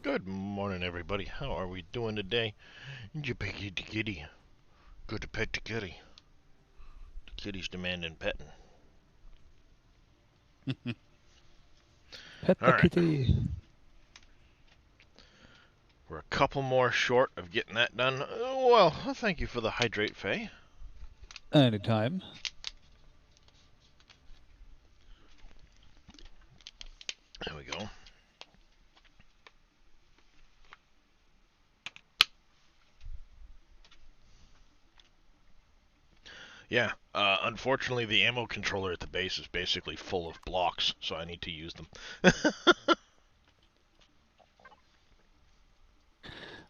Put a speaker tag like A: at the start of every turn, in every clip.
A: Good morning, everybody. How are we doing today? Jippity kitty. Good to pet the kitty. The kitty's demanding petting.
B: Pet the
A: Alright,
B: kitty.
A: we're a couple more short of getting that done. Well, thank you for the hydrate, Faye.
B: Anytime.
A: There we go. Yeah, unfortunately, the ammo controller at the base is basically full of blocks, so I need to use them.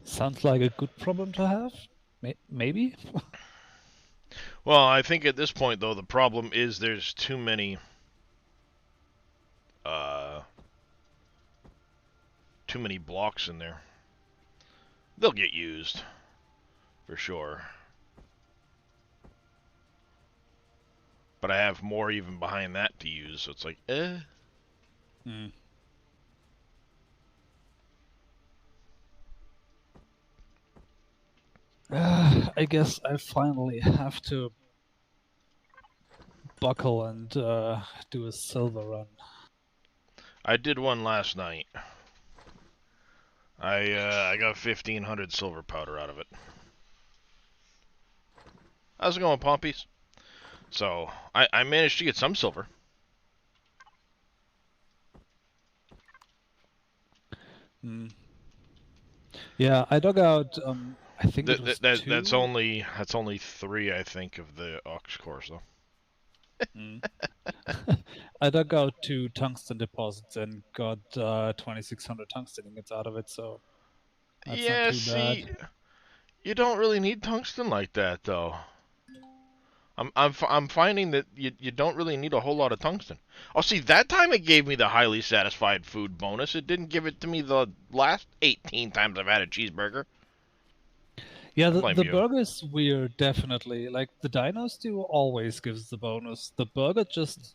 B: Sounds like a good problem to have. Maybe?
A: Well, I think at this point, though, the problem is there's too many, too many blocks in there. They'll get used, for sure. But I have more even behind that to use, so it's like,
B: Hmm. I guess I finally have to buckle and do a silver run.
A: I did one last night. I got 1,500 silver powder out of it. How's it going, Pompies? So, I managed to get some silver.
B: Hmm. Yeah, I dug out, I think it
A: Th
B: was
A: that that's
B: two.
A: only 3, I think, of the ox cores, though.
B: Hmm. I dug out 2 tungsten deposits and got 2,600 tungsten ingots out of it, so that's not
A: Yeah,
B: too
A: see,
B: bad.
A: you don't really need tungsten like that, though. I'm finding that you don't really need a whole lot of tungsten. Oh, see, that time it gave me the highly satisfied food bonus. It didn't give it to me the last 18 times I've had a cheeseburger.
B: Yeah,
A: I blame
B: the
A: you.
B: burger is weird, definitely. Like, the dino stew always gives the bonus. The burger just,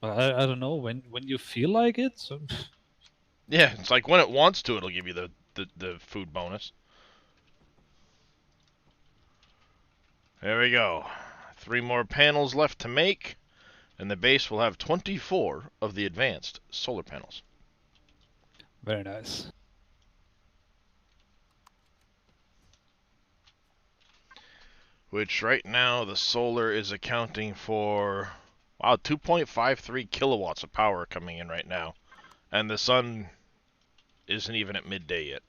B: I don't know, when you feel like it. So,
A: Yeah, it's like when it wants to, it'll give you the food bonus. There we go. 3 more panels left to make, and the base will have 24 of the advanced solar panels.
B: very nice.
A: Which right now the solar is accounting for, wow, 2.53 kilowatts of power coming in right now. And the sun isn't even at midday yet.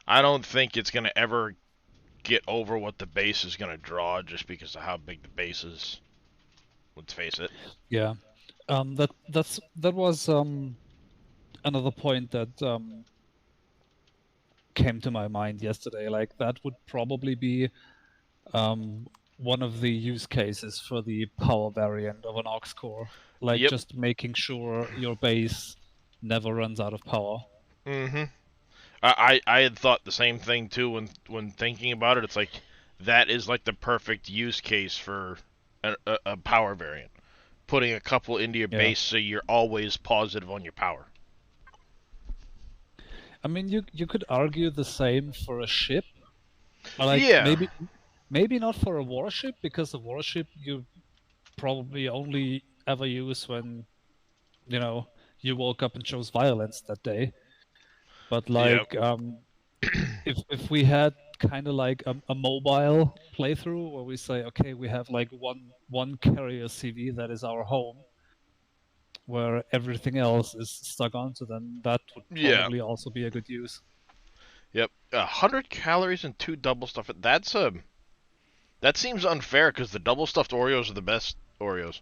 A: I don't think it's going to ever get over what the base is going to draw just because of how big the base is. Let's face it.
B: Yeah. That was another point that came to my mind yesterday. Like, that would probably be um one of the use cases for the power variant of an aux core. Like,
A: Yep.
B: just making sure your base never runs out of power.
A: Mm-hmm. I had thought the same thing too when thinking about it. It's like that is like the perfect use case for a power variant. Putting a couple into your
B: Yeah.
A: base so you're always positive on your power.
B: I mean, you could argue the same for a ship, but like
A: Yeah.
B: maybe not for a warship, because a warship you probably only ever use when, you know, you woke up and chose violence that day. But
A: Yep.
B: like, if we had kind of like a mobile playthrough where we say, okay, we have like one carrier CV that is our home, where everything else is stuck onto, then that would
A: Yeah.
B: probably also be a good use.
A: Yep. 100 calories and 2 double stuffed. That seems unfair because the double stuffed Oreos are the best Oreos.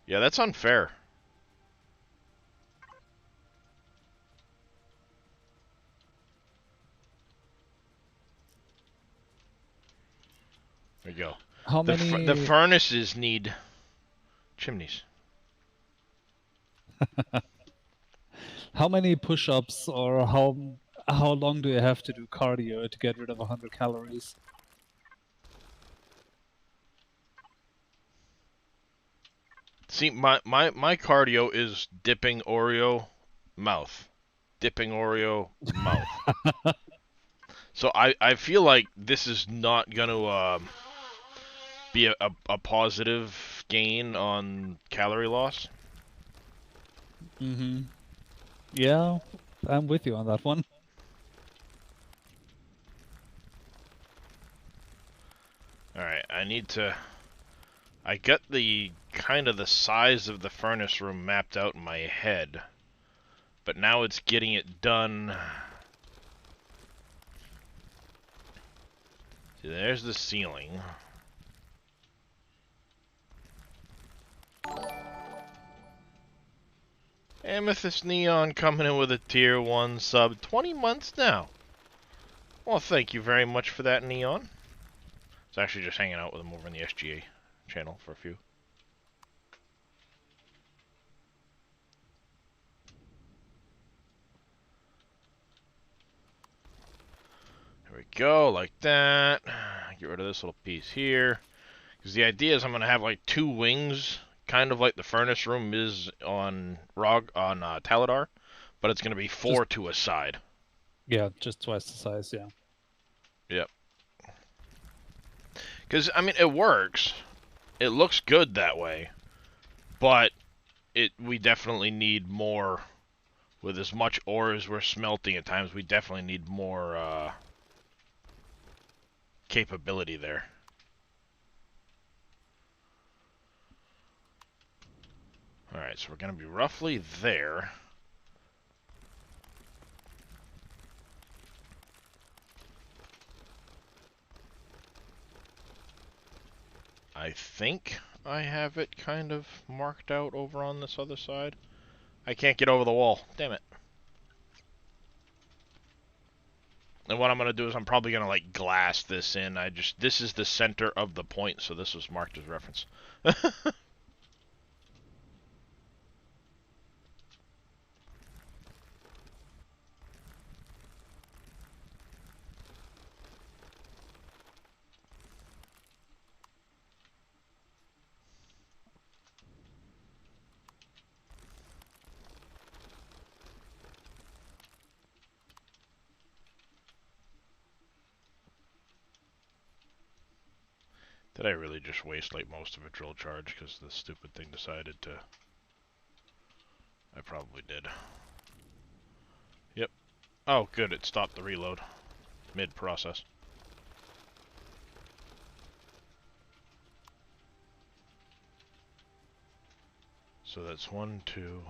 A: Yeah, that's unfair. There you go.
B: How
A: The
B: many
A: furnaces need chimneys.
B: how many push-ups, or how long do you have to do cardio to get rid of 100 calories?
A: See, my cardio is dipping Oreo, mouth. Dipping Oreo, mouth. So I feel like this is not going to be a positive gain on calorie loss.
B: Mm-hmm. Yeah, I'm with you on that one.
A: Alright, I got the kind of the size of the furnace room mapped out in my head. But now it's getting it done. See, there's the ceiling. Amethyst Neon coming in with a tier 1 sub. 20 months now. Well, thank you very much for that, Neon. It's actually just hanging out with him over in the SGA channel for a few. There we go, like that. Get rid of this little piece here. Because the idea is I'm going to have like 2 wings, kind of like the furnace room is on Taladar, but it's going to be 4 to a side.
B: Yeah, just twice the size, yeah.
A: Yep. Because, I mean, it works. It looks good that way. But we definitely need more. With as much ore as we're smelting at times, we definitely need more capability there. Alright, so we're going to be roughly there. I think I have it kind of marked out over on this other side. I can't get over the wall. Damn it. And what I'm going to do is I'm probably going to, like, glass this in. This is the center of the point, so this was marked as reference. Did I really just waste, like, most of a drill charge because the stupid thing decided to... I probably did. Yep. Oh, good, it stopped the reload. Mid-process. So that's 1, 2...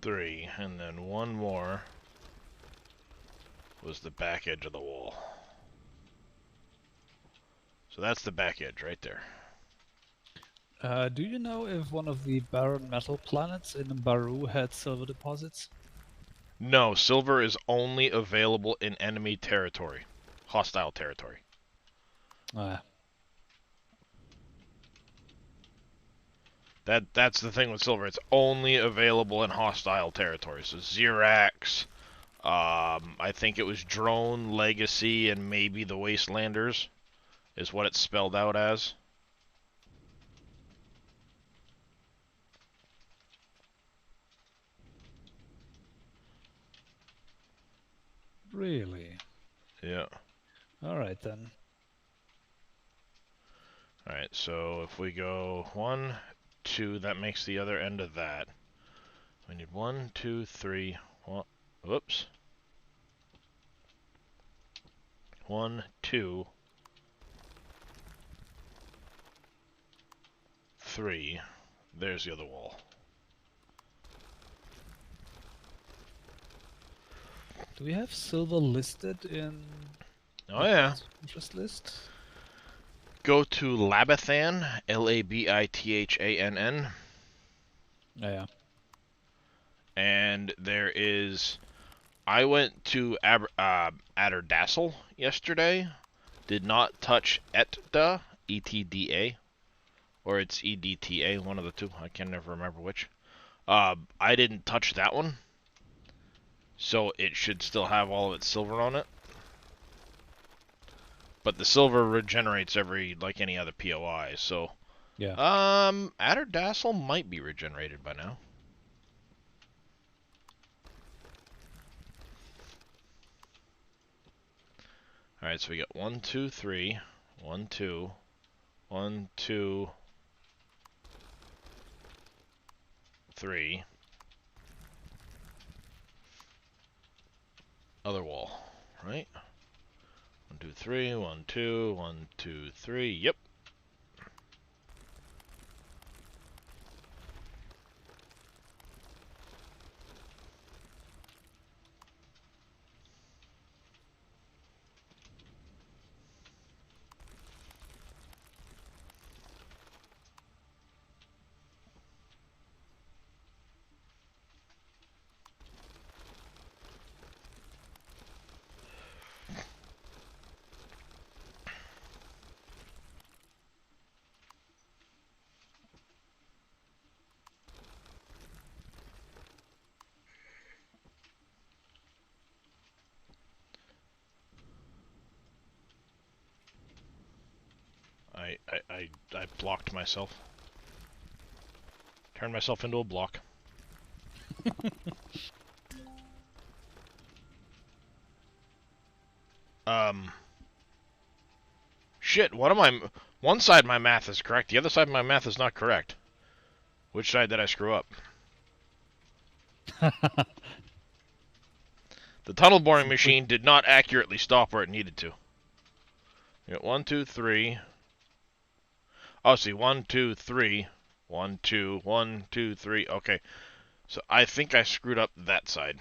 A: 3, and then 1 more was the back edge of the wall. So that's the back edge right there.
B: Do you know if one of the barren metal planets in Baru had silver deposits?
A: No, silver is only available in enemy territory. Hostile territory.
B: Ah.
A: That's the thing with silver. It's only available in hostile territory. So Xerax, I think it was Drone, Legacy, and maybe the Wastelanders is what it's spelled out as.
B: Really?
A: Yeah.
B: Alright then.
A: Alright, so if we go 1, 2, that makes the other end of that. We need 1, 2, 3, whoops. 1, 2, 3. There's the other wall.
B: Do we have silver listed in
A: Oh yeah.
B: interest list?
A: Go to Labithan, Labithann,
B: Oh, yeah.
A: and there is... I went to Adderdassel yesterday. Did not touch ETDA, E-T-D-A, or it's E-D-T-A, one of the two. I can never remember which. I didn't touch that one, so it should still have all of its silver on it. but the silver regenerates every like any other POI. So,
B: Yeah.
A: Adderdassel might be regenerated by now. All right, so we got 1, 2, 3, 1, 2, 1, 2, 3. Other wall, right? 1, 2, 3, 1, 2, 1, 2, 3. Yep. I blocked myself. Turned myself into a block. Shit, what am I... One side of my math is correct, the other side of my math is not correct. Which side did I screw up? The tunnel boring machine did not accurately stop where it needed to. We got 1, 2, 3. Oh, see, 1, 2, 3. 1, 2, 1, 2, 3. Okay. So I think I screwed up that side.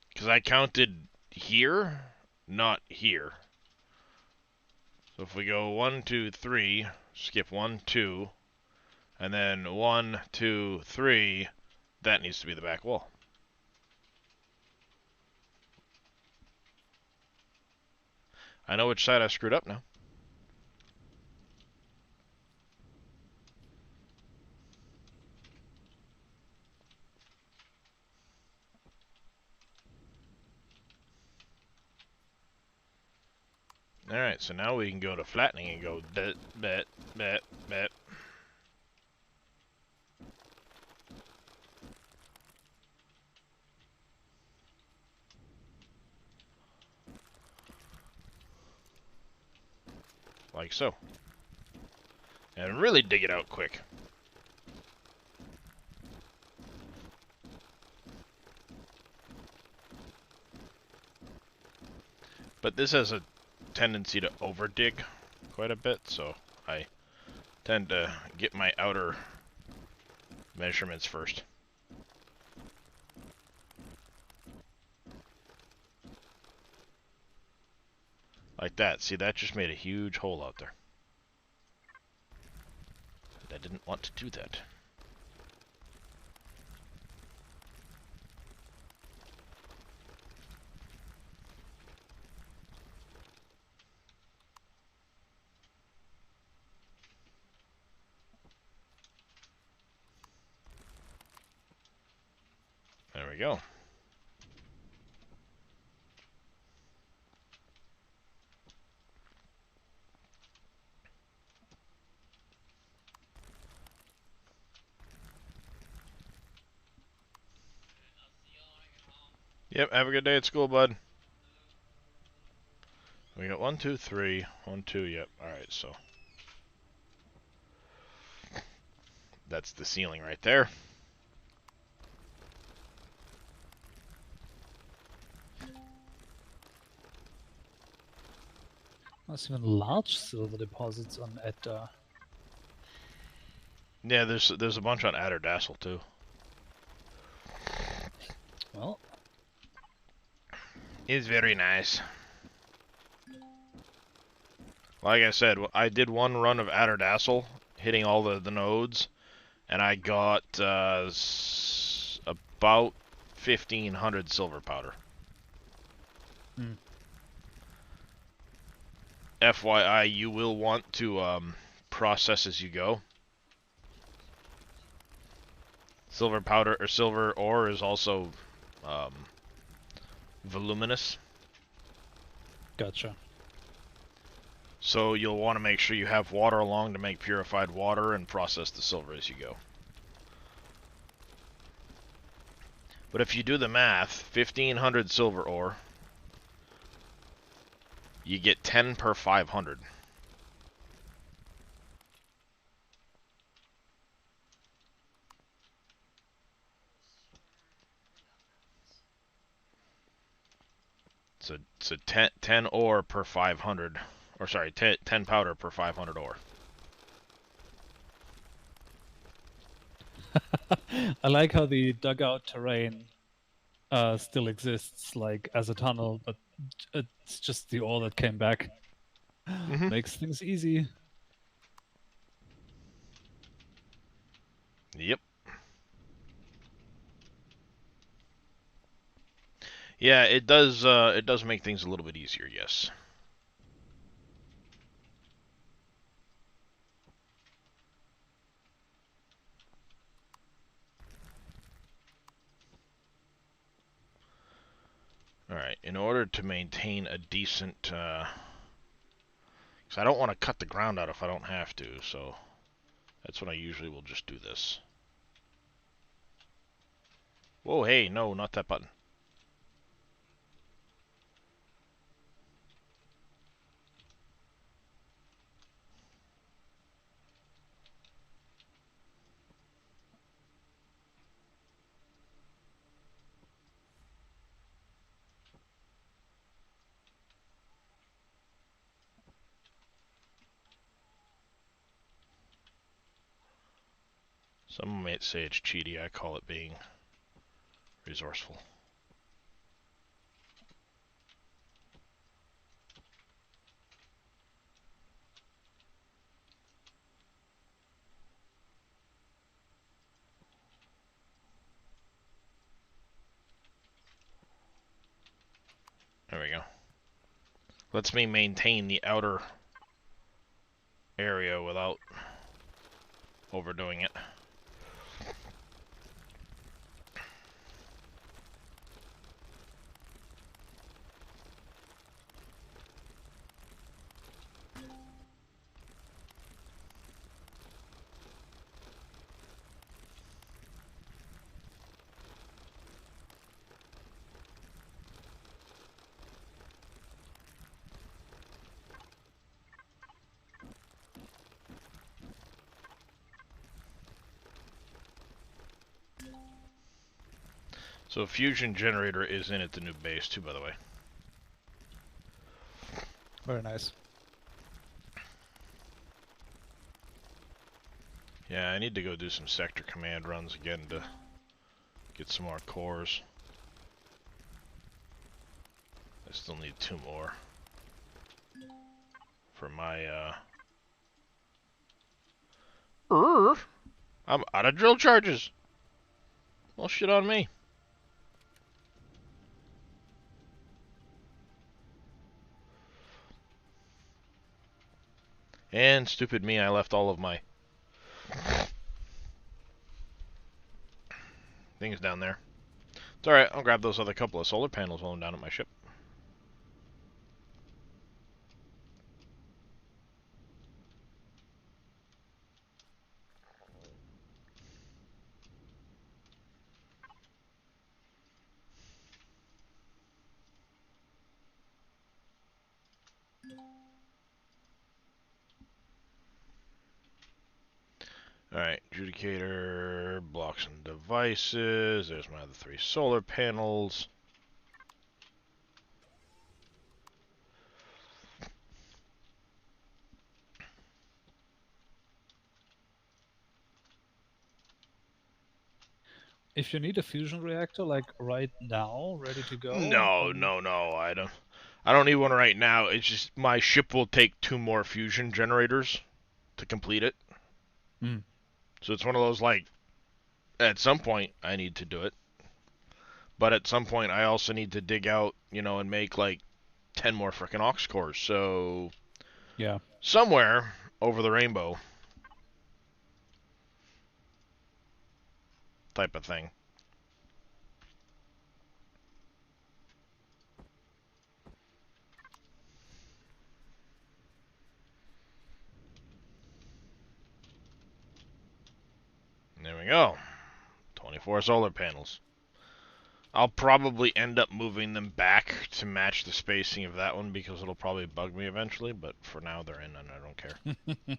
A: Because I counted here, not here. So if we go 1, 2, 3, skip 1, 2, and then 1, 2, 3, that needs to be the back wall. I know which side I screwed up now. Alright, so now we can go to flattening and go bet, bet, bet, bet. Like so. And really dig it out quick. But this has a tendency to over dig quite a bit, so I tend to get my outer measurements first. Like that. See, that just made a huge hole out there. And I didn't want to do that. There we go. Yep, have a good day at school, bud. We got 1, 2, 3. 1, 2, yep. Alright, so that's the ceiling right there.
B: There's even large silver deposits on Edda.
A: Yeah, there's a bunch on Adderdassel too.
B: Well,
A: It's very nice. Like I said, I did one run of Adderdassel, hitting all the nodes, and I got about 1,500 silver powder. FYI, you will want to process as you go. Silver powder or silver ore is also voluminous.
B: Gotcha.
A: So you'll want to make sure you have water along to make purified water and process the silver as you go. But if you do the math, 1,500 silver ore, you get 10 per 500. So 10 ore per 500, or sorry, 10 powder per 500 ore.
B: I like how the dugout terrain still exists, like as a tunnel, but it's just the ore that came back.
A: Mm-hmm.
B: Makes things easy.
A: Yep. Yeah, it does. It does make things a little bit easier. Yes. All right. In order to maintain a decent, because I don't want to cut the ground out if I don't have to. So that's when I usually will just do this. Whoa, hey, no, not that button. Some might say it's cheaty. I call it being resourceful. There we go. Lets me maintain the outer area without overdoing it. So a fusion generator is in at the new base too, by the way.
B: Very nice.
A: Yeah, I need to go do some sector command runs again to get some more cores. I still need 2 more for my, I'm out of drill charges! Well, shit on me. And stupid me, I left all of my things down there. It's alright, I'll grab those other couple of solar panels while I'm down at my ship. Alright, adjudicator, blocks and devices. There's my other 3 solar panels.
B: If you need a fusion reactor, like right now, ready to go,
A: No, no, no, I don't need one right now. It's just my ship will take 2 more fusion generators to complete it.
B: Hmm.
A: So it's one of those, like, at some point I need to do it. But at some point I also need to dig out, you know, and make like 10 more frickin' aux cores. So
B: Yeah.
A: somewhere over the rainbow type of thing. go. 24 solar panels. I'll probably end up moving them back to match the spacing of that one because it'll probably bug me eventually, but for now they're in and I don't care.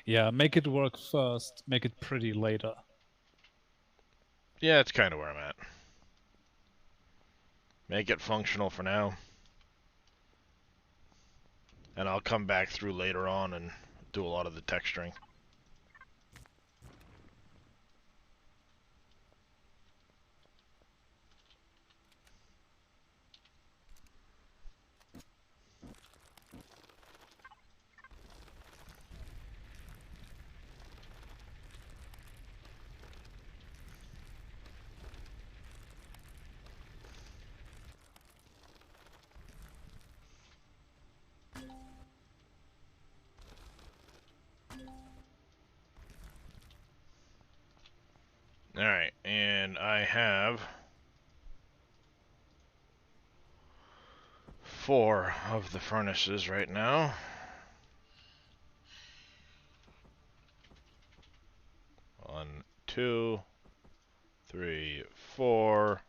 B: Yeah, make it work first, make it pretty later.
A: Yeah, that's kind of where I'm at. Make it functional for now. And I'll come back through later on and do a lot of the texturing. Alright, and I have 4 of the furnaces right now. 1, 2, 3, 4.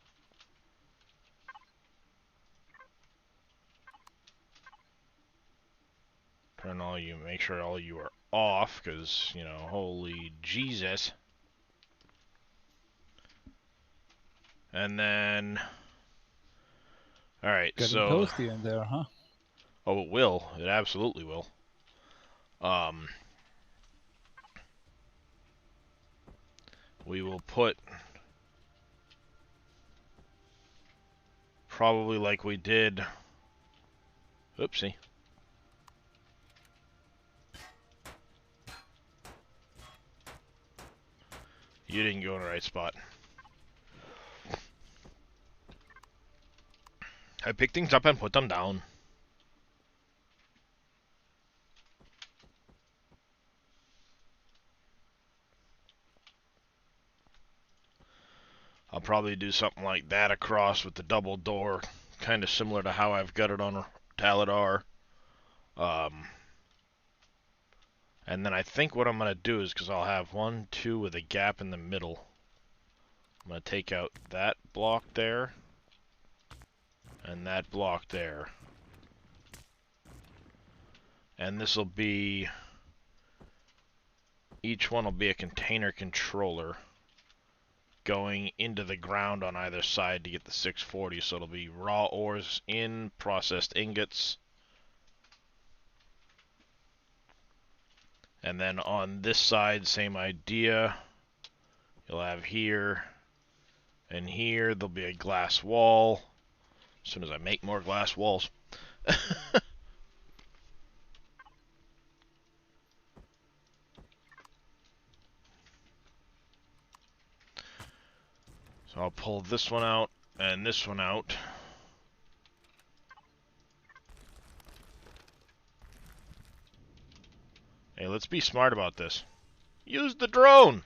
A: Turn all you, make sure all you are off, because, you know, holy Jesus. And then, alright,
B: Getting
A: so,
B: toasty in there, huh?
A: oh, it will. It absolutely will. We will put, probably like we did, oopsie. You didn't go in the right spot. I pick things up and put them down. I'll probably do something like that across with the double door, kind of similar to how I've got it on Taladar. And then I think what I'm going to do is, because I'll have 1, 2 with a gap in the middle, I'm going to take out that block there, and that block there. And this will be, each one will be a container controller going into the ground on either side to get the 640, so it'll be raw ores in, processed ingots. And then on this side, same idea. You'll have here and here, there'll be a glass wall. As soon as I make more glass walls. So I'll pull this one out and this one out. Hey, let's be smart about this. Use the drone!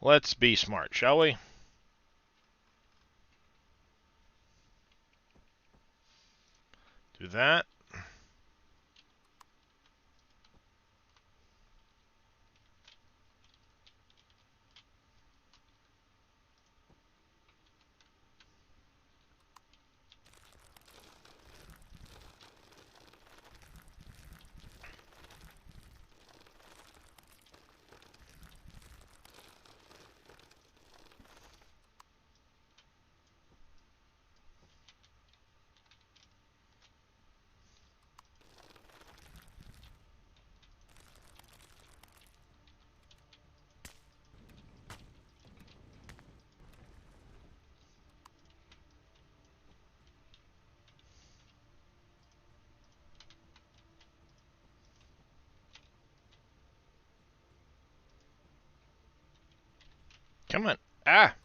A: Let's be smart, shall we? Do that. Come on. Ah!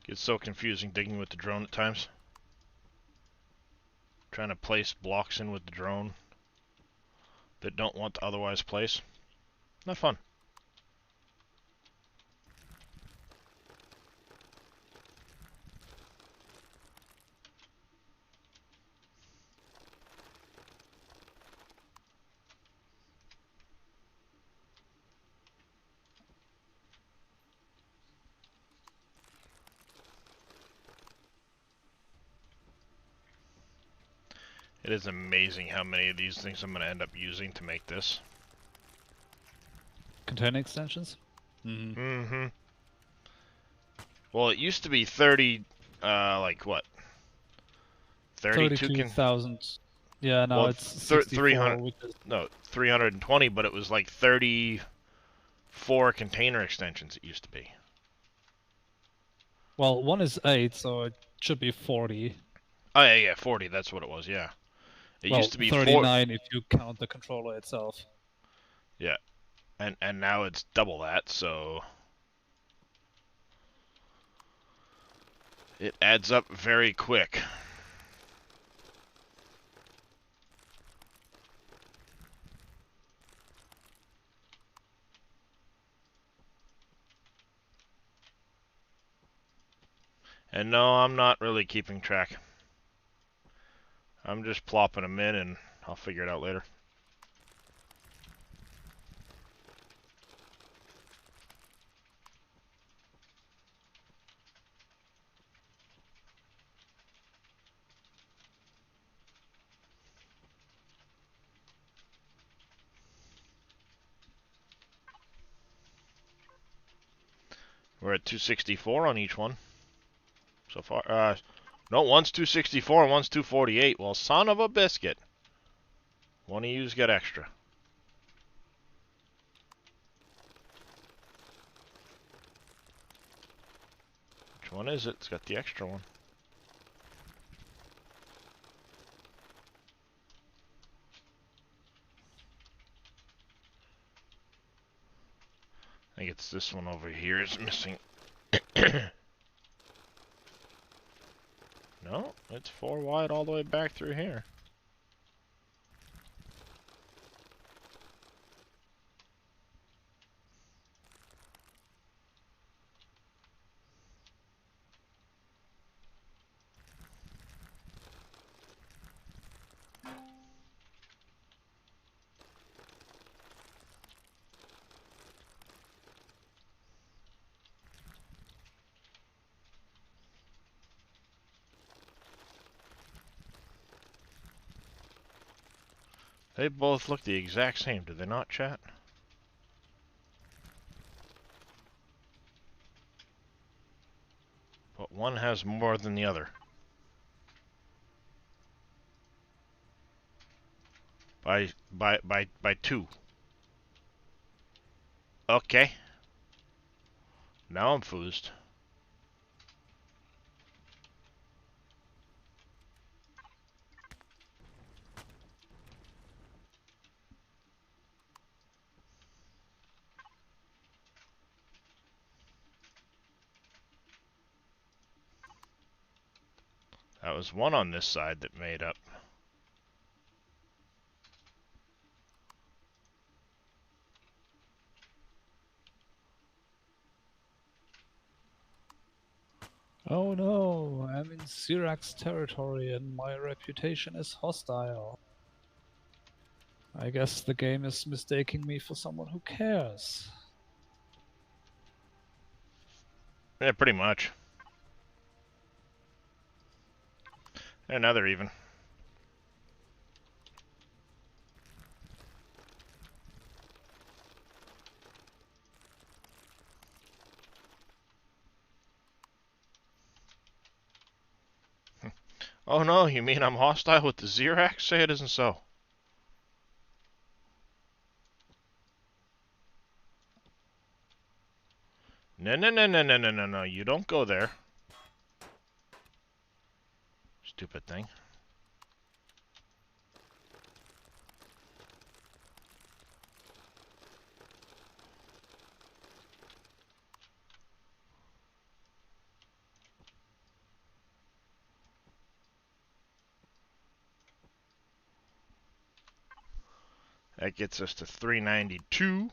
A: Gets so confusing digging with the drone at times. Trying to place blocks in with the drone that don't want to otherwise place. Not fun. It is amazing how many of these things I'm going to end up using to make this.
B: Container extensions? Mm-hmm.
A: Mm-hmm. Well, it used to be 30, like what? 32
B: 32,000. Yeah, now
A: well,
B: it's 64,
A: 300,
B: which is...
A: no, 320, but it was like 34 container extensions it used to be.
B: Well, one is 8, so it should be 40.
A: Oh, yeah, 40, that's what it was, yeah. It
B: Well,
A: used to be
B: 39 if you count the controller itself.
A: Yeah, and now it's double that, so it adds up very quick. And no, I'm not really keeping track. I'm just plopping them in and I'll figure it out later. We're at 264 on each one so far. No, one's 264 and one's 248. Well, son of a biscuit. One of you's got extra. Which one is it? It's got the extra one. I think it's this one over here is missing. No, it's 4 wide all the way back through here. They both look the exact same, do they not, chat? But one has more than the other. By 2. Okay. Now I'm foozed. That was one on this side that made up.
B: Oh no, I'm in Syrax territory and my reputation is hostile. I guess the game is mistaking me for someone who cares.
A: Yeah, pretty much. Another even. Oh no, you mean I'm hostile with the Xerax? Say it isn't so. No, no, no, no, no, no, no, no. You don't go there. Stupid thing. That gets us to 392.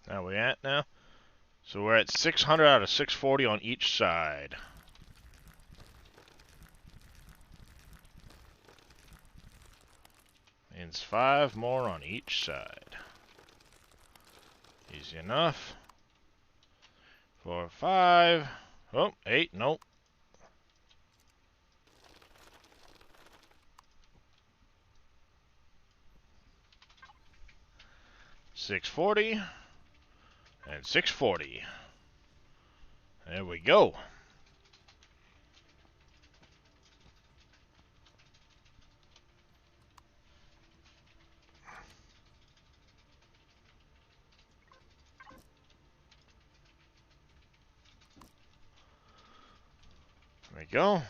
A: How we at now? So we're at 600 out of 640 on each side. Means 5 more on each side. Easy enough. 4, 5. Oh, 8, nope. 640. And 640. There we go. There we go.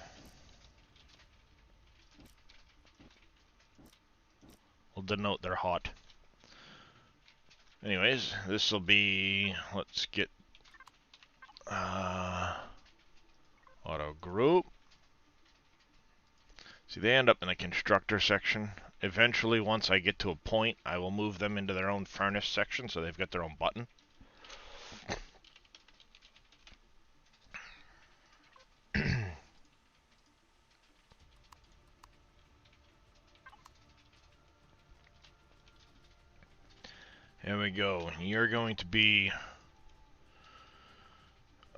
A: We'll denote they're hot. Anyways, this will be, let's get auto group. See, they end up in the constructor section. Eventually, once I get to a point, I will move them into their own furnace section so they've got their own button. Here we go. You're going to be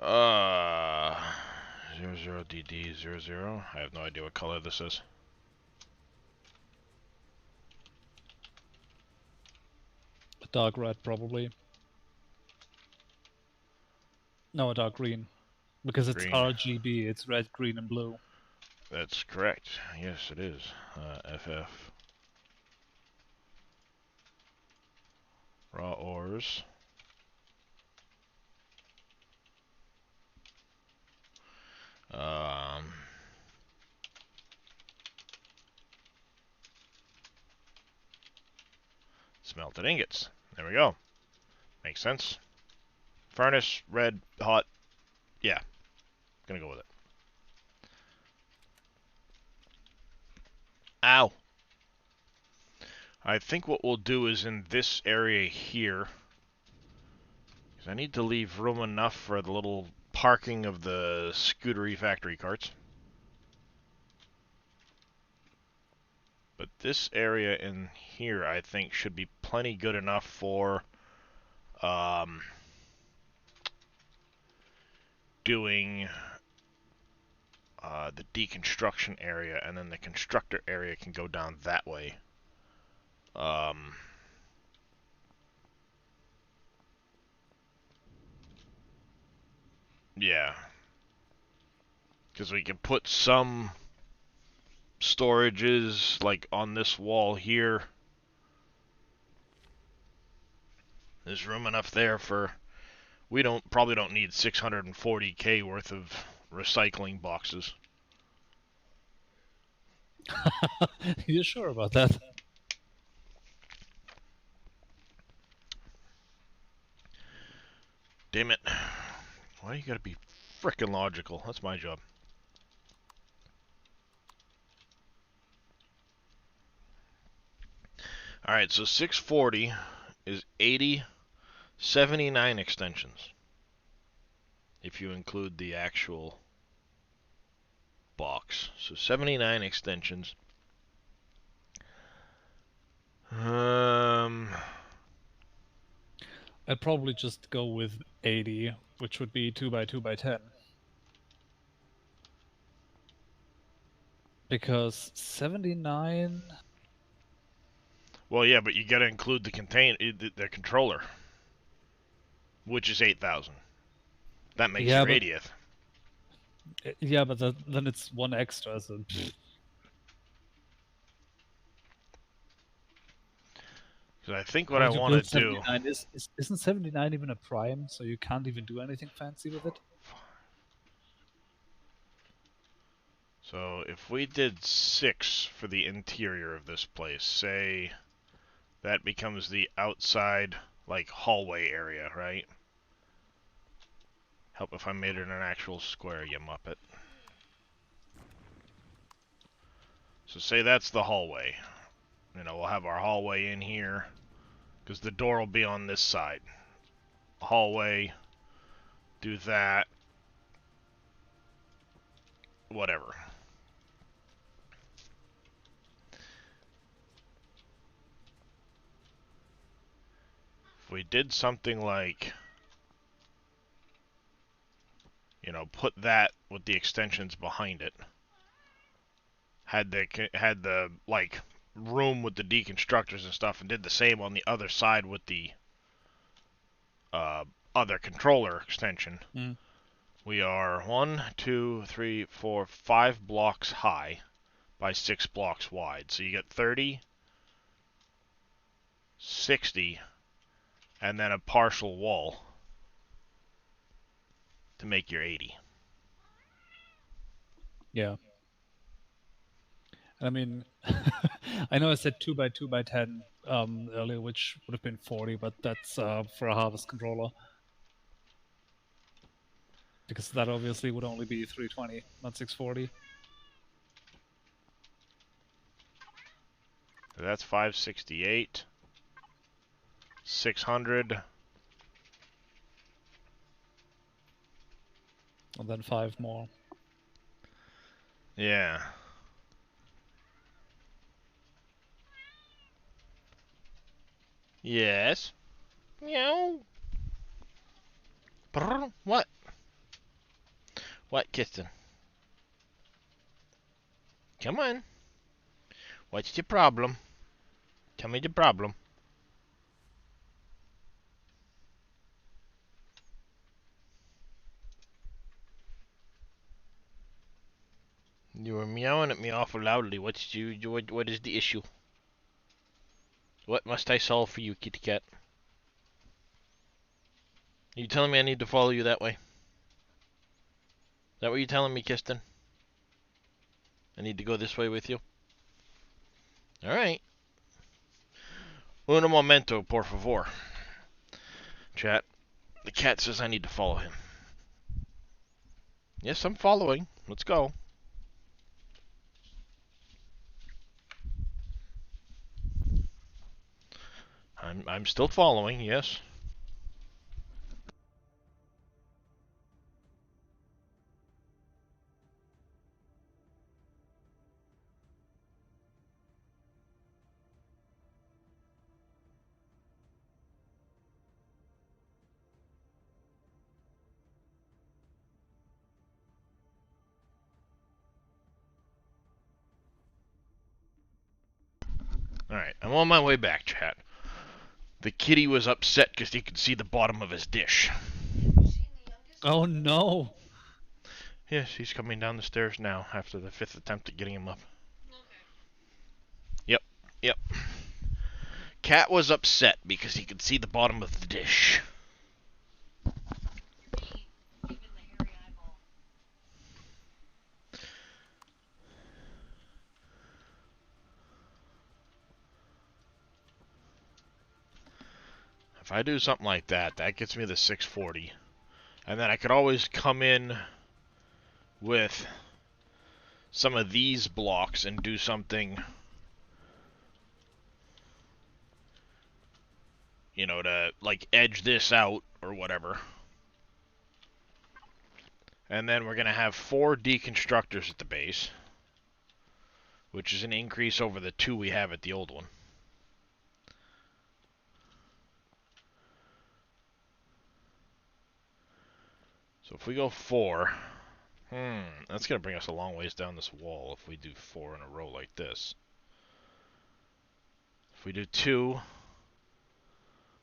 A: 00DD00. I have no idea what color this is.
B: A dark red, probably. No, a dark green. Because it's
A: Green.
B: RGB, it's red, green, and blue.
A: That's correct. Yes, it is. FF. Raw ores. Smelted ingots. There we go. Makes sense. Furnace, red, hot. Yeah. Gonna go with it. Ow. I think what we'll do is in this area here, because I need to leave room enough for the little parking of the scootery factory carts. But this area in here, I think, should be plenty good enough for doing the deconstruction area, and then the constructor area can go down that way. Yeah. Because we can put some storages, like on this wall here. There's room enough there for... We probably don't need 640k worth of recycling boxes.
B: You sure about that?
A: Damn it. Why you gotta be frickin' logical? That's my job. Alright, so 640 is 80, 79 extensions. If you include the actual box. So 79 extensions.
B: I'd probably just go with 80, which would be 2 by 2 by 10. Because 79...
A: Well, yeah, but you gotta include the the controller, which is 8,000. That makes your 80th.
B: Yeah, but then it's one extra, so...
A: Because I think what I want to do...
B: Isn't 79 even a prime, so you can't even do anything fancy with it?
A: So if we did 6 for the interior of this place, say that becomes the outside, like, hallway area, right? Help if I made it an actual square, you muppet. So say that's the hallway. You know, we'll have our hallway in here, because the door will be on this side. hallway, do that, whatever. If we did something like, you know, put that with the extensions behind it, had the like room with the deconstructors and stuff, and did the same on the other side with the other controller extension.
B: Mm.
A: We are 1, 2, 3, 4, 5 blocks high by 6 blocks wide. So you get 30, 60, and then a partial wall to make your 80.
B: Yeah. I mean, I know I said 2 by 2 by 10 earlier, which would have been 40, but that's for a Harvest controller. Because that obviously would only be 320, not 640.
A: So that's 568, 600,
B: And then 5 more.
A: yeah. Yes. Meow. Brr. What? What, Kitten? Come on. What's your problem? Tell me the problem. You were meowing at me awful loudly. What is the issue? What must I solve for you, kitty cat? Are you telling me I need to follow you that way? Is that what you're telling me, Kirsten? I need to go this way with you? Alright. Uno momento, por favor. Chat. The cat says I need to follow him. Yes, I'm following. Let's go. I'm still following, yes. Alright, I'm on my way back, chat. The kitty was upset because he could see the bottom of his dish.
B: Oh no!
A: Yes, he's coming down the stairs now after the 5th attempt at getting him up. Yep, yep. Cat was upset because he could see the bottom of the dish. If I do something like that, that gets me the 640. And then I could always come in with some of these blocks and do something, you know, to like edge this out or whatever. And then we're going to have 4 deconstructors at the base, which is an increase over the 2 we have at the old one. So if we go 4, that's going to bring us a long ways down this wall if we do 4 in a row like this. If we do 2,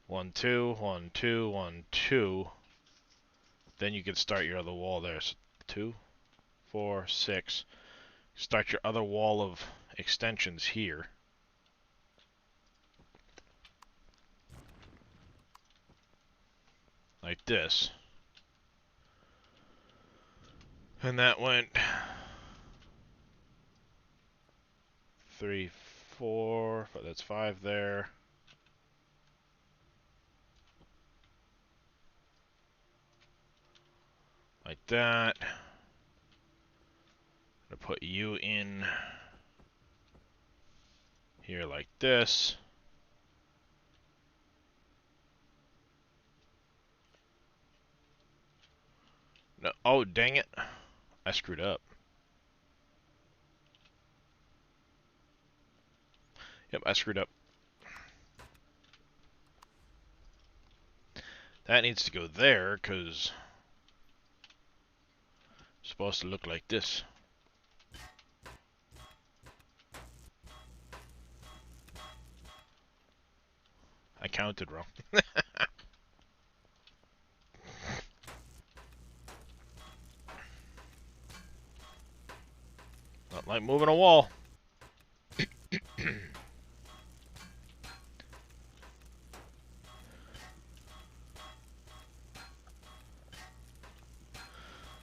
A: 1, 2, 1, 2, 1, 2, then you can start your other wall there. So 2, 4, 6. Start your other wall of extensions here. Like this. And that went 3, 4, that's 5 there. Like that. I'm gonna put you in here like this. No, oh, dang it. I screwed up. Yep, I screwed up. That needs to go there, because it's supposed to look like this. I counted wrong. Not like moving a wall.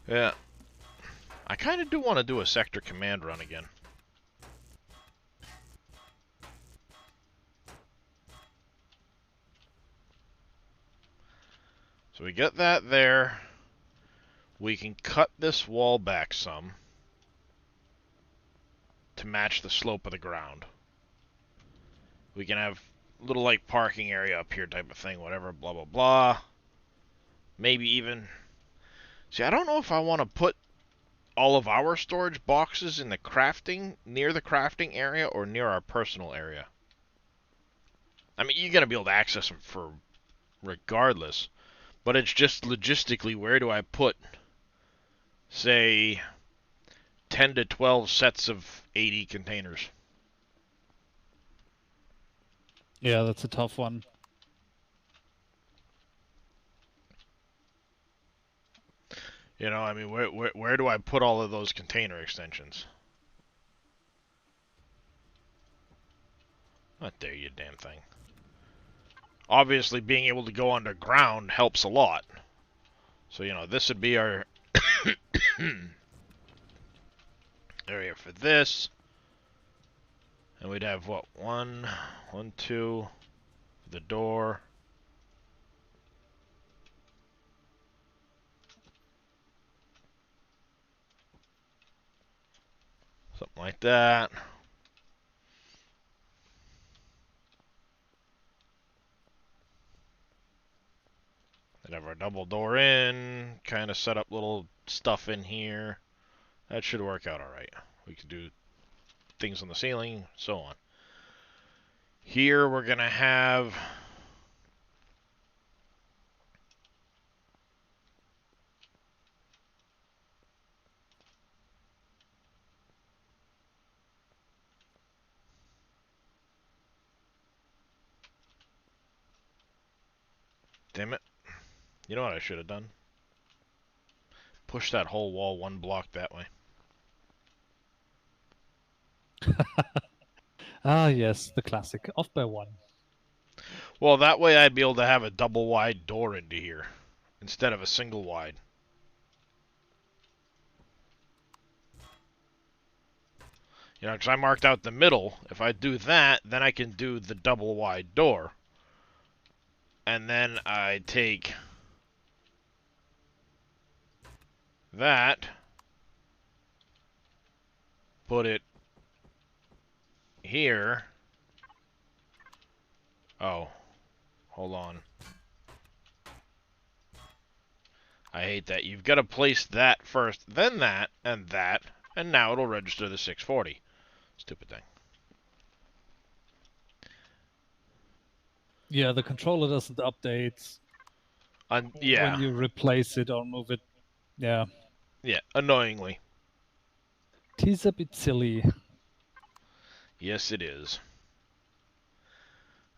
A: Yeah. I kind of do want to do a sector command run again. So we get that there. We can cut this wall back some to match the slope of the ground. We can have a little like parking area up here type of thing, whatever, blah, blah, blah. Maybe even... See, I don't know if I want to put all of our storage boxes in the crafting, near the crafting area, or near our personal area. I mean, you're going to be able to access them for regardless, but it's just logistically, where do I put, say, 10 to 12 sets of 80 containers?
B: Yeah, that's a tough one.
A: You know, I mean, where do I put all of those container extensions? Not there, you damn thing. Obviously, being able to go underground helps a lot. So, you know, this would be our area for this. And we'd have, what, one, two, the door. Something like that. Then have our double door in, kind of set up little stuff in here. That should work out alright. We can do things on the ceiling, so on. Here we're going to have... Damn it. You know what I should have done? Push that whole wall one block that way.
B: Ah, yes, the classic. Off by one.
A: Well, that way I'd be able to have a double wide door into here instead of a single wide. You know, because I marked out the middle. If I do that, then I can do the double wide door. And then I take that, put it here. Oh, hold on. I hate that. You've got to place that first, then that, and now it'll register the 640. Stupid thing.
B: Yeah, the controller doesn't update
A: Yeah.
B: when you replace it or move it. Yeah.
A: Yeah, annoyingly.
B: It is a bit silly.
A: Yes, it is.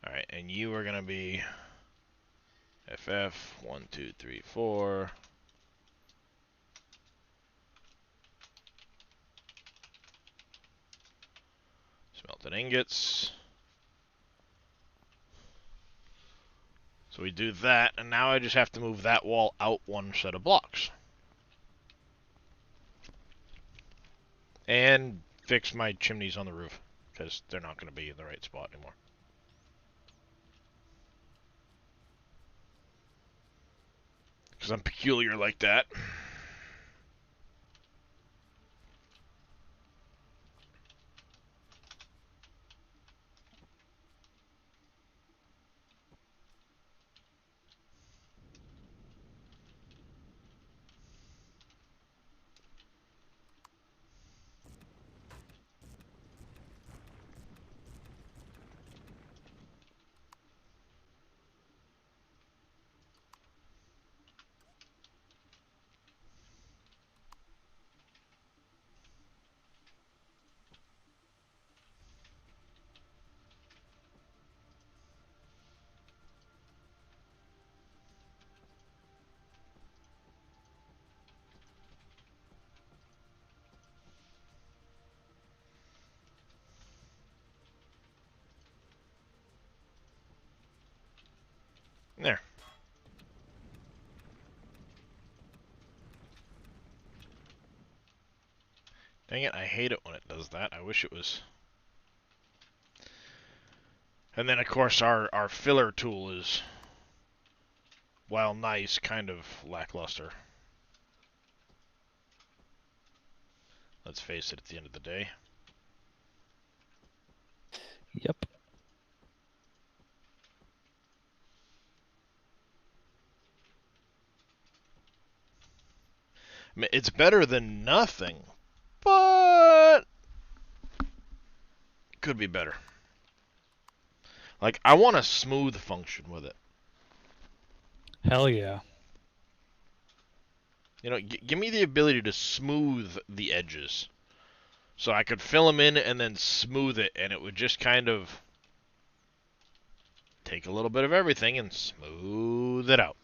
A: Alright, and you are going to be FF 1, 2, 3, 4. Smelted ingots. So we do that, and now I just have to move that wall out one set of blocks. And fix my chimneys on the roof, because they're not going to be in the right spot anymore. Because I'm peculiar like that. Dang it, I hate it when it does that. I wish it was... And then, of course, our filler tool is, while nice, kind of lackluster. Let's face it, at the end of the day.
B: Yep.
A: I mean, it's better than nothing, but could be better. Like, I want a smooth function with it.
B: Hell yeah.
A: You know, give me the ability to smooth the edges. So I could fill them in and then smooth it, and it would just kind of take a little bit of everything and smooth it out.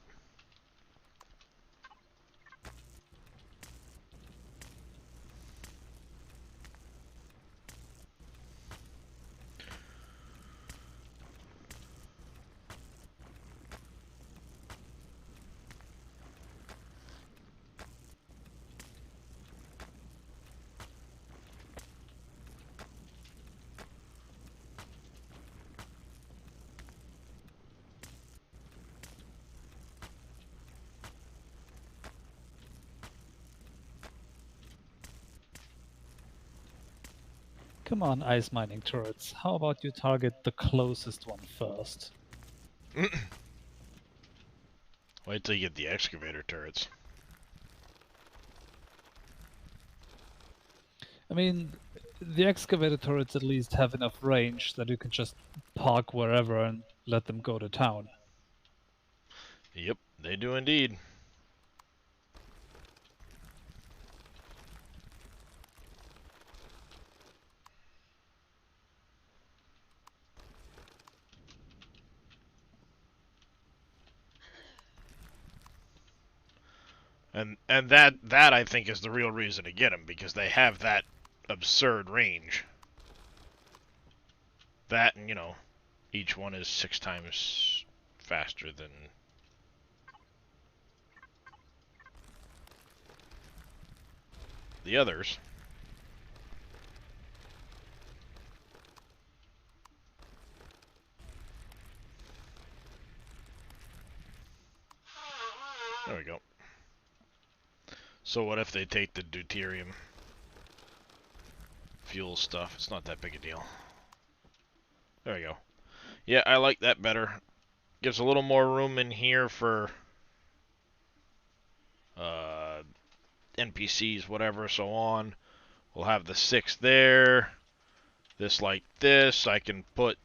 B: Come on, ice mining turrets. How about you target the closest one first?
A: Wait till you get the excavator turrets.
B: I mean, the excavator turrets at least have enough range that you can just park wherever and let them go to town.
A: Yep, they do indeed. And that I think is the real reason to get them, because they have that absurd range. That, and, you know, each one is 6 times faster than the others. There we go. So what if they take the deuterium fuel stuff? It's not that big a deal. There we go. Yeah, I like that better. Gives a little more room in here for NPCs, whatever, so on. We'll have the 6 there. This like this. I can put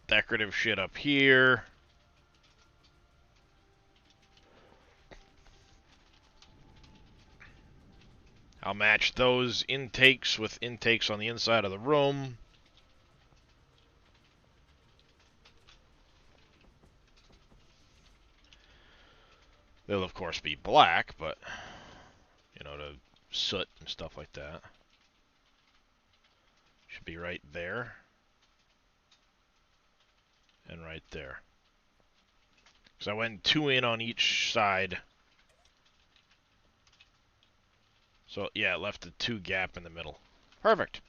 A: decorative shit up here. I'll match those intakes with intakes on the inside of the room. They'll, of course, be black, but, you know, to soot and stuff like that. Should be right there. And right there. Because I went 2 in on each side. So, yeah, it left a 2 gap in the middle. Perfect.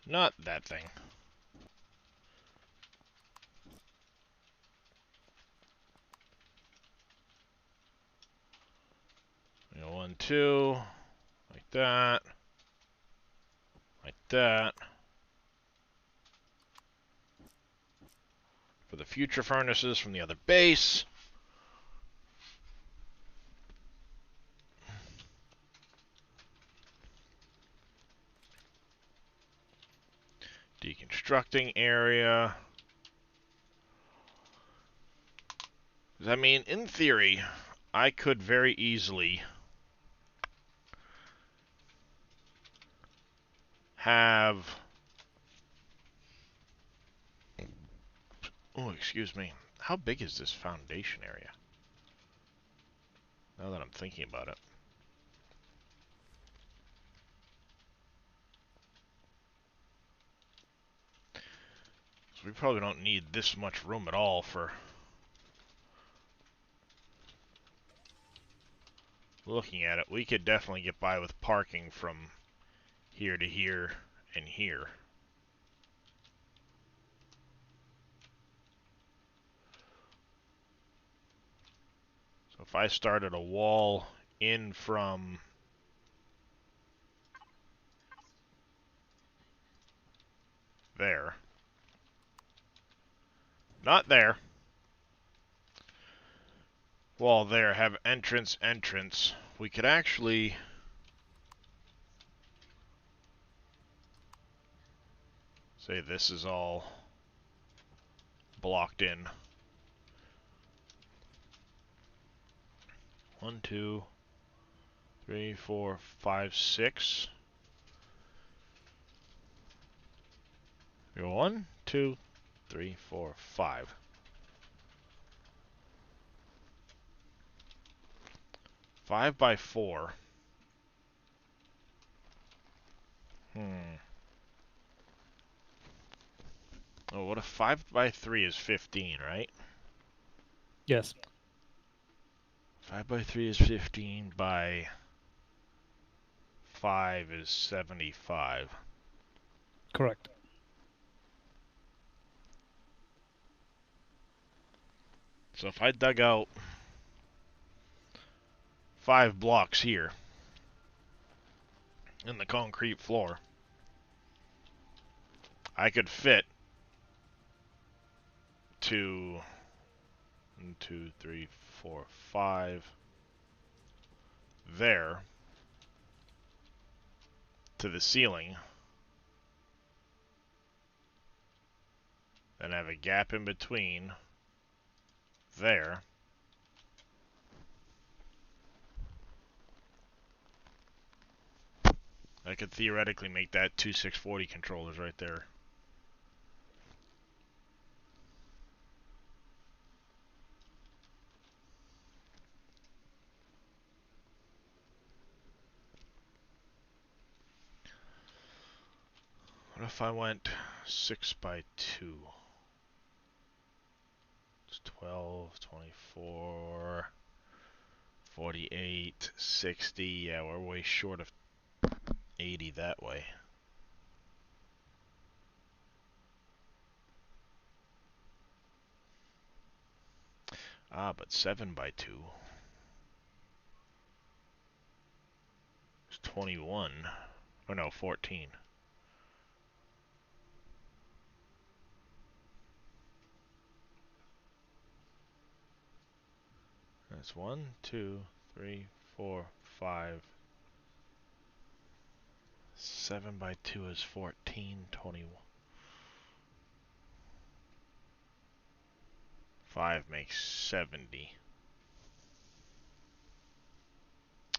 A: Not that thing. You know, 1, 2. Like that. Like that. For the future furnaces from the other base. Deconstructing area. I mean, in theory, I could very easily have... Oh, excuse me. How big is this foundation area? Now that I'm thinking about it. we probably don't need this much room at all for looking at it. We could definitely get by with parking from here to here and here. So if I started a wall in from there, not there, wall there, have entrance, entrance, we could actually say this is all blocked in. 1, 2, 3, 4, 5, 6. Go 1, 2, 3, 4, 5. 5 by 4. Oh, what if 5 by 3 is 15, right?
B: Yes.
A: 5 by 3 is 15 by 5 is 75.
B: Correct.
A: So if I dug out 5 blocks here in the concrete floor, I could fit to 1, 2, 3, 4, 5 there to the ceiling, then have a gap in between there. I could theoretically make that 2 640 controllers right there. What if I went 6 by 2? It's 12, 24, 48, 60. Yeah, we're way short of 80 that way. Ah, but 7 by 2 is 21. Oh no, 14. That's 1, 2, 3, 4, 5. 7 by 2 is 14, 21. 5 makes 70.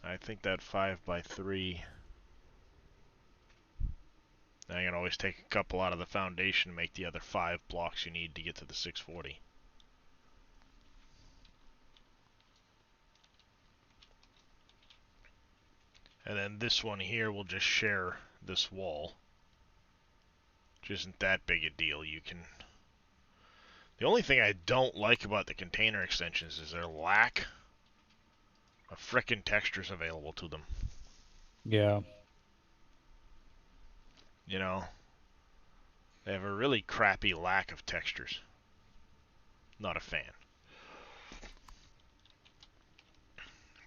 A: I think that 5 by 3. I can always take a couple out of the foundation and make the other 5 blocks you need to get to the 640. And then this one here will just share this wall, which isn't that big a deal. You can... The only thing I don't like about the container extensions is their lack of frickin' textures available to them.
B: Yeah.
A: You know, they have a really crappy lack of textures. Not a fan.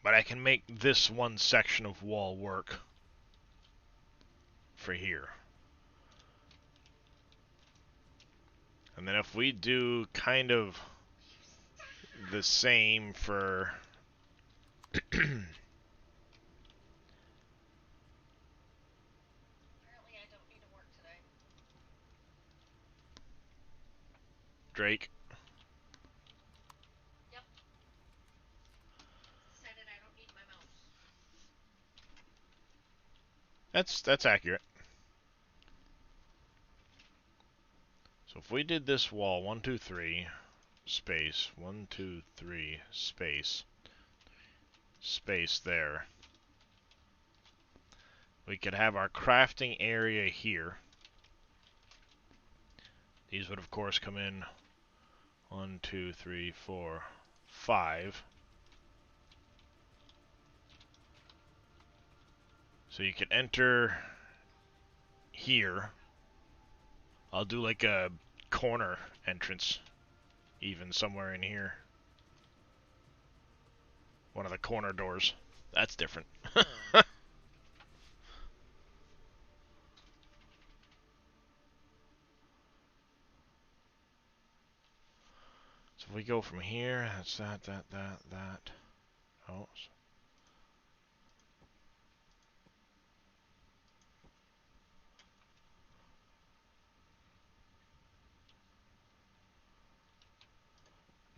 A: But I can make this one section of wall work for here. And then if we do kind of the same for
C: Apparently I don't need to work today.
A: Drake,
C: Yep. Decided I don't need my mouse.
A: that's accurate. So if we did this wall, 1, 2, 3, space, 1, 2, 3, space, space there. We could have our crafting area here. These would, of course, come in 1, 2, 3, 4, 5. So you can enter here. I'll do like a corner entrance, even somewhere in here. One of the corner doors. That's different. So if we go from here, that's that. Oh.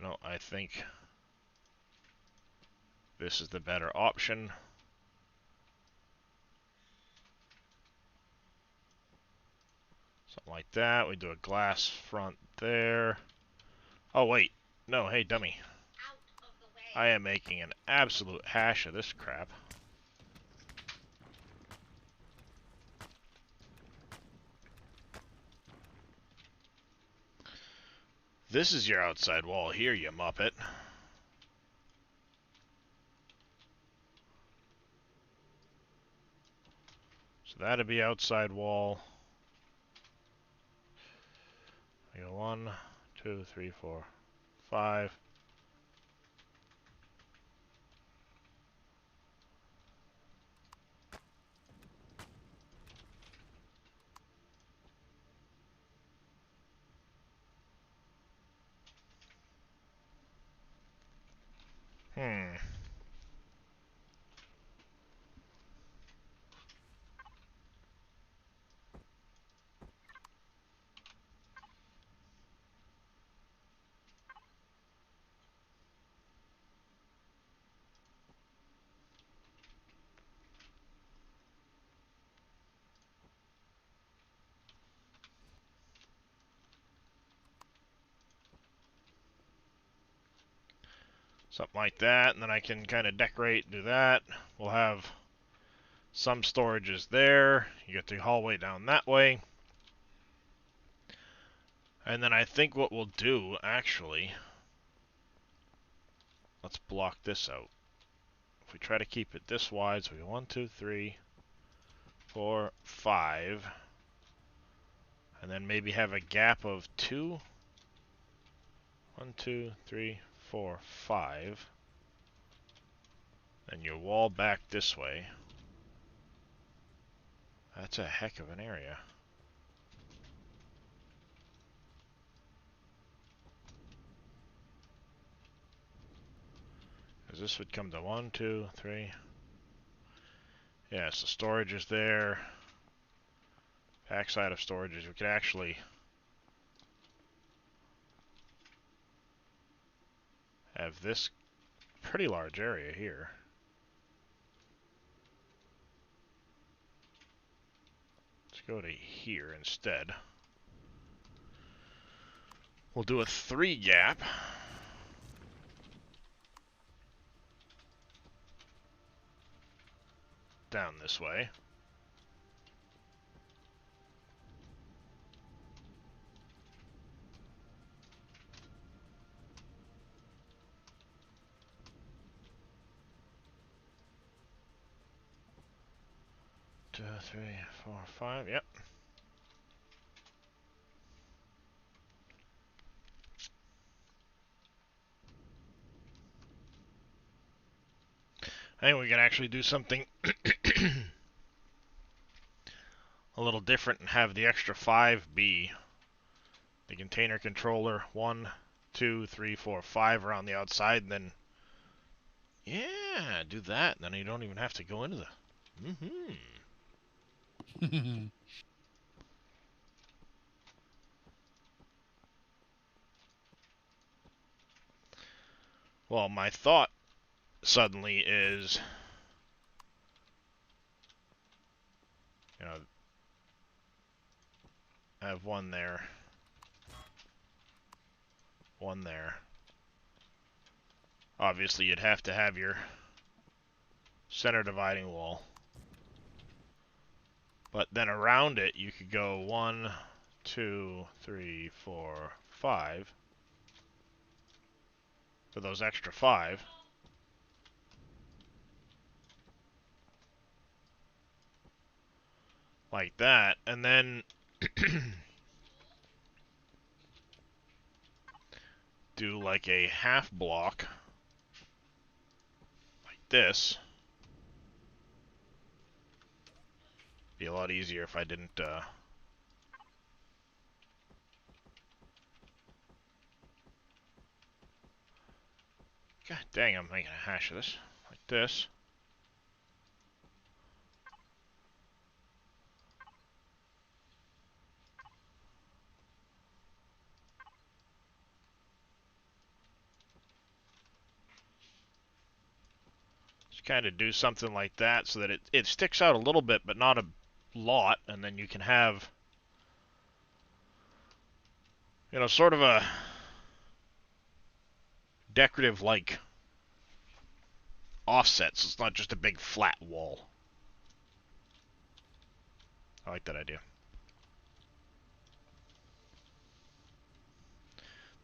A: No, I think this is the better option. Something like that. We do a glass front there. Oh, wait. No, hey, dummy.
C: Out of the way.
A: I am making an absolute hash of this crap. This is your outside wall here, you muppet. So that'd be outside wall. I go 1, 2, 3, 4, 5. Hmm. Something like that, and then I can kind of decorate, do that. We'll have some storages there. You get the hallway down that way. And then I think what we'll do, actually, let's block this out. If we try to keep it this wide, so we go 1, 2, 3, 4, 5. And then maybe have a gap of 2. 1, 2, 3, 4, 5. And your wall back this way. That's a heck of an area. Because this would come to 1, 2, 3. Yeah, so storage is there. Backside of storages, we could actually have this pretty large area here. Let's go to here instead. We'll do a 3 gap. Down this way. Two, 3, 4, 5, yep. I think we can actually do something a little different and have the extra 5 be the container controller. 1, 2, 3, 4, 5 around the outside, and then yeah, do that. And then you don't even have to go into the. Well, my thought suddenly is, you know, I have 1 there, 1 there. Obviously, you'd have to have your center dividing wall. But then around it, you could go 1, 2, 3, 4, 5. For those extra 5. Like that, and then do like a half block like this. Be a lot easier if I didn't God dang, I'm making a hash of this. Like this. Just kind of do something like that so that it sticks out a little bit, but not a lot, and then you can have, you know, sort of a decorative like offset, so it's not just a big flat wall. I like that idea.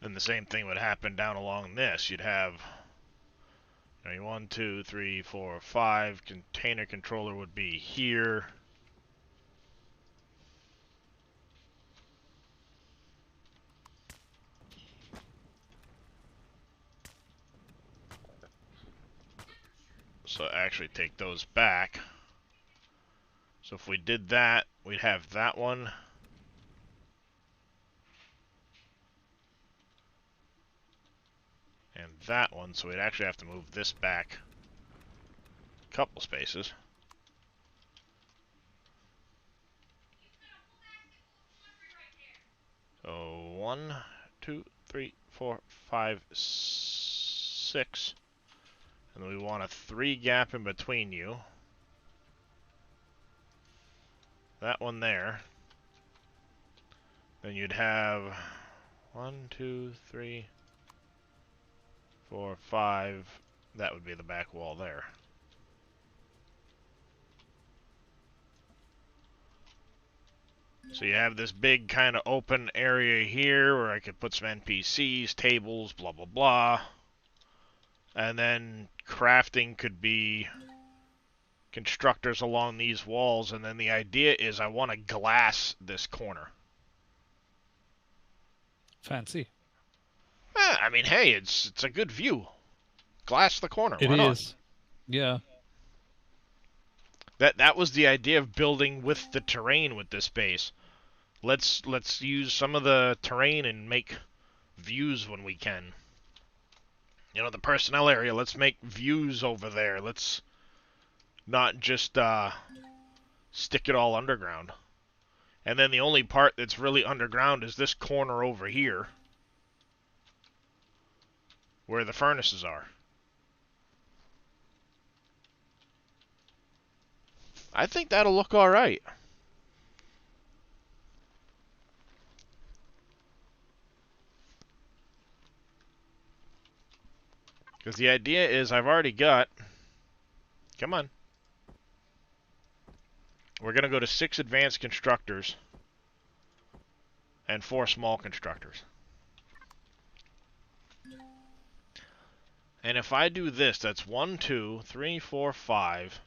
A: Then the same thing would happen down along this. You'd have, you know, 1, 2, 3, 4, 5. Container controller would be here. So actually take those back. So if we did that, we'd have that one. And that one, so we'd actually have to move this back a couple spaces. So 1, 2, 3, 4, 5, 6. And then we want a 3 gap in between you. That one there. Then you'd have 1, 2, 3, 4, 5. That would be the back wall there. So you have this big kind of open area here where I could put some NPCs, tables, blah, blah, blah. And then crafting could be constructors along these walls. And then the idea is I want to glass this corner.
B: Fancy.
A: I mean, hey, it's a good view. Glass the corner.
B: It
A: Why not?
B: is. Yeah.
A: That was the idea of building with the terrain with this base. Let's use some of the terrain and make views when we can. You know, the personnel area, let's make views over there. Let's not just stick it all underground. And then the only part that's really underground is this corner over here where the furnaces are. I think that'll look alright. Because the idea is I've already got... Come on. We're going to go to 6 advanced constructors and 4 small constructors. And if I do this, that's 1, 2, 3, 4, 5.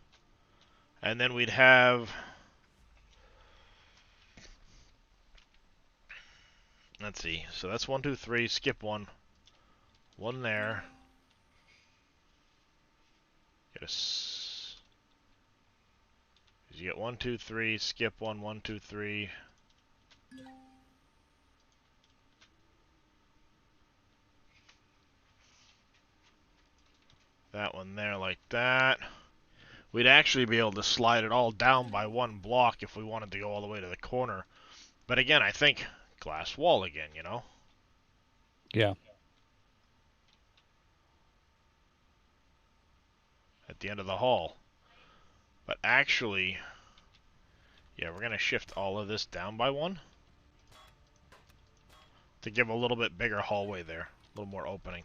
A: And then we'd have... Let's see. So that's 1, 2, 3. Skip 1. 1 there. Get a... You get 1, 2, 3. Skip 1, 1, 2, 3. That one there like that. We'd actually be able to slide it all down by 1 block if we wanted to go all the way to the corner. But again, I think glass wall again, you know?
B: Yeah.
A: At the end of the hall. But actually, yeah, we're going to shift all of this down by 1 to give a little bit bigger hallway there. A little more opening.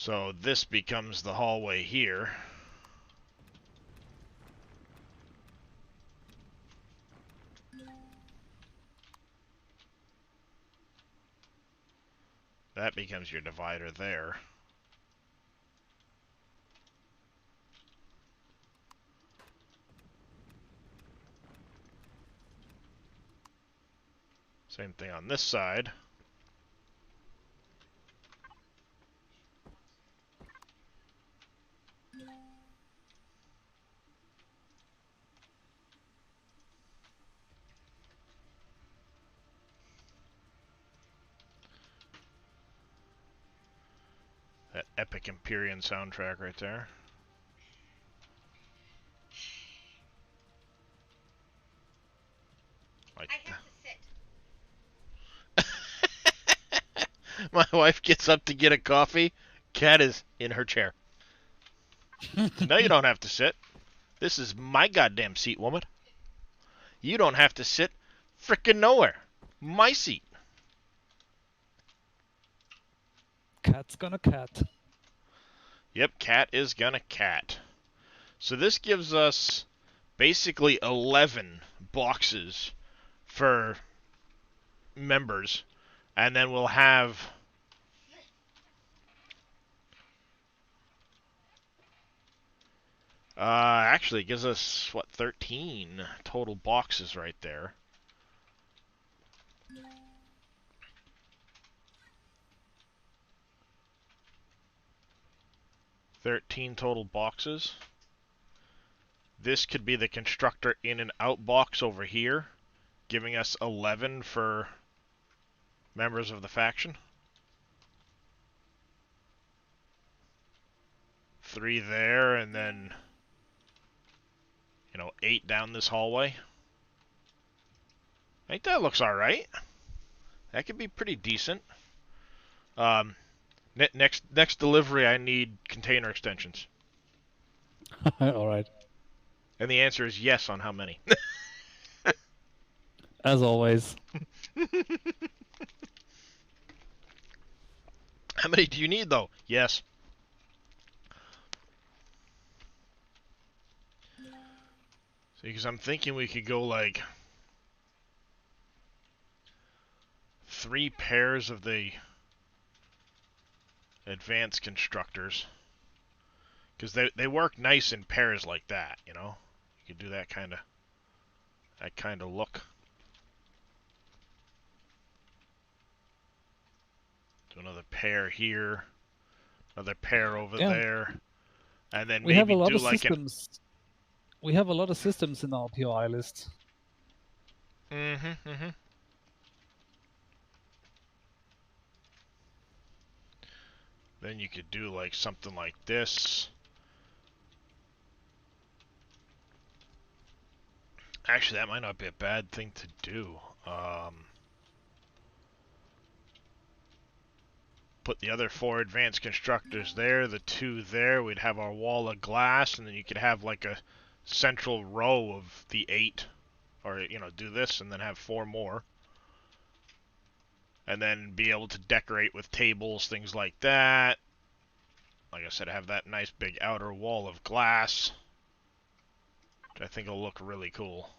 A: So this becomes the hallway here. That becomes your divider there. Same thing on this side. That epic Empyrean soundtrack right there. Like
C: I have to sit.
A: My wife gets up to get a coffee. Cat is in her chair. No, you don't have to sit. This is my goddamn seat, woman. You don't have to sit frickin' nowhere. My seat.
B: Cat's gonna cat.
A: Yep, cat is gonna cat. So this gives us basically 11 boxes for members. And then we'll have... actually, it gives us, what, 13 total boxes right there. $13 total boxes. This could be the constructor in and out box over here, giving us 11 for members of the faction. 3 there, and then, 8 down this hallway. I think that looks alright. That could be pretty decent. Next delivery, I need container extensions.
B: Alright.
A: And the answer is yes on how many.
B: As always.
A: How many do you need, though? Yes. See, because I'm thinking we could go, like, 3 pairs of the advanced constructors. Because they work nice in pairs like that, You could do that kind of look. Do another pair here, another pair over there, and then
B: We have a
A: maybe
B: lot
A: do
B: of
A: like
B: systems. We have a lot of systems in our POI list.
A: Mm-hmm. Then you could do like something like this. Actually, that might not be a bad thing to do. Put the other 4 advanced constructors there, the 2 there. We'd have our wall of glass, and then you could have like a central row of the 8. Or, do this and then have 4 more. And then be able to decorate with tables, things like that. Like I said, have that nice big outer wall of glass, which I think will look really cool.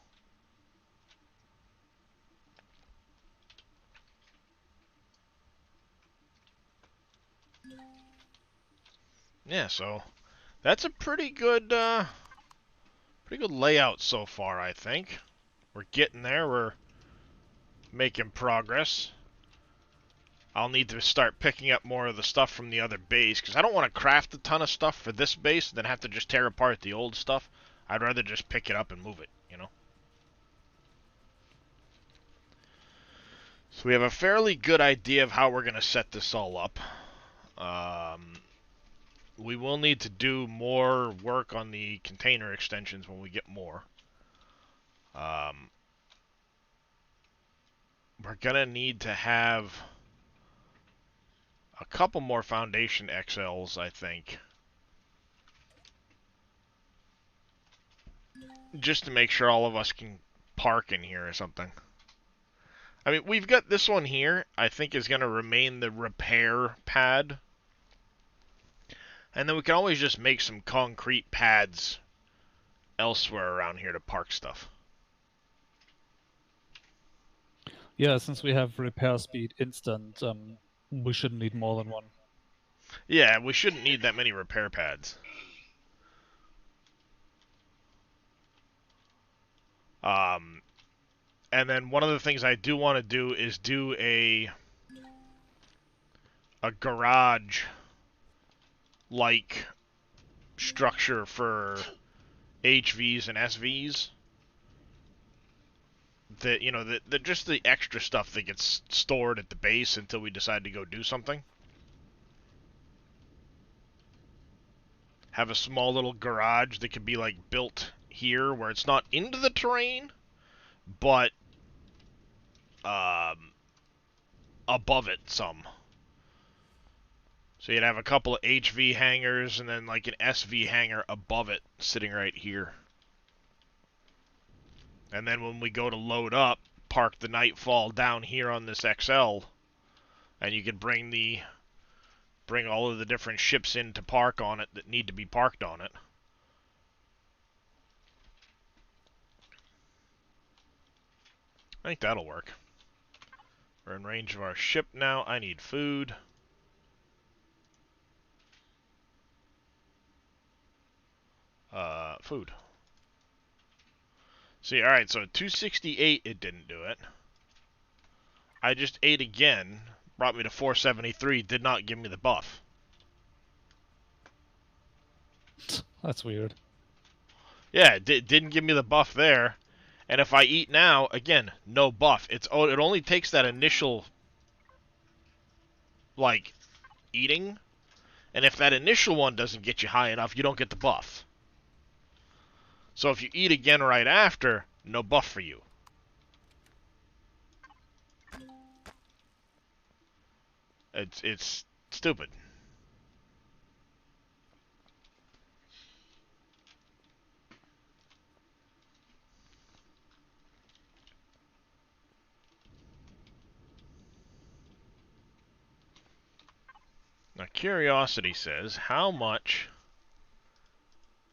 A: Yeah, so that's a pretty good layout so far, I think. We're getting there. We're making progress. I'll need to start picking up more of the stuff from the other base, because I don't want to craft a ton of stuff for this base and then have to just tear apart the old stuff. I'd rather just pick it up and move it, So we have a fairly good idea of how we're going to set this all up. We will need to do more work on the container extensions when we get more. We're going to need to have a couple more Foundation XLs, I think. Just to make sure all of us can park in here or something. I mean, we've got this one here, I think is going to remain the repair pad. And then we can always just make some concrete pads elsewhere around here to park stuff.
B: Yeah, since we have repair speed instant, we shouldn't need more than one.
A: Yeah, we shouldn't need that many repair pads. And then one of the things I do want to do is do a garage like structure for HVs and SVs. That, you know, that just the extra stuff that gets stored at the base until we decide to go do something. Have a small little garage that could be like built here where it's not into the terrain, but above it some. So you'd have a couple of HV hangars and then like an SV hangar above it sitting right here. And then when we go to load up, park the Nightfall down here on this XL, and you can bring all of the different ships in to park on it that need to be parked on it. I think that'll work. We're in range of our ship now. I need food. Food. See, alright, so at 268 it didn't do it. I just ate again, brought me to 473, did not give me the buff.
B: That's weird.
A: Yeah, it didn't give me the buff there. And if I eat now, again, no buff. It only takes that initial, like, eating. And if that initial one doesn't get you high enough, you don't get the buff. So if you eat again right after, no buff for you. It's stupid. Now, Curiosity says, how much...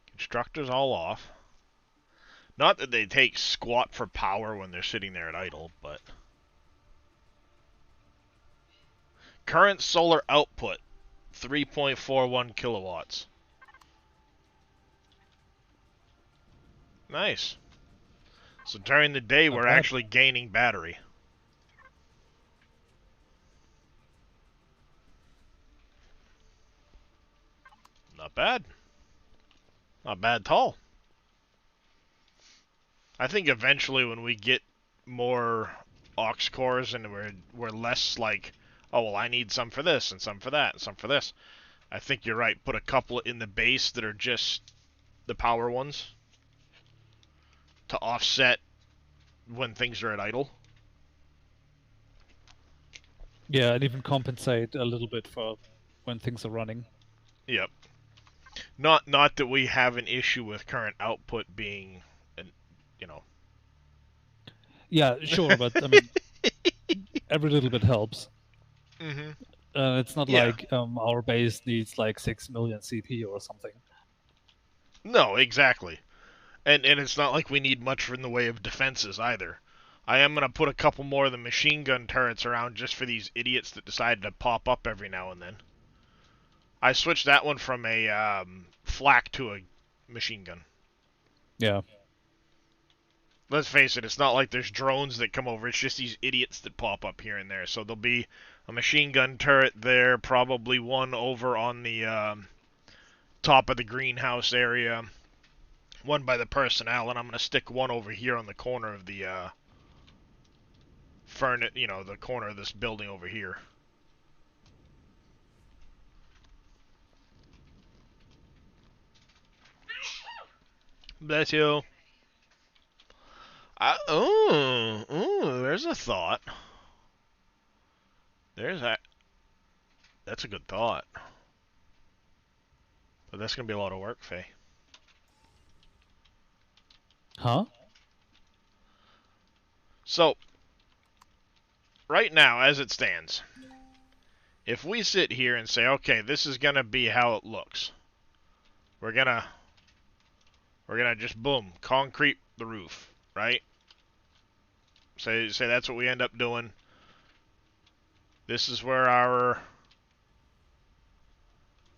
A: Constructors all off. Not that they take squat for power when they're sitting there at idle, but... Current solar output, 3.41 kilowatts. Nice. So during the day, we're actually gaining battery. Not bad. Not bad at all. I think eventually when we get more aux cores and we're less like, oh, well, I need some for this and some for that and some for this. I think you're right. Put a couple in the base that are just the power ones to offset when things are at idle.
B: Yeah, and even compensate a little bit for when things are running.
A: Yep. Not that we have an issue with current output being, you know.
B: Yeah, sure, but I mean, every little bit helps.
A: Mm-hmm.
B: It's not like our base needs like 6 million CP or something.
A: No, exactly. And it's not like we need much in the way of defenses either. I am going to put a couple more of the machine gun turrets around just for these idiots that decide to pop up every now and then. I switched that one from a flak to a machine gun.
B: Yeah.
A: Let's face it, it's not like there's drones that come over. It's just these idiots that pop up here and there. So there'll be a machine gun turret there, probably one over on the top of the greenhouse area, one by the personnel, and I'm going to stick one over here on the corner of the the corner of this building over here. Bless you. There's a thought. That's a good thought. But that's going to be a lot of work, Faye.
B: Huh?
A: So, right now, as it stands, If we sit here and say, okay, this is gonna be how it looks. We're gonna just boom, concrete the roof, right? Say that's what we end up doing. This is where our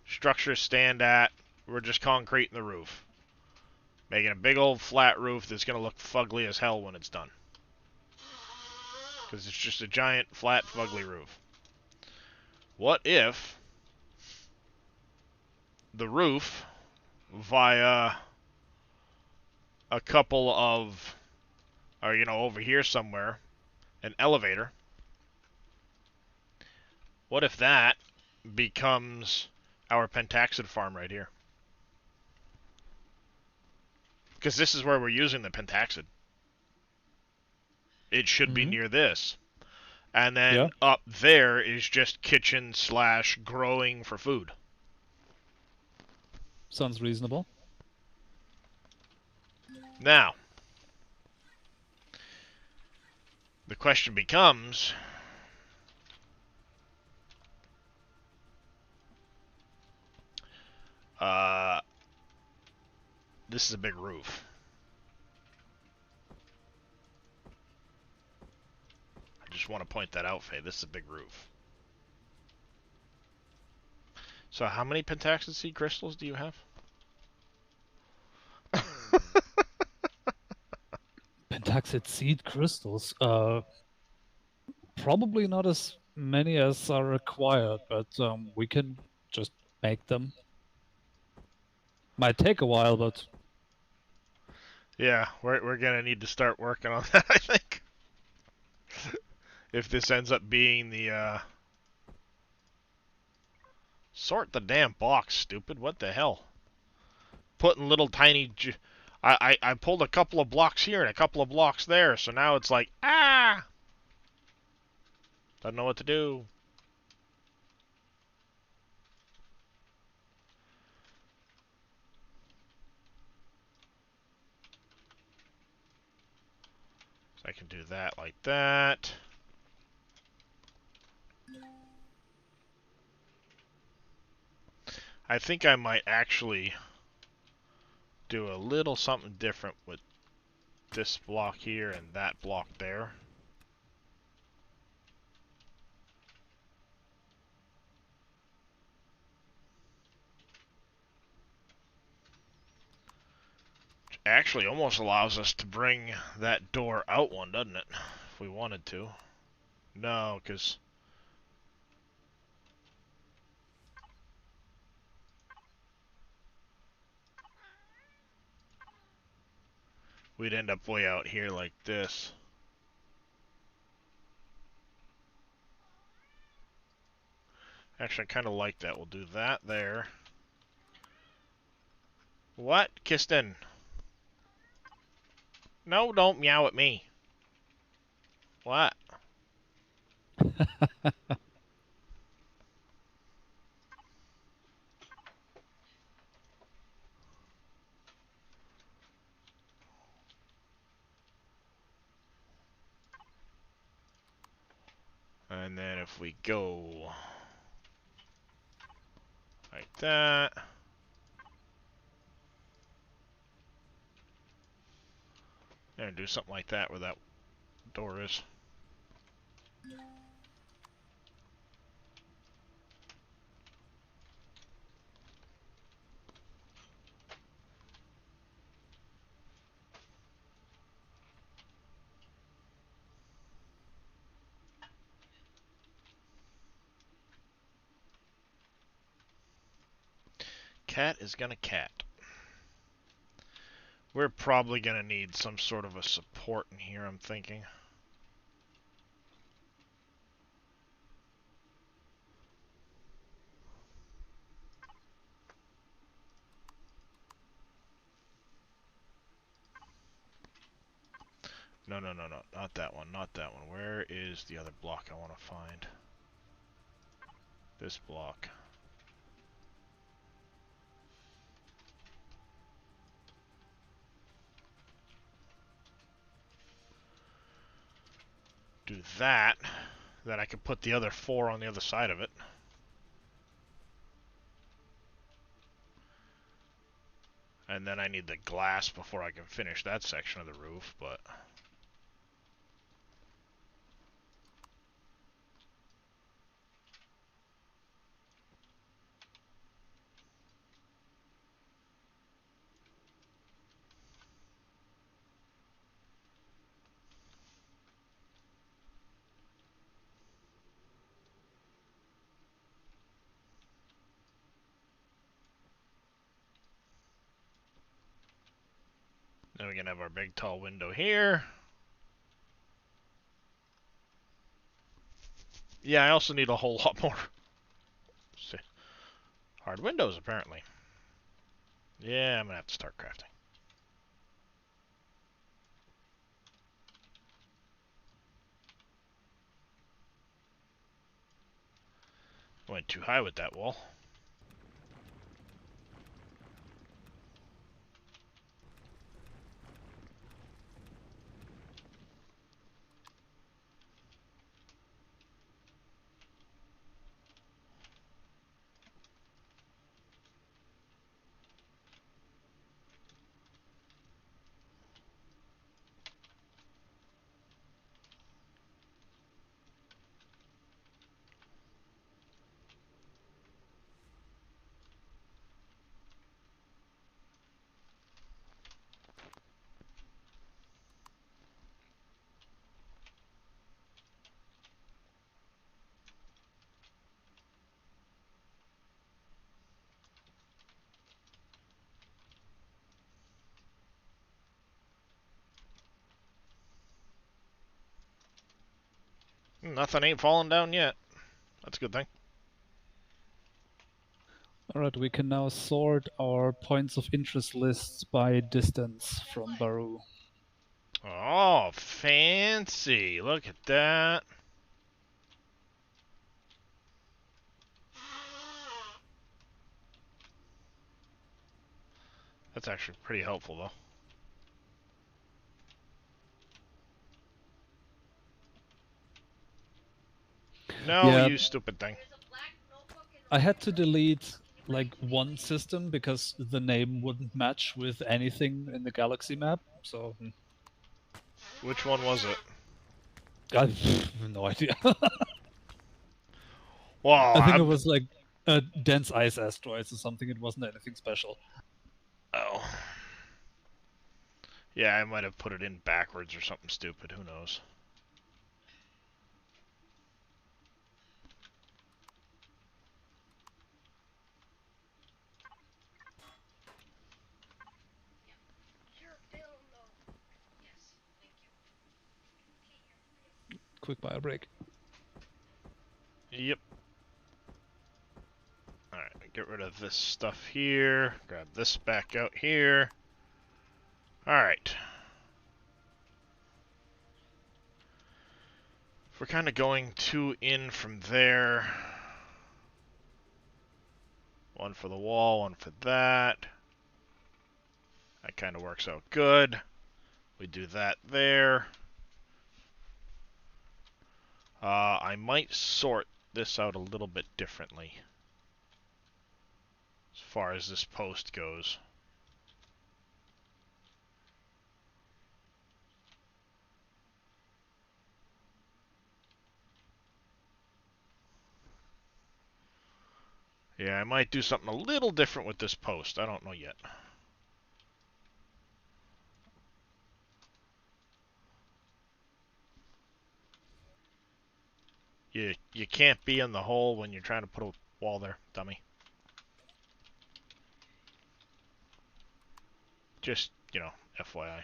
A: structures stand at. We're just concreting the roof. Making a big old flat roof that's gonna look fugly as hell when it's done. Because it's just a giant, flat, fugly roof. What if the roof, via a couple of, or over here somewhere, an elevator, what if that becomes our pentaxid farm right here? Because this is where we're using the pentaxid. It should be near this. And then up there is just kitchen / growing for food.
B: Sounds reasonable.
A: Now, the question becomes, this is a big roof. I just want to point that out, Faye. This is a big roof. So how many pentaxid seed crystals do you have?
B: Pentaxid seed crystals. Probably not as many as are required, but we can just make them. Might take a while, but
A: Yeah, we're gonna need to start working on that, I think. If this ends up being the sort the damn box, stupid. What the hell? Putting little tiny I pulled a couple of blocks here and a couple of blocks there, so now it's like, ah! Don't know what to do. So I can do that like that. I think I might actually do a little something different with this block here and that block there. Which actually almost allows us to bring that door out one, doesn't it? If we wanted to. No, because we'd end up way out here like this. Actually, I kind of like that. We'll do that there. What? Kiston? No, don't meow at me. What? And then if we go like that. And do something like that where that door is. Cat is gonna cat. We're probably gonna need some sort of a support in here, I'm thinking. No, no, no, no, not that one, not that one. Where is the other block I want to find? This block. Do that. Then I can put the other 4 on the other side of it. And then I need the glass before I can finish that section of the roof, but... Then we can have our big tall window here. Yeah, I also need a whole lot more hard windows, apparently. Yeah, I'm gonna have to start crafting. Went too high with that wall. Nothing ain't falling down yet. That's a good thing.
B: Alright, we can now sort our points of interest lists by distance from Baru.
A: Oh, fancy. Look at that. That's actually pretty helpful, though. No,
B: Yeah.
A: you stupid thing.
C: There's a black notebook in
B: I
C: the
B: had to
C: corner.
B: delete like one system because the name wouldn't match with anything in the galaxy map. So
A: Which one was it?
B: I have no idea.
A: Well,
B: I think it was like dense ice asteroids or something. It wasn't anything special.
A: Oh. Yeah, I might have put it in backwards or something stupid. Who knows?
C: Sure, Bill, no. Yes, thank you. Okay, you're free.
B: Quick bio break.
A: Yep. Alright, get rid of this stuff here. Grab this back out here. Alright. If we're kind of going two in from there. One for the wall, one for that. That kind of works out good. We do that there. I might sort this out a little bit differently as far as this post goes. Yeah, I might do something a little different with this post. I don't know yet. You can't be in the hole when you're trying to put a wall there, dummy. Just, you know, FYI.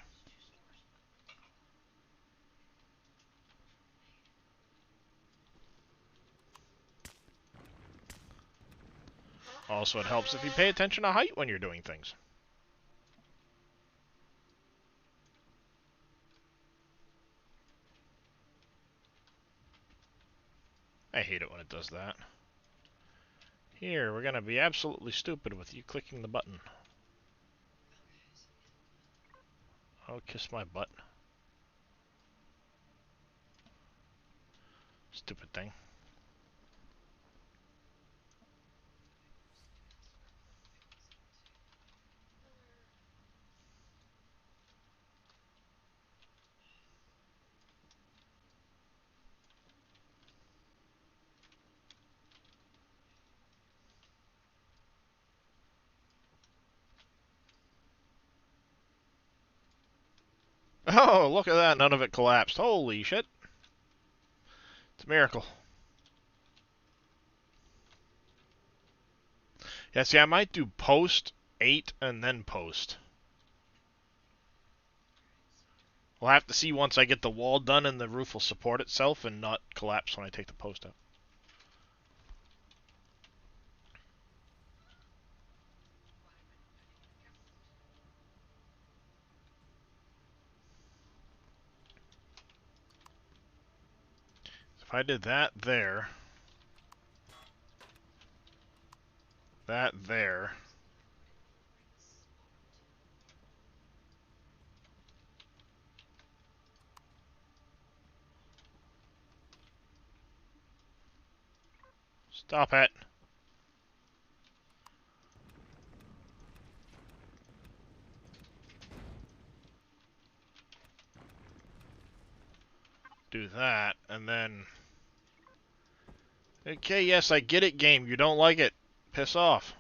A: Also, it helps if you pay attention to height when you're doing things. I hate it when it does that. Here, we're gonna be absolutely stupid with you clicking the button. Oh, kiss my butt. Stupid thing. Oh, look at that. None of it collapsed. Holy shit. It's a miracle. Yeah, see, I might do post 8 and then post. We'll have to see once I get the wall done and the roof will support itself and not collapse when I take the post out. If I did that there, that there, stop it. Do that, and then... Okay, yes, I get it, game. You don't like it. Piss off.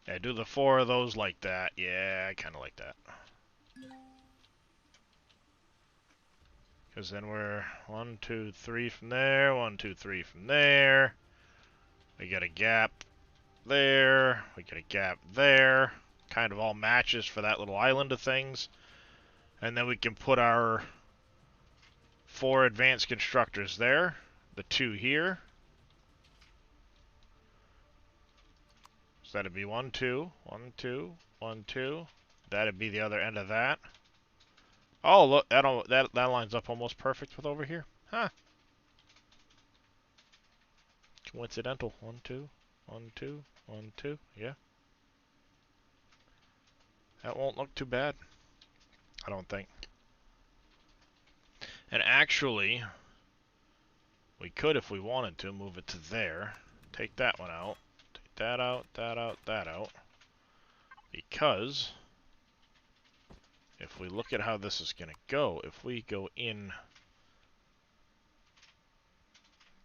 A: Yeah, do the 4 of those like that. Yeah, I kind of like that. Because then we're 1, 2, 3 from there, 1, 2, 3 from there. We got a gap there. We got a gap there. Kind of all matches for that little island of things. And then we can put our 4 advanced constructors there. The 2 here. So that'd be 1, 2, 1, 2, 1, 2. That'd be the other end of that. Oh, look, that lines up almost perfect with over here. Huh. Coincidental. 1, 2, 1, 2, 1, 2. Yeah. That won't look too bad. I don't think. And actually, we could, if we wanted to, move it to there. Take that one out. Take that out, that out, that out. Because if we look at how this is going to go, if we go in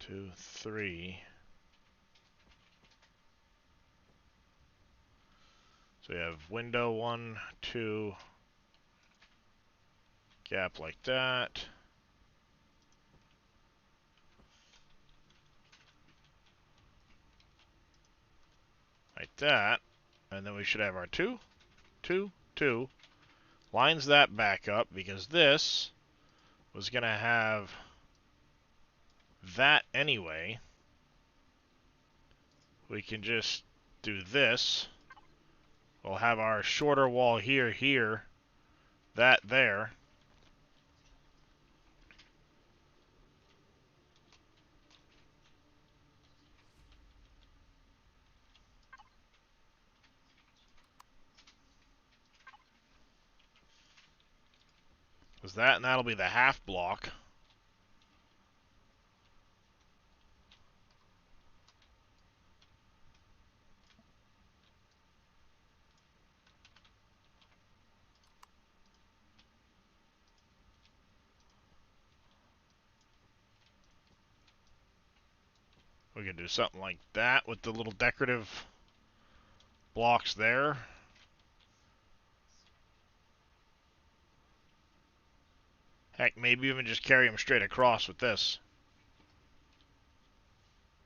A: 2, 3. So we have window 1, 2, gap like that. Like that. And then we should have our 2, 2, 2. Lines that back up because this was going to have that anyway. We can just do this. We'll have our shorter wall here, here, that there. Was that, and that'll be the half block. We can do something like that with the little decorative blocks there. Heck, maybe even just carry them straight across with this.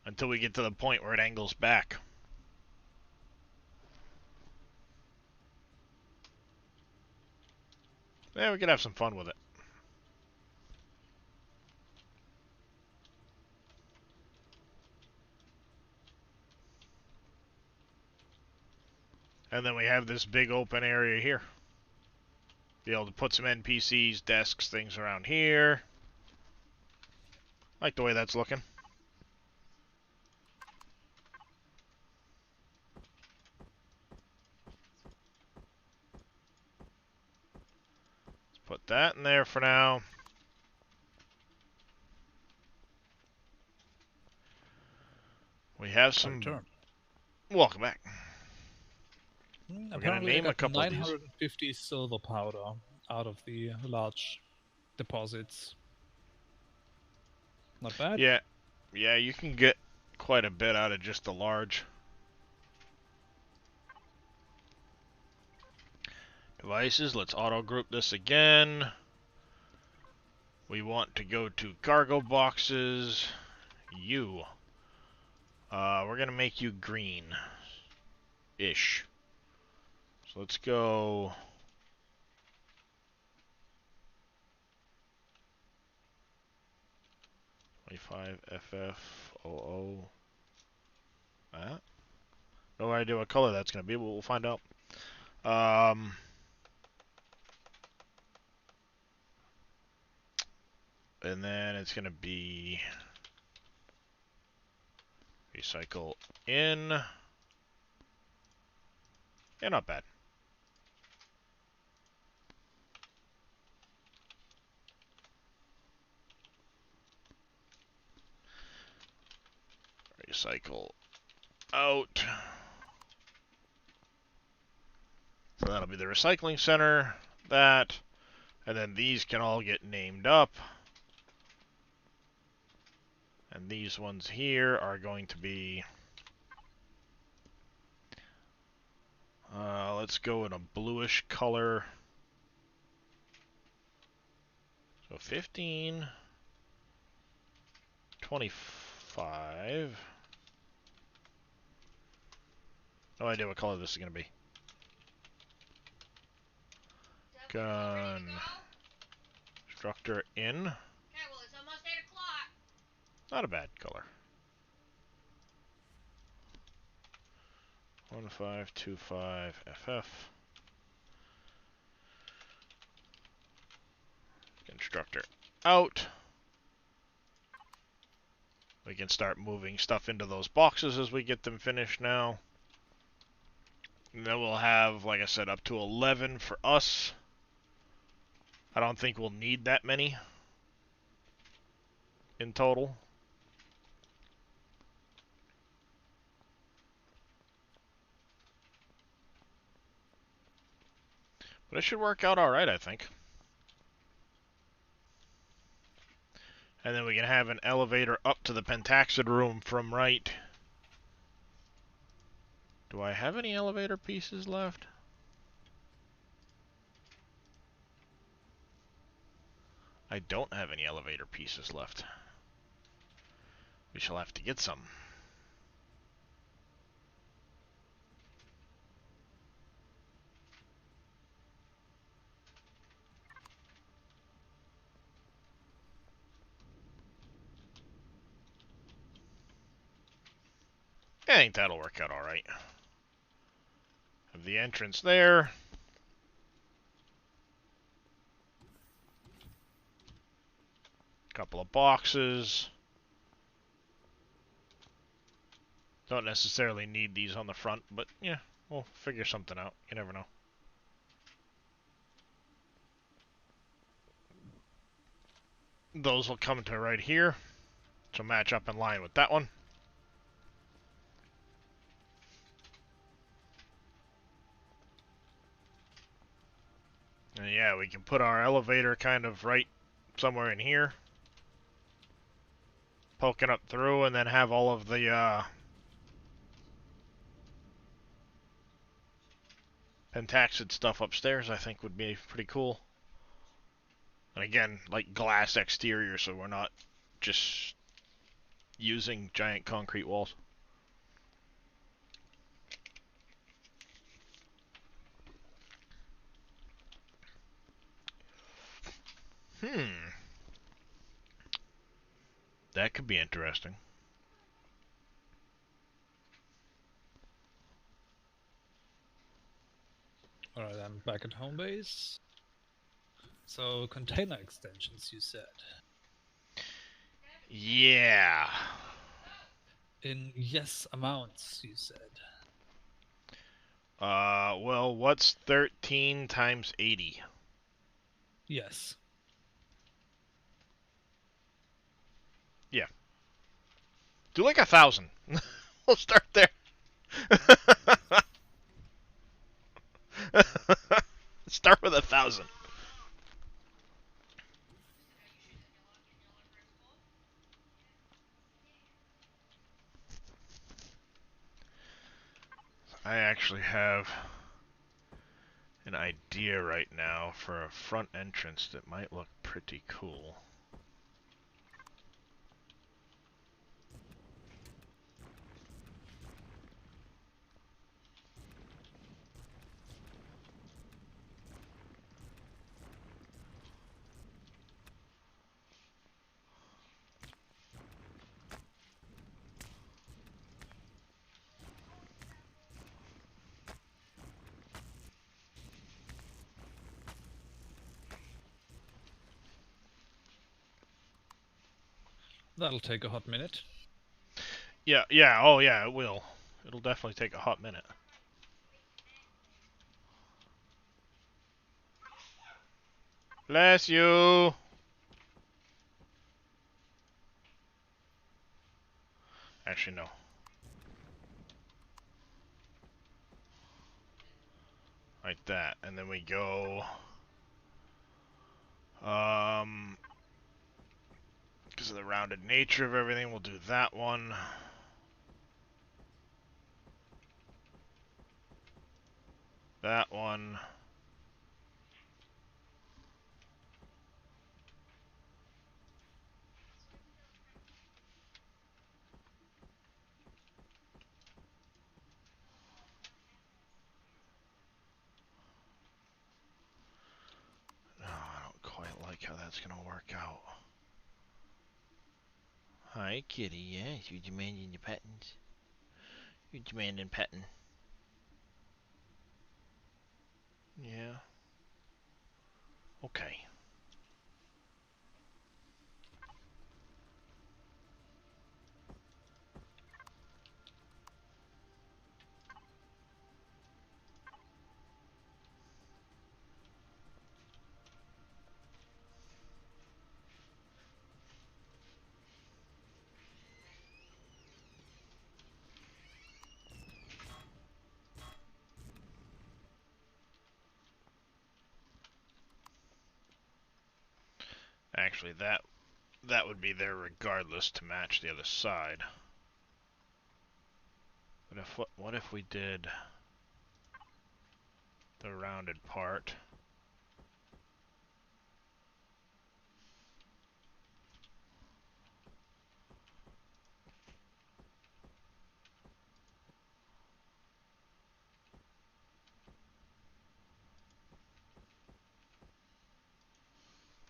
A: Until we get to the point where it angles back. Yeah, we could have some fun with it. And then we have this big open area here. Be able to put some NPCs, desks, things around here. Like the way that's looking. Let's put that in there for now. We have some...
B: Turn.
A: Welcome back. We're going to
B: Apparently, I
A: name a
B: got
A: couple of these.
B: 950 silver powder out of the large deposits. Not bad.
A: Yeah, you can get quite a bit out of just the large. Devices, let's auto group this again. We want to go to cargo boxes. You. We're gonna make you green-ish. So let's go 25 FF00. That? No idea what color that's gonna be, but we'll find out. And then it's gonna be recycle in. Yeah, not bad. Recycle out. So that'll be the recycling center. That. And then these can all get named up. And these ones here are going to be... let's go in a bluish color. So 15, 25. No idea what color this is going to be. Gun. Structure in.
C: Okay, well, it's almost 8 o'clock.
A: Not a bad color. 1525 FF. Constructor out. We can start moving stuff into those boxes as we get them finished now. And then we'll have, like I said, up to 11 for us. I don't think we'll need that many in total. But it should work out alright, I think. And then we can have an elevator up to the Pentaxid room from right. Do I have any elevator pieces left? I don't have any elevator pieces left. We shall have to get some. I think that'll work out alright. Have the entrance there. Couple of boxes. Don't necessarily need these on the front, but yeah, we'll figure something out. You never know. Those will come to right here, to match up in line with that one. And yeah, we can put our elevator kind of right somewhere in here. Poking up through, and then have all of the Pentaxid stuff upstairs, I think would be pretty cool. And again, like glass exterior, so we're not just using giant concrete walls. That could be interesting.
B: Alright, I'm back at home base. So, container extensions, you said.
A: Yeah.
B: In yes amounts, you said.
A: Well, what's 13 times 80?
B: Yes.
A: Yeah. Do like 1,000. We'll start there. Start with 1,000. I actually have an idea right now for a front entrance that might look pretty cool.
B: That'll take a hot minute.
A: Yeah, yeah, oh yeah, it will. It'll definitely take a hot minute. Bless you! Actually, no. Like that, and then we go... because of the rounded nature of everything, we'll do that one. That one. Oh, I don't quite like how that's gonna work out. Hi, kitty. Yes, you demanding the patents. You demanding patent. Yeah. Okay. Actually, that would be there regardless to match the other side. But if what if we did the rounded part?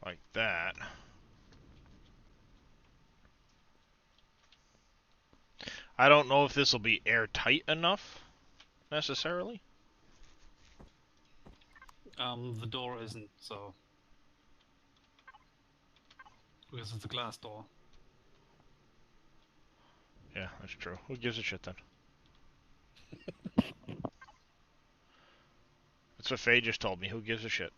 A: Like that. I don't know if this will be airtight enough, necessarily.
B: The door isn't, so... Because it's a glass door.
A: Yeah, that's true. Who gives a shit then? That's what Faye just told me. Who gives a shit?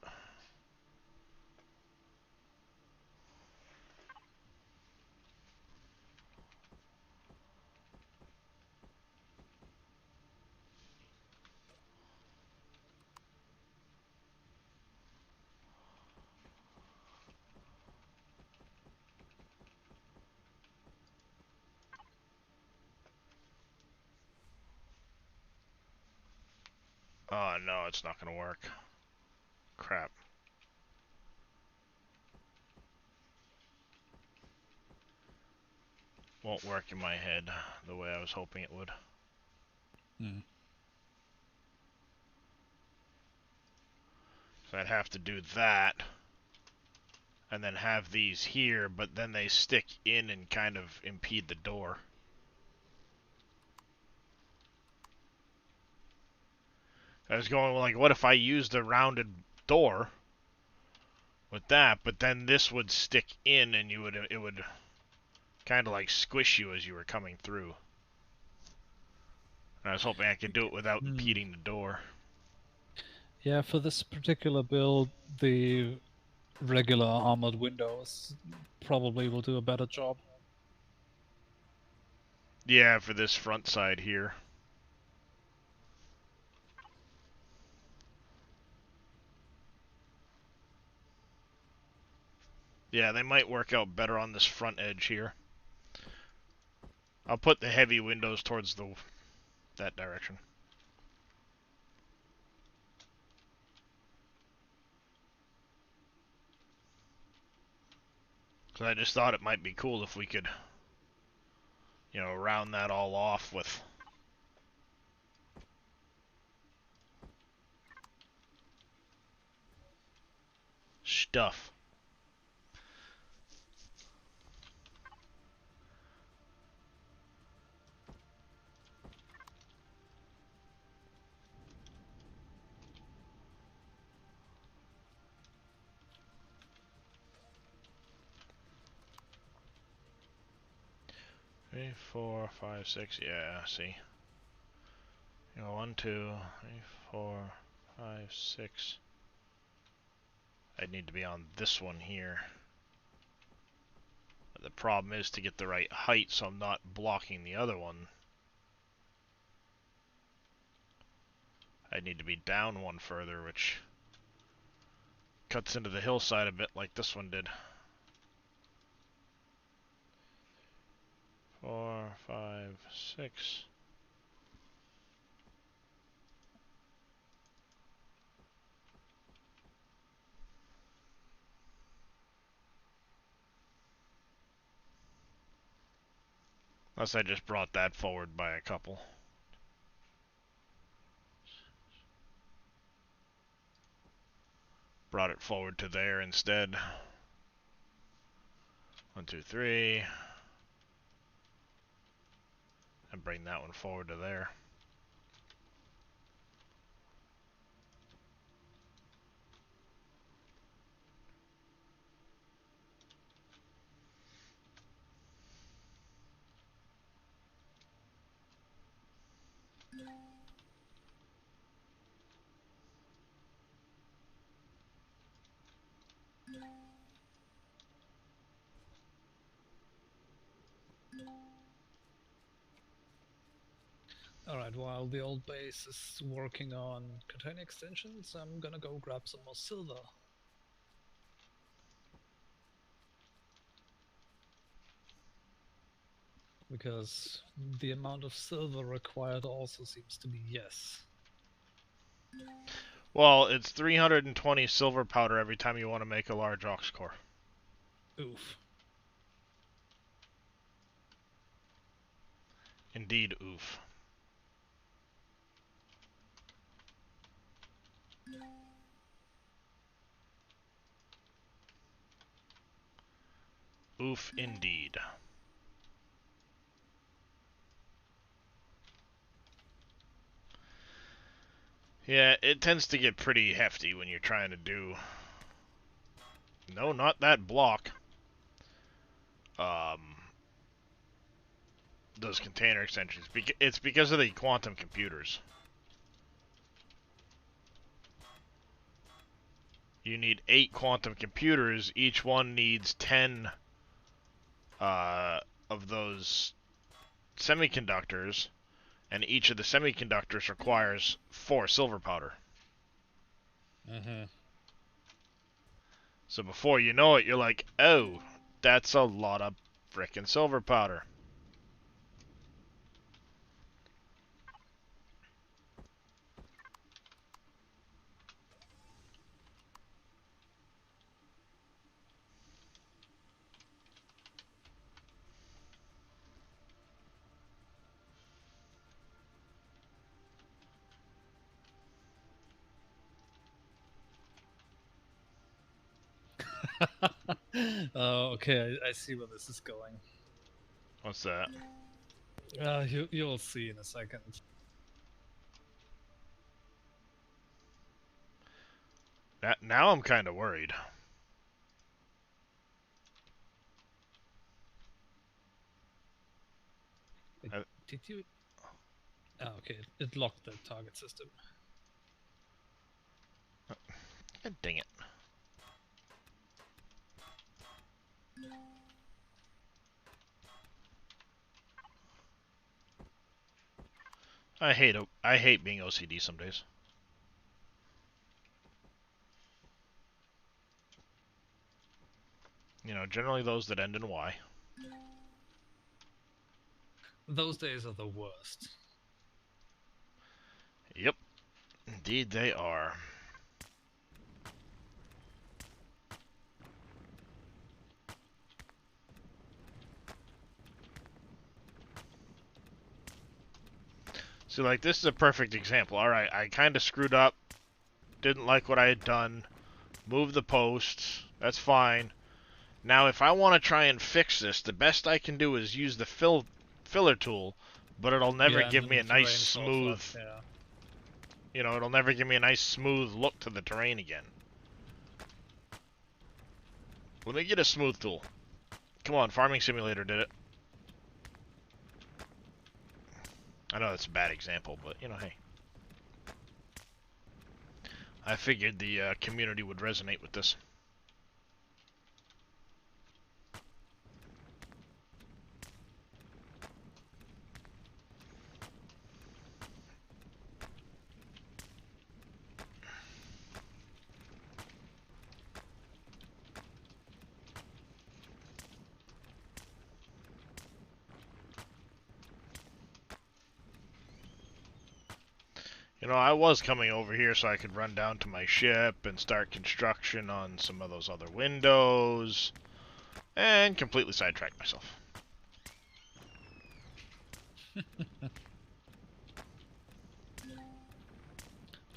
A: Oh, no, it's not gonna work. Crap. Won't work in my head the way I was hoping it would.
B: Mm.
A: So I'd have to do that. And then have these here, but then they stick in and kind of impede the door. I was going, like, what if I used a rounded door with that, but then this would stick in and it would kind of like squish you as you were coming through. And I was hoping I could do it without impeding the door.
B: Yeah, for this particular build, the regular armored windows probably will do a better job.
A: Yeah, for this front side here. Yeah, they might work out better on this front edge here. I'll put the heavy windows towards that direction. 'Cause I just thought it might be cool if we could, you know, round that all off with stuff. Three, 4, 5, 6. Yeah, see. You know, 1, 2, 3, 4, 5, 6. I'd need to be on this one here. But the problem is to get the right height so I'm not blocking the other one. I'd need to be down one further, which cuts into the hillside a bit like this one did. 4, 5, 6. Unless I just brought that forward by a couple. Brought it forward to there instead. 1, 2, 3. And bring that one forward to there.
B: Alright, while the old base is working on container extensions, I'm gonna go grab some more silver. Because the amount of silver required also seems to be yes.
A: Well, it's 320 silver powder every time you want to make a large ox core.
B: Oof.
A: Indeed, oof. Oof, indeed. Yeah, it tends to get pretty hefty when you're trying to do... No, not that block. Those container extensions. It's because of the quantum computers. You need 8 quantum computers. Each one needs 10 of those semiconductors, and each of the semiconductors requires 4 silver powder.
B: Mm-hmm.
A: So before you know it, you're like, oh, that's a lot of frickin' silver powder.
B: Okay, I see where this is going.
A: What's that?
B: You'll see in a second.
A: Now I'm kind of worried.
B: Did you? Oh, okay, it locked the target system.
A: God dang it. I hate being OCD some days. You know, generally those that end in Y.
B: Those days are the worst.
A: Yep. Indeed they are. See, like, this is a perfect example. Alright, I kind of screwed up. Didn't like what I had done. Moved the posts. That's fine. Now, if I want to try and fix this, the best I can do is use the filler tool, but it'll never
B: Yeah, and
A: give
B: then
A: me a
B: the
A: nice,
B: terrain falls
A: smooth...
B: off, yeah.
A: You know, it'll never give me a nice, smooth look to the terrain again. Let me get a smooth tool. Come on, Farming Simulator did it. I know that's a bad example, but, you know, hey. I figured the community would resonate with this. You know, I was coming over here so I could run down to my ship and start construction on some of those other windows, and completely sidetracked myself.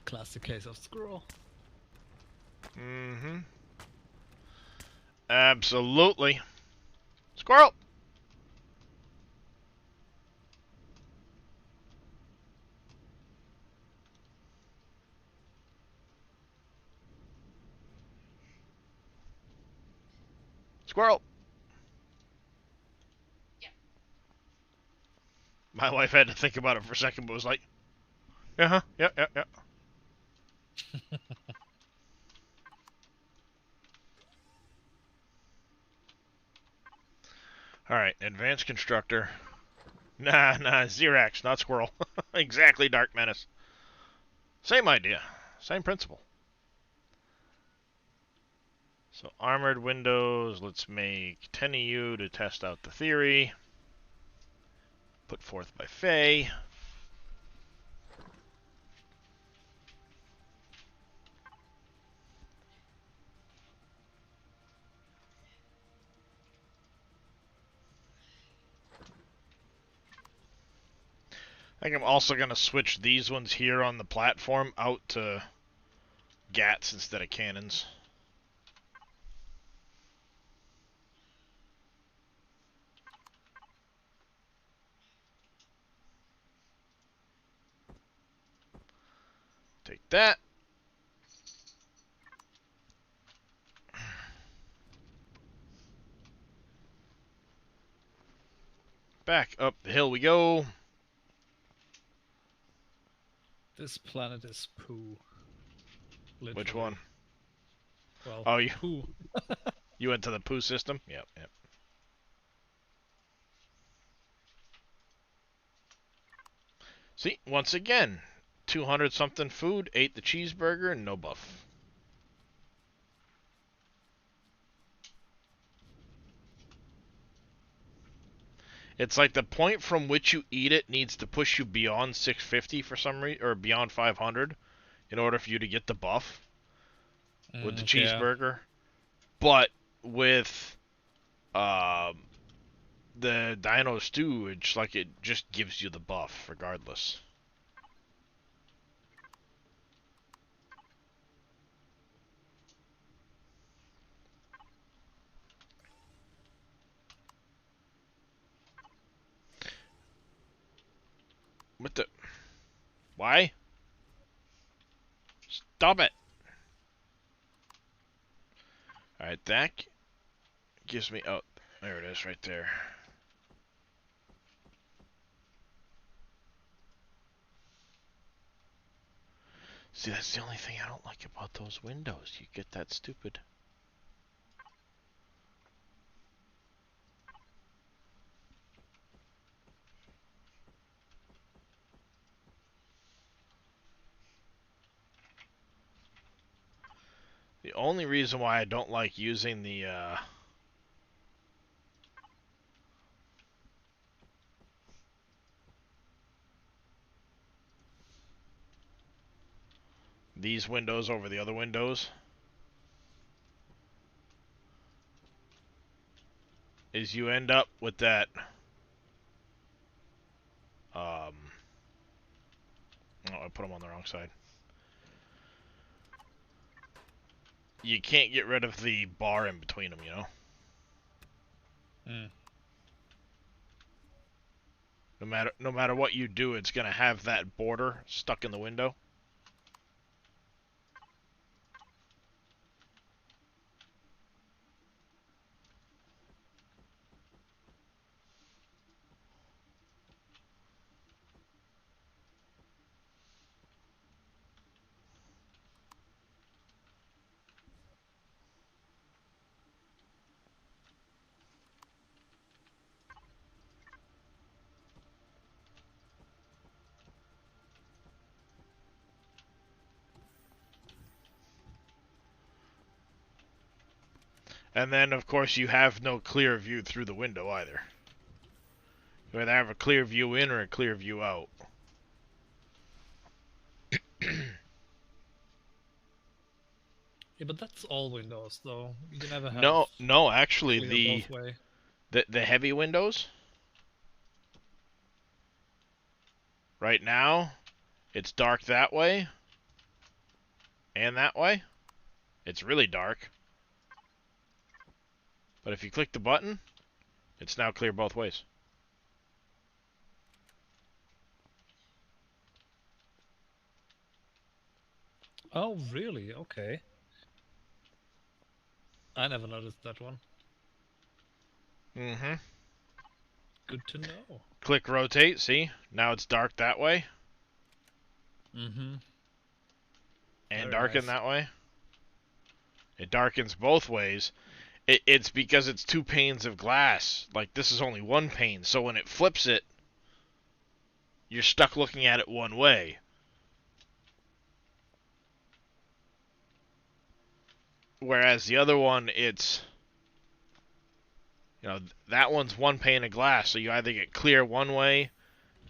B: Classic case of squirrel.
A: Mm-hmm. Absolutely. Squirrel! Squirrel!
C: Yep.
A: My wife had to think about it for a second, but was like, uh-huh, yeah. Alright, advanced constructor. Nah, Xerax, not squirrel. Exactly, Dark Menace. Same idea. Same principle. So, armored windows, let's make 10 of you to test out the theory. Put forth by Faye. I think I'm also going to switch these ones here on the platform out to GATs instead of cannons. Take that. Back up the hill we go.
B: This planet is poo. Literally.
A: Which one?
B: Well,
A: Oh,
B: poo.
A: you went to the poo system? Yep. See, once again, 200 something food, ate the cheeseburger, and no buff. It's like the point from which you eat it needs to push you beyond 650 for some reason, or beyond 500, in order for you to get the buff with the
B: Yeah.
A: cheeseburger. But with the Dino Stew, it's like it just gives you the buff regardless. What the? Why? Stop it! Alright, that gives me... Oh, there it is right there. See, that's the only thing I don't like about those windows. You get that stupid... The only reason why I don't like using the, these windows over the other windows is you end up with that, Oh, I put them on the wrong side. You can't get rid of the bar in between them, you know?
B: Mm.
A: No matter what you do, it's gonna have that border stuck in the window. And then, of course, you have no clear view through the window either. You either have a clear view in or a clear view out.
B: Yeah, but that's all windows, though. You can never have
A: No, actually,
B: clear both way.
A: the heavy windows right now, it's dark that way and that way. It's really dark. But if you click the button, it's now clear both ways.
B: Oh, really? Okay. I never noticed that one.
A: Mm-hmm.
B: Good to know.
A: Click rotate, see? Now it's dark that way.
B: Mm-hmm.
A: And
B: Very
A: darken
B: nice.
A: that way. It darkens both ways. It's because it's two panes of glass. Like, this is only one pane, so when it flips it, you're stuck looking at it one way. Whereas the other one, it's... You know, that one's one pane of glass, so you either get clear one way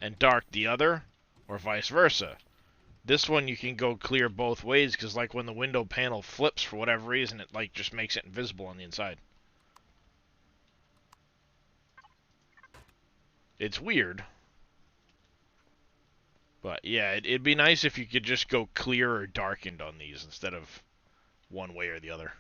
A: and dark the other, or vice versa. This one you can go clear both ways, because like when the window panel flips for whatever reason, it like just makes it invisible on the inside. It's weird. But yeah, it'd be nice if you could just go clear or darkened on these instead of one way or the other.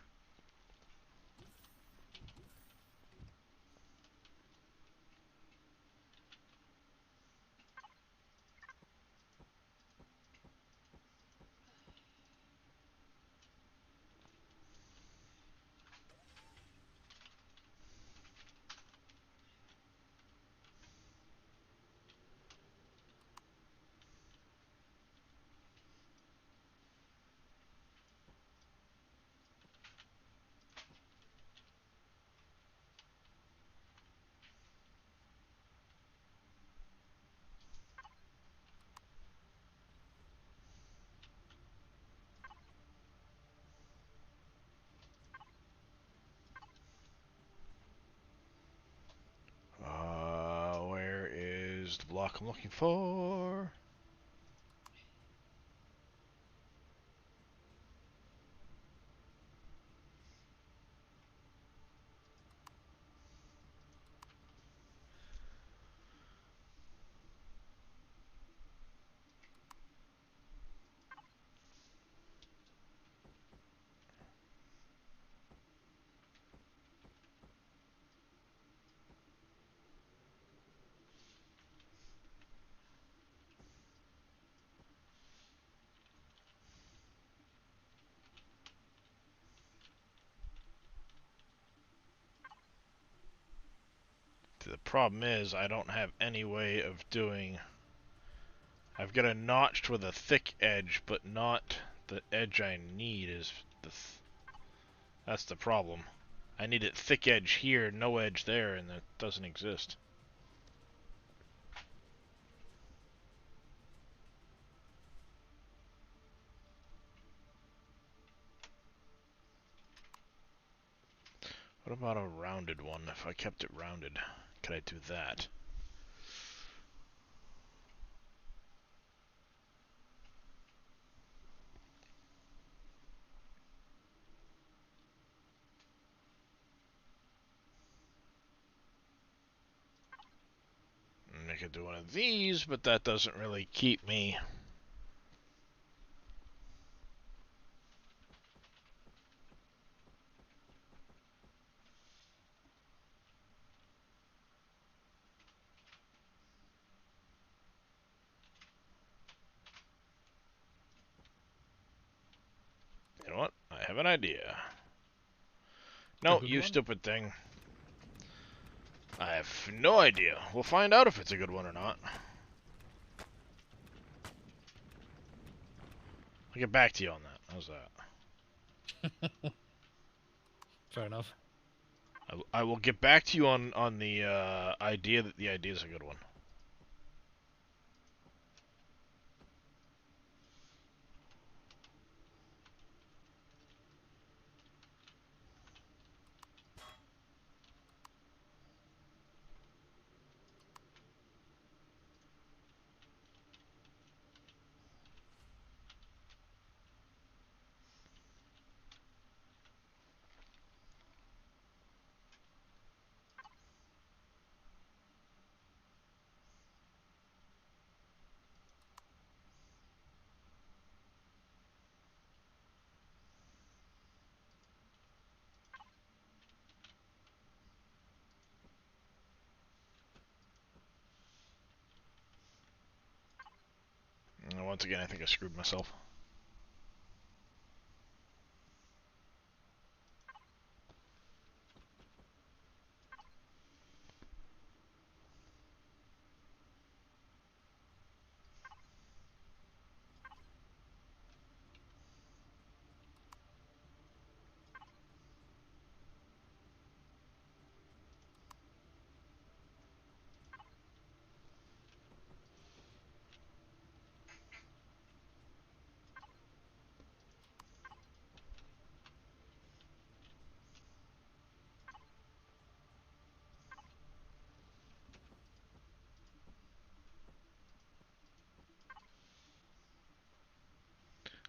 A: Where is the block I'm looking for? The problem is I don't have any way of doing... I've got a notched with a thick edge, but not the edge I need is that's the problem. I need it thick edge here, no edge there, and that doesn't exist. What about a rounded one? If I kept it rounded, could I do that? And I could do one of these, but that doesn't really keep me have an idea.
B: A
A: No,
B: good
A: you
B: one?
A: stupid thing. I have no idea. We'll find out if it's a good one or not. I'll get back to you on that. How's that?
B: Fair enough.
A: I will get back to you on the idea that the idea is a good one. And once again, I think I screwed myself.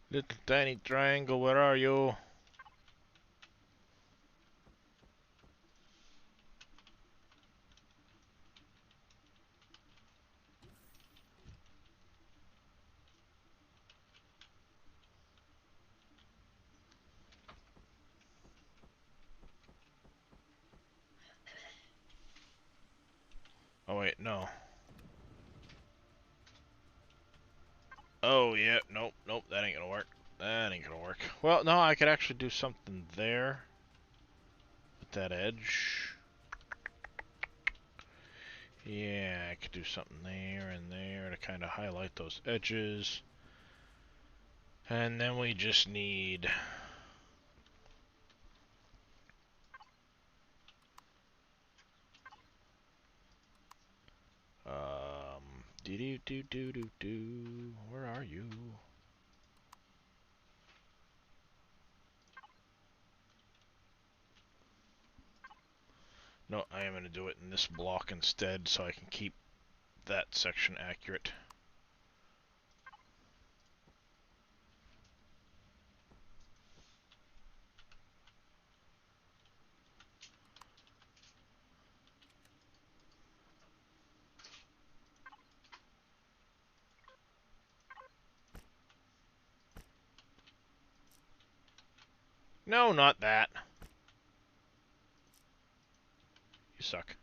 A: Little tiny triangle, where are you? Oh wait, no. Oh yeah, nope, nope, that ain't gonna work. That ain't gonna work. Well, no, I could actually do something there with that edge. Yeah, I could do something there and there to kind of highlight those edges. And then we just need... do. Where are you? No, I am going to do it in this block instead so I can keep that section accurate. No, not that. You suck.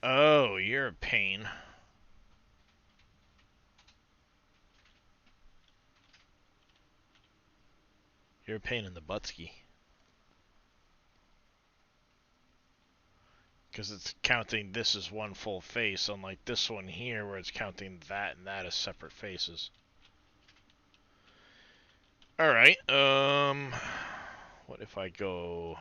A: Oh, you're a pain. You're a pain in the buttski. Because it's counting this as one full face, unlike this one here where it's counting that and that as separate faces. Alright, what if I go...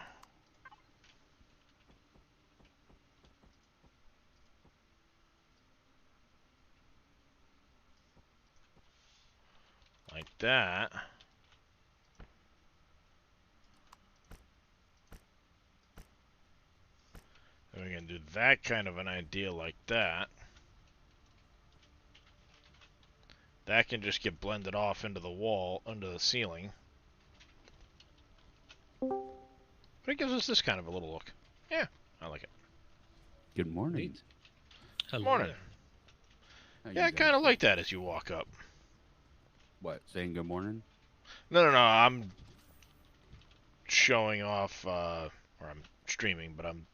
A: like that? And we're going to do that kind of an idea like that. That can just get blended off into the wall, under the ceiling. But it gives us this kind of a little look. Yeah, I like it.
D: Good morning.
B: Neat. Hello
A: Morning.
B: there.
D: How
A: Yeah,
D: you
A: I
D: guys
A: kind of
D: doing?
A: like that as you walk up.
D: What? Saying good morning?
A: No, I'm showing off, or I'm streaming, but I'm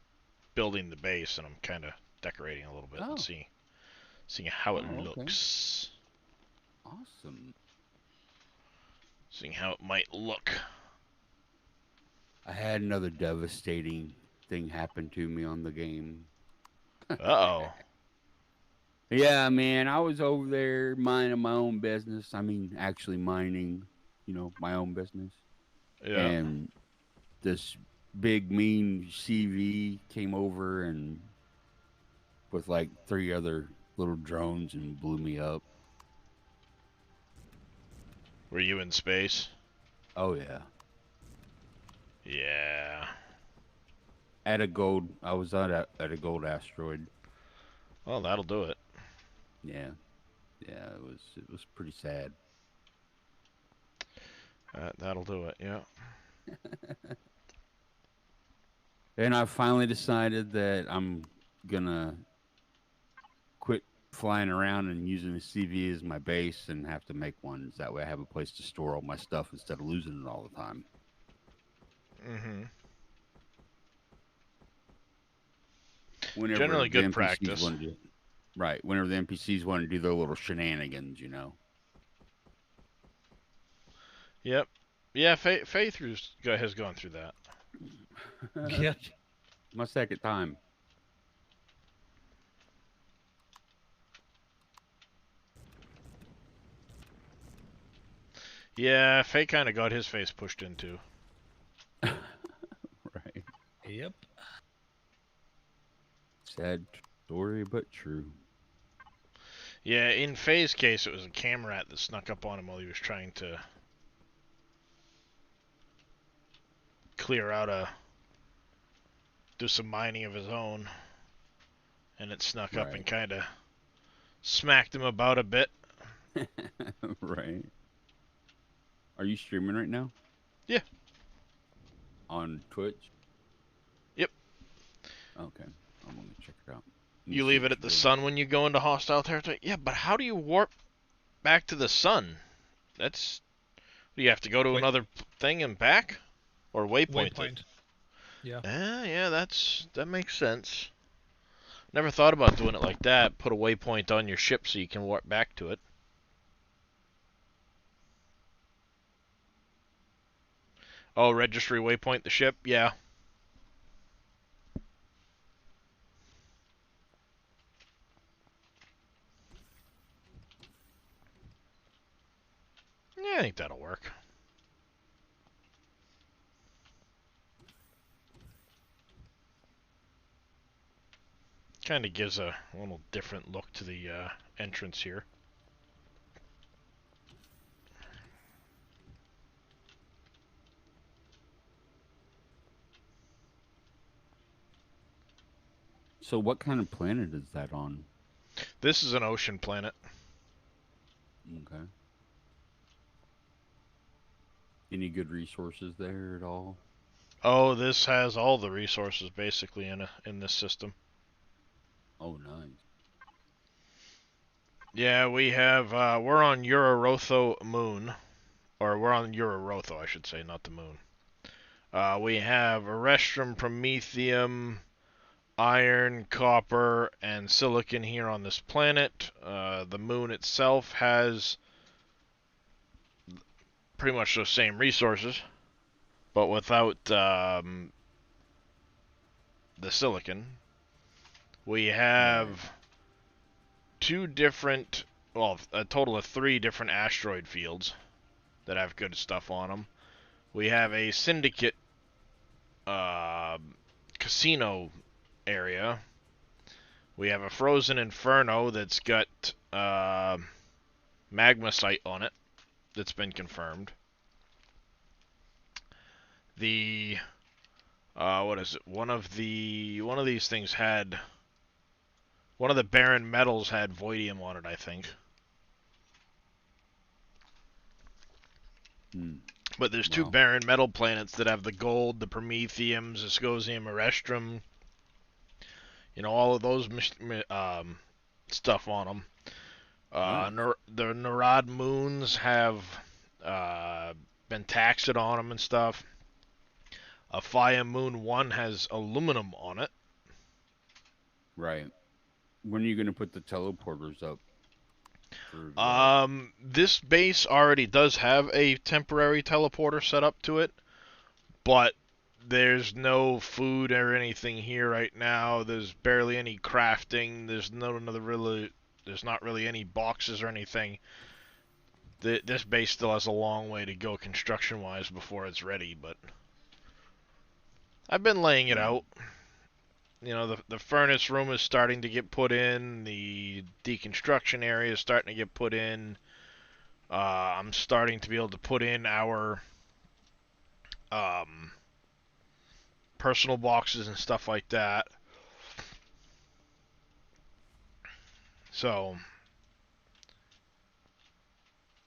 A: building the base and I'm kind of decorating a little bit
D: Oh.
A: and seeing how it
D: Oh, okay.
A: looks.
D: Awesome.
A: Seeing how it might look.
D: I had another devastating thing happen to me on the game.
A: Uh-oh.
D: Yeah, man, I was over there minding my own business. I mean, actually minding, my own business.
A: Yeah.
D: And this big mean CV came over and with like 3 other little drones and blew me up.
A: Were you in space?
D: Oh yeah.
A: Yeah.
D: I was at a gold asteroid.
A: Well, that'll do it.
D: Yeah. Yeah, it was pretty sad.
A: That'll do it, yeah.
D: And I finally decided that I'm gonna quit flying around and using the CV as my base and have to make one. That way I have a place to store all my stuff instead of losing it all the time.
A: Mm-hmm.
D: Whenever
A: Generally
D: the
A: good
D: NPCs
A: practice.
D: want to do, right, whenever the NPCs want to do their little shenanigans,
A: Yep. Yeah, Faith has gone through that.
B: Yep.
D: My second time.
A: Yeah, Faye kind of got his face pushed into.
D: Right.
B: Yep.
D: Sad story, but true.
A: Yeah, in Faye's case, it was a cam rat that snuck up on him while he was trying to clear out do some mining of his own. And it snuck up and kind of smacked him about a bit.
D: Right. Are you streaming right now?
A: Yeah.
D: On Twitch?
A: Yep.
D: Okay. I'm going to check it out.
A: You leave it at the sun when you go into hostile territory? Yeah, but how do you warp back to the sun? Do you have to go to another thing and back? Or waypoint it?
B: Yeah.
A: Yeah, that makes sense. Never thought about doing it like that. Put a waypoint on your ship so you can warp back to it. Oh, registry waypoint the ship? Yeah. Yeah, I think that'll work. Kind of gives a little different look to the entrance here.
D: So what kind of planet is that on?
A: This is an ocean planet.
D: Okay. Any good resources there at all?
A: Oh, this has all the resources basically in this system.
D: Oh, nice.
A: Yeah, we have we're on Urarotho moon, or we're on Urarotho, I should say, not the moon. We have Erestrum, Promethium, iron, copper, and silicon here on this planet. The moon itself has pretty much those same resources, but without the silicon. We have a total of 3 different asteroid fields that have good stuff on them. We have a syndicate casino area. We have a frozen inferno that's got magma site on it that's been confirmed. The what is it? One of these things had one of the barren metals had voidium on it, I think.
D: Hmm.
A: But there's two
D: Wow.
A: barren metal planets that have the gold, the promethium, zirconium, erestrum, all of those stuff on them.
D: Nice.
A: The Narad moons have been taxed on them and stuff. Fire Moon 1 has aluminum on it.
D: Right. When are you going to put the teleporters up? For
A: This base already does have a temporary teleporter set up to it, but there's no food or anything here right now. There's barely any crafting. There's not really any boxes or anything. This base still has a long way to go construction-wise before it's ready, but I've been laying it out. The furnace room is starting to get put in. The deconstruction area is starting to get put in. I'm starting to be able to put in our personal boxes and stuff like that. So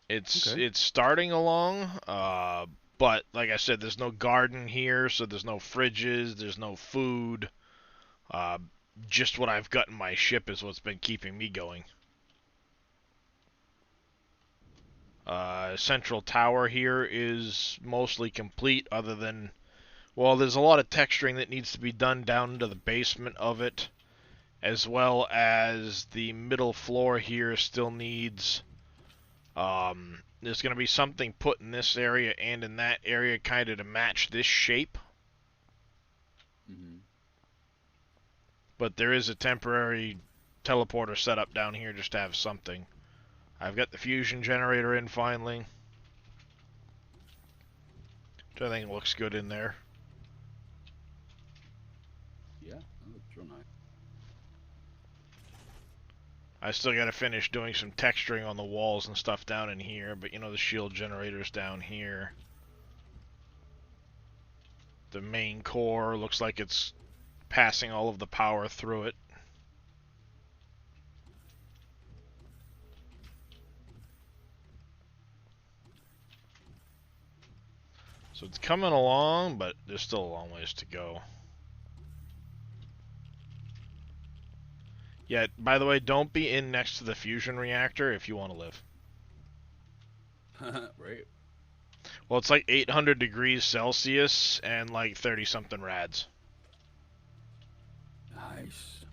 A: it's starting along. But like I said, there's no garden here, so there's no fridges, there's no food. Just what I've got in my ship is what's been keeping me going. Central tower here is mostly complete, other than, well, there's a lot of texturing that needs to be done down into the basement of it, as well as the middle floor here still needs, there's going to be something put in this area and in that area kind of to match this shape.
D: Mm-hmm.
A: But there is a temporary teleporter set up down here just to have something. I've got the fusion generator in finally, which I think looks good in there.
D: Yeah, that looks real nice.
A: I still got to finish doing some texturing on the walls and stuff down in here, but the shield generator's down here. The main core looks like it's passing all of the power through it. So it's coming along, but there's still a long ways to go. Yeah, by the way, don't be in next to the fusion reactor if you want to live.
D: Right.
A: Well, it's like 800 degrees Celsius and like 30-something rads.
D: Nice.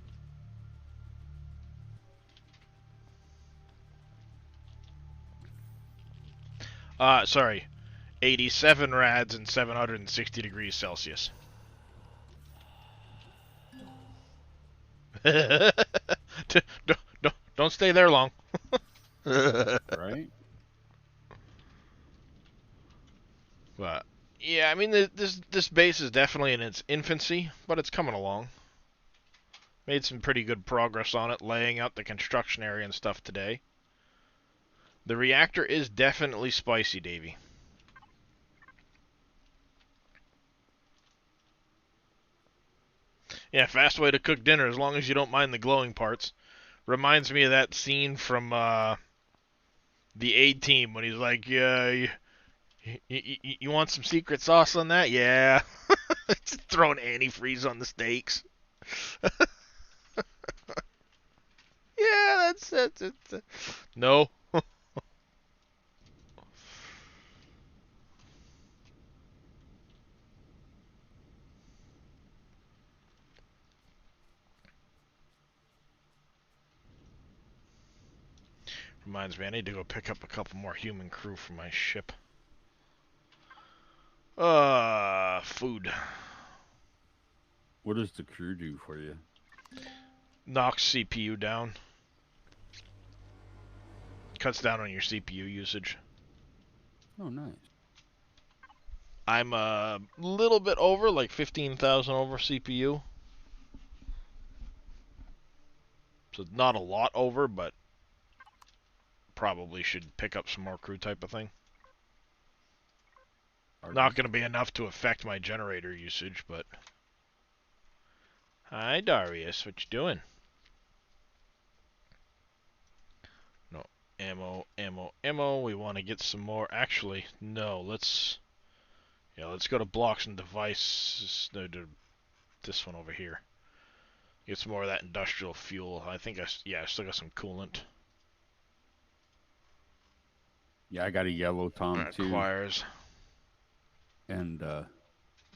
A: Sorry. 87 rads and 760 degrees Celsius. Don't stay there long.
D: Right?
A: But yeah, I mean this base is definitely in its infancy, but it's coming along. Made some pretty good progress on it, laying out the construction area and stuff today. The reactor is definitely spicy, Davey. Yeah, fast way to cook dinner as long as you don't mind the glowing parts. Reminds me of that scene from the A-Team when he's like, yeah, you want some secret sauce on that? Yeah. Just throwing antifreeze on the steaks. Yeah, that's no. Reminds me, I need to go pick up a couple more human crew for my ship. Food.
D: What does the crew do for you?
A: Knocks CPU down. Cuts down on your CPU usage.
D: Oh, nice.
A: I'm a little bit over, like 15,000 over CPU. So not a lot over, but probably should pick up some more crew type of thing. Not going to be enough to affect my generator usage, but... Hi, Darius. What you doing? No. ammo, ammo, ammo. We want to get some more. Actually, no. Let's go to blocks and devices. No, to this one over here. Get some more of that industrial fuel. I think I still got some coolant.
D: Yeah, I got a yellow Tom too,
A: Acquires
D: and his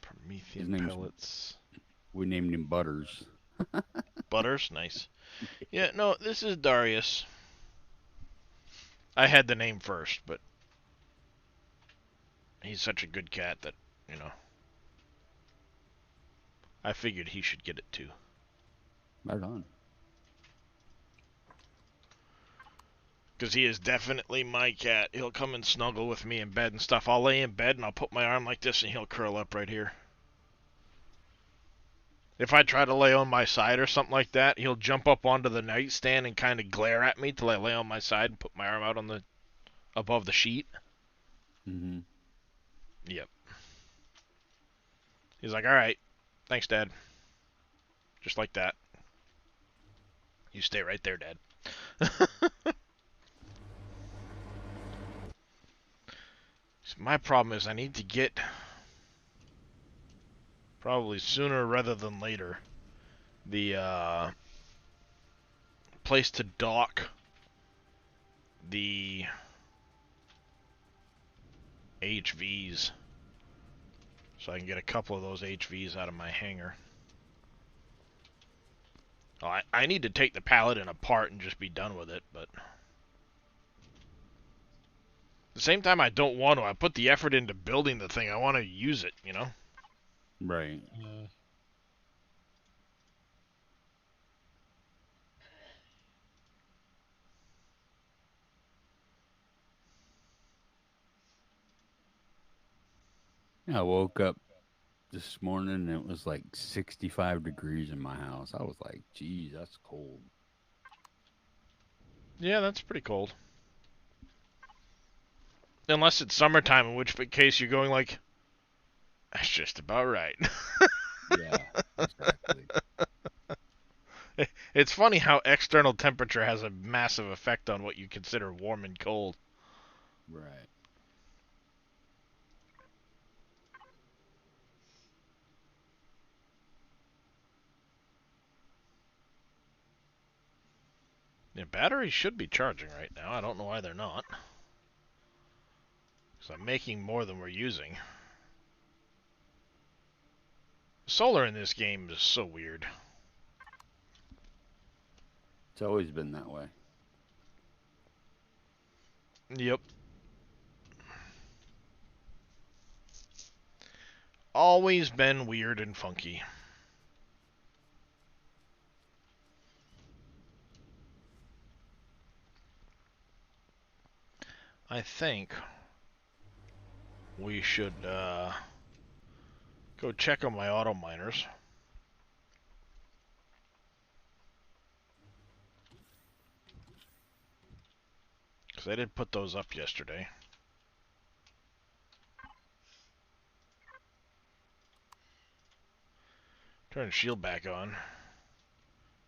A: Promethean
D: name's
A: pellets.
D: we named him Butters.
A: Butters, nice. Yeah, no, this is Darius. I had the name first, but he's such a good cat that, you know, I figured he should get it too.
D: Right on.
A: Because he is definitely my cat. He'll come and snuggle with me in bed and stuff. I'll lay in bed and I'll put my arm like this and he'll curl up right here. If I try to lay on my side or something like that, he'll jump up onto the nightstand and kind of glare at me till I lay on my side and put my arm out on the above the sheet.
D: Mm-hmm.
A: Yep. He's like, all right, thanks, Dad. Just like that. You stay right there, Dad. So my problem is I need to get, probably sooner rather than later, the place to dock the HVs. So I can get a couple of those HVs out of my hangar. Oh, I need to take the Paladin apart and just be done with it, but at the same time I don't want to. I put the effort into building the thing. I want to use it, you know?
D: Right. Yeah, I woke up this morning and it was like 65 degrees in my house. I was like, geez, that's cold.
A: Yeah, that's pretty cold. Unless it's summertime, in which case you're going like, that's just about right.
D: Yeah, exactly.
A: It's funny how external temperature has a massive effect on what you consider warm and cold.
D: Right.
A: Yeah, batteries should be charging right now. I don't know why they're not. Because I'm making more than we're using. Solar in this game is so weird.
D: It's always been that way.
A: Yep. Always been weird and funky. I think we should go check on my auto miners. Because I did put those up yesterday. Turn the shield back on.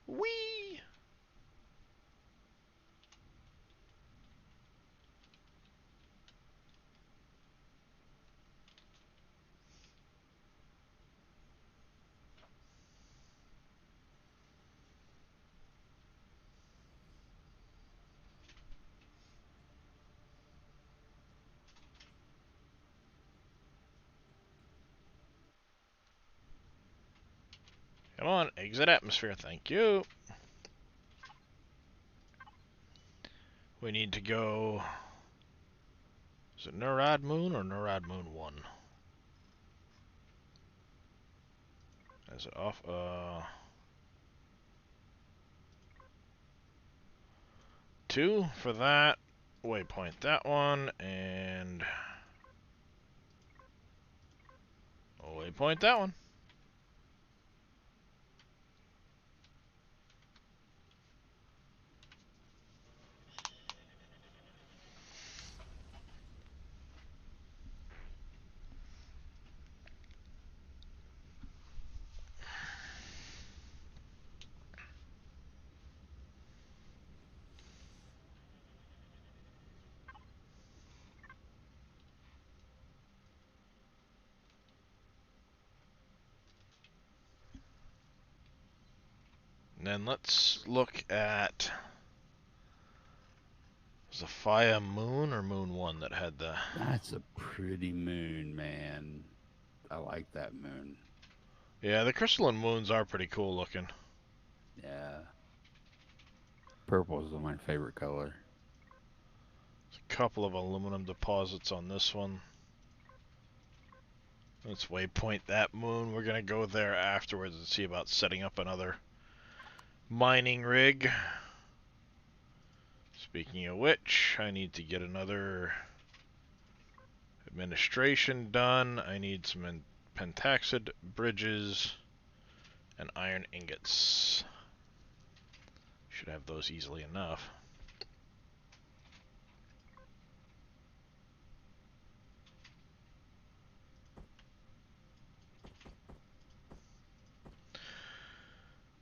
A: Whee! Come on, exit atmosphere, thank you. We need to go... Is it Nurad Moon or Nurad Moon 1? Is it off? 2 for that. Waypoint that one, and... Waypoint that one. And then let's look at... Was it Fire Moon or Moon 1 that had the...
D: That's a pretty moon, man. I like that moon.
A: Yeah, the crystalline moons are pretty cool looking.
D: Yeah. Purple is my favorite color.
A: There's a couple of aluminum deposits on this one. Let's waypoint that moon. We're gonna go there afterwards and see about setting up another mining rig. Speaking of which, I need to get another administration done. I need some pentaxid bridges and iron ingots. Should have those easily enough.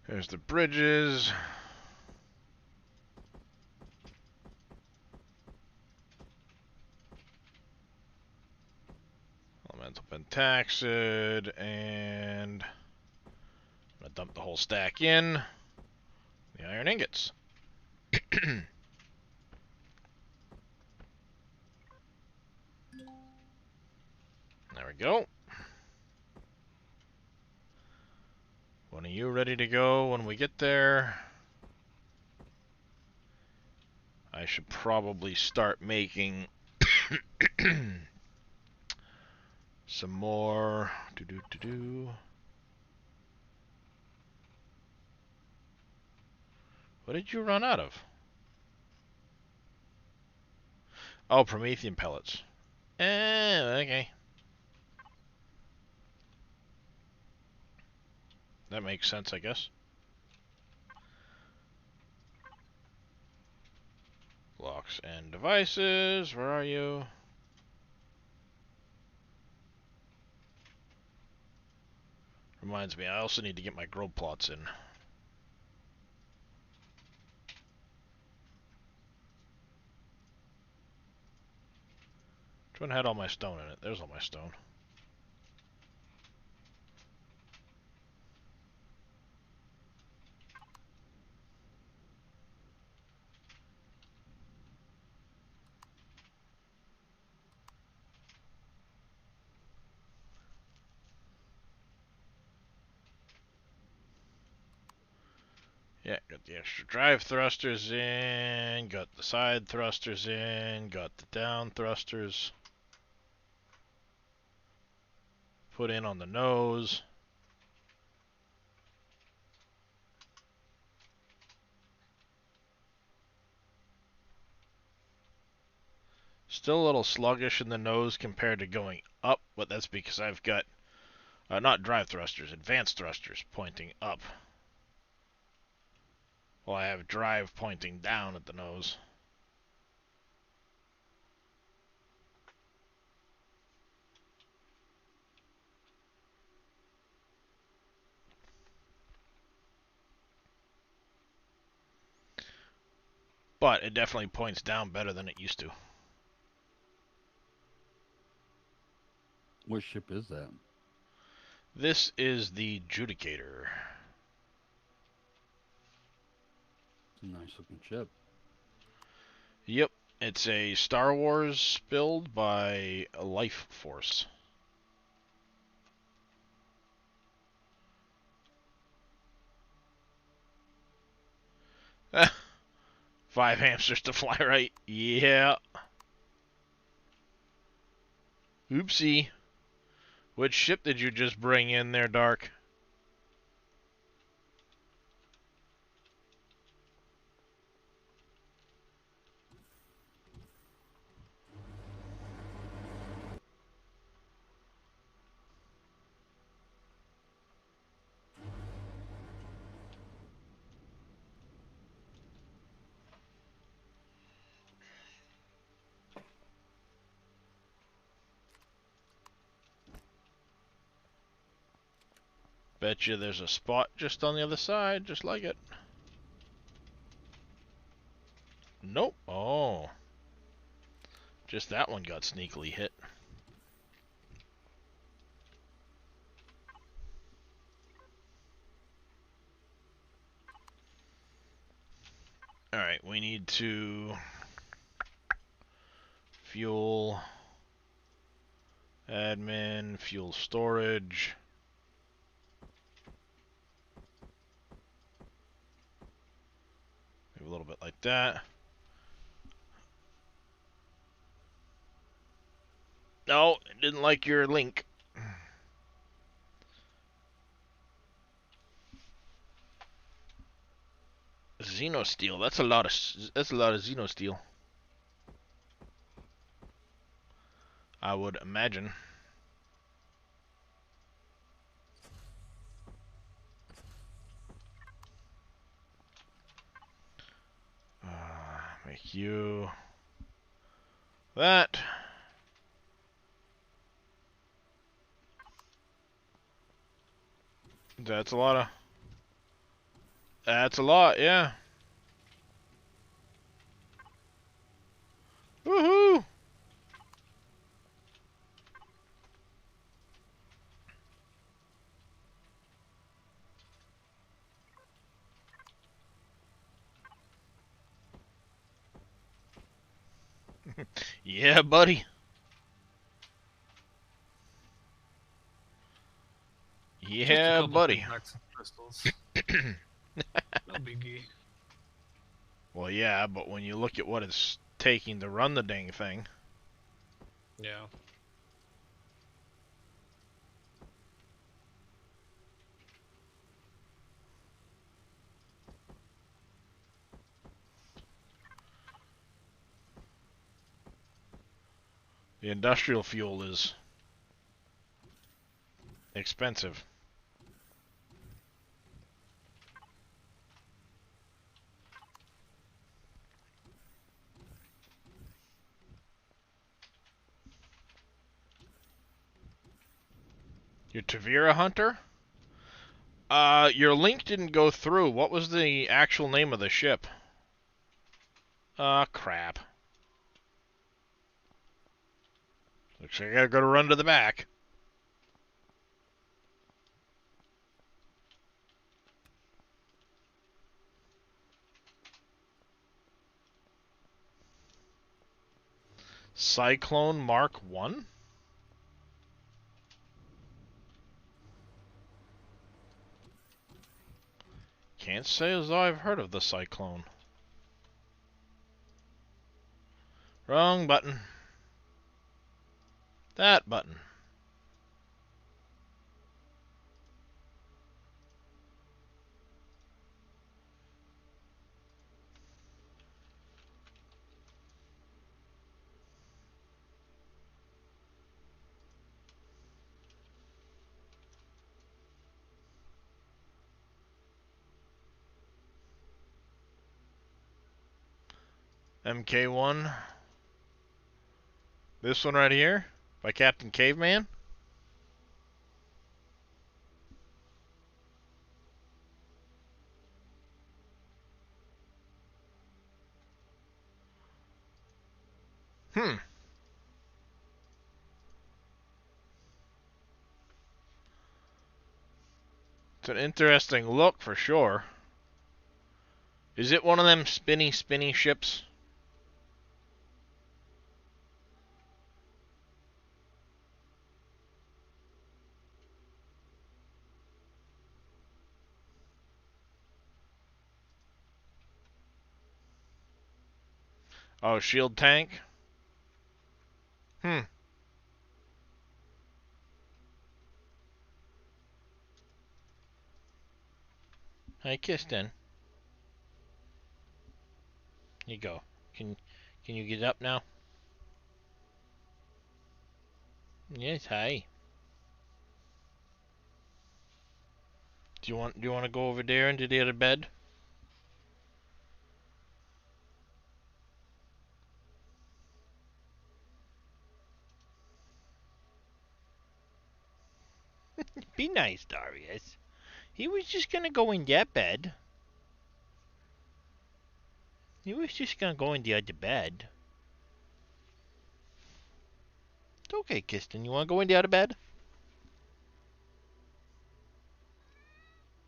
A: There's the bridges. Elemental pentaxid, and I'm gonna dump the whole stack in. The iron ingots. There we go. When are you ready to go when we get there? I should probably start making some more. What did you run out of? Oh, Promethean pellets. Okay. That makes sense, I guess. Locks and devices. Where are you? Reminds me, I also need to get my grow plots in. Which one had all my stone in it? There's all my stone. Yeah, got the extra drive thrusters in, got the side thrusters in, got the down thrusters put in on the nose. Still a little sluggish in the nose compared to going up, but that's because I've got, not drive thrusters, advanced thrusters pointing up. Well, I have drive pointing down at the nose. But it definitely points down better than it used to.
D: What ship is that?
A: This is the Judicator.
D: It's a nice looking ship.
A: Yep, it's a Star Wars build by Life Force. Five hamsters to fly right. Yeah. Oopsie. Which ship did you just bring in there, Dark? Bet you there's a spot just on the other side, just like it. Nope. Oh. Just that one got sneakily hit. we need to fuel, admin, fuel storage. Maybe a little bit like that. No, it didn't like your link. Xenosteel. That's a lot of Xenosteel. I would imagine. Make you that. That's a lot of. That's a lot, yeah. Woohoo! Yeah, buddy.
E: Just a
A: Yeah,
E: couple
A: buddy.
E: pickaxe and crystals. No biggie.
A: Well, yeah, but when you look at what it's taking to run the dang thing.
E: Yeah.
A: The industrial fuel is expensive. Your Tavira hunter? Your link didn't go through. What was the actual name of the ship? Crap. Looks like I gotta run to the back. Cyclone Mark 1? Can't say as though I've heard of the Cyclone. Wrong button. That button. MK1. This one right here by Captain Caveman. Hmm. It's an interesting look for sure. Is it one of them spinny ships? Oh, shield tank? Hmm. Hi, Kristen. Here you go. Can you get up now? Yes, hi. Do you want to go over there into the other bed? Be nice, Darius. He was just gonna go in that bed. He was just gonna go in the other bed. It's okay, Kristen. You wanna go in the other bed?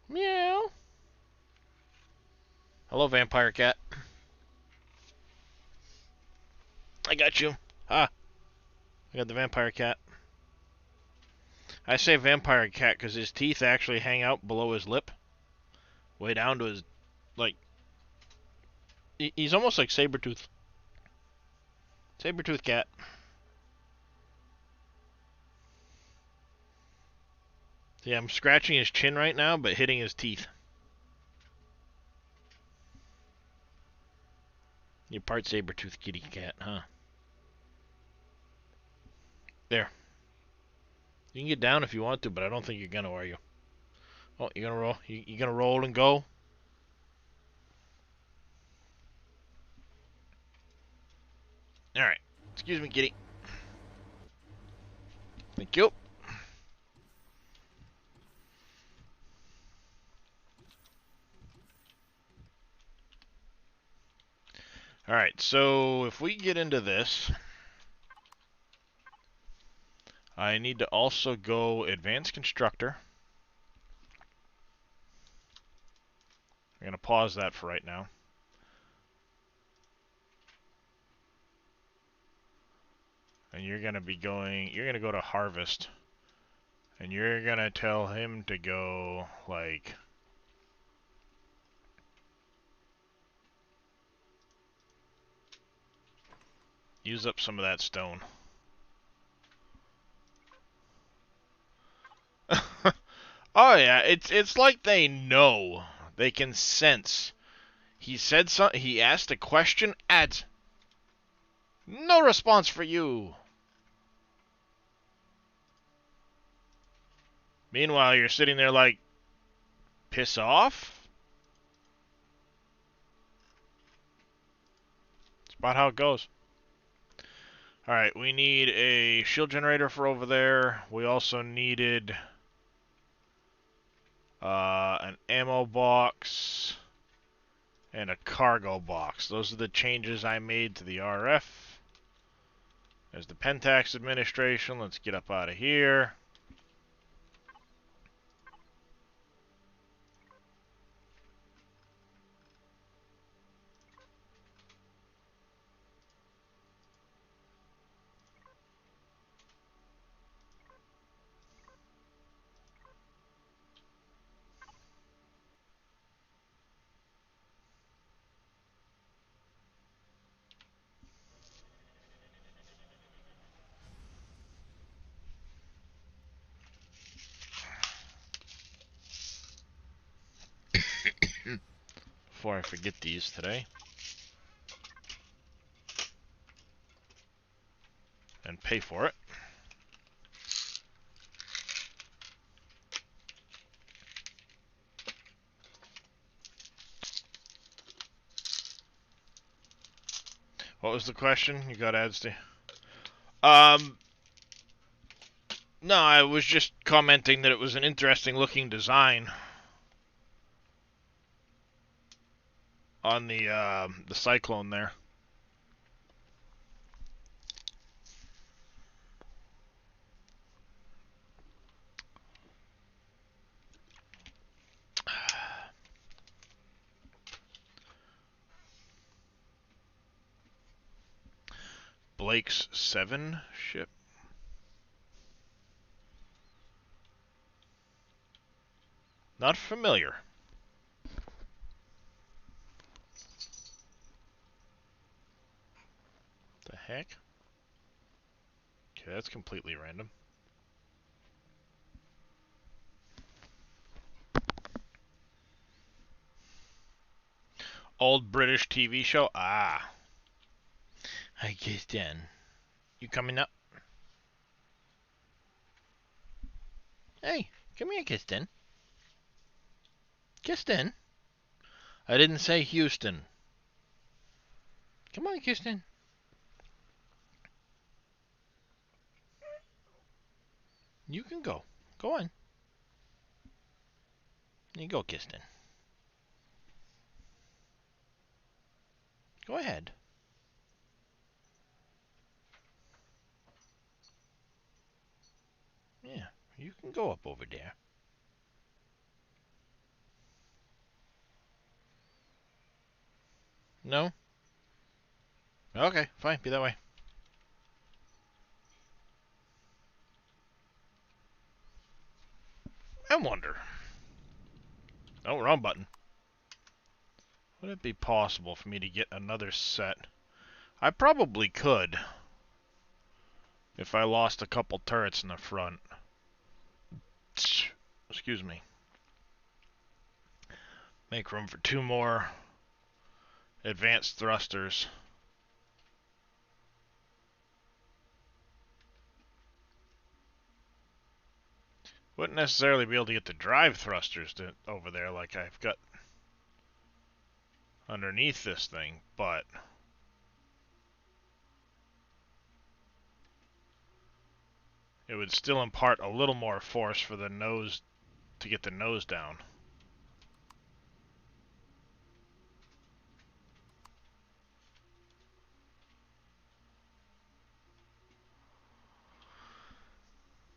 A: Meow. Hello, vampire cat. I got you. Ah, I got the vampire cat. I say vampire cat because his teeth actually hang out below his lip. Way down to his, like, he's almost like Sabretooth. Sabretooth cat. Yeah, I'm scratching his chin right now, but hitting his teeth. You're part Sabretooth kitty cat, huh? There. You can get down if you want to, but I don't think you're gonna, are you? Oh, you're gonna roll? You gonna roll and go? Alright. Excuse me, kitty. Thank you. Alright, so if we get into this, I need to also go Advanced Constructor. I'm going to pause that for right now. And you're going to be going, you're going to go to Harvest. And you're going to tell him to go, like, use up some of that stone. Oh yeah, it's like they know. They can sense. He said something, he asked a question, ads. No response for you. Meanwhile, you're sitting there like, piss off? It's about how it goes. Alright, we need a shield generator for over there. We also needed an ammo box and a cargo box. Those are the changes I made to the RF. There's the Pentax administration. Let's get up out of here. Before I forget these today. And pay for it. What was the question? You got ads to? No, I was just commenting that it was an interesting looking design on the Cyclone there. Blake's 7 ship. Not familiar. The heck? Okay, that's completely random. Old British TV show? Ah. I guess then. You coming up? Hey, come here, Kirsten. Kirsten? I didn't say Houston. Come on, Kirsten. You can go. Go on. You go, Kirsten. Go ahead. Yeah, you can go up over there. No? Okay, fine. Be that way. And wonder. Oh, wrong button. Would it be possible for me to get another set? I probably could. If I lost a couple turrets in the front. Excuse me. Make room for 2 more advanced thrusters. Wouldn't necessarily be able to get the drive thrusters over there like I've got underneath this thing, but it would still impart a little more force for the nose to get the nose down.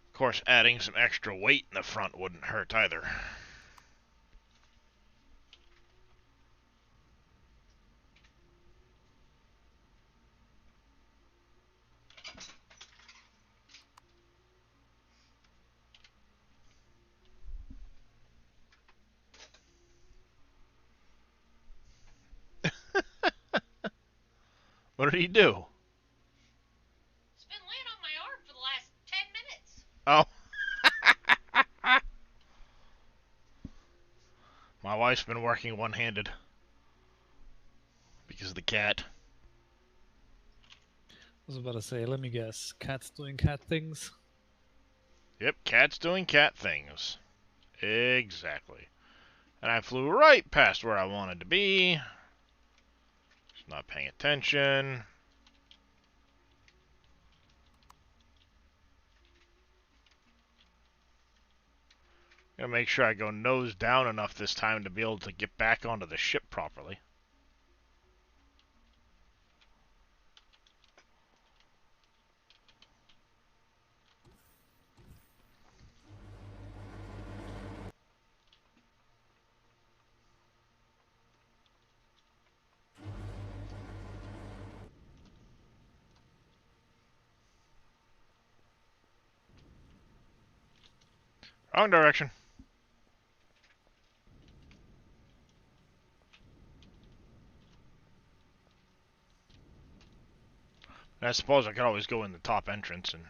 A: Of course, adding some extra weight in the front wouldn't hurt either. What did he do?
C: It's been laying on my arm for the last 10 minutes.
A: Oh. My wife's been working one-handed because of the cat.
B: I was about to say, let me guess. Cat's doing cat things?
A: Yep, cat's doing cat things. Exactly. And I flew right past where I wanted to be. Just not paying attention. Gotta make sure I go nose down enough this time to be able to get back onto the ship properly. Wrong direction. And I suppose I could always go in the top entrance and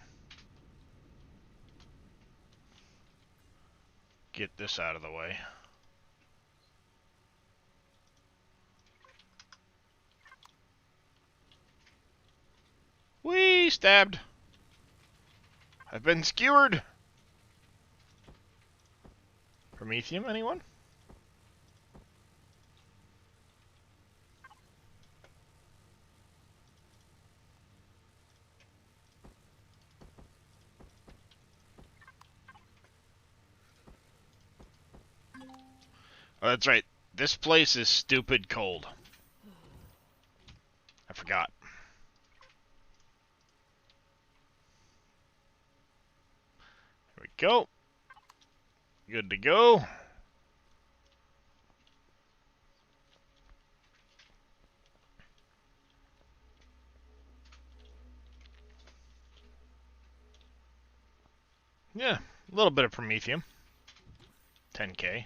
A: get this out of the way. Whee! Stabbed. I've been skewered. Promethium, anyone? Oh, that's right. This place is stupid cold. I forgot. Here we go. Good to go. Yeah, a little bit of promethium. 10k.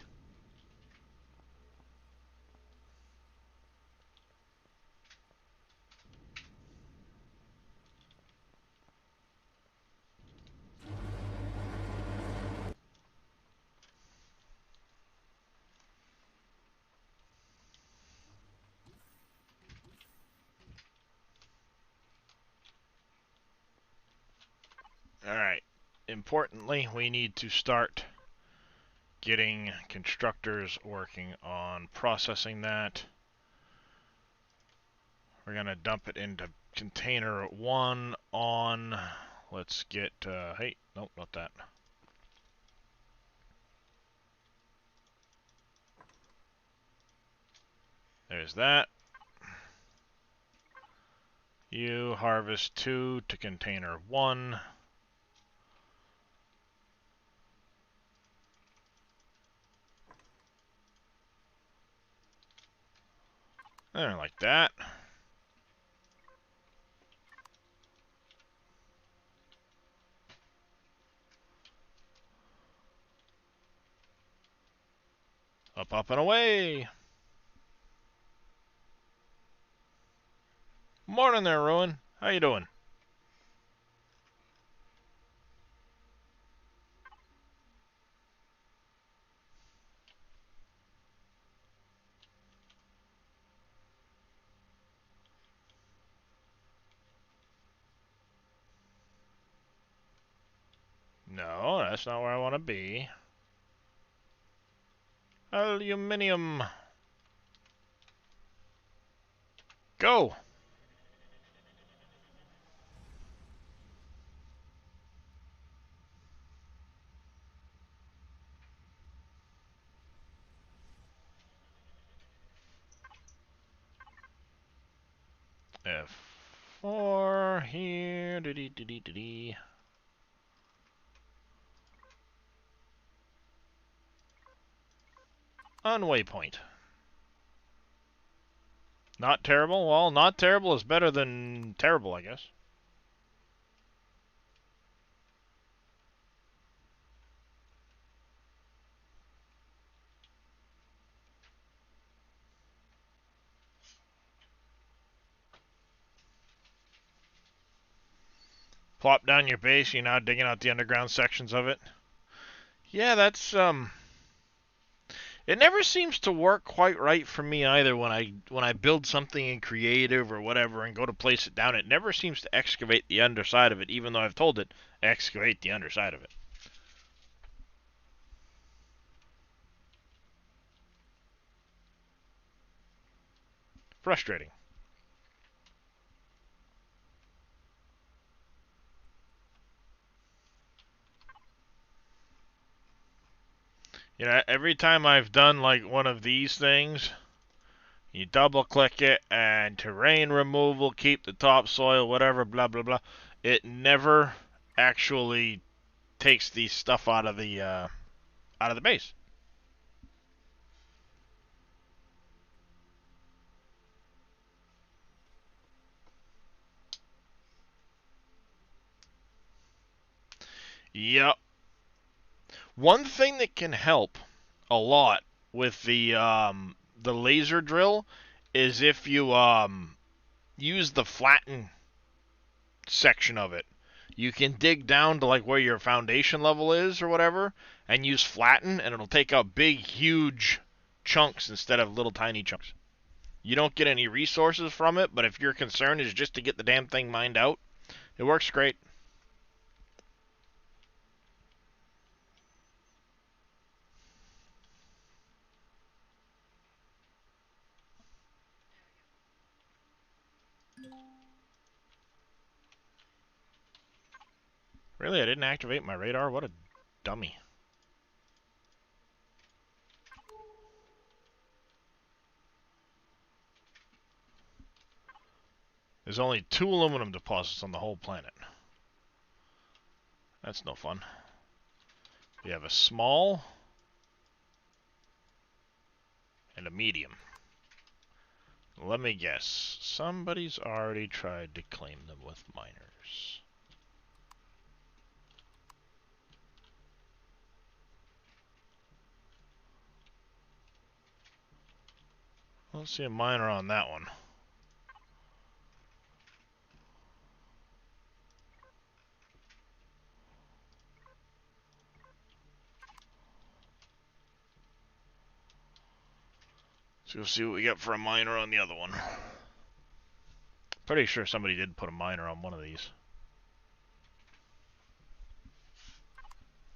A: Alright. Importantly, we need to start getting constructors working on processing that. We're going to dump it into container 1 on... Let's get... hey, nope, not that. There's that. You harvest 2 to container 1. There, like that. Up and away. Morning there, Rowan. How you doing? No, that's not where I want to be. Aluminium. Go! F4 here. Dee. On waypoint. Not terrible? Well, not terrible is better than terrible, I guess. Plop down your base, you're now digging out the underground sections of it. Yeah, that's, it never seems to work quite right for me either when I build something in creative or whatever and go to place it down. It never seems to excavate the underside of it, even though I've told it, excavate the underside of it. Frustrating. You know, every time I've done like one of these things, you double click it and terrain removal, keep the topsoil, whatever, blah blah blah. It never actually takes the stuff out of the base. Yep. One thing that can help a lot with the laser drill is if you use the flatten section of it. You can dig down to like where your foundation level is or whatever and use flatten and it'll take out big huge chunks instead of little tiny chunks. You don't get any resources from it, but if your concern is just to get the damn thing mined out, it works great. Really, I didn't activate my radar? What a dummy. There's only 2 aluminum deposits on the whole planet. That's no fun. We have a small and a medium. Let me guess. Somebody's already tried to claim them with miners. I don't see a miner on that one. So we'll see what we get for a miner on the other one. Pretty sure somebody did put a miner on one of these.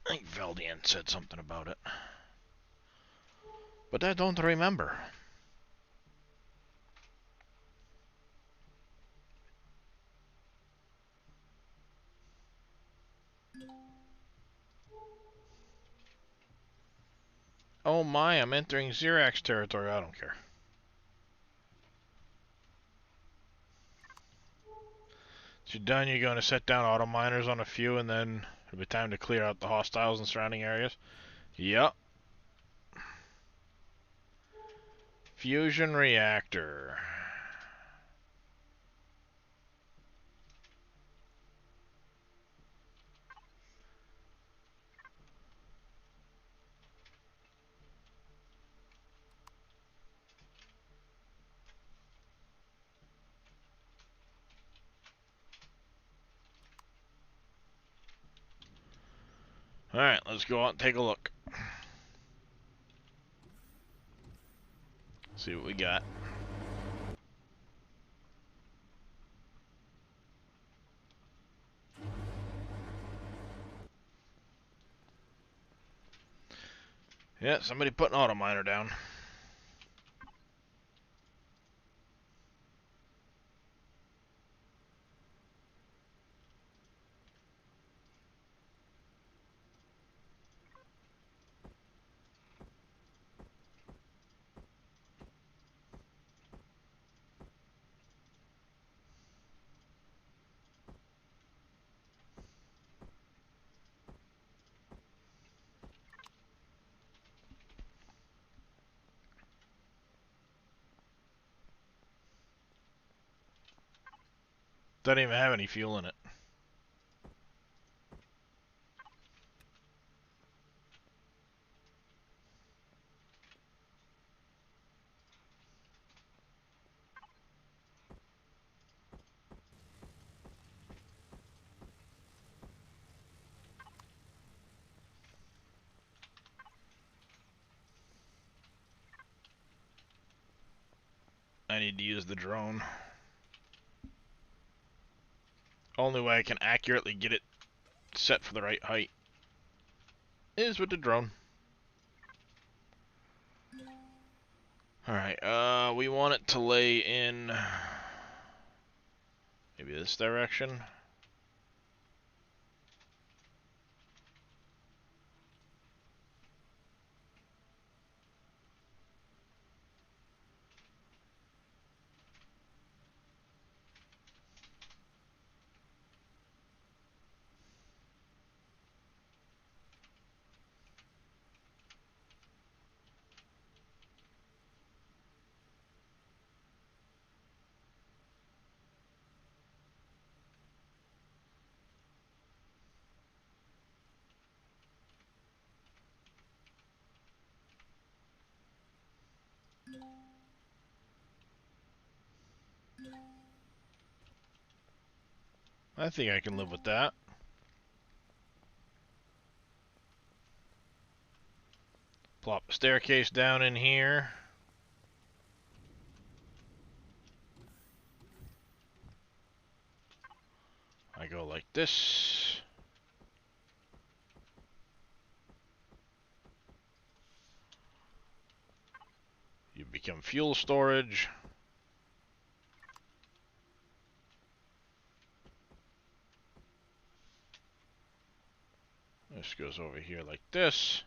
A: I think Veldian said something about it. But I don't remember. Oh my, I'm entering Xerax territory. I don't care. So you're done, you're going to set down auto miners on a few, and then it'll be time to clear out the hostiles in surrounding areas. Yep. Fusion reactor. Alright, let's go out and take a look. See what we got. Yeah, somebody put an auto miner down. Doesn't even have any fuel in it. I need to use the drone. Only way I can accurately get it set for the right height is with the drone. Alright, we want it to lay in maybe this direction. I think I can live with that. Plop the staircase down in here. I go like this. You become fuel storage. This goes over here like this.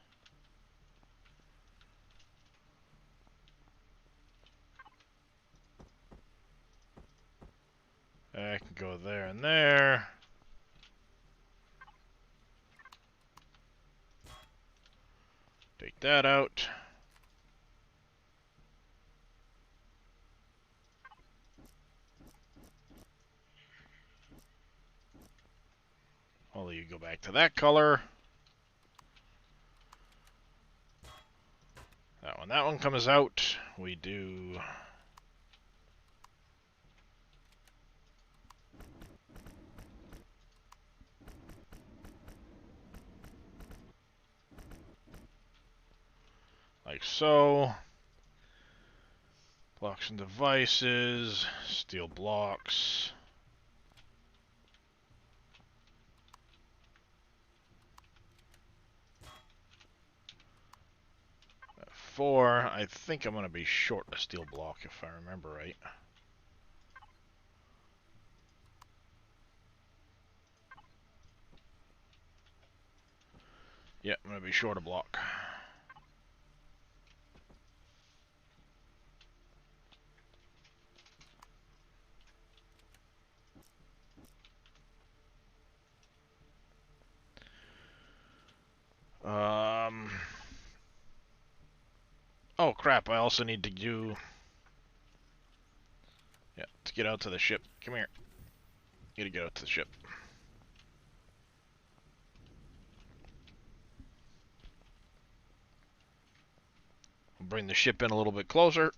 A: I can go there and there. Take that out. All of you go back to that color. That one comes out. We do like so. Blocks and devices, steel blocks. At 4, I think I'm going to be short a steel block if I remember right. Yeah, I'm going to be short a block. Oh crap, I also need to do... Yeah, to get out to the ship. Come here. Gotta get out to the ship. We'll bring the ship in a little bit closer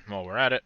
A: while we're at it.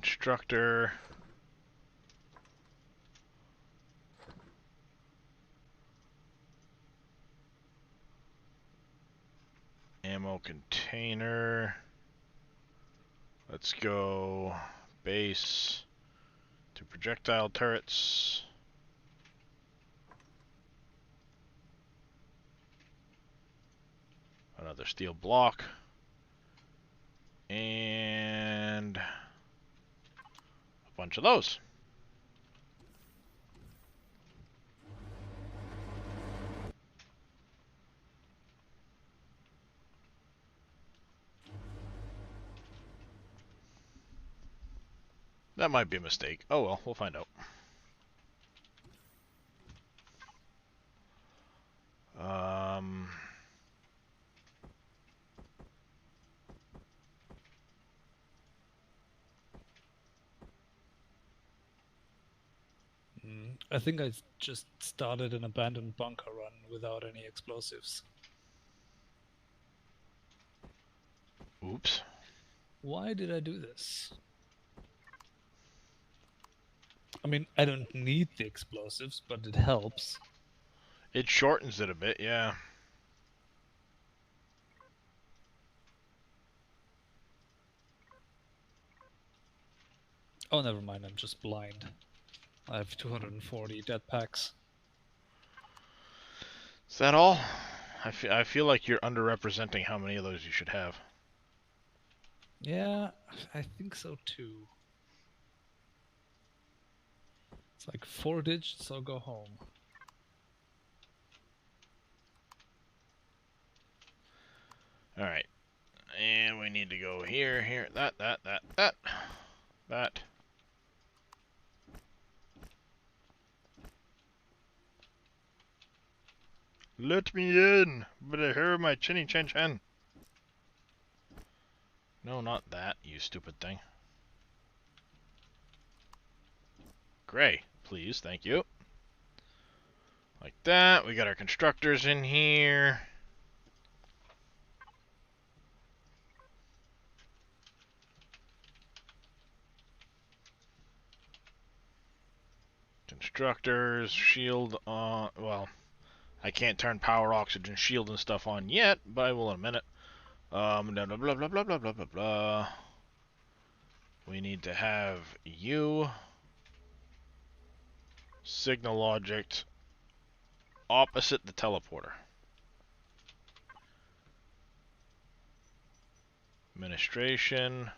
A: constructor. Ammo container. Let's go base to projectile turrets. Another steel block. And a bunch of those. That might be a mistake. Oh well, we'll find out. Um,
B: I think I just started an abandoned bunker run without any explosives.
A: oops.
B: Why did I do this? I mean, I don't need the explosives, but it helps.
A: It shortens it a bit, yeah.
B: Oh, never mind, I'm just blind. I have 240 dead packs.
A: Is that all? I feel like you're underrepresenting how many of those you should have.
B: Yeah, I think so too. It's like 4 digits, so go home.
A: Alright. And we need to go here, here, that. Let me in! But I hear my chinny chin chin. No, not that, you stupid thing. Gray, please, thank you. Like that. We got our constructors in here. Constructors, shield on. Well, I can't turn power, oxygen, shield, and stuff on yet, but I will in a minute. Blah blah blah blah blah blah blah blah blah. We need to have you signal object opposite the teleporter. Administration.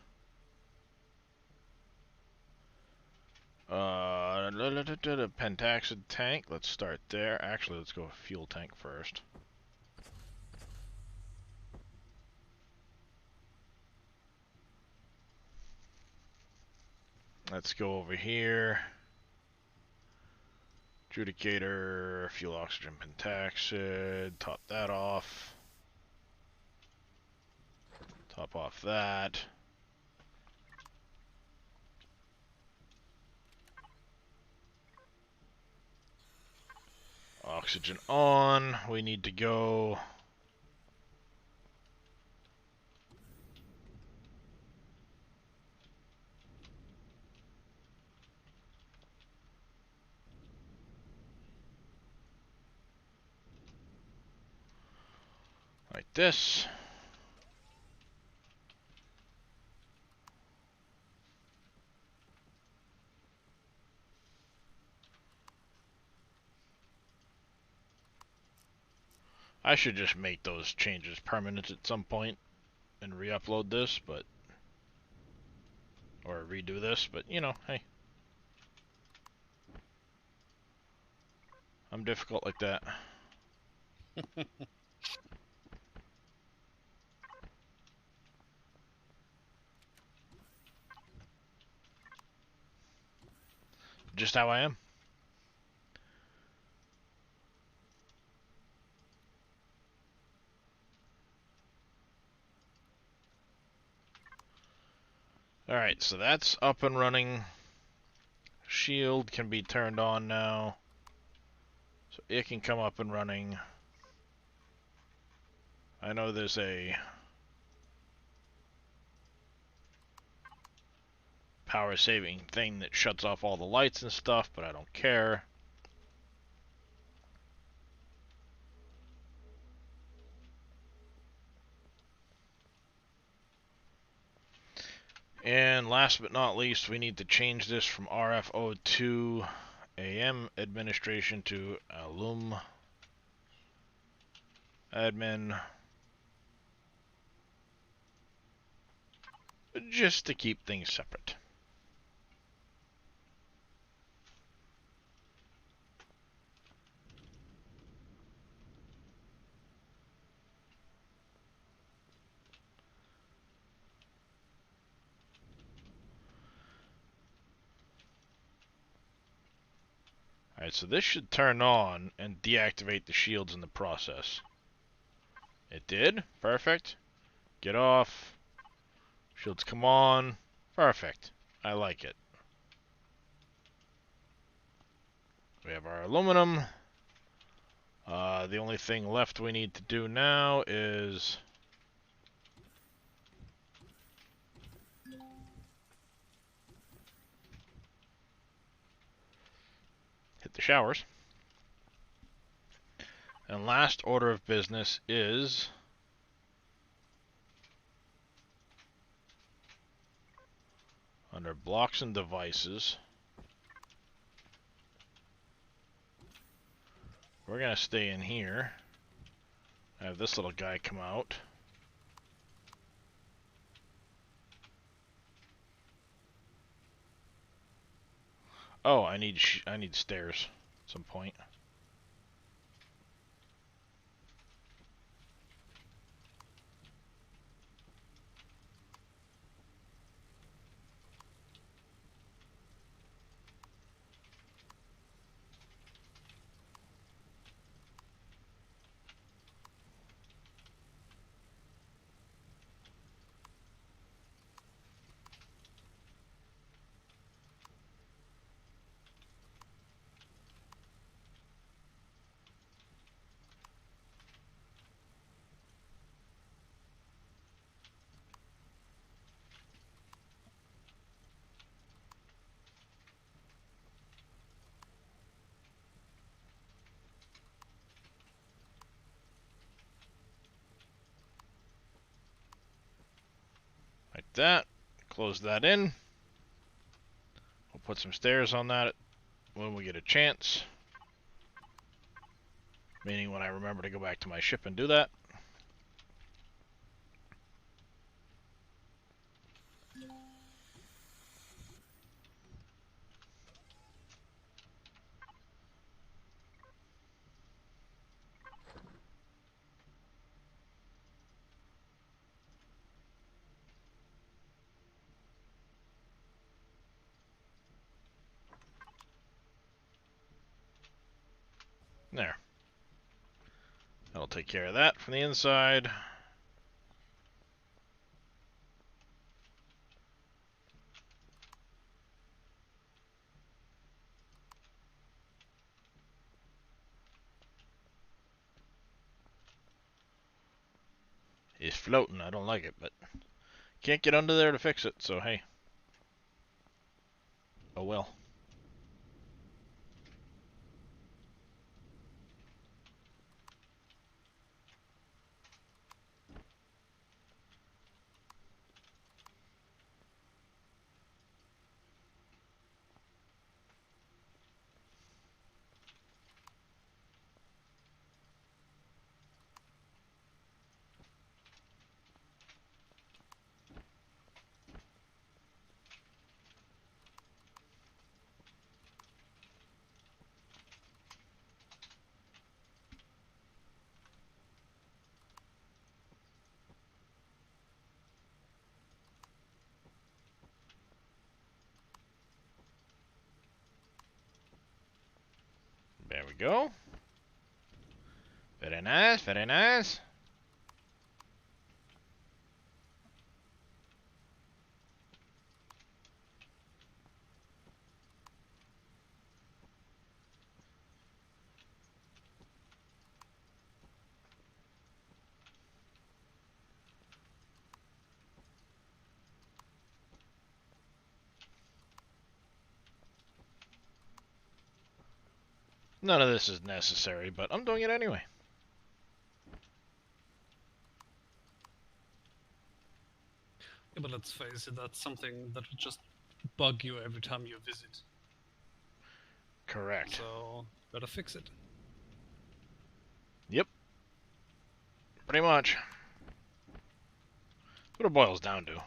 A: Pentaxid tank. Let's start there. Actually, let's go fuel tank first. Let's go over here. Adjudicator, fuel oxygen pentaxid. Top that off. Top off that. Oxygen on. We need to go. Like this. I should just make those changes permanent at some point and re-upload this, but or redo this, but you know, hey. I'm difficult like that. Just how I am. Alright, so that's up and running. Shield can be turned on now. So it can come up and running. I know there's a power saving thing that shuts off all the lights and stuff, but I don't care. And last but not least, we need to change this from RFO2 AM administration to Alum admin, just to keep things separate. Alright, so this should turn on and deactivate the shields in the process. It did? Perfect. Get off. Shields come on. Perfect. I like it. We have our aluminum. The only thing left we need to do now is hit the showers. And last order of business is under blocks and devices. We're going to stay in here. Have this little guy come out. Oh, I need stairs at some point. Like that. Close that in. We'll put some stairs on that when we get a chance. Meaning when I remember to go back to my ship and do that. There. That'll take care of that from the inside. It's floating. I don't like it, but can't get under there to fix it, so hey. Oh well. There we go. Very nice, very nice. None of this is necessary, but I'm doing it anyway.
B: Yeah, but let's face it, that's something that would just bug you every time you visit.
A: Correct.
B: So, gotta fix it.
A: Yep. Pretty much. What it boils down to.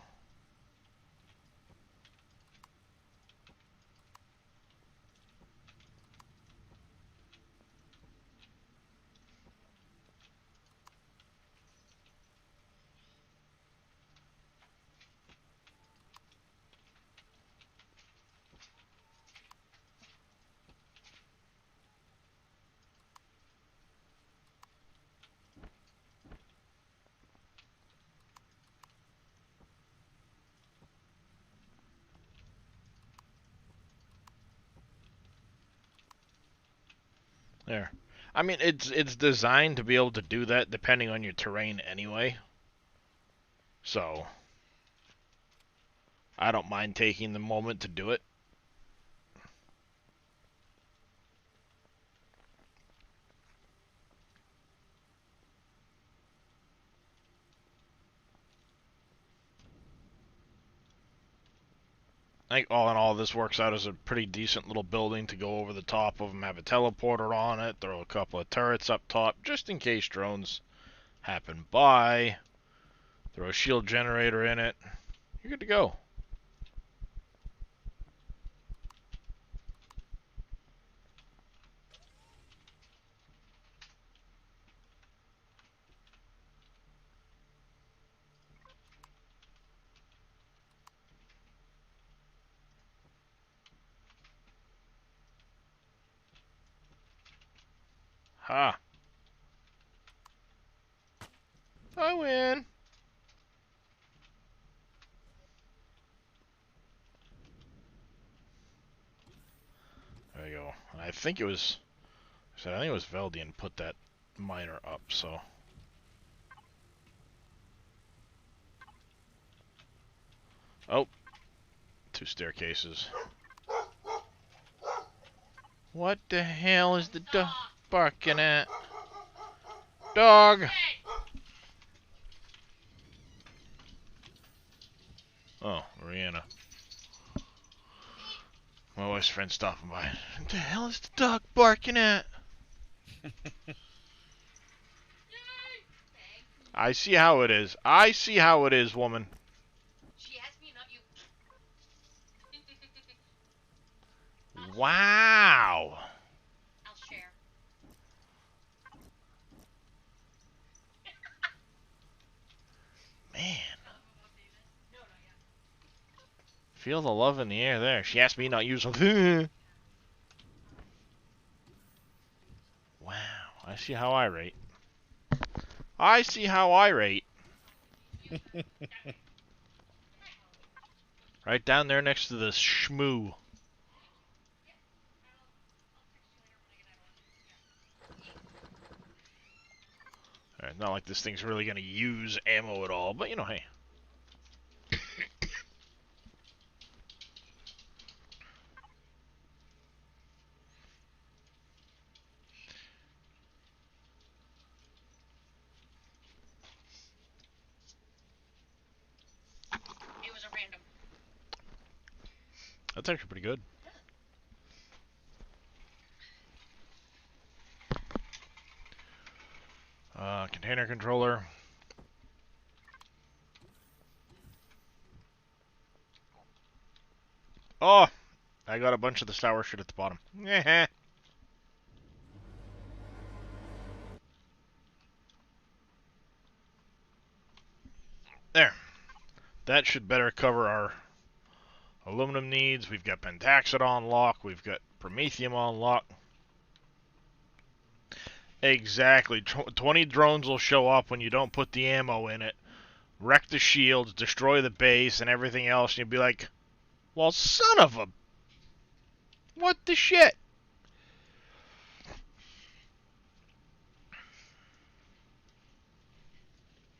A: There. I mean, it's designed to be able to do that depending on your terrain anyway. So, I don't mind taking the moment to do it. I think all in all, this works out as a pretty decent little building to go over the top of them, have a teleporter on it, throw a couple of turrets up top, just in case drones happen by, throw a shield generator in it, you're good to go. Ha! I win! There you go. I think it was... I think it was Veldian put that miner up, so... Oh. 2 staircases. What the hell is the dog barking at? Dog!
C: Hey,
A: Oh, Rihanna. My wife's friend stopping by. What the hell is the dog barking at?
C: yay!
A: I see how it is. I see how it is, woman.
C: She has me, not you.
A: Wow.
C: I'll share.
A: Man.
C: No, not yet.
A: Feel the love in the air there. She asked me not use them. Wow. I see how I rate. I see how I rate. Right down there next to the shmoo. It's not like this thing's really going to use ammo at all, but you know, hey.
C: It was a random.
A: That's actually pretty good. Container controller. Oh! I got a bunch of the sour shit at the bottom. There. That should better cover our aluminum needs. We've got pentaxid on lock. We've got promethium on lock. Exactly. 20 drones will show up when you don't put the ammo in it. Wreck the shields, destroy the base, and everything else. And you'll be like, well, son of a... What the shit?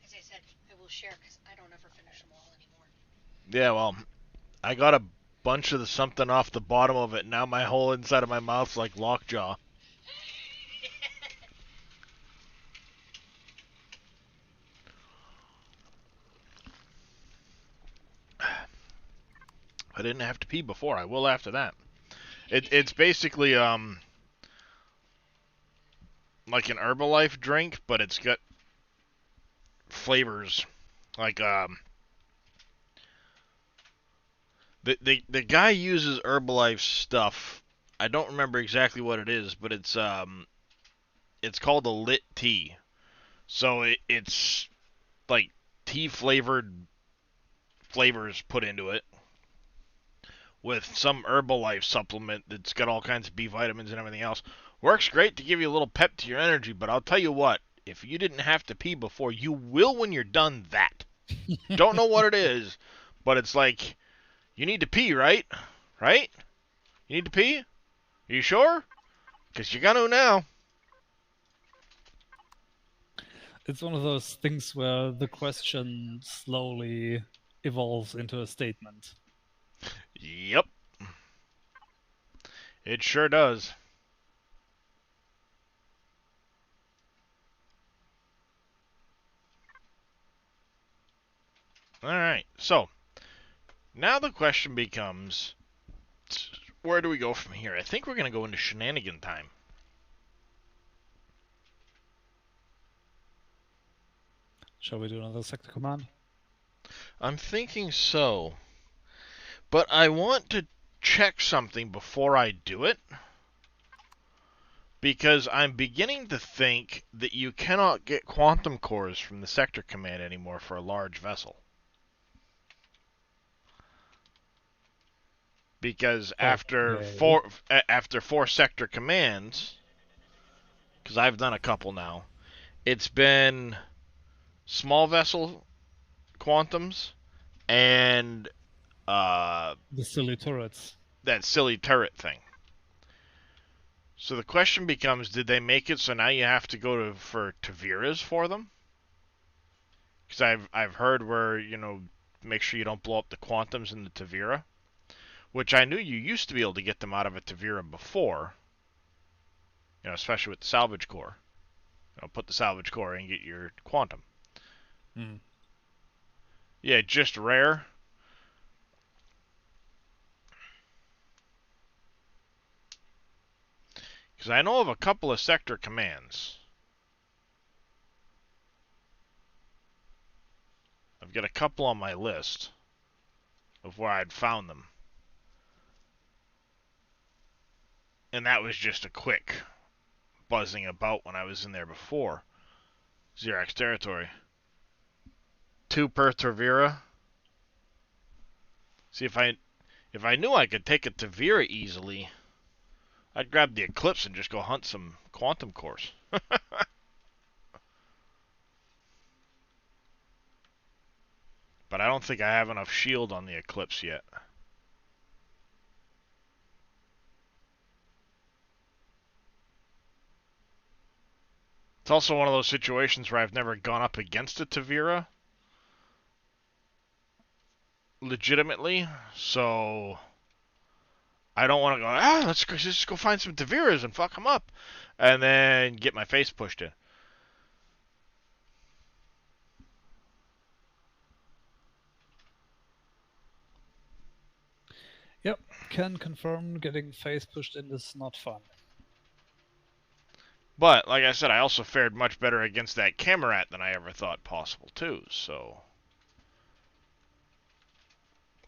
C: As I said, I will share because I don't ever finish them all anymore.
A: Yeah, well, I got a bunch of the something off the bottom of it. Now my whole inside of my mouth's like lockjaw. didn't have to pee before. I will after that. It's basically like an Herbalife drink, but it's got flavors like the guy uses Herbalife stuff. I don't remember exactly what it is, but it's called a lit tea. So it's like tea flavored flavors put into it with some Herbalife supplement that's got all kinds of B vitamins and everything else. Works great to give you a little pep to your energy, but I'll tell you what, if you didn't have to pee before, you will when you're done that. Don't know what it is, but it's like, you need to pee, right? Right? You need to pee? Are you sure? Because you got to now.
B: It's one of those things where the question slowly evolves into a statement.
A: Yep. It sure does. Alright, so now the question becomes, where do we go from here? I think we're going to go into shenanigan time.
B: Shall we do another sector command?
A: I'm thinking so. But I want to check something before I do it. Because I'm beginning to think that you cannot get quantum cores from the sector command anymore for a large vessel. Because after four sector commands, because I've done a couple now, it's been small vessel quantums and
B: the silly turrets.
A: that silly turret thing. So the question becomes, did they make it so now you have to go for Taviras for them? Because I've heard where, make sure you don't blow up the quantums in the Tavira, which I knew you used to be able to get them out of a Tavira before, especially with the salvage core. Put the salvage core in and get your quantum.
B: Mm.
A: Yeah, just rare. Because I know of a couple of sector commands. I've got a couple on my list of where I'd found them. And that was just a quick buzzing about when I was in there before. Xerox territory. 2 per Tavira. See, if I knew I could take a Tavira easily, I'd grab the Eclipse and just go hunt some quantum cores. But I don't think I have enough shield on the Eclipse yet. It's also one of those situations where I've never gone up against a Tavira legitimately, so I don't want to go, let's just go find some Taviras and fuck them up, and then get my face pushed in.
B: Yep, can confirm getting face pushed in is not fun.
A: But, like I said, I also fared much better against that Camerat than I ever thought possible, too, so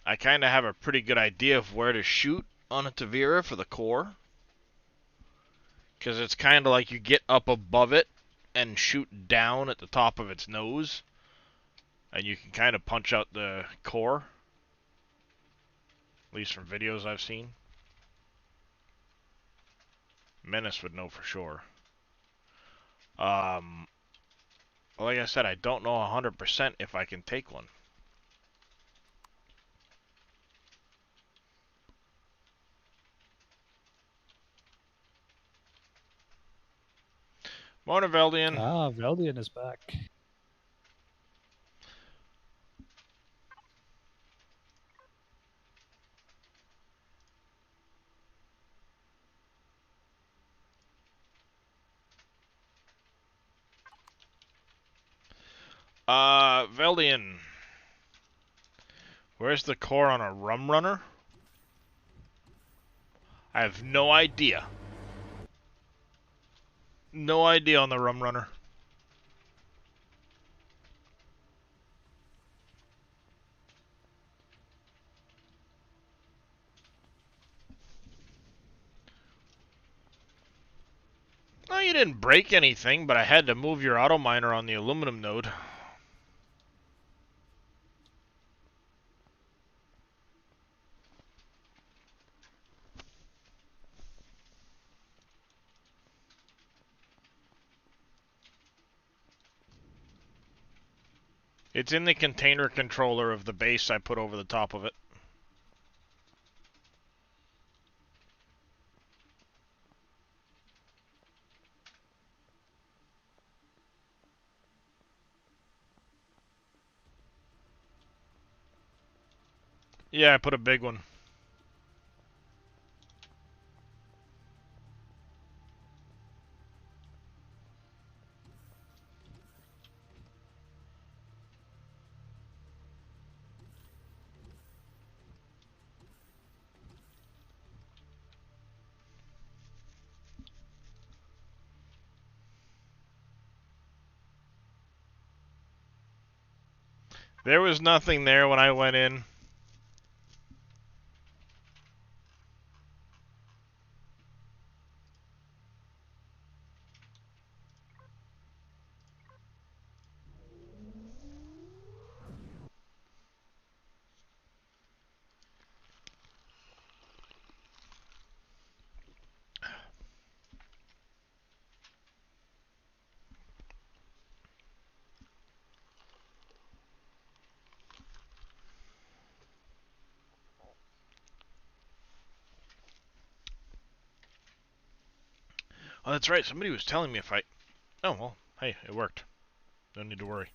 A: I kind of have a pretty good idea of where to shoot on a Tavira for the core. Because it's kind of like you get up above it and shoot down at the top of its nose. And you can kind of punch out the core. At least from videos I've seen. Menace would know for sure. Like I said, I don't know 100% if I can take one. Morning, Veldian.
B: Ah, Veldian is back.
A: Veldian. Where's the core on a rum runner? I have no idea. No idea on the rum runner. No, you didn't break anything, but I had to move your auto miner on the aluminum node. It's in the container controller of the base I put over the top of it. Yeah, I put a big one. There was nothing there when I went in. Oh, that's right. Somebody was telling me if I... Oh, well, hey, it worked. No need to worry.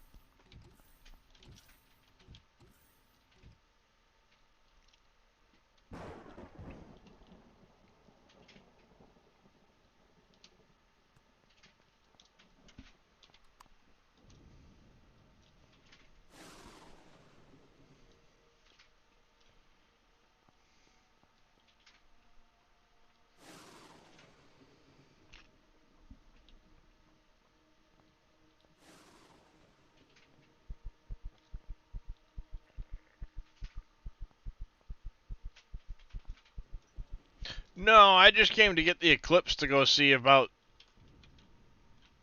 A: No, I just came to get the Eclipse to go see about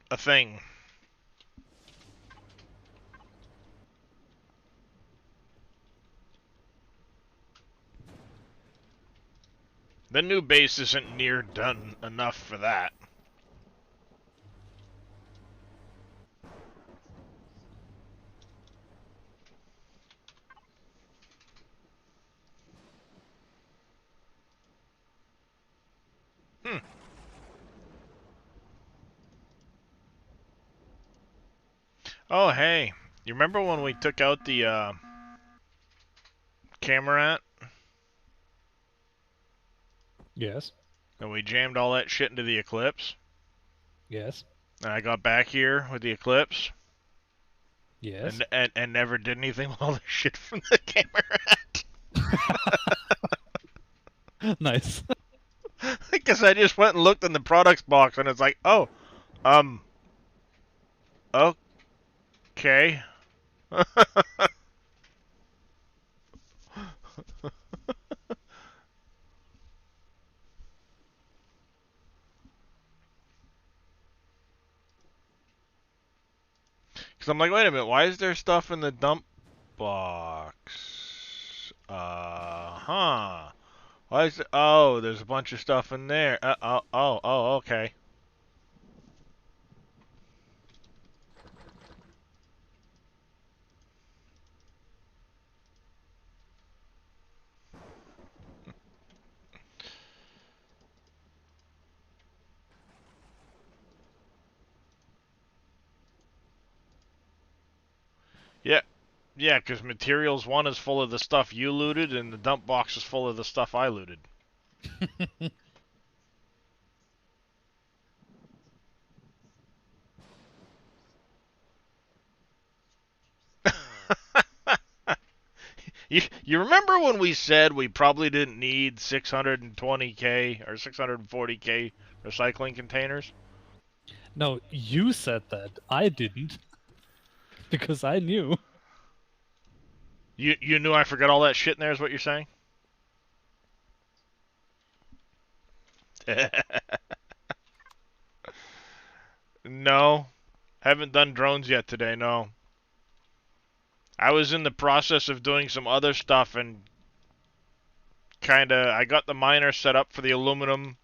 A: a thing. The new base isn't near done enough for that. Hmm. Oh, hey. You remember when we took out the camera
B: Yes.
A: and we jammed all that shit into the Eclipse?
B: Yes.
A: And I got back here with the Eclipse
B: Yes.
A: and never did anything with all the shit from the camera.
B: Nice.
A: Because I just went and looked in the products box and it's like, oh, okay. Because I'm like, wait a minute, why is there stuff in the dump box? Huh. Why is it? Oh, there's a bunch of stuff in there. Okay. Yeah, yeah, because materials one is full of the stuff you looted, and the dump box is full of the stuff I looted. You remember when we said we probably didn't need 620K or 640K recycling containers?
B: No, you said that. I didn't. Because I knew.
A: You knew I forgot all that shit in there is what you're saying? No. Haven't done drones yet today, no. I was in the process of doing some other stuff and I got the miner set up for the aluminum.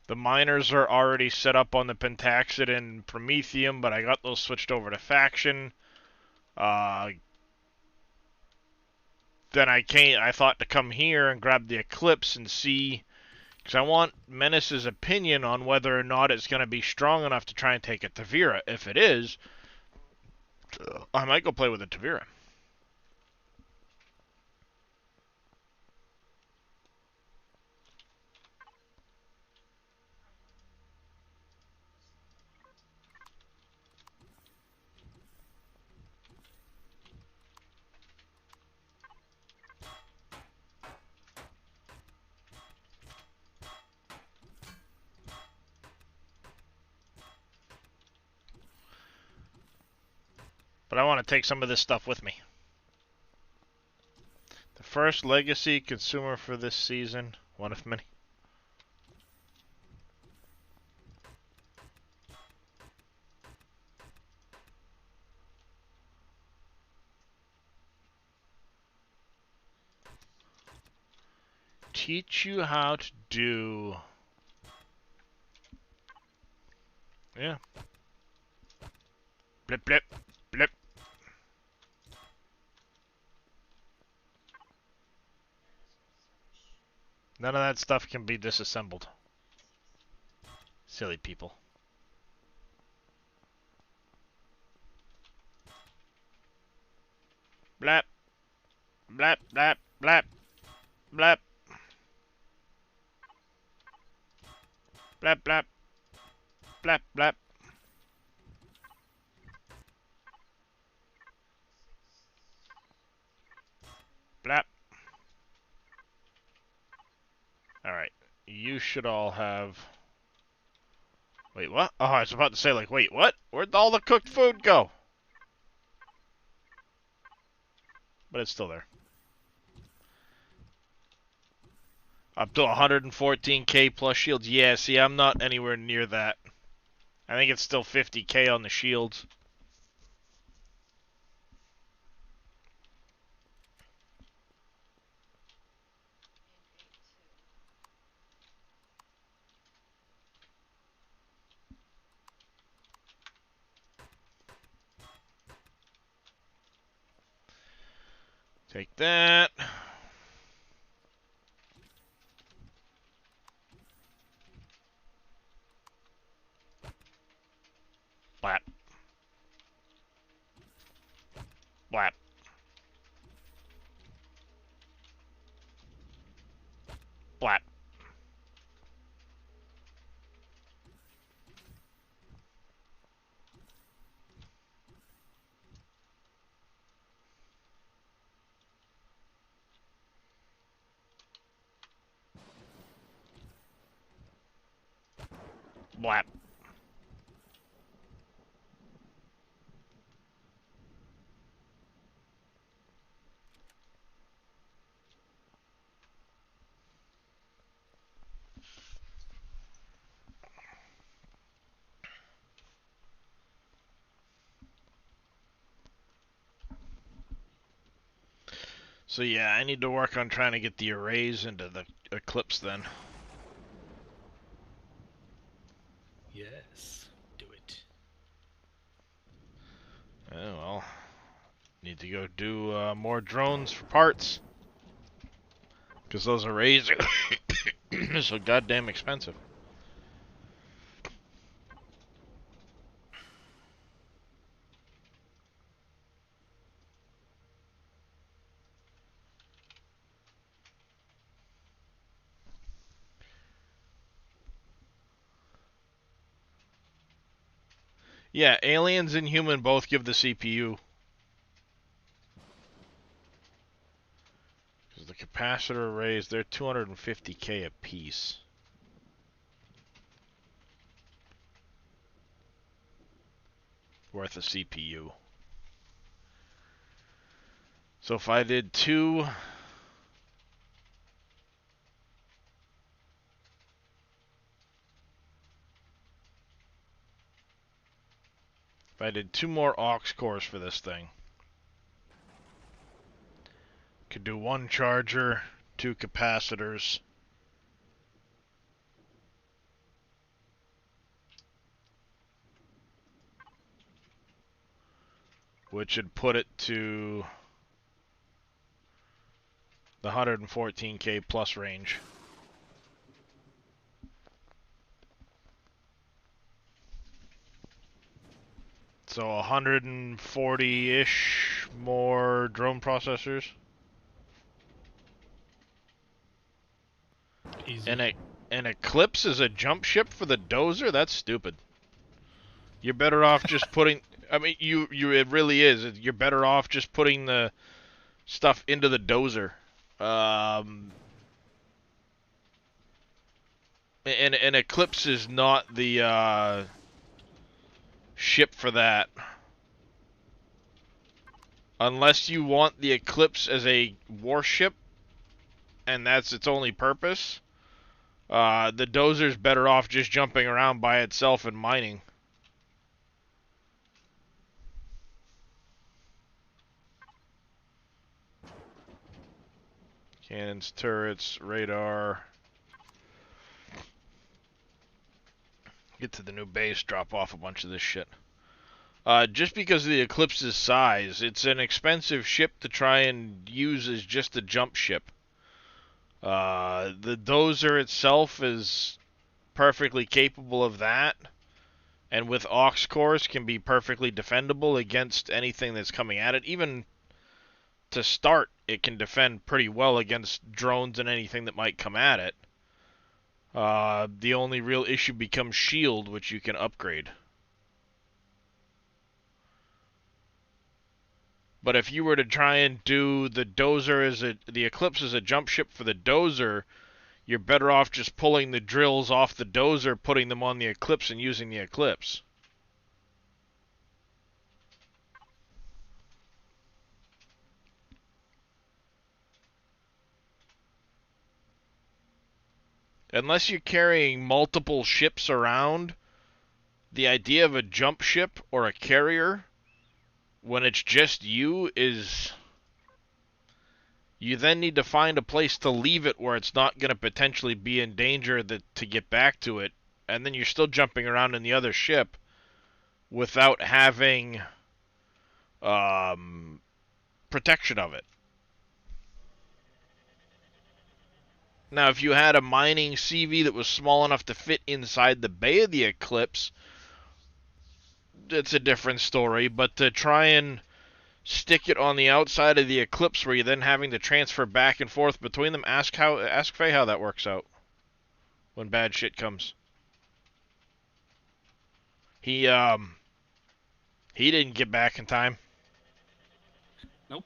A: The miners are already set up on the Pentaxid and Promethium, but I got those switched over to Faction. Then I thought to come here and grab the Eclipse and see, because I want Menace's opinion on whether or not it's going to be strong enough to try and take a Tavira. If it is, I might go play with a Tavira. But I want to take some of this stuff with me. The first legacy consumer for this season, one of many. Teach you how to do... Yeah. Blip, blip, blip. None of that stuff can be disassembled. Silly people. Blap. Blap, blap, blap. Blap. Blap, blap. Blap, blap. Blap. Alright. You should all have... Wait, what? Oh, I was about to say, like, wait, what? Where'd all the cooked food go? But it's still there. Up to 114k plus shields. Yeah, see, I'm not anywhere near that. I think it's still 50k on the shields. Take that. Blap. Blap. Blap. Blap. So yeah, I need to work on trying to get the arrays into the Eclipse then.
E: Yes, do it.
A: Oh well. Need to go do more drones for parts. Because those arrays are so goddamn expensive. Yeah, aliens and human both give the CPU. capacitor arrays, they're 250K a piece. Worth a CPU. So if I did two... If I did 2 more aux cores for this thing, could do 1 charger, 2 capacitors, which would put it to the 114K plus range. So 140-ish more drone processors.
E: Easy.
A: An Eclipse is a jump ship for the dozer? That's stupid. You're better off just putting... I mean, it really is. You're better off just putting the stuff into the dozer. And Eclipse is not the ship for that. Unless you want the Eclipse as a warship, and that's its only purpose, the dozer's better off just jumping around by itself and mining. Cannons, turrets, radar. Get to the new base, drop off a bunch of this shit. Just because of the Eclipse's size, it's an expensive ship to try and use as just a jump ship. The dozer itself is perfectly capable of that, and with aux cores can be perfectly defendable against anything that's coming at it. Even to start, it can defend pretty well against drones and anything that might come at it. The only real issue becomes shield, which you can upgrade. But if you were to try and do the dozer as the Eclipse as a jump ship for the dozer, you're better off just pulling the drills off the dozer, putting them on the Eclipse, and using the Eclipse. Unless you're carrying multiple ships around, the idea of a jump ship or a carrier, when it's just you, is... You then need to find a place to leave it where it's not going to potentially be in danger to get back to it. And then you're still jumping around in the other ship without having protection of it. Now, if you had a mining CV that was small enough to fit inside the bay of the Eclipse, it's a different story. But to try and stick it on the outside of the Eclipse where you're then having to transfer back and forth between them, ask Faye how that works out when bad shit comes. He didn't get back in time.
B: Nope.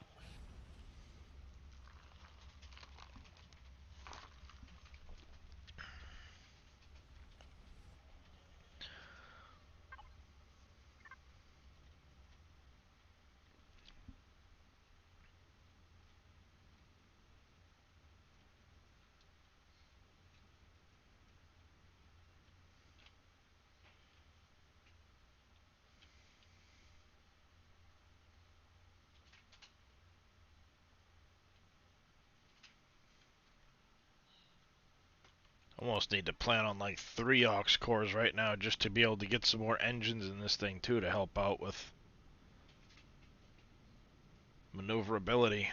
A: Almost need to plan on like 3 aux cores right now just to be able to get some more engines in this thing too to help out with maneuverability.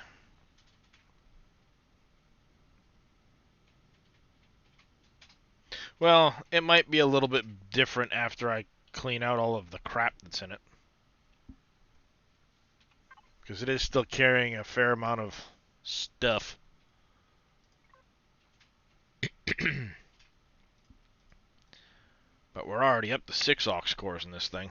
A: Well, it might be a little bit different after I clean out all of the crap that's in it. Because it is still carrying a fair amount of stuff. But we're already up to 6 aux cores in this thing.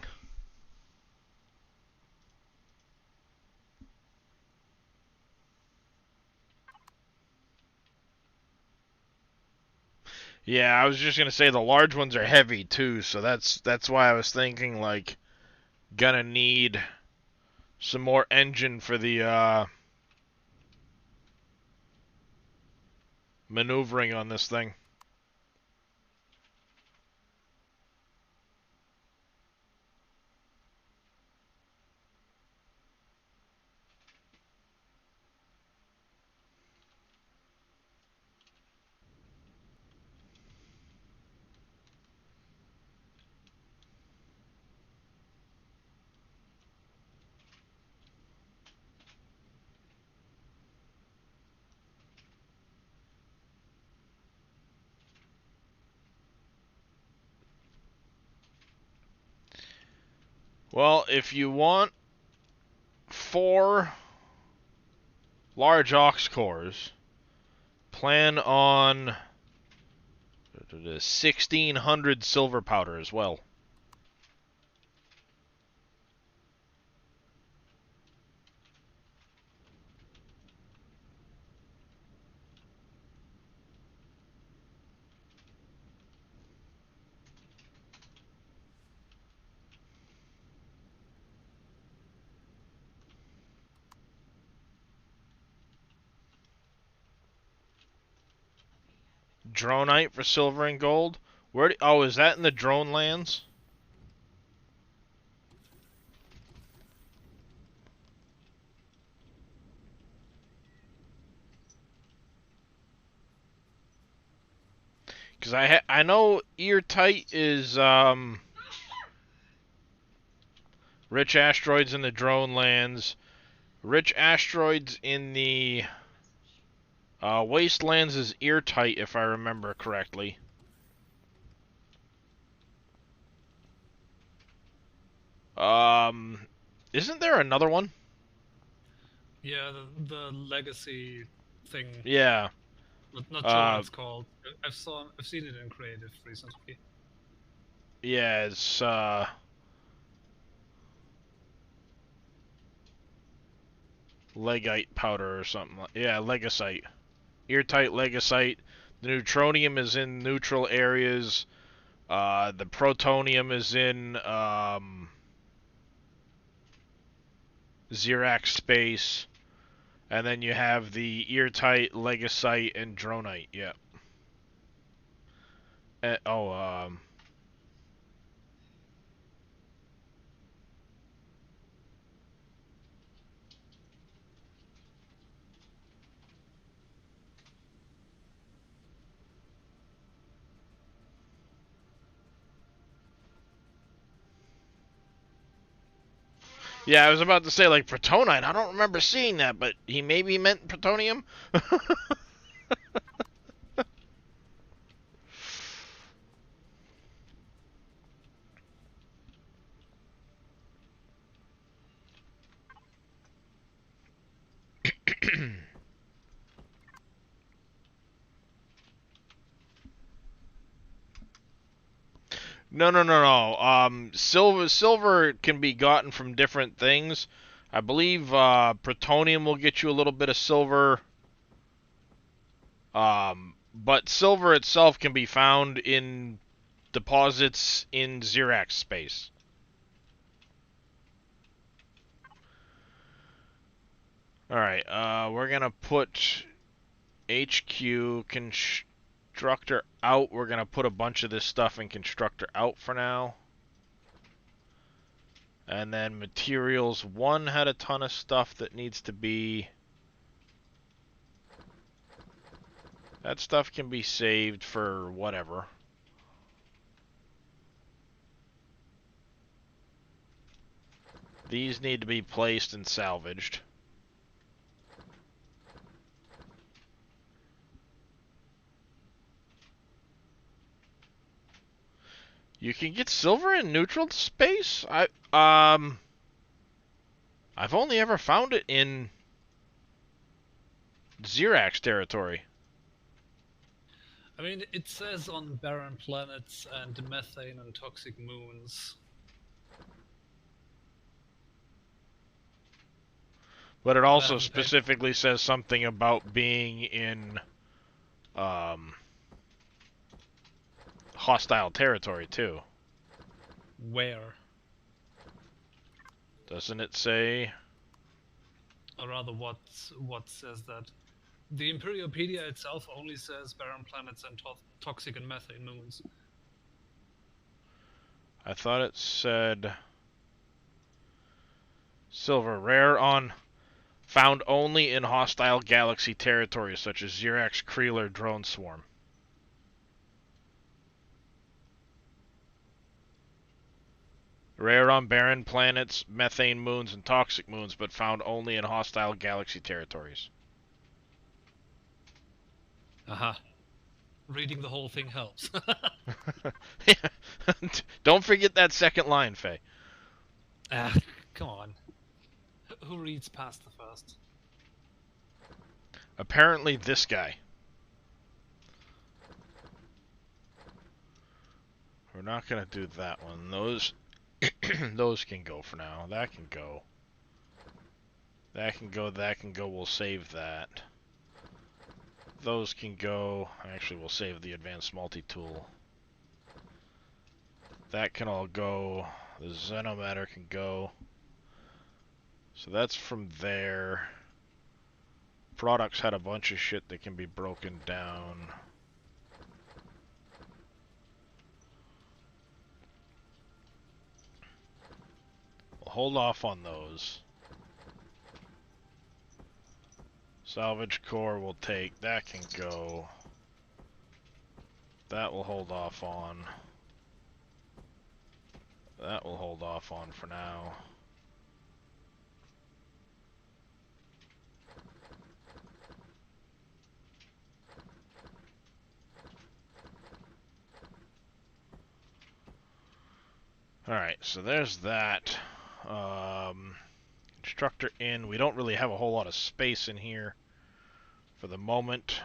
A: Yeah, I was just gonna say the large ones are heavy too, so that's why I was thinking like gonna need some more engine for the maneuvering on this thing. Well, if you want 4 large aux cores, plan on 1,600 silver powder as well. Dronite for silver and gold. Oh, is that in the drone lands? Because I know ear-tight is rich asteroids in the drone lands, rich asteroids in the wastelands is ear-tight if I remember correctly. Isn't there another one?
B: Yeah, the legacy thing.
A: Yeah.
B: Not sure what it's called. I've seen it in creative recently.
A: Yeah, it's legite powder or something. Yeah, legasite. Ear-tight legasite. The neutronium is in neutral areas. The protonium is in Xerax space. And then you have the ear-tight, legasite, and dronite. Yeah. Oh, yeah, I was about to say, like, protonite. I don't remember seeing that, but he maybe meant plutonium? No, no, no, no. Silver can be gotten from different things. I believe plutonium will get you a little bit of silver. But silver itself can be found in deposits in Xerax space. Alright, we're gonna put HQ constructor out. We're gonna put a bunch of this stuff in constructor out for now. And then materials 1 had a ton of stuff that needs to be... That stuff can be saved for whatever. These need to be placed and salvaged. You can get silver in neutral space? I've only ever found it in Xerax territory.
B: I mean, it says on barren planets and methane and toxic moons.
A: But it
B: I
A: also
B: haven't paid.
A: specifically says something about being in hostile territory too.
B: Where?
A: Doesn't it say?
B: Or rather, what says that? The Imperiopedia itself only says barren planets and toxic and methane moons.
A: I thought it said silver rare on found only in hostile galaxy territories such as Xerax Kreeler drone swarm. Rare on barren planets, methane moons, and toxic moons, but found only in hostile galaxy territories.
B: Aha. Reading the whole thing helps.
A: Don't forget that second line, Faye.
B: Ah, come on. Who reads past the first?
A: Apparently this guy. We're not gonna do that one. Those those can go for now. That can go. That can go, that can go. We'll save that. Those can go. Actually, we'll save the advanced multi-tool. That can all go. The Xenomatter can go. So that's from there. Products had a bunch of shit that can be broken down. We'll hold off on those. Salvage core will take. That can go. That will hold off on. That will hold off on for now. Alright, so there's that. Constructor in. We don't really have a whole lot of space in here for the moment.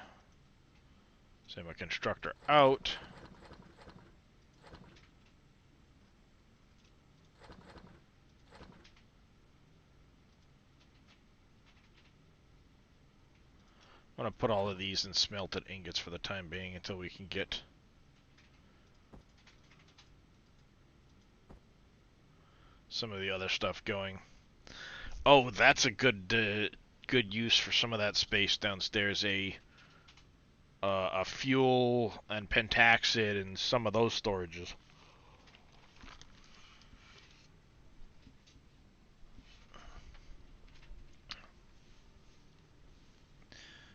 A: Send my constructor out. I'm going to put all of these in smelted ingots for the time being until we can get some of the other stuff going. Oh, that's a good good use for some of that space downstairs. A fuel and pentaxid and some of those storages.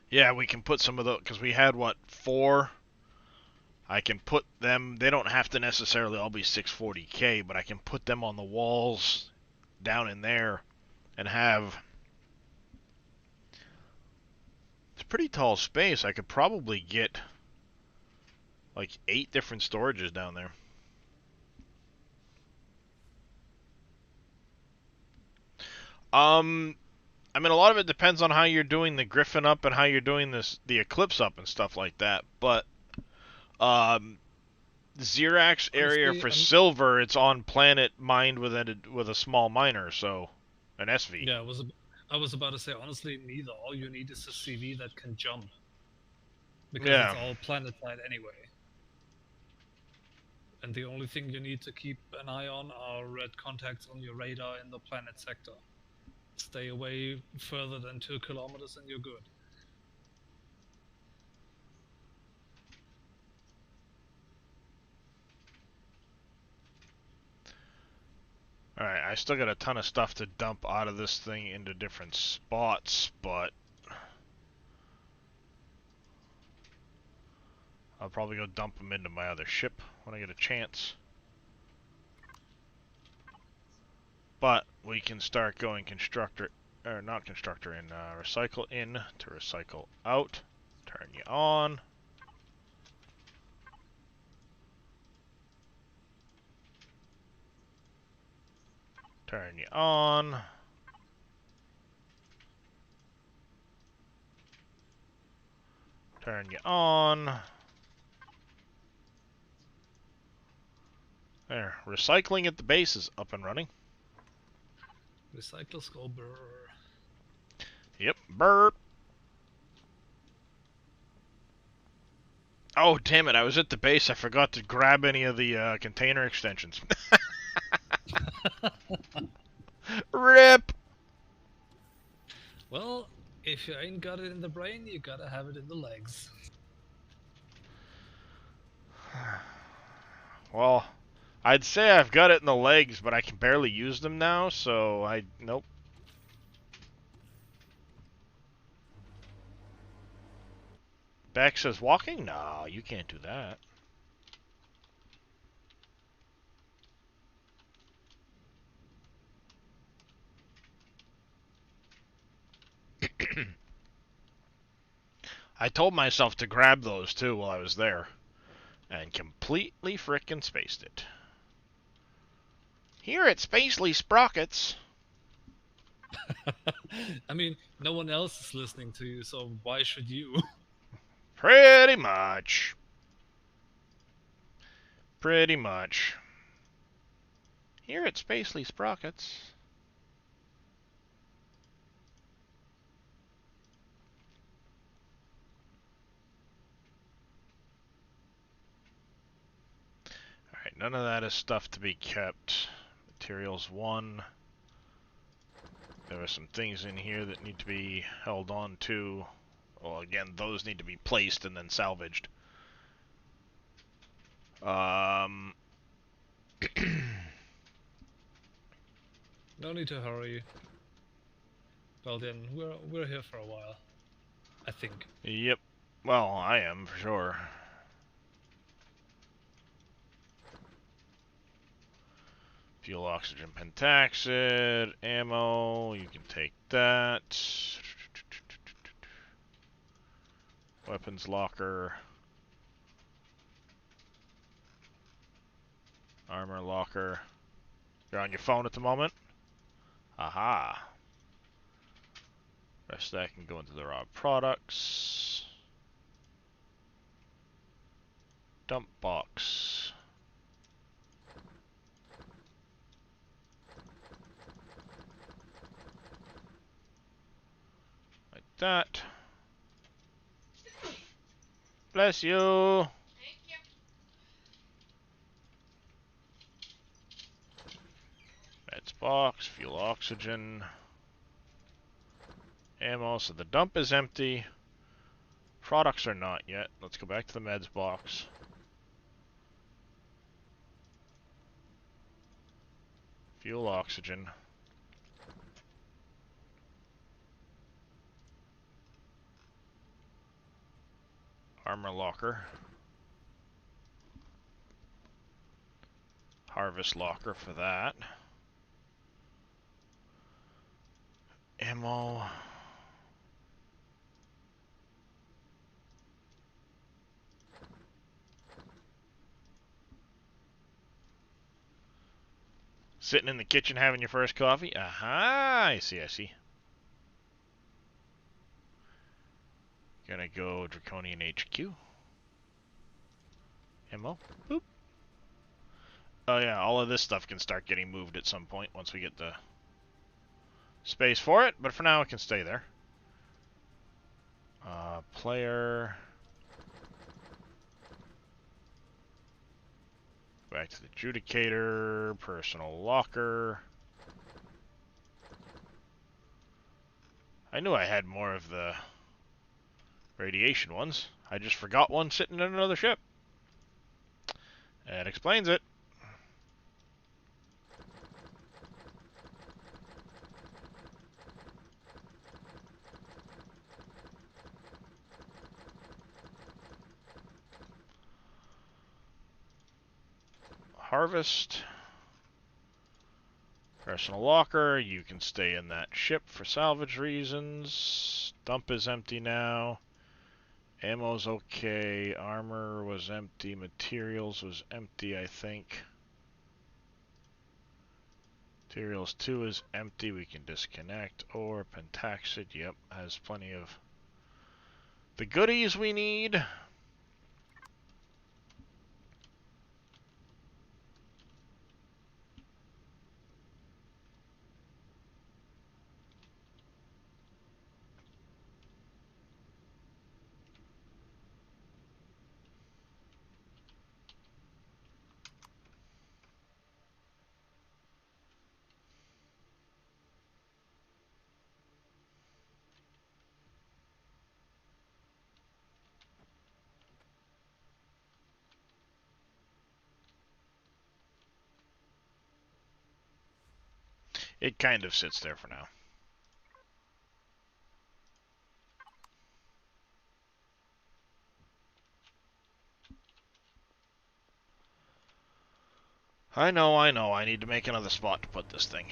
A: Yeah, we can put some of those, because we had, what, 4? I can put them, they don't have to necessarily all be 640k, but I can put them on the walls down in there and have... It's a pretty tall space. I could probably get like 8 different storages down there. I mean, a lot of it depends on how you're doing the Griffin up and how you're doing the Eclipse up and stuff like that. But Xerax area
B: Honestly,
A: for silver, it's on planet mined with a small miner, so an SV.
B: Yeah, I was about to say, honestly, neither. All you need is a CV that can jump. Because
A: Yeah.
B: it's all planet-side anyway. And the only thing you need to keep an eye on are red contacts on your radar in the planet sector. Stay away further than 2 kilometers and you're good.
A: Alright, I still got a ton of stuff to dump out of this thing into different spots, but I'll probably go dump them into my other ship when I get a chance. But we can start going constructor, or not constructor in, recycle in to recycle out. Turn you on. Turn you on. Turn you on. There, recycling at the base is up and running.
B: Recycle skull burr.
A: Yep, burp. Oh, damn it, I was at the base. I forgot to grab any of the container extensions. RIP!
B: Well, if you ain't got it in the brain, you gotta have it in the legs.
A: Well, I'd say I've got it in the legs, but I can barely use them now, so nope. Beck says, walking? No, you can't do that. I told myself to grab those too while I was there, and completely frickin' spaced it. Here at Spacely Sprockets.
B: I mean, no one else is listening to you, so why should you?
A: Pretty much. Pretty much. Here at Spacely Sprockets. Alright, none of that is stuff to be kept. Materials 1. There are some things in here that need to be held on to. Well, again, those need to be placed and then salvaged.
B: No need to hurry. Well then, we're here for a while. I think.
A: Yep. Well, I am, for sure. Fuel, oxygen, pentaxid, ammo, you can take that. Weapons locker. Armor locker. You're on your phone at the moment? Aha. Rest of that can go into the raw products. Dump box. Like that. Bless you.
C: Thank you.
A: Meds box, fuel oxygen. Ammo, so the dump is empty. Products are not yet. Let's go back to the meds box. Fuel oxygen. Armor locker. Harvest locker for that. Ammo. Sitting in the kitchen having your first coffee? Aha! I see, I see. Gonna go Draconian HQ. Ammo. Boop. Oh yeah, all of this stuff can start getting moved at some point once we get the space for it, but for now it can stay there. Player. Back to the adjudicator, personal locker. I knew I had more of the radiation ones. I just forgot one sitting in another ship. That explains it. Harvest. Personal locker. You can stay in that ship for salvage reasons. Dump is empty now. Ammo's okay. Armor was empty. Materials was empty, I think. Materials 2 is empty. We can disconnect. Or pentaxid. Yep, has plenty of the goodies we need. It kind of sits there for now. I know. I need to make another spot to put this thing.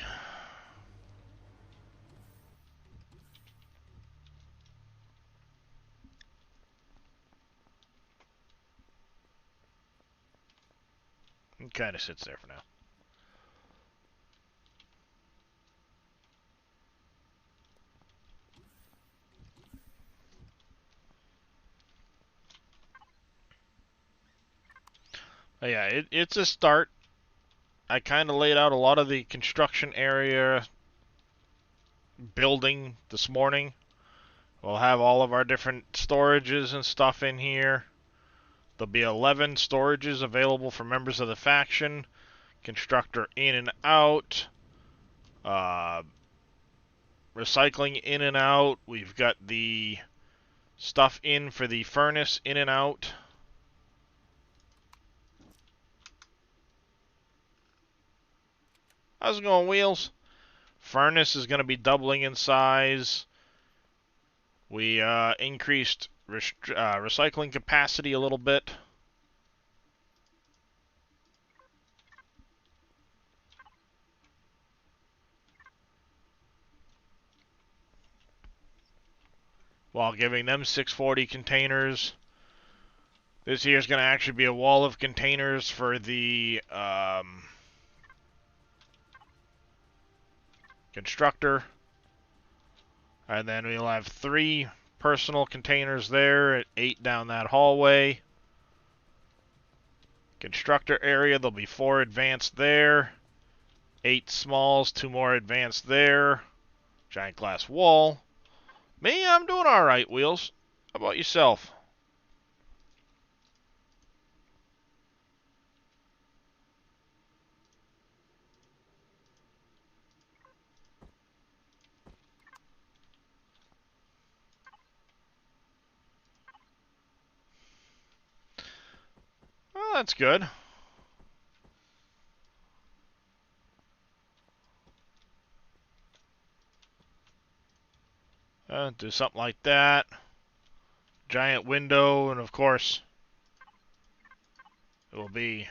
A: It kind of sits there for now. But yeah, it's a start. I kind of laid out a lot of the construction area building this morning. We'll have all of our different storages and stuff in here. There'll be 11 storages available for members of the faction. Constructor in and out. Recycling in and out. We've got the stuff in for the furnace in and out. How's it going, Wheels? Furnace is going to be doubling in size. We increased recycling capacity a little bit. While giving them 640 containers. This here is going to actually be a wall of containers for the constructor. And then we'll have 3 personal containers there, 8 down that hallway. Constructor area, there'll be 4 advanced there. 8 smalls, 2 more advanced there. Giant glass wall. Me, I'm doing alright, Wheels. How about yourself? Well, that's good. Do something like that. Giant window, and of course, it will be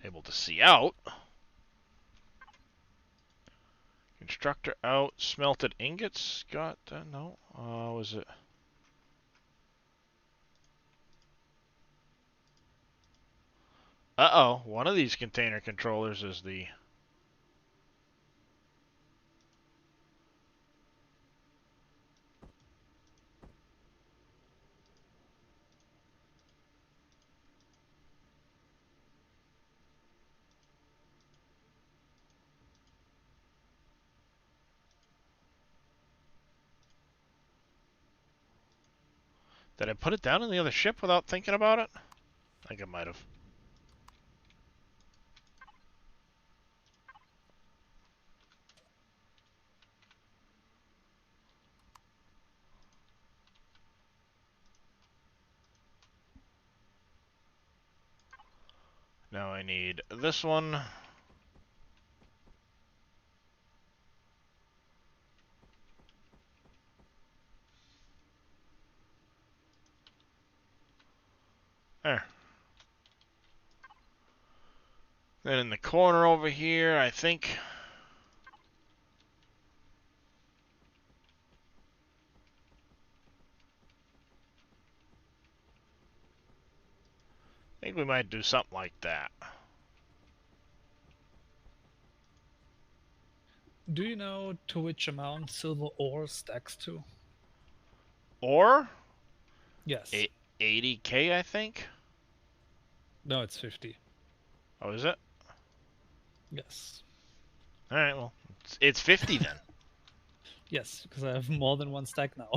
A: able to see out. Constructor out. Smelted ingots. Got that? No. Was it? Uh-oh. One of these container controllers is the... Did I put it down in the other ship without thinking about it? I think I might have. Now I need this one. There. Then in the corner over here, I think... I think we might do something like that.
B: Do you know to which amount silver ore stacks to?
A: Or
B: Yes.
A: 80k, I think.
B: No, it's 50.
A: Oh, is it?
B: Yes.
A: All right. Well, it's 50 then.
B: Yes, because I have more than one stack now.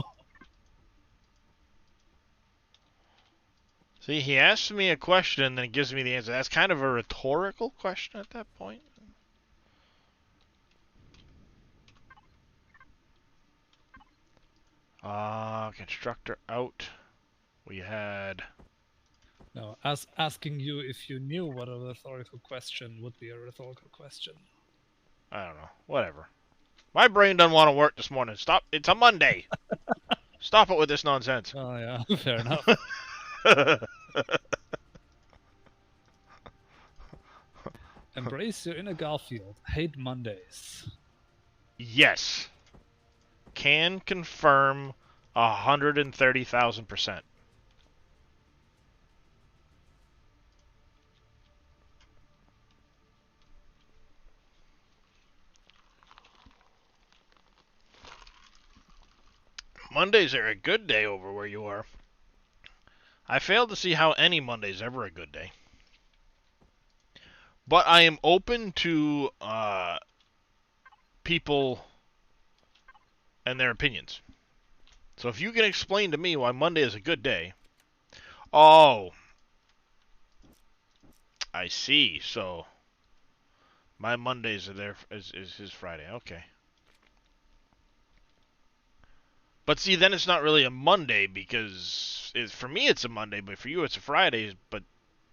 A: See, he asks me a question and then he gives me the answer. That's kind of a rhetorical question at that point. Constructor out. We had
B: No, asking you if you knew what a rhetorical question would be a rhetorical question.
A: I don't know. Whatever. My brain doesn't want to work this morning. Stop. It's a Monday. Stop it with this nonsense.
B: Oh yeah, fair enough. Embrace your inner Garfield. Hate Mondays.
A: Yes. Can confirm 130,000%. Mondays are a good day over where you are. I fail to see how any Monday's ever a good day. But I am open to people and their opinions. So if you can explain to me why Monday is a good day. Oh, I see. So my Mondays are there is his Friday. Okay. But see, then it's not really a Monday because for me it's a Monday, but for you it's a Friday. But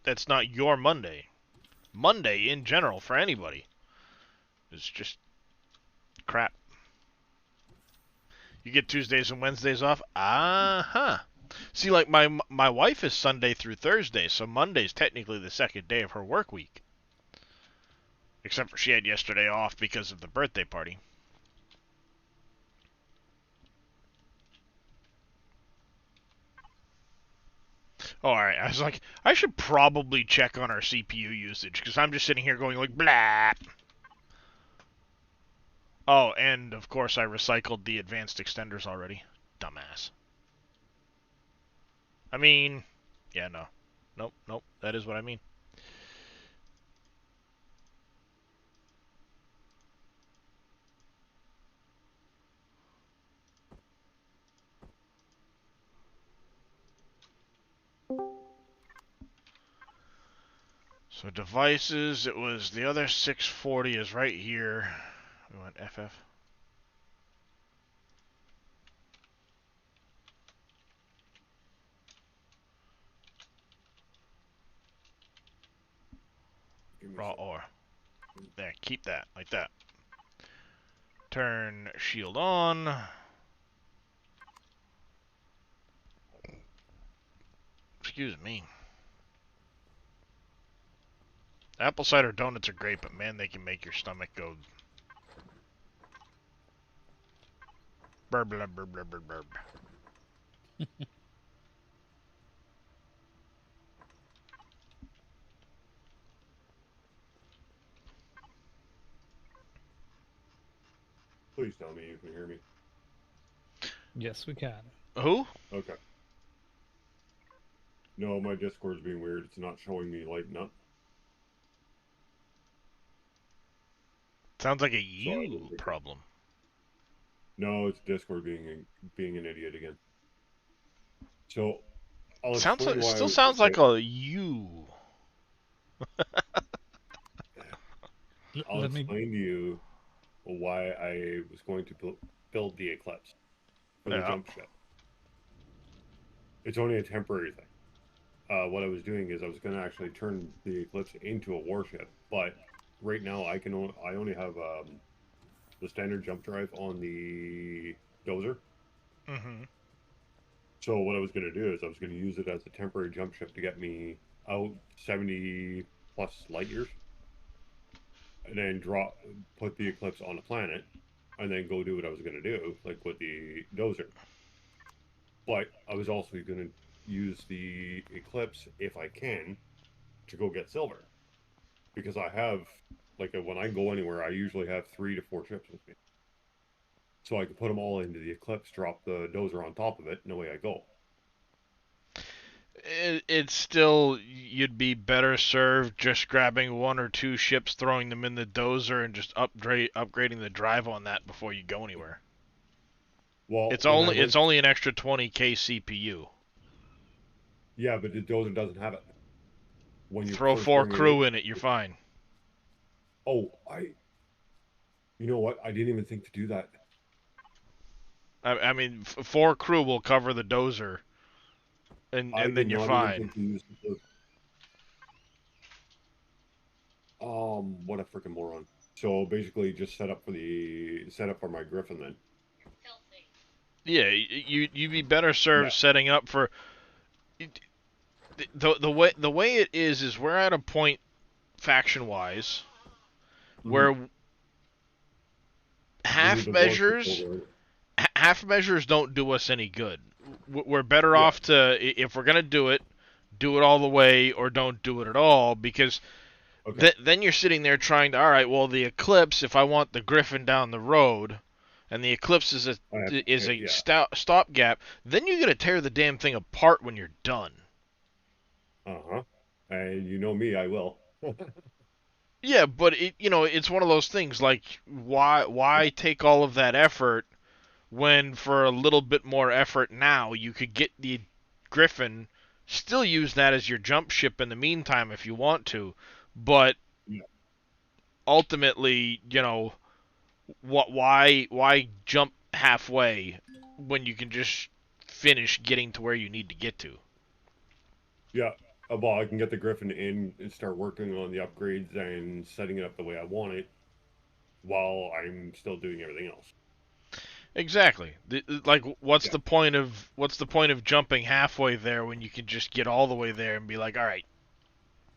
A: that's not your Monday. Monday in general for anybody is just crap. You get Tuesdays and Wednesdays off. Uh-huh. See, like my wife is Sunday through Thursday, so Monday's technically the second day of her work week. Except for she had yesterday off because of the birthday party. Oh, alright. I was like, I should probably check on our CPU usage, because I'm just sitting here going like, blah. Oh, and of course I recycled the advanced extenders already. Dumbass. I mean, yeah, no. Nope. That is what I mean. So devices, it was the other 640 is right here. We went FF. Raw ore. There, keep that, like that. Turn shield on. Excuse me. Apple cider donuts are great, but man, they can make your stomach go burb, burb, burb, burb, burb, burb.
F: Please tell me you can hear me.
B: Yes, we can.
A: Who?
F: Okay. No, my Discord's being weird. It's not showing me lighting up.
A: Sounds like a
F: So
A: you problem.
F: No, it's Discord being an idiot again. So I'll
A: Sounds
F: explain
A: like,
F: why.
A: still sounds like a you.
F: I'll
B: Let me.
F: explain to you why I was going to build the Eclipse for the
A: Yeah.
F: jump ship. It's only a temporary thing. What I was doing is I was going to actually turn the Eclipse into a warship, but right now I only have the standard jump drive on the dozer.
A: Mm-hmm.
F: So what I was going to do is I was going to use it as a temporary jump ship to get me out 70 plus light years, and then put the Eclipse on a planet, and then go do what I was going to do, like with the dozer. But I was also going to use the Eclipse, if I can, to go get silver, because I have, like, when I go anywhere, I usually have 3 to 4 ships with me. So I could put them all into the Eclipse, drop the dozer on top of it, and away I go.
A: It's still, you'd be better served just grabbing 1 or 2 ships, throwing them in the dozer, and just upgrading the drive on that before you go anywhere.
F: Well,
A: It's only an extra 20k CPU.
F: Yeah, but the dozer doesn't have it. When you
A: Throw
F: first
A: 4
F: bring it
A: crew in it, you're fine.
F: Oh, you know what? I didn't even think to do that.
A: I mean, 4 crew will cover the dozer, and
F: I
A: then
F: did
A: you're
F: not even
A: fine.
F: think to use What a freaking moron. So basically, just set up for my Griffin then.
C: You're filthy.
A: Yeah, you'd be better served
F: Yeah.
A: setting up for the way it is we're at a point faction wise where
F: We need
A: half
F: to launch the
A: measures
F: program.
A: half measures don't do us any good. We're better
F: Yeah.
A: off to, if we're gonna do it all the way or don't do it at all, because
F: Okay.
A: then you're sitting there trying to, all right, well, the Eclipse, if I want the Griffin down the road, and the Eclipse is a stopgap, then you gotta tear the damn thing apart when you're done.
F: Uh-huh. And you know me, I will.
A: Yeah, but it's one of those things like, why take all of that effort when for a little bit more effort now you could get the Griffin, still use that as your jump ship in the meantime if you want to, but
F: Yeah.
A: ultimately, why jump halfway when you can just finish getting to where you need to get to?
F: Yeah. Well, I can get the Griffin in and start working on the upgrades and setting it up the way I want it while I'm still doing everything else.
A: Exactly. Like, what's
F: Yeah.
A: the point of jumping halfway there when you can just get all the way there and be like, all right,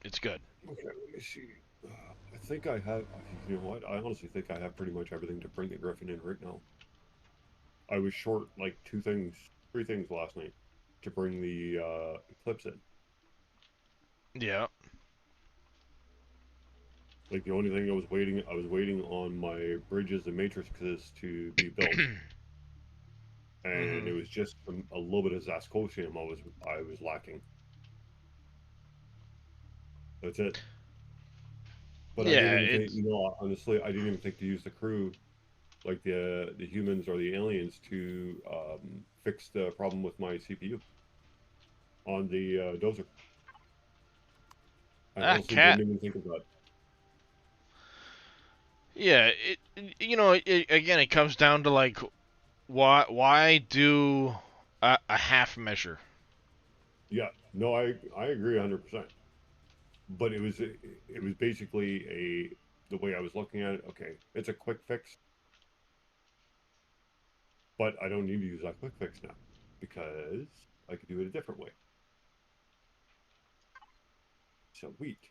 A: it's good.
F: Okay, let me see. I think I have. You know what? I honestly think I have pretty much everything to bring the Griffin in right now. I was short like 3 things last night to bring the Eclipse in.
A: Yeah.
F: Like the only thing I was waiting on my bridges and matrices to be built, and it was just a little bit of Zascosium I was lacking. That's it. But I
A: Yeah,
F: didn't even think, honestly, I didn't even think to use the crew, like the humans or the aliens, to fix the problem with my CPU on the dozer. I honestly
A: cat.
F: didn't even think of that.
A: Yeah, again, it comes down to like, why do a half measure?
F: Yeah, no, I agree 100%. But it was basically the way I was looking at it. Okay, it's a quick fix, but I don't need to use that quick fix now because I could do it a different way. So wheat,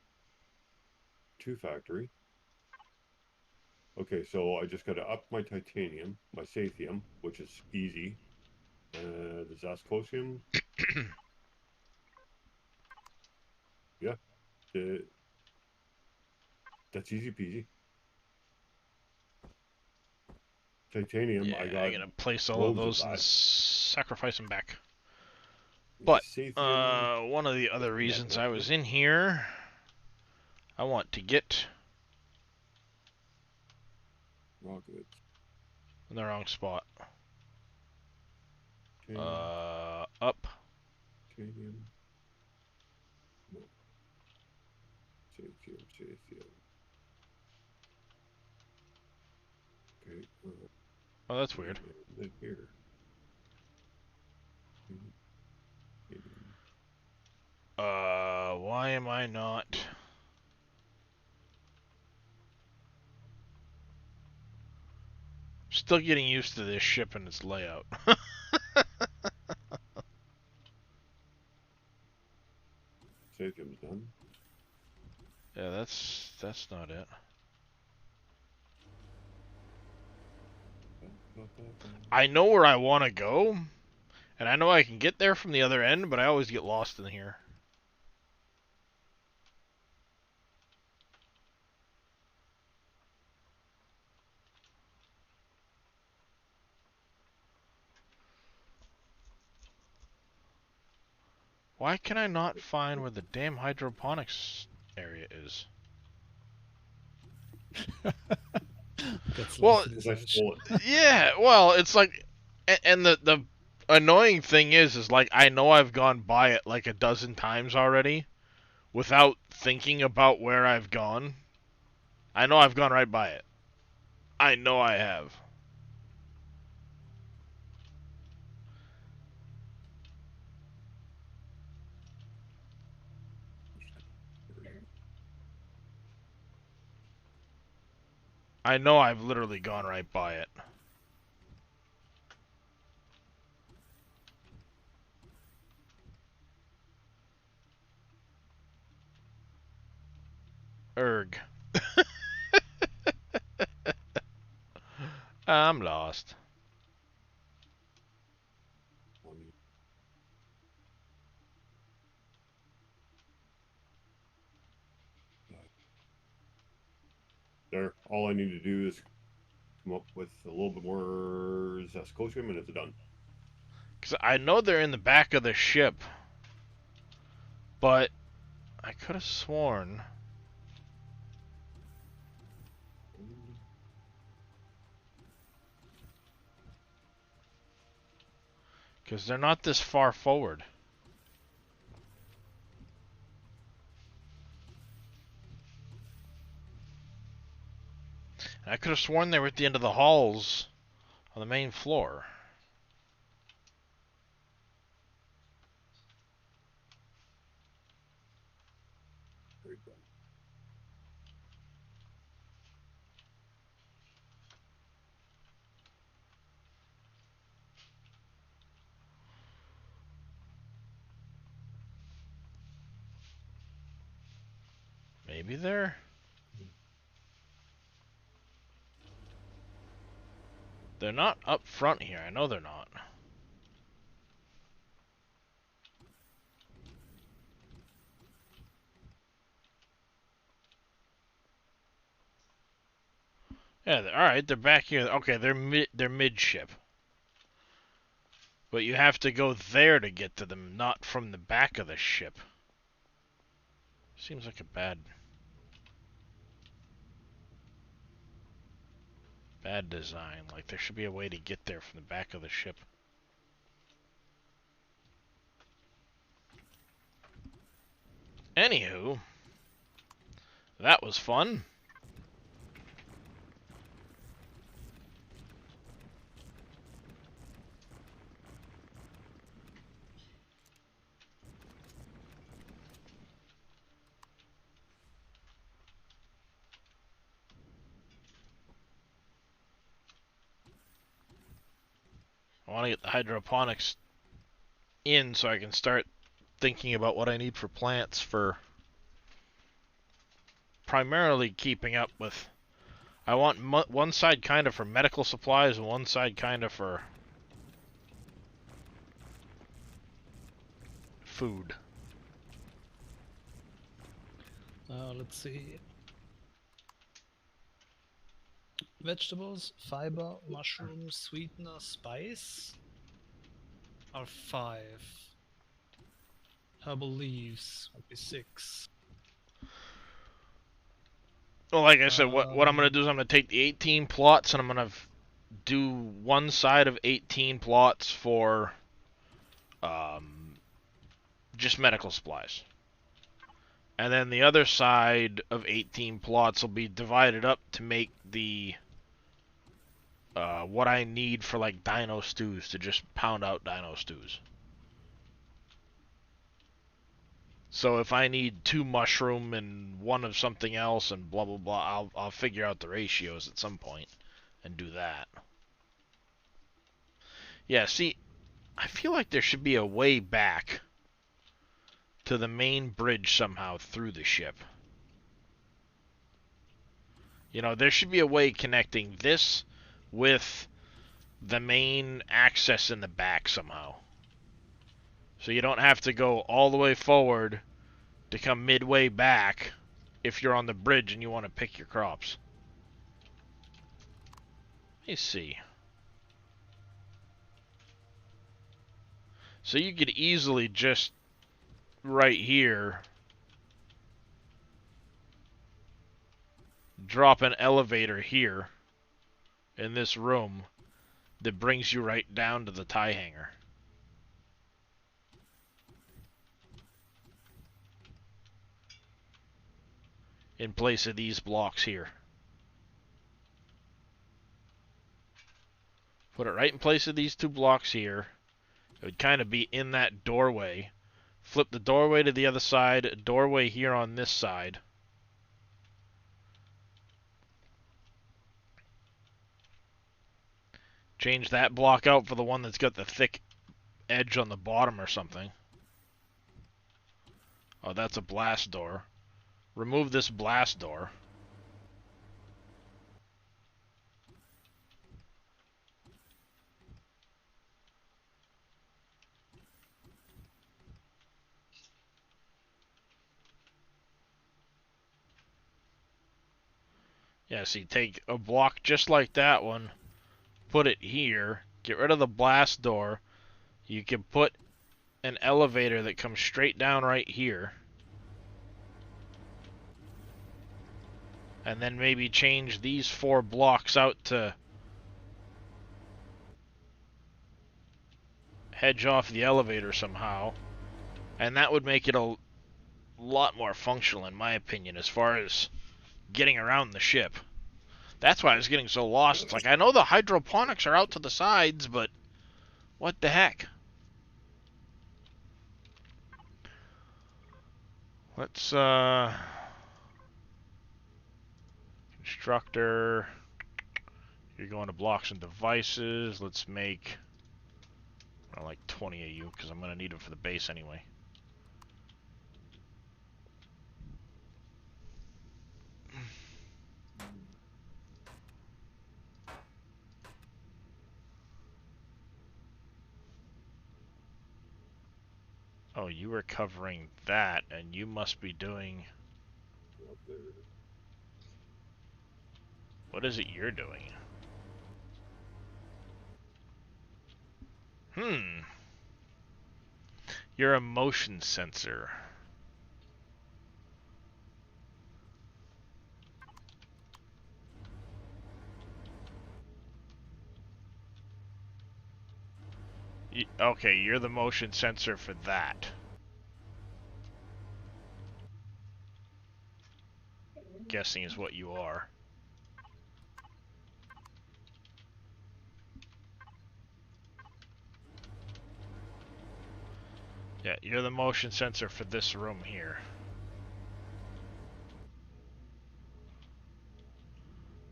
F: 2 factory. Okay, so I just got to up my titanium, my sathium, which is easy. The zascosium, yeah, the, that's easy peasy. Titanium,
A: Yeah,
F: I
A: I'm
F: got
A: gonna place all of
F: loads of
A: those and
F: that.
A: sacrifice them back. But
F: Sathium,
A: one of the other
F: yeah,
A: reasons
F: yeah,
A: I was in here, I want to get
F: raw goods.
A: in the wrong spot.
F: Titanium,
A: Up.
F: titanium, no, sathium. Okay,
A: Oh, that's weird.
F: and then here. Titanium.
A: Why am I not? Still getting used to this ship and its layout.
F: Sathium's done.
A: Yeah, that's not it. I know where I want to go, and I know I can get there from the other end, but I always get lost in here. Why can I not find where the damn hydroponics area is?
B: Gets
A: Well,
B: lost in his
F: Because I
B: image.
F: stole it.
A: yeah, well, it's like, and the annoying thing is like, I know I've gone by it like a dozen times already without thinking about where I've gone. I know I've gone right by it. I know I have. I know I've literally gone right by it. Erg. I'm lost.
F: There. All I need to do is come up with a little bit more Zescosium and it's done.
A: Because I know they're in the back of the ship. But I could have sworn. Because they're not this far forward. And I could have sworn they were at the end of the halls on the main floor.
F: Very good.
A: Maybe they're... They're not up front here. I know they're not. Yeah, alright, they're back here. Okay, they're midship. But you have to go there to get to them, not from the back of the ship. Seems like a bad design. Like, there should be a way to get there from the back of the ship. Anywho, that was fun. I want to get the hydroponics in so I can start thinking about what I need for plants for primarily keeping up with... I want one side kind of for medical supplies and one side kind of for food.
B: Let's see. Vegetables, fiber, mushroom, sweetener, spice are 5. Herbal leaves would be 6.
A: Well, like I said, what I'm going to do is I'm going to take the 18 plots and I'm going to do one side of 18 plots for just medical supplies. And then the other side of 18 plots will be divided up to make the what I need for like dino stews, to just pound out dino stews. So if I need 2 mushroom and 1 of something else and blah blah blah, I'll figure out the ratios at some point and do that. Yeah, see, I feel like there should be a way back to the main bridge somehow through the ship. You know, there should be a way connecting this with the main access in the back somehow. So you don't have to go all the way forward to come midway back if you're on the bridge and you want to pick your crops. Let me see. So you could easily just right here drop an elevator here in this room that brings you right down to the tie hanger. In place of these blocks here. Put it right in place of these 2 blocks here. It would kind of be in that doorway. Flip the doorway to the other side, doorway here on this side. Change that block out for the one that's got the thick edge on the bottom or something. Oh, that's a blast door. Remove this blast door. Yeah, see, take a block just like that one, put it here, get rid of the blast door. You can put an elevator that comes straight down right here. And then maybe change these 4 blocks out to hedge off the elevator somehow. And that would make it a lot more functional, in my opinion, as far as getting around the ship. That's why I was getting so lost. It's like, I know the hydroponics are out to the sides, but what the heck? Let's, constructor, you're going to blocks and devices. Let's make, like 20 of you, because I'm going to need them for the base anyway. Oh, you were covering that, and you must be doing... What is it you're doing? You're a motion sensor. Okay, you're the motion sensor for that. Guessing is what you are. Yeah, you're the motion sensor for this room here.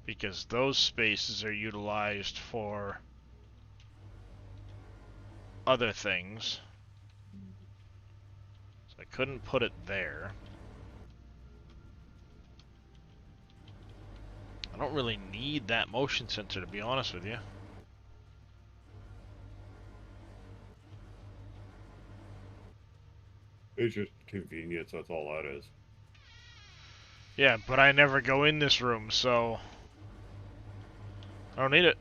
A: Because those spaces are utilized for other things. So I couldn't put it there. I don't really need that motion sensor, to be honest with you.
F: It's just convenience, that's all that is.
A: Yeah, but I never go in this room, so I don't need it.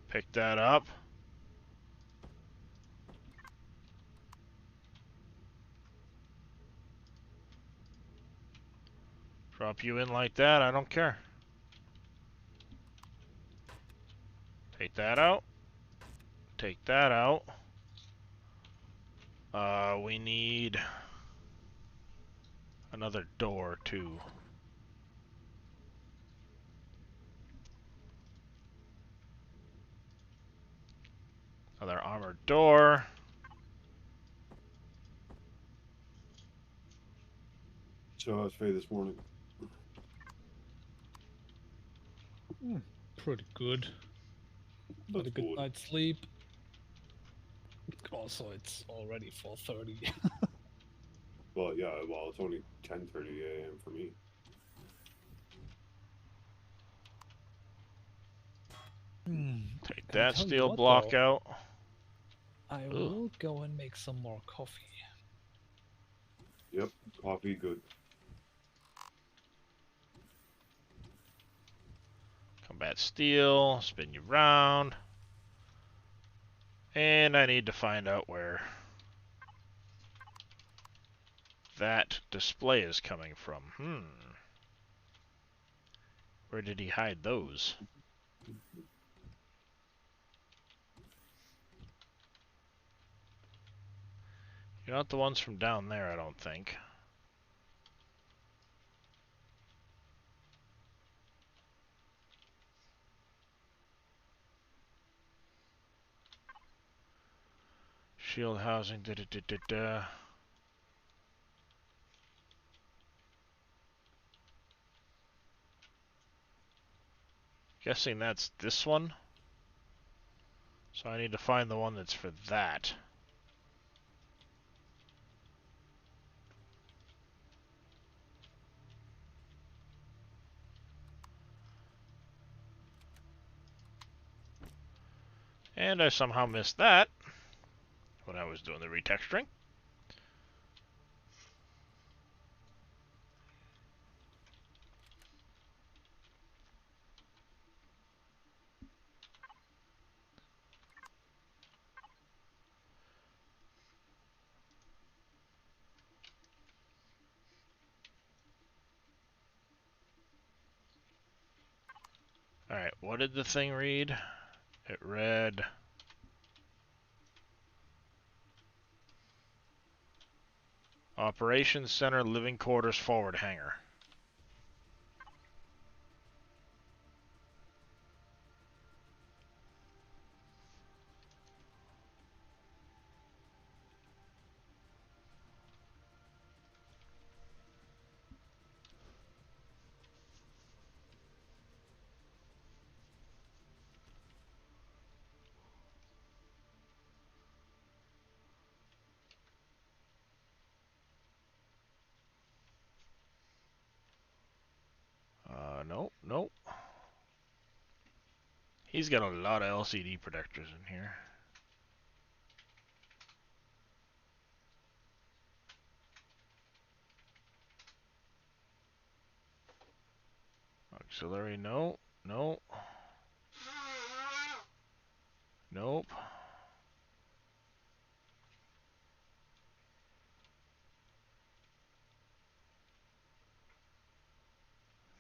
A: Pick that up. Drop you in like that, I don't care. Take that out. Take that out. We need another door, too. Another armored door.
F: So how's Faye this morning?
B: Pretty good. Got a good
F: good.
B: night's sleep. Also, it's already 4:30.
F: Well, yeah, well, it's only 10:30 a.m. for me.
A: Take
B: And I
A: that
B: tell you
A: steel
B: what,
A: block
B: though,
A: out.
B: I
A: Ugh.
B: will go and make some more coffee.
F: Yep, coffee, good.
A: Combat steel. Spin you round. And I need to find out where that display is coming from. Where did he hide those? You're not the ones from down there, I don't think. Shield housing, da da da da da. Guessing that's this one. So I need to find the one that's for that. And I somehow missed that when I was doing the retexturing. Alright, what did the thing read? It read... Operations Center Living Quarters Forward Hangar. Nope, nope. He's got a lot of LCD protectors in here. Auxiliary, no, no. Nope.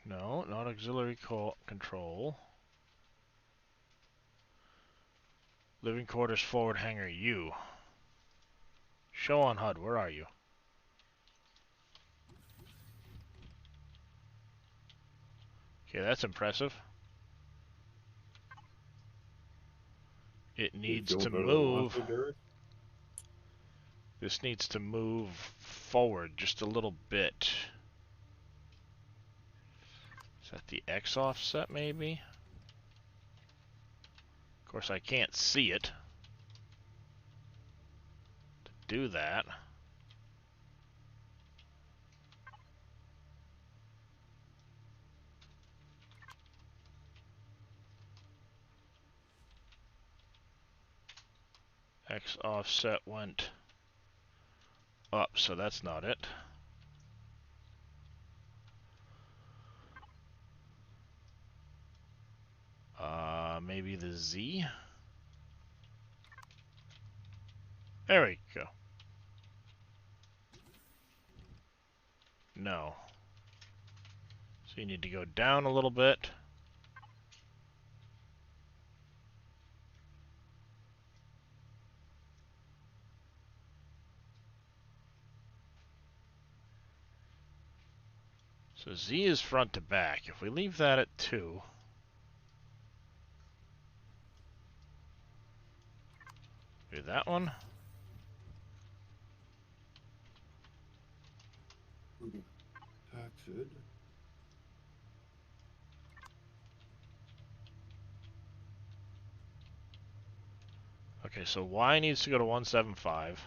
A: No, not auxiliary control. Living quarters forward hangar U. Show on HUD, where are you? Okay, that's impressive. It needs to move. This needs to move forward just a little bit. Is that the X offset, maybe? Of course, I can't see it. To do that, X offset went up, so that's not it. Maybe the Z? There we go. No. So you need to go down a little bit. So Z is front to back. If we leave that at 2, do that one.
F: That's it.
A: Okay, so Y needs to go to 175.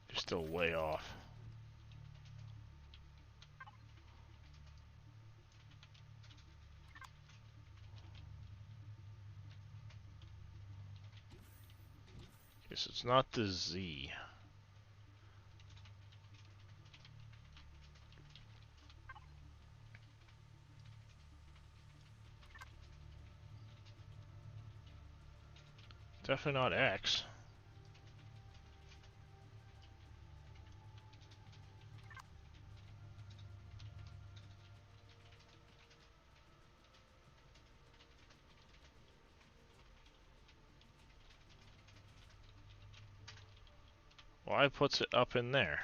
A: You're still way off. Guess it's not the Z. Definitely not X. Why puts it up in there?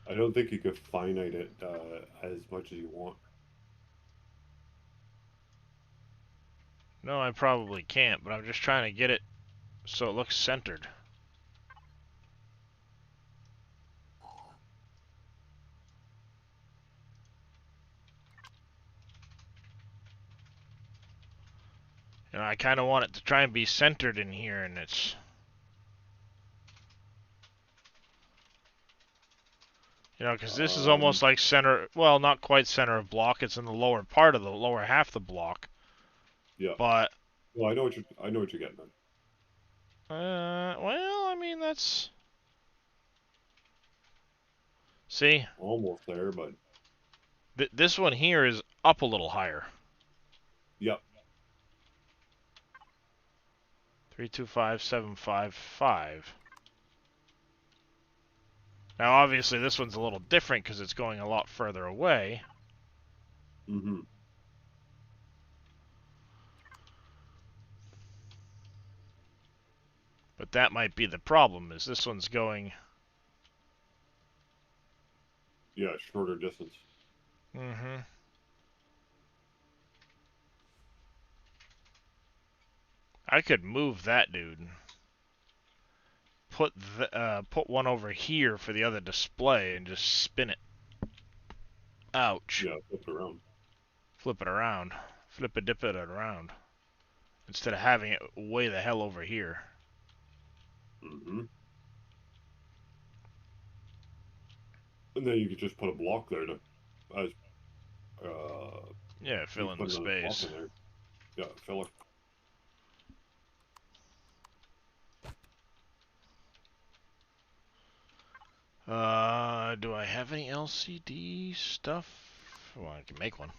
F: I don't think you could finite it as much as you want.
A: No, I probably can't, but I'm just trying to get it so it looks centered. You know, I kind of want it to try and be centered in here, and it's... You know, because this is almost like center... Well, not quite center of block. It's in the lower part of the lower half of the block.
F: Yeah.
A: But...
F: Well, I know what you're getting at.
A: Well, I mean, that's... See?
F: Almost there, but...
A: This one here is up a little higher.
F: Yep.
A: 325755. Now, obviously, this one's a little different because it's going a lot further away.
F: Mm-hmm.
A: But that might be the problem, is this one's going...
F: Yeah, shorter distance.
A: Mm-hmm. I could move that dude. Put one over here for the other display and just spin it. Ouch.
F: Yeah, flip it around.
A: Flip it around. Flip-a-dip it around. Instead of having it way the hell over here.
F: Mm-hmm. And then you could just put a block there to... as
A: Yeah, fill in the space.
F: In there. Yeah, fill it.
A: Do I have any LCD stuff? Well, I can make one.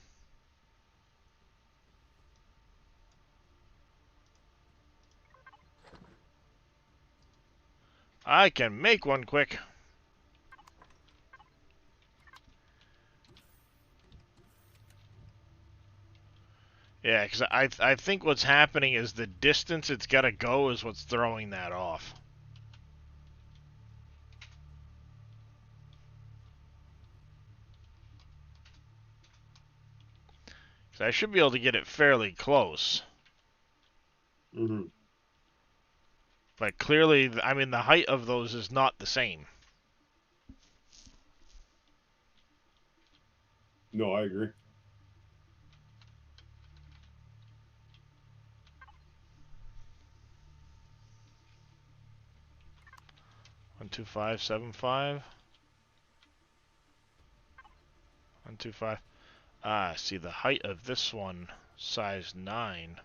A: I can make one quick. Yeah, because I think what's happening is the distance it's got to go is what's throwing that off. So I should be able to get it fairly close.
F: Mm-hmm.
A: But clearly, I mean, the height of those is not the same.
F: No, I agree.
A: One, 2, 5, 7, 5. 1, 2, 5. Ah, see the height of this one, size 9.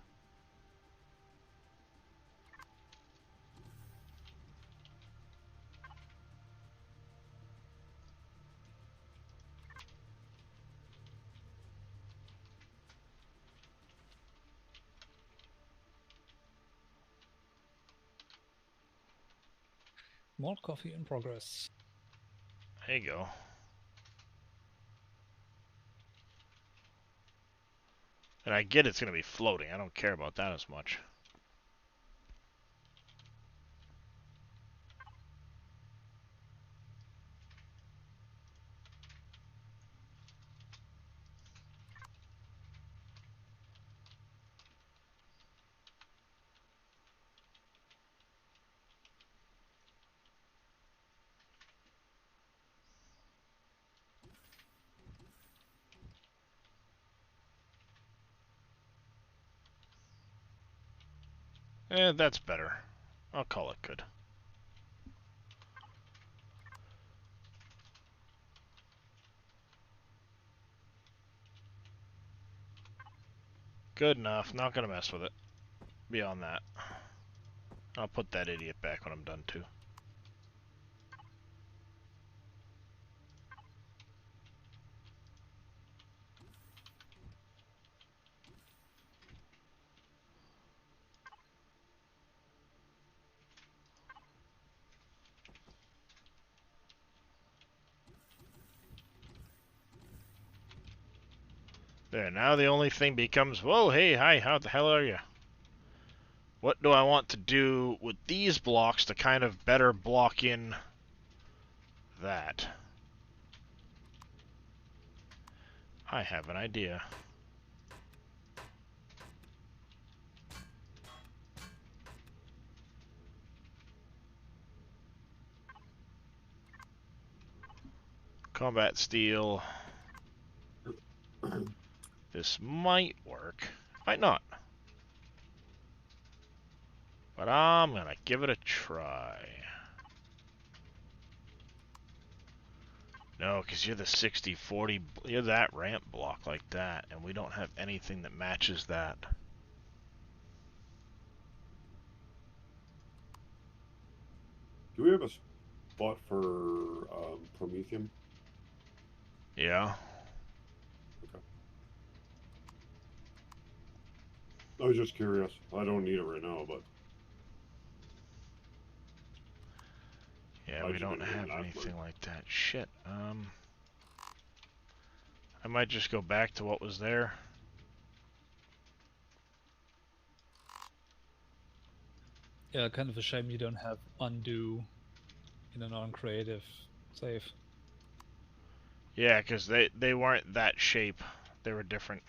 B: More coffee in progress.
A: There you go. And I get it's going to be floating. I don't care about that as much. That's better. I'll call it good. Good enough. Not going to mess with it. Beyond that. I'll put that idiot back when I'm done too. There, now the only thing becomes, whoa, hey, hi, how the hell are you? what do I want to do with these blocks to kind of better block in that? I have an idea. Combat steel. This might work. Might not. But I'm gonna give it a try. No, because you're the 60-40, you're that ramp block like that, and we don't have anything that matches that.
F: Do we have a spot for Promethium?
A: Yeah.
F: Okay. I was just curious. I don't need it right now, but
A: Yeah, we don't have anything like that. Shit. I might just go back to what was there.
B: Yeah, kind of a shame you don't have undo in a non-creative save.
A: Yeah, because they weren't that shape. They were different.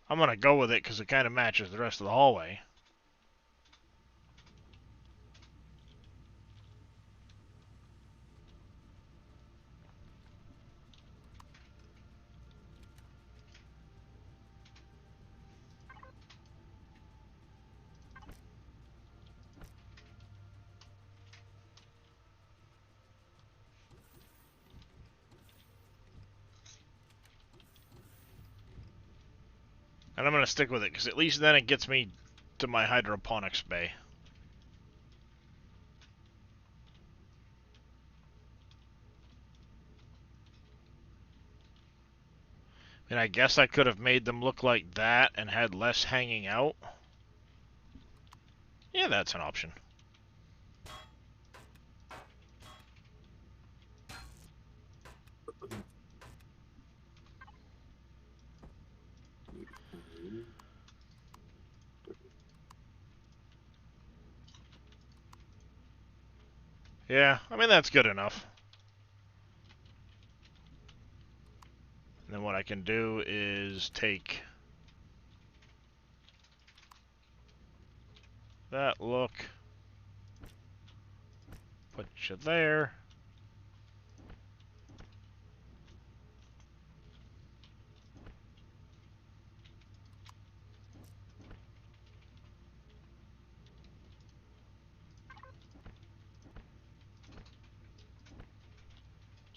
A: I'm gonna go with it because it kind of matches the rest of the hallway. And I'm gonna stick with it because at least then it gets me to my hydroponics bay. And I guess I could have made them look like that and had less hanging out. Yeah, that's an option. Yeah, I mean, that's good enough. And then what I can do is take that look, put you there.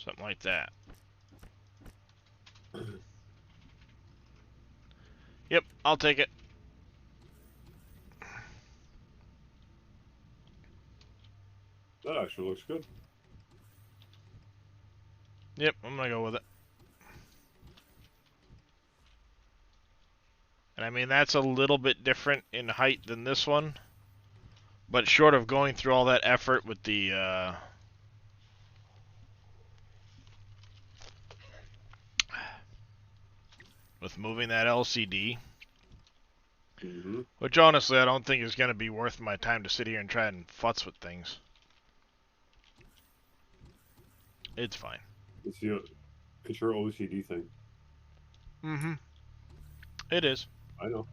A: Something like that. Yep, I'll take it.
F: that actually looks good.
A: Yep, I'm gonna go with it. And I mean, that's a little bit different in height than this one. But short of going through all that effort with the, with moving that LCD,
F: Mm-hmm.
A: which honestly I don't think is going to be worth my time to sit here and try and futz with things. It's fine.
F: It's your OCD thing.
A: Mm-hmm. It is.
F: I know.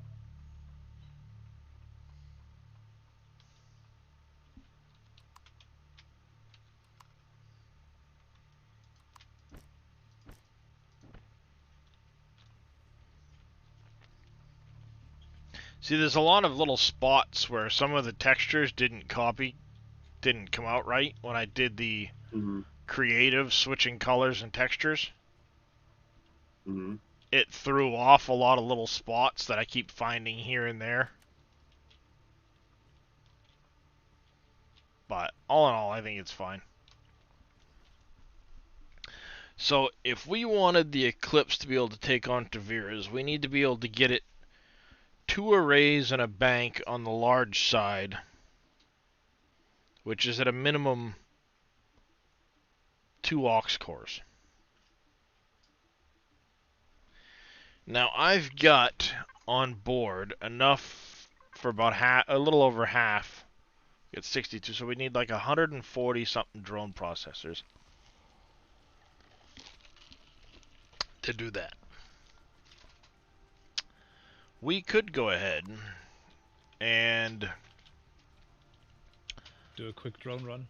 A: See, there's a lot of little spots where some of the textures didn't come out right when I did the
F: Mm-hmm.
A: creative switching colors and textures.
F: Mm-hmm.
A: It threw off a lot of little spots that I keep finding here and there. But all in all, I think it's fine. So if we wanted the Eclipse to be able to take on Taviras, we need to be able to get it 2 arrays and a bank on the large side, which is at a minimum 2 aux cores. Now I've got on board, enough for about half, a little over half. It's 62, so we need like 140 something drone processors to do that. We could go ahead and
B: Do a quick drone run.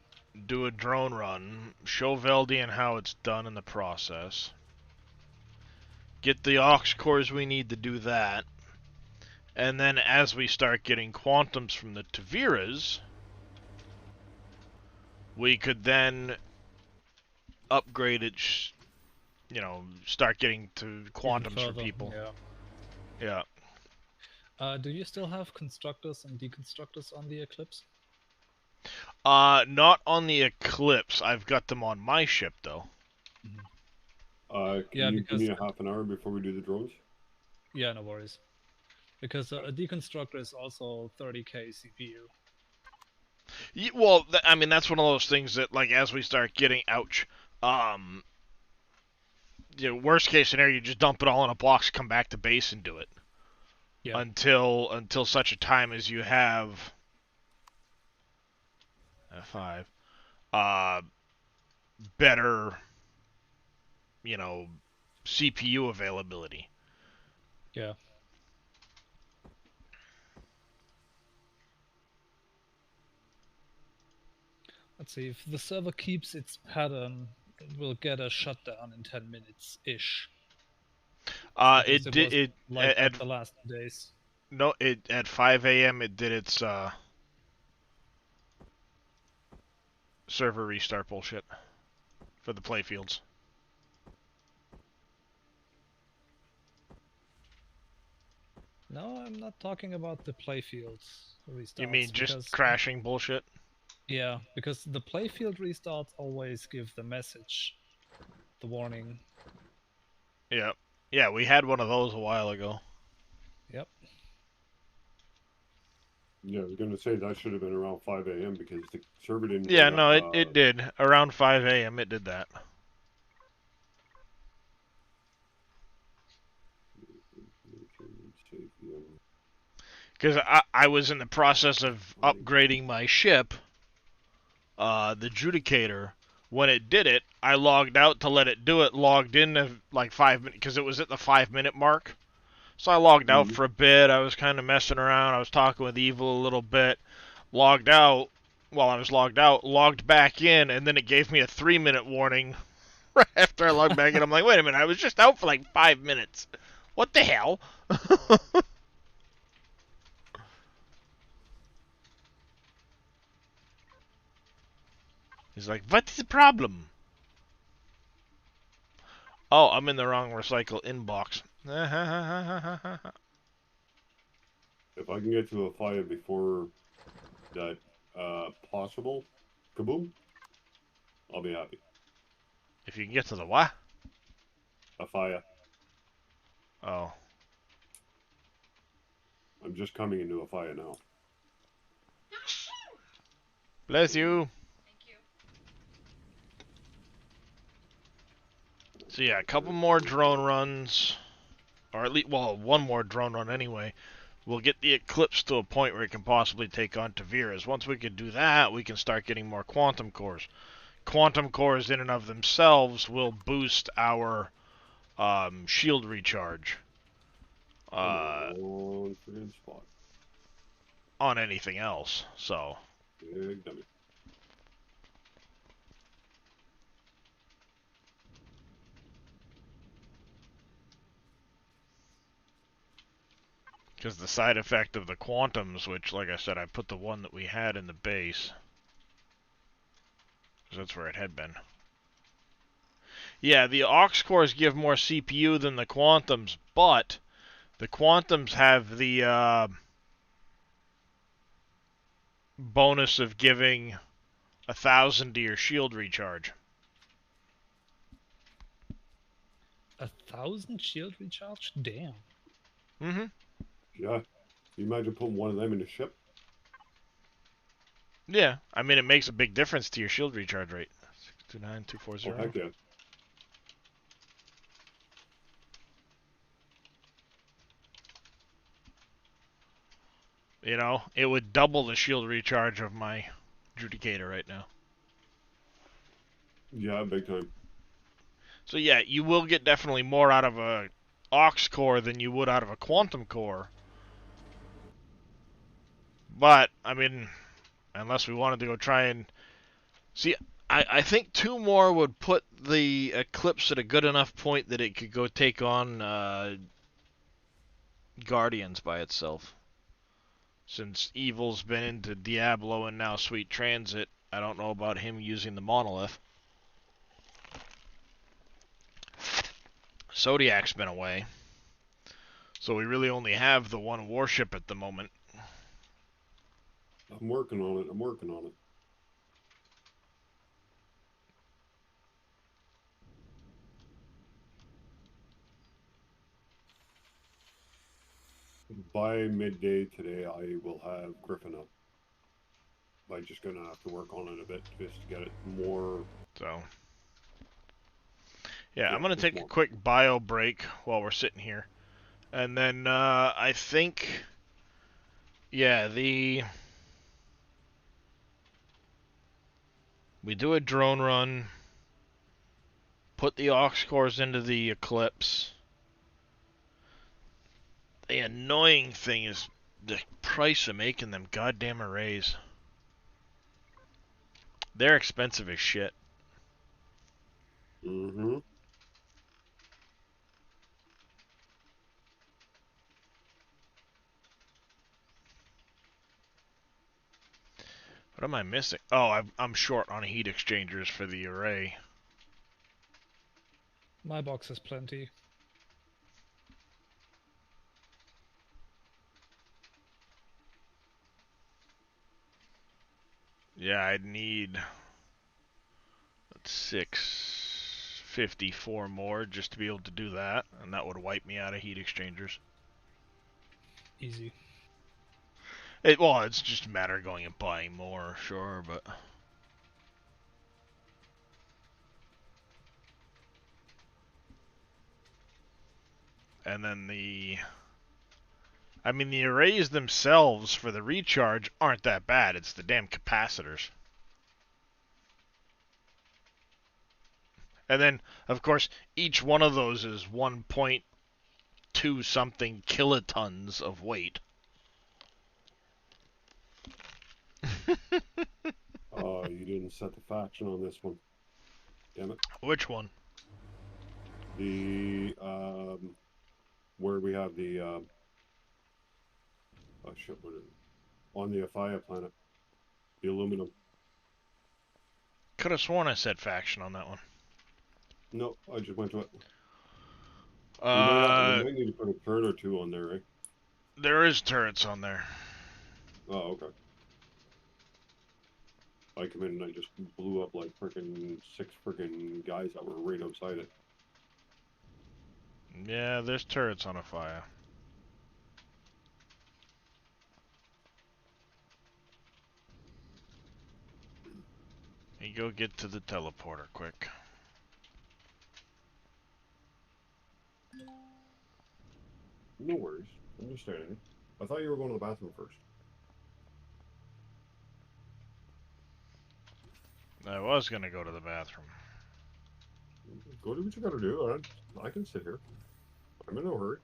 A: do a drone run, show Veldian how it's done in the process, get the aux cores we need to do that, and then as we start getting quantums from the Taviras, we could then upgrade it, you know, start getting to quantums for
B: Further,
A: people.
B: Yeah.
A: Yeah.
B: Do you still have constructors and deconstructors on the Eclipse?
A: Not on the Eclipse. I've got them on my ship, though.
F: Can
B: Yeah,
F: you give
B: because
F: me a half an hour before we do the drones?
B: Yeah, no worries. Because a deconstructor is also 30k CPU.
A: Well, I mean, that's one of those things that, like, as we start getting, you know, worst case scenario, you just dump it all in a box, come back to base and do it.
B: Yeah.
A: Until such a time as you have F5, better, you know, CPU availability.
B: Yeah. Let's see, if the server keeps its pattern, we'll get a shutdown in 10 minutes-ish.
A: It did it
B: like
A: at
B: the last days.
A: no it at 5 a.m. it did its server restart bullshit for the playfields.
B: No, I'm not talking about the playfields restarts.
A: You mean just crashing bullshit?
B: Yeah, because the playfield restarts always give the message, the warning.
A: Yeah. Yeah, we had one of those a while ago.
B: Yep.
F: Yeah, I was going to say that should have been around 5 a.m. because the server didn't.
A: Yeah, no, it did. Around 5 a.m. it did that. Because I was in the process of upgrading my ship, the Judicator. When it did it, I logged out to let it do it, logged in to like 5 minutes, because it was at the 5-minute mark. So I logged out for a bit, I was kind of messing around, I was talking with Evil a little bit, logged out, while I was logged out, logged back in, and then it gave me a 3-minute warning right after I logged back in. I'm like, wait a minute, I was just out for like 5 minutes. What the hell? He's like, what's the problem? Oh, I'm in the wrong recycle inbox.
F: If I can get to a fire before that possible, kaboom, I'll be happy.
A: If you can get to the what?
F: A fire.
A: Oh.
F: I'm just coming into a fire now.
A: Bless you.
C: Thank you.
A: So yeah, a couple more drone runs. Or at least, well, one more drone run anyway. We'll get the Eclipse to a point where it can possibly take on Taviras. Once we can do that, we can start getting more quantum cores. Quantum cores in and of themselves will boost our shield recharge.
F: One friggin' spot.
A: On anything else, so.
F: Big dummy.
A: Because the side effect of the quantums, which, like I said, I put the one that we had in the base. Because that's where it had been. Yeah, the aux cores give more CPU than the quantums, but the quantums have the bonus of giving 1,000 to your shield recharge.
B: 1,000 shield recharge? Damn.
A: Mm-hmm.
F: Yeah. Can you imagine putting one of them in a ship?
A: Yeah, I mean, it makes a big difference to your shield recharge rate. 629,
F: Oh, heck yeah.
A: You know, it would double the shield recharge of my Judicator right now.
F: Yeah, big time.
A: So yeah, you will get definitely more out of a Aux core than you would out of a Quantum core. But, I mean, unless we wanted to go try and... See, I think 2 more would put the Eclipse at a good enough point that it could go take on Guardians by itself. Since Evil's been into Diablo and now Sweet Transit, I don't know about him using the Monolith. Zodiac's been away. So we really only have the 1 warship at the moment.
F: I'm working on it. I'm working on it. By midday today, I will have Griffin up. I'm just gonna have to work on it a bit just to get it more.
A: So, yeah, I'm
F: Yeah,
A: gonna
F: just
A: take a
F: more.
A: quick bio break while we're sitting here. And then, I think... Yeah, we do a drone run, put the aux cores into the Eclipse. The annoying thing is the price of making them goddamn arrays. They're expensive as shit.
F: Mm-hmm.
A: What am I missing? Oh, I'm short on heat exchangers for the array.
B: My box has plenty.
A: Yeah, I'd need 654 more just to be able to do that, and that would wipe me out of heat exchangers.
B: Easy.
A: Well, it's just a matter of going and buying more, sure, but... And then I mean, the arrays themselves for the recharge aren't that bad. It's the damn capacitors. And then, of course, each one of those is 1.2 something kilotons of weight.
F: You didn't set the faction on this one. Damn it.
A: Which one?
F: The where we have the oh shit, what is it? On the Aphia planet, the aluminum.
A: Could have sworn I said faction on that one.
F: No, I just went to it. We might need to put a turret or 2 on there, right?
A: There is turrets on there.
F: Oh, okay. I come in and I just blew up like freaking 6 freaking guys that were right outside it.
A: Yeah, there's turrets on a fire. You go get to the teleporter quick.
F: No worries. Understanding. I thought you were going to the bathroom first.
A: I was gonna go to the bathroom.
F: Go do what you gotta do. I can sit here. I'm in no hurry.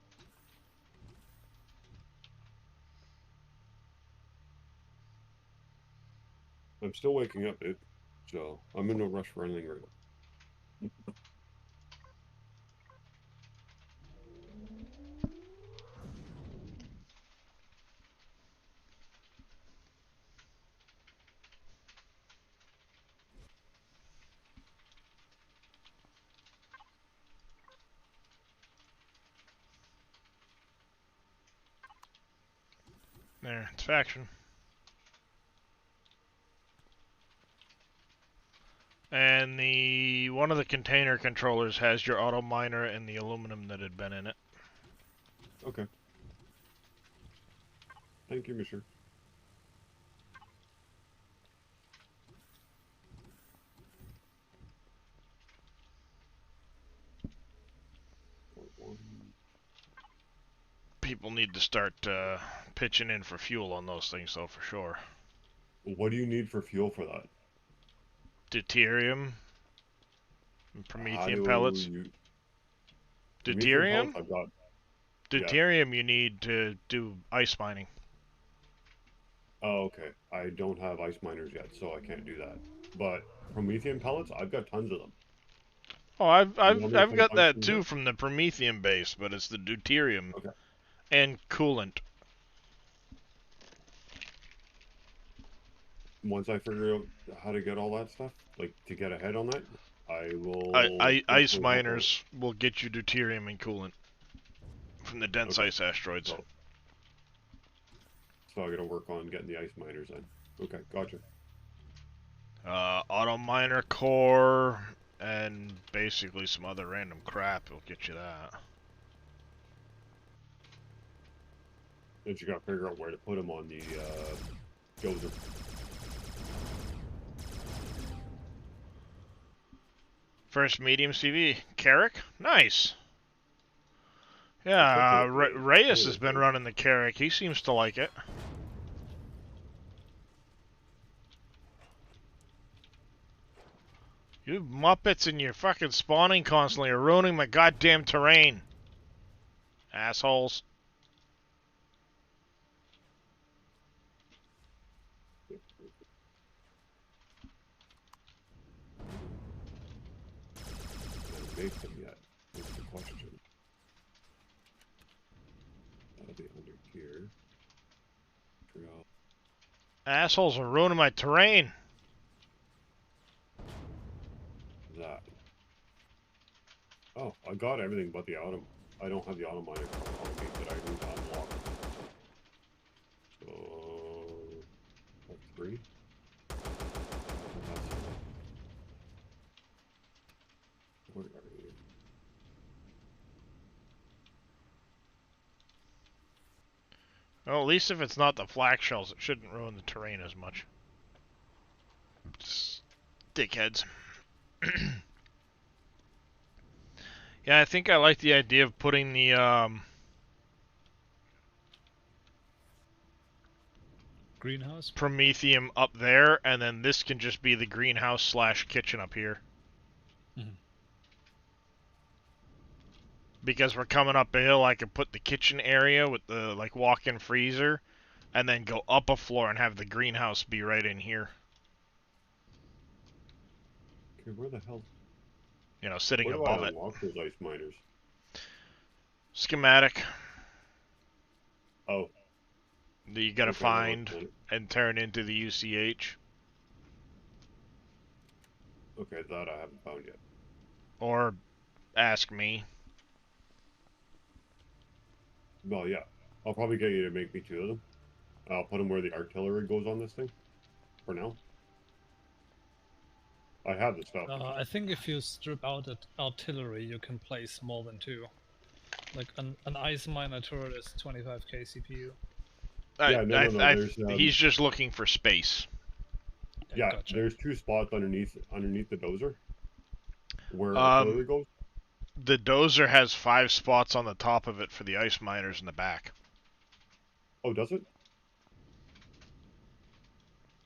F: I'm still waking up, dude. So I'm in no rush for anything right now.
A: There, it's faction. And one of the container controllers has your auto miner and the aluminum that had been in it.
F: Okay. Thank you, monsieur.
A: People need to start pitching in for fuel on those things, though, for sure.
F: What do you need for fuel for that?
A: Deuterium, and
F: How
A: Promethean
F: do
A: pellets.
F: you...
A: Deuterium?
F: I've got... Yeah.
A: Deuterium you need to do ice mining.
F: Oh, okay. I don't have ice miners yet, so I can't do that. But Promethean pellets, I've got tons of them.
A: Oh,
F: You want me to
A: I've
F: put a
A: got
F: bunch
A: that
F: in
A: too
F: here?
A: from the Promethean base, but it's the Deuterium
F: Okay.
A: and coolant.
F: Once I figure out how to get all that stuff, like to get ahead on that, I will.
A: Ice
F: definitely help out.
A: miners will get you deuterium and coolant from the dense
F: Okay.
A: ice asteroids.
F: So I gotta work on getting the ice miners then. Okay, gotcha.
A: Auto miner core and basically some other random crap will get you that.
F: Then you gotta figure out where to put them on the dozer.
A: First medium CV, Carrick, nice. Yeah, Reyes has been running the Carrick. He seems to like it. You Muppets and your fucking spawning constantly are ruining my goddamn terrain. Assholes.
F: Haven't made them yet. That's the question. That'll be under here. Trail.
A: Assholes are ruining my terrain.
F: That. Oh, I got everything but the auto. I don't have the auto miner that I need to unlock. So, what, 3? Where are you?
A: Well, at least if it's not the flak shells, it shouldn't ruin the terrain as much. Just dickheads. Yeah, I think I like the idea of putting the
B: Greenhouse.
A: Prometheum up there, and then this can just be the greenhouse slash kitchen up here.
B: Mhm.
A: Because we're coming up a hill, I could put the kitchen area with the like walk-in freezer, and then go up a floor and have the greenhouse be right in here.
F: Okay, where the hell?
A: You know, sitting
F: Where do
A: above
F: I
A: it.
F: unlock those ice miners?
A: Schematic
F: Oh.
A: that you gotta
F: Okay,
A: find
F: no,
A: and turn into the UCH.
F: okay, that I haven't found yet.
A: Or ask me.
F: Well, yeah. I'll probably get you to make me 2 of them. I'll put them where the artillery goes on this thing. For now. I have the stuff.
B: I think if you strip out artillery, you can place more than 2. Like an ice miner turret is 25k CPU.
F: Yeah, no, there's,
A: he's just looking for space.
F: Yeah,
B: Gotcha.
F: there's 2 spots underneath the dozer. Where artillery goes.
A: The dozer has 5 spots on the top of it for the ice miners in the back.
F: Oh, does it?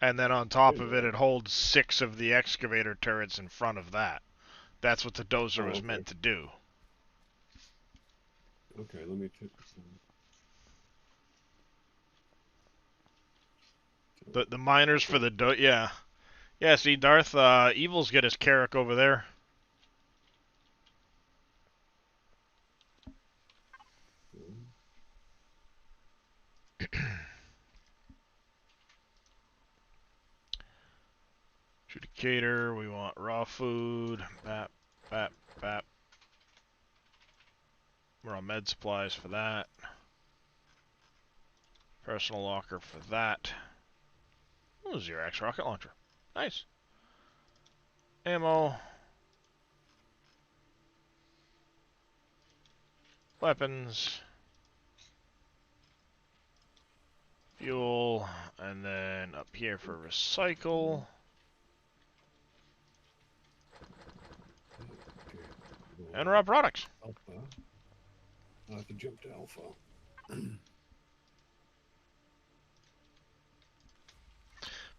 A: And then on top of it, it holds 6 of the excavator turrets in front of that. That's what the dozer was meant to do.
F: Okay, let me check this out.
A: The miners for the yeah. Yeah, see, Darth, Evil's got his Carrick over there. Adjudicator, we want raw food. Bap, bap, bap. We're on med supplies for that. Personal locker for that. Oh, Xerax rocket launcher. Nice. Ammo. Weapons. Fuel. And then up here for recycle. And raw products.
F: Alpha. I'll have to jump to Alpha.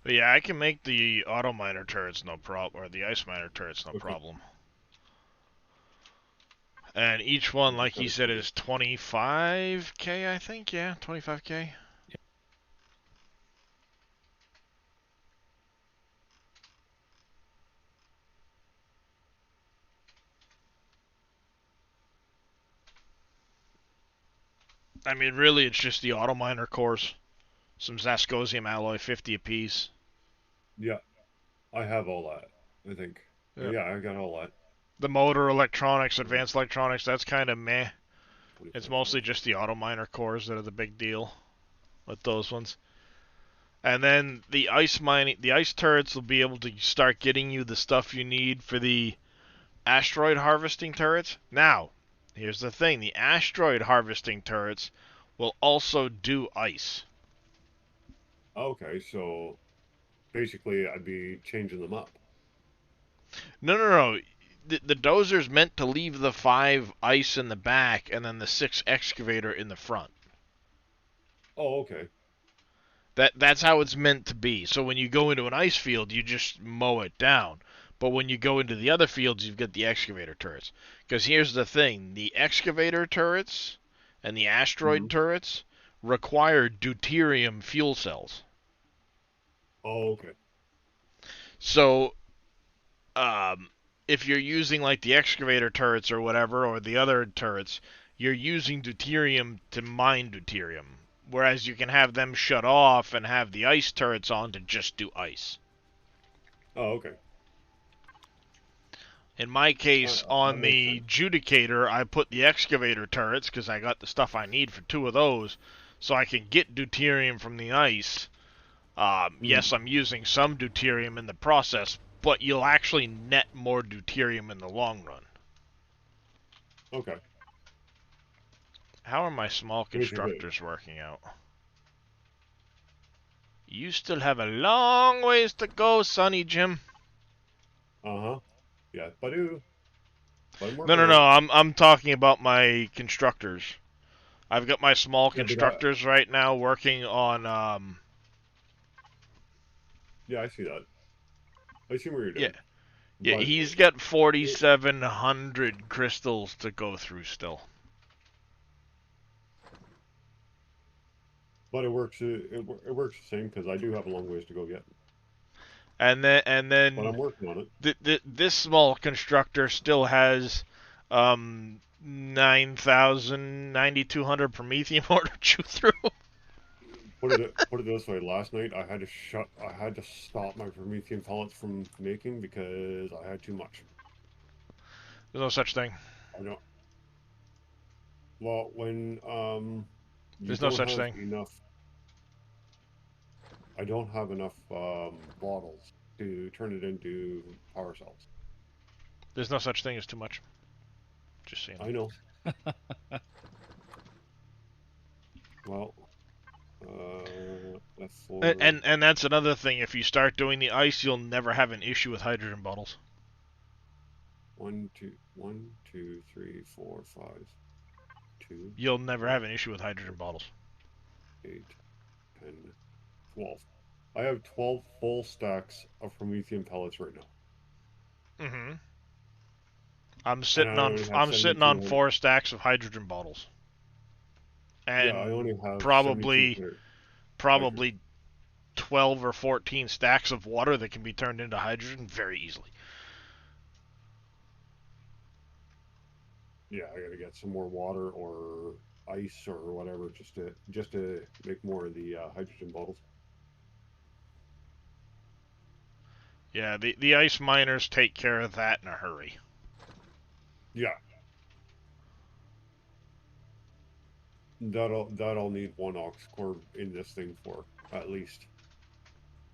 A: But yeah, I can make the auto miner turrets no problem, or the ice miner turrets no
F: Okay.
A: problem. And each one,
F: Just
A: like he
F: gotta
A: said,
F: see.
A: is 25k, I think. Yeah, 25k. I mean, really, it's just the auto miner cores, some Zascosium alloy, 50 apiece.
F: Yeah, I have all that. I think.
A: Yep.
F: Yeah, I got all that.
A: The motor, electronics, advanced electronics, that's kind of meh. It's
F: 25
A: mostly just the auto miner cores that are the big deal with those ones. And then the ice turrets will be able to start getting you the stuff you need for the asteroid harvesting turrets. Now, here's the thing, the asteroid harvesting turrets will also do ice.
F: Okay, so basically I'd be changing them up.
A: No. The dozer's meant to leave the 5 ice in the back and then the 6 excavator in the front.
F: Oh, okay.
A: That's how it's meant to be. So when you go into an ice field, you just mow it down. But when you go into the other fields, you've got the excavator turrets. Because here's the thing, the excavator turrets and the asteroid turrets require deuterium fuel cells.
F: Oh, okay.
A: So if you're using like the excavator turrets or whatever, or the other turrets, you're using deuterium to mine deuterium. Whereas you can have them shut off and have the ice turrets on to just do ice.
F: Oh, okay.
A: In my case,
F: That
A: on
F: makes
A: the
F: sense.
A: Judicator, I put the excavator turrets because I got the stuff I need for 2 of those, so I can get deuterium from the ice. Yes, I'm using some deuterium in the process, but you'll actually net more deuterium in the long run.
F: Okay.
A: How are my small
F: Basically.
A: constructors working out? You still have a long ways to go, Sonny Jim.
F: Uh-huh. Yeah, Badoo. But I'm
A: No,
F: working
A: no,
F: on
A: no.
F: it.
A: I'm talking about my constructors. I've got my small
F: Yeah,
A: constructors right now working on
F: yeah, I see that. I see what you're
A: yeah.
F: doing.
A: Yeah,
F: But
A: he's got 4,700 crystals to go through still.
F: it works. It works the same because I do have a long ways to go yet.
A: And
F: But
A: then
F: I'm working on it.
A: this small constructor still has 9,200 promethium ore to chew through.
F: Put it this way. Last night I had to stop my Promethean pellets from making because I had too much.
A: There's no such thing.
F: I don't. Well, when you
A: There's no
F: don't
A: such
F: have
A: thing.
F: enough. I don't have enough bottles to turn it into power cells.
A: There's no such thing as too much. Just saying.
F: I know. Well, F4.
A: And that's another thing. If you start doing the ice, you'll never have an issue with hydrogen bottles.
F: 1, 2, 1, 2, 3, 4, 5, 2,
A: You'll never have an issue with hydrogen bottles.
F: 8, 10, 12. I have 12 full stacks of Promethean pellets right now.
A: Mm-hmm. I'm
F: And
A: sitting
F: I
A: on
F: only have
A: I'm sitting on
F: 7,200.
A: 4 stacks of hydrogen bottles.
F: Yeah, I
A: And
F: only have
A: probably
F: 7,200.
A: probably 12 or 14 stacks of water that can be turned into hydrogen very easily.
F: Yeah, I gotta get some more water or ice or whatever just to make more of the hydrogen bottles.
A: Yeah, the ice miners take care of that in a hurry.
F: Yeah, that'll need 1 aux core in this thing for at least,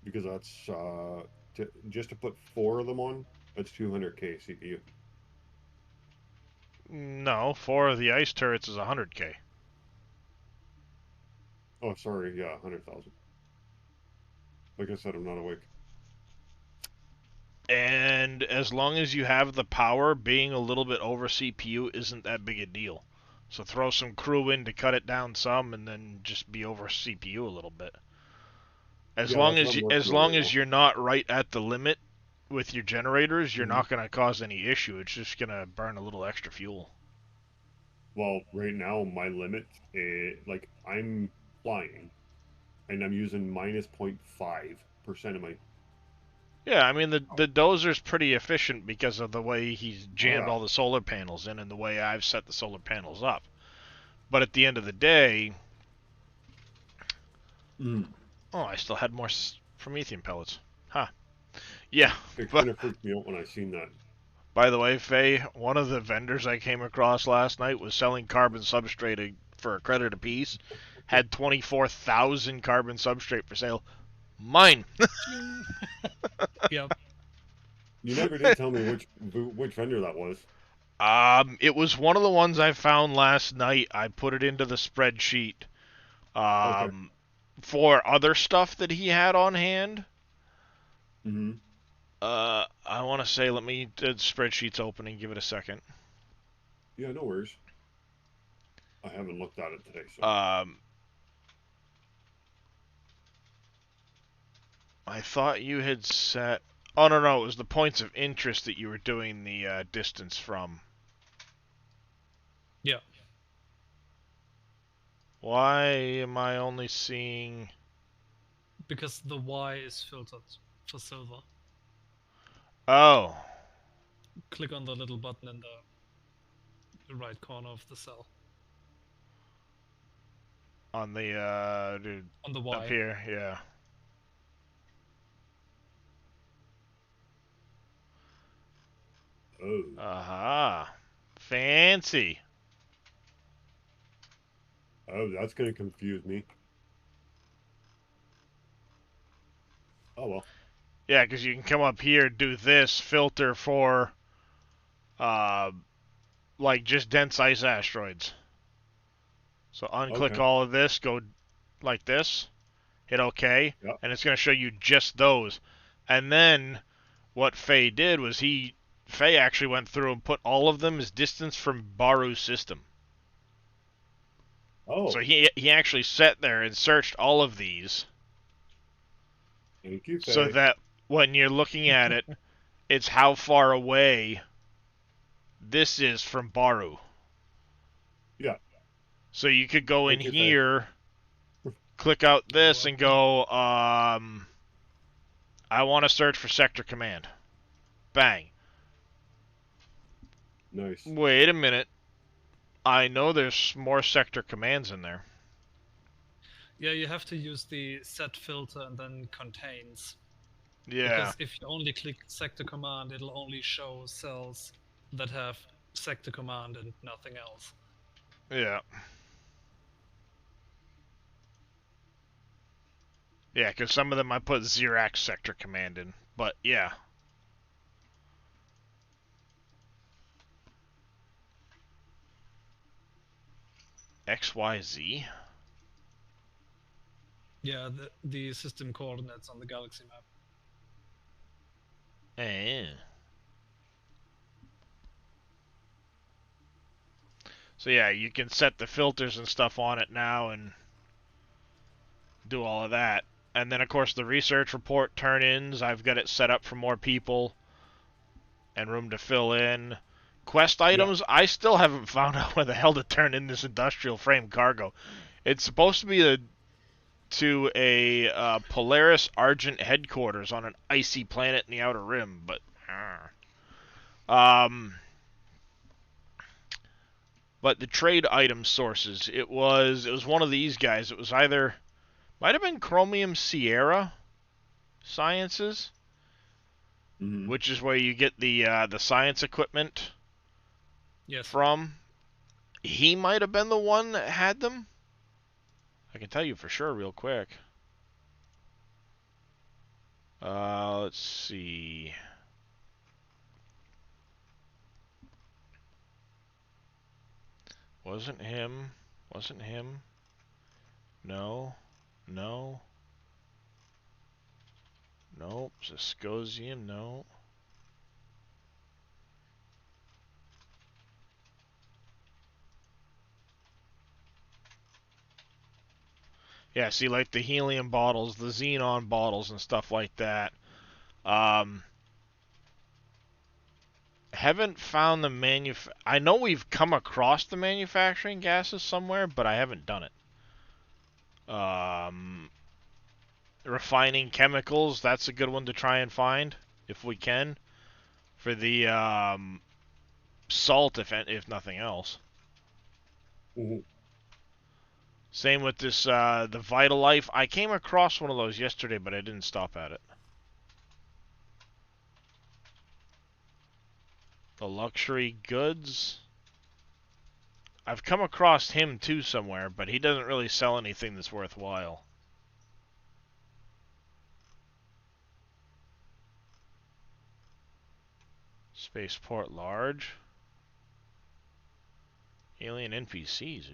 F: because that's just to put 4 of them on. That's 200k CPU.
A: No, 4 of the ice turrets is 100k.
F: Oh, sorry, yeah, 100,000. Like I said, I'm not awake.
A: And as long as you have the power, being a little bit over CPU isn't that big a deal. So throw some crew in to cut it down some, and then just be over CPU a little bit. As
F: Yeah,
A: long
F: that's what
A: as
F: I'm
A: you,
F: working
A: as
F: on right
A: long
F: now.
A: as you're not right at the limit with your generators, you're
F: Mhm.
A: not going to cause any issue. It's just going to burn a little extra fuel.
F: Well, right now my limit is like I'm flying, and I'm using minus 0.5% of my.
A: Yeah, I mean the dozer's pretty efficient because of the way he's jammed
F: Yeah.
A: all the solar panels in and the way I've set the solar panels up. But at the end of the day,
F: Mm.
A: oh, I still had more Promethean pellets. Huh. Yeah,
F: It
A: but
F: kind of freaked me out when I seen that.
A: by the way, Faye, one of the vendors I came across last night was selling carbon substrate for a credit apiece. Had 24,000 carbon substrate for sale. Mine.
B: Yep.
F: You never did tell me which vendor that was.
A: It was one of the ones I found last night. I put it into the spreadsheet.
F: Okay.
A: For other stuff that he had on hand.
F: Mm-hmm.
A: I want to say, let me, the spreadsheet's opening. Give it a second.
F: Yeah, no worries. I haven't looked at it today, so.
A: I thought you had set. Oh no, it was the points of interest that you were doing the distance from.
B: Yeah.
A: Why am I only seeing?
B: Because the Y is filtered for silver.
A: Oh,
B: Click on the little button in the right corner of the cell.
A: on the dude,
B: On the
A: up
B: Y.
A: here, yeah.
F: Oh.
A: Aha, fancy.
F: Oh, that's gonna confuse me. Oh well.
A: Yeah, because you can come up here, do this filter for, uh, like just dense ice asteroids. So unclick
F: Okay.
A: all of this, go like this, hit OK,
F: Yep.
A: and it's going to show you just those. And then what Faye did was Faye actually went through and put all of them as distance from Baru's system.
F: Oh.
A: So he actually sat there and searched all of these
F: Thank you,
A: so
F: Faye.
A: that when you're looking at it, it's how far away this is from Baru.
F: Yeah.
A: So you could go in
F: Thank you, Faye.
A: here, click out this,
B: You're
A: and go, I want to search for Sector Command. Bang.
F: Nice.
A: Wait a minute. I know there's more Sector Commands in there.
B: Yeah, you have to use the set filter and then contains.
A: Yeah.
B: Because if you only click sector command, it'll only show cells that have sector command and nothing else.
A: Yeah. Yeah, because some of them I put Xerax Sector Command in. But, yeah. XYZ?
B: Yeah, the system coordinates on the galaxy map.
A: Eh. So yeah, you can set the filters and stuff on it now and do all of that. And then of course the research report turn-ins, I've got it set up for more people and room to fill in. Quest items, I still haven't found out where the hell to turn in this industrial frame cargo. It's supposed to be to a Polaris Argent headquarters on an icy planet in the Outer Rim, but but the trade item sources, it was one of these guys. It was either might have been Chromium Sierra Sciences,
F: Mm-hmm.
A: which is where you get the science equipment
B: Yes.
A: from. He might have been the one that had them. I can tell you for sure real quick. Let's see. Wasn't him. Wasn't him. No. No. Nope. Zascosium, no. Yeah, see, like the helium bottles, the xenon bottles, and stuff like that. Haven't found the I know we've come across the manufacturing gases somewhere, but I haven't done it. Refining chemicals, that's a good one to try and find, if we can. For the, salt, if nothing else.
F: Mhm.
A: Same with this, the Vital Life. I came across one of those yesterday, but I didn't stop at it. The luxury goods. I've come across him too somewhere, but he doesn't really sell anything that's worthwhile. Spaceport large. Alien NPCs.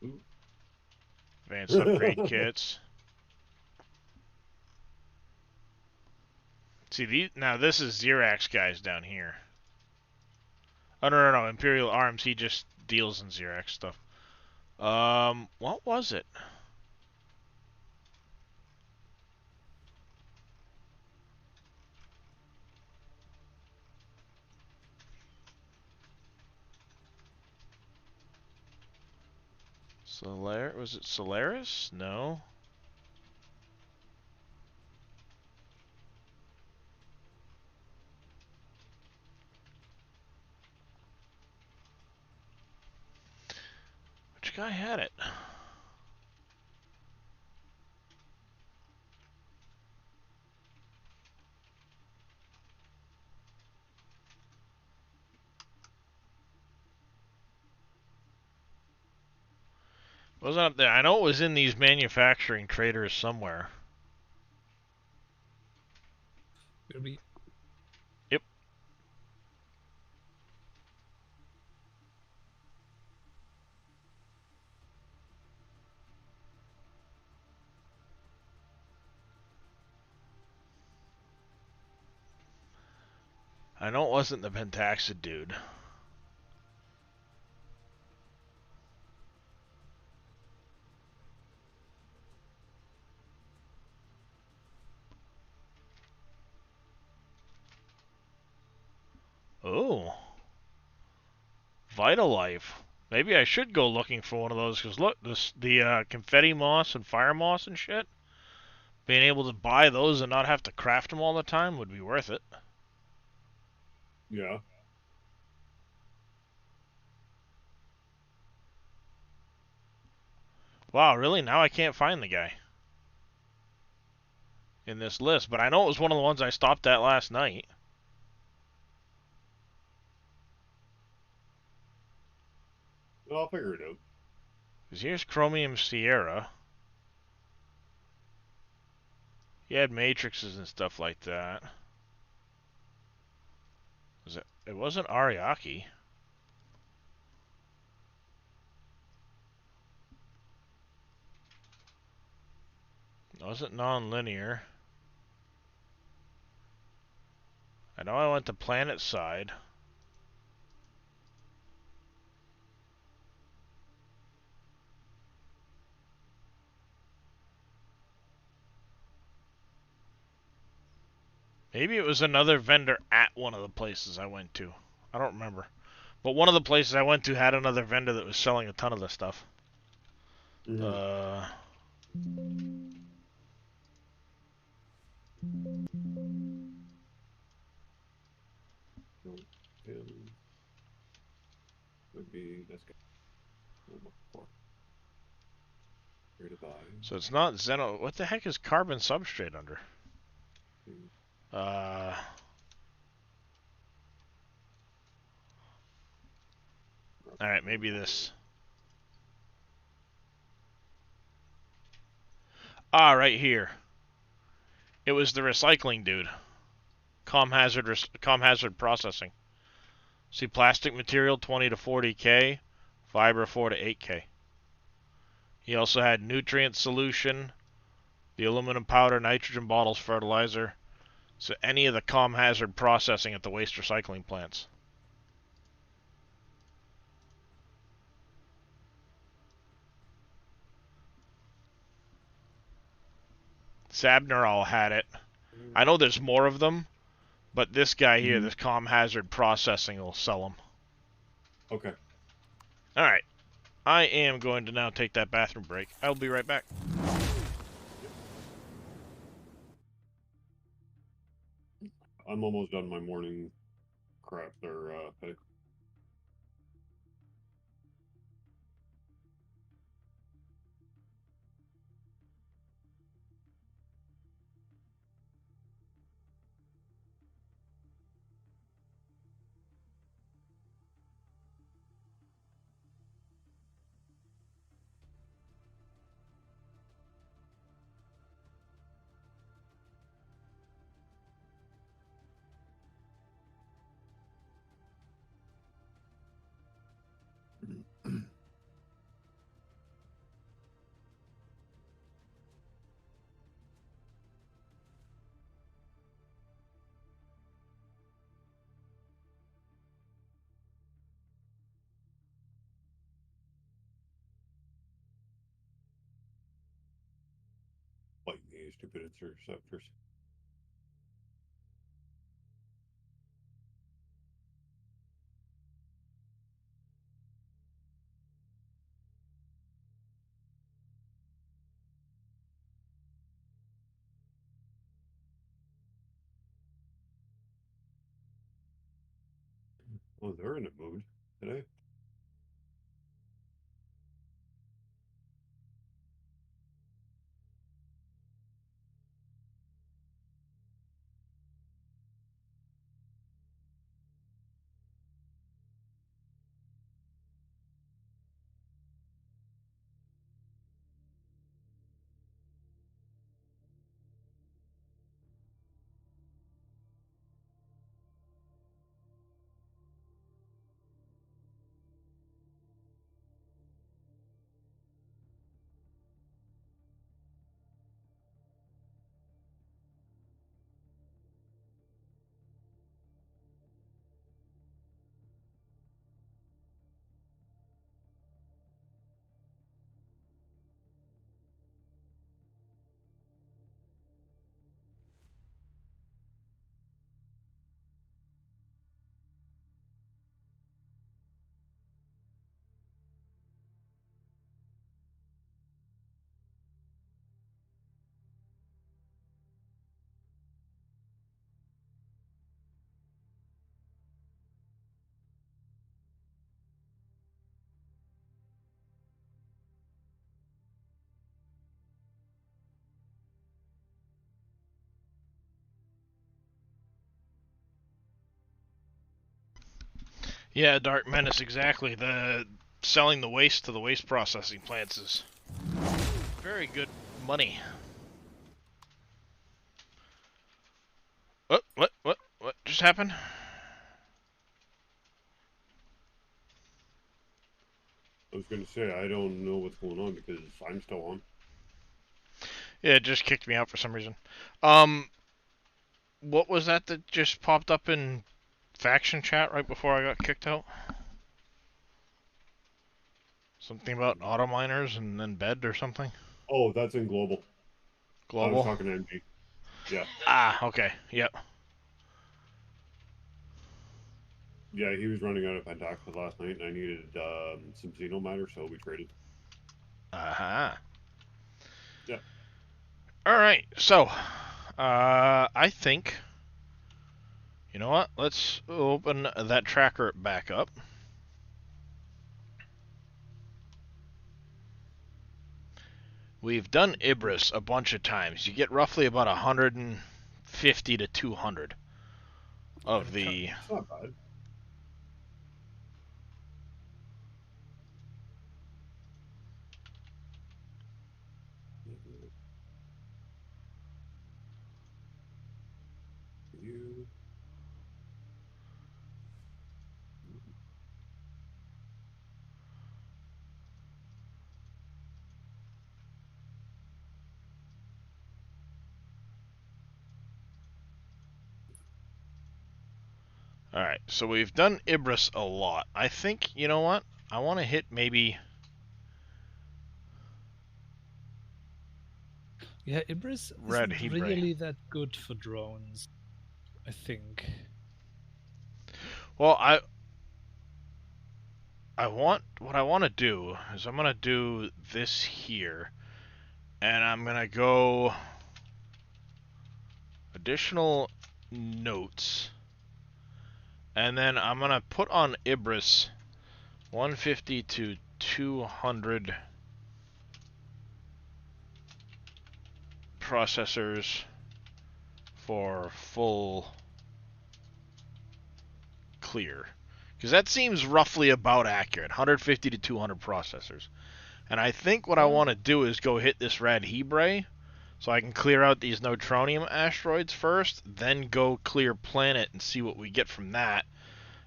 A: Ooh. Advanced upgrade kits. See, now this is Xerax guys down here. Oh, no. Imperial Arms, he just deals in Xerax stuff. What was it? Was it Solaris? No. Which guy had it? Wasn't up there. I know it was in these manufacturing traders somewhere.
E: Maybe.
A: Yep. I know it wasn't the Pentaxid dude. Oh. Vital Life. Maybe I should go looking for one of those, because look, the confetti moss and fire moss and shit, being able to buy those and not have to craft them all the time would be worth it.
F: Yeah.
A: Wow, really? Now I can't find the guy in this list, but I know it was one of the ones I stopped at last night.
F: I'll figure it out.
A: Because here's Chromium Sierra. He had matrices and stuff like that. It wasn't Ariake. It wasn't non-linear. I know I went to Planet Side. Maybe it was another vendor at one of the places I went to. I don't remember. But one of the places I went to had another vendor that was selling a ton of this stuff.
F: Mm-hmm. Would be that's good.
A: So it's not Xeno. What the heck is carbon substrate under? Alright, maybe this. Ah, right here. It was the recycling dude. Com hazard processing. See, plastic material 20 to 40K, fiber 4 to 8K. He also had nutrient solution, the aluminum powder, nitrogen bottles, fertilizer. So any of the com hazard processing at the waste recycling plants. Sabneral had it. I know there's more of them, but this guy here,
D: Mhm.
A: this Comm Hazard Processing, will sell them.
F: Okay.
A: Alright. I am going to now take that bathroom break. I'll be right back.
F: I'm almost done my morning crap there, Petty. Bite me, stupid interceptors. Oh, they're in a mood today.
A: Yeah, Dark Menace, exactly. The selling the waste to the waste processing plants is very good money. What just happened?
F: I was going to say, I don't know what's going on because I'm still on.
A: Yeah, it just kicked me out for some reason. What was that just popped up in faction chat right before I got kicked out? Something about auto miners and then bed or something?
F: Oh, that's in global. I was
A: Global?
F: talking to MG. Yeah.
A: Ah, okay. Yep.
F: Yeah, he was running out of Pentaxis last night, and I needed some Xeno matter, so we traded.
A: Uh-huh.
F: Yeah.
A: Alright, so, I think, you know what? Let's open that tracker back up. We've done Ibris a bunch of times. You get roughly about 150 to 200 of the...
F: It's not bad. You.
A: Alright, so we've done Ibris a lot. I think, you know what? I want to hit maybe...
B: Yeah, Ibris
A: Red
B: isn't
A: Hebre.
B: really that good for drones, I think.
A: Well, what I want to do is I'm gonna do this here, and I'm gonna go additional notes, and then I'm gonna put on Ibris 150 to 200 processors for full clear. Because that seems roughly about accurate. 150 to 200 processors. And I think what I want to do is go hit this Rad Hebre, so I can clear out these neutronium asteroids first, then go clear planet and see what we get from that.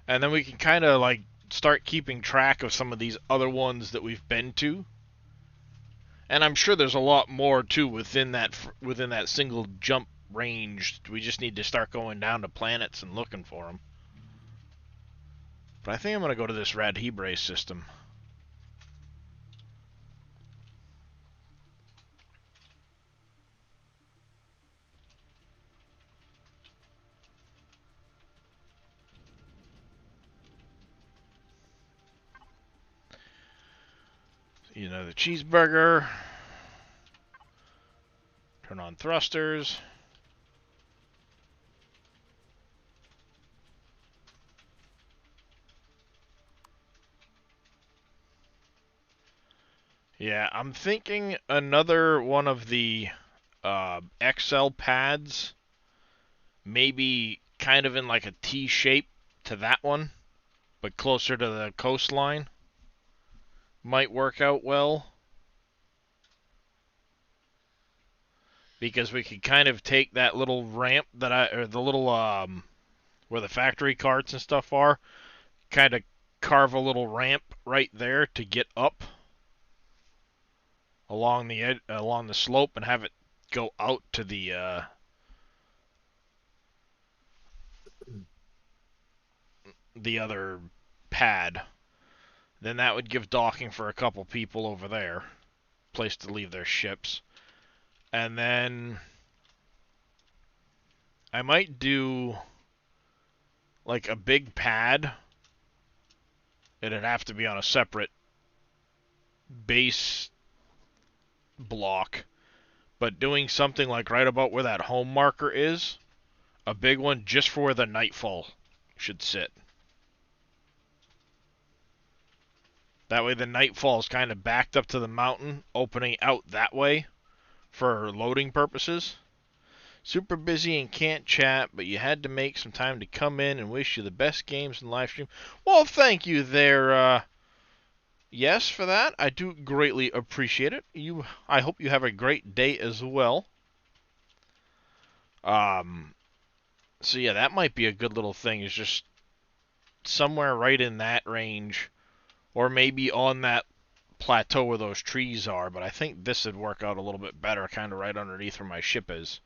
A: And then we can kind of like start keeping track of some of these other ones that we've been to. And I'm sure there's a lot more too within that single jump range. We just need to start going down to planets and looking for them. But I think I'm going to go to this Rad Hebre system. You know, the cheeseburger. Turn on thrusters. Yeah, I'm thinking another one of the XL pads, maybe kind of in like a T shape to that one, but closer to the coastline, might work out well. Because we could kind of take that little ramp or the little, where the factory carts and stuff are, kind of carve a little ramp right there to get up along the slope and have it go out to the other pad. Then that would give docking for a couple people over there, place to leave their ships. And then I might do like a big pad. It'd have to be on a separate base block, but doing something like right about where that home marker is, a big one just for where the Nightfall should sit. That way the Nightfall is kind of backed up to the mountain, opening out that way for loading purposes. Super busy and can't chat, but you had to make some time to come in and wish you the best games and live stream. Well, thank you there, yes, for that. I do greatly appreciate it. I hope you have a great day as well. So yeah, that might be a good little thing, is just somewhere right in that range, or maybe on that plateau where those trees are, but I think this would work out a little bit better, kind of right underneath where my ship is.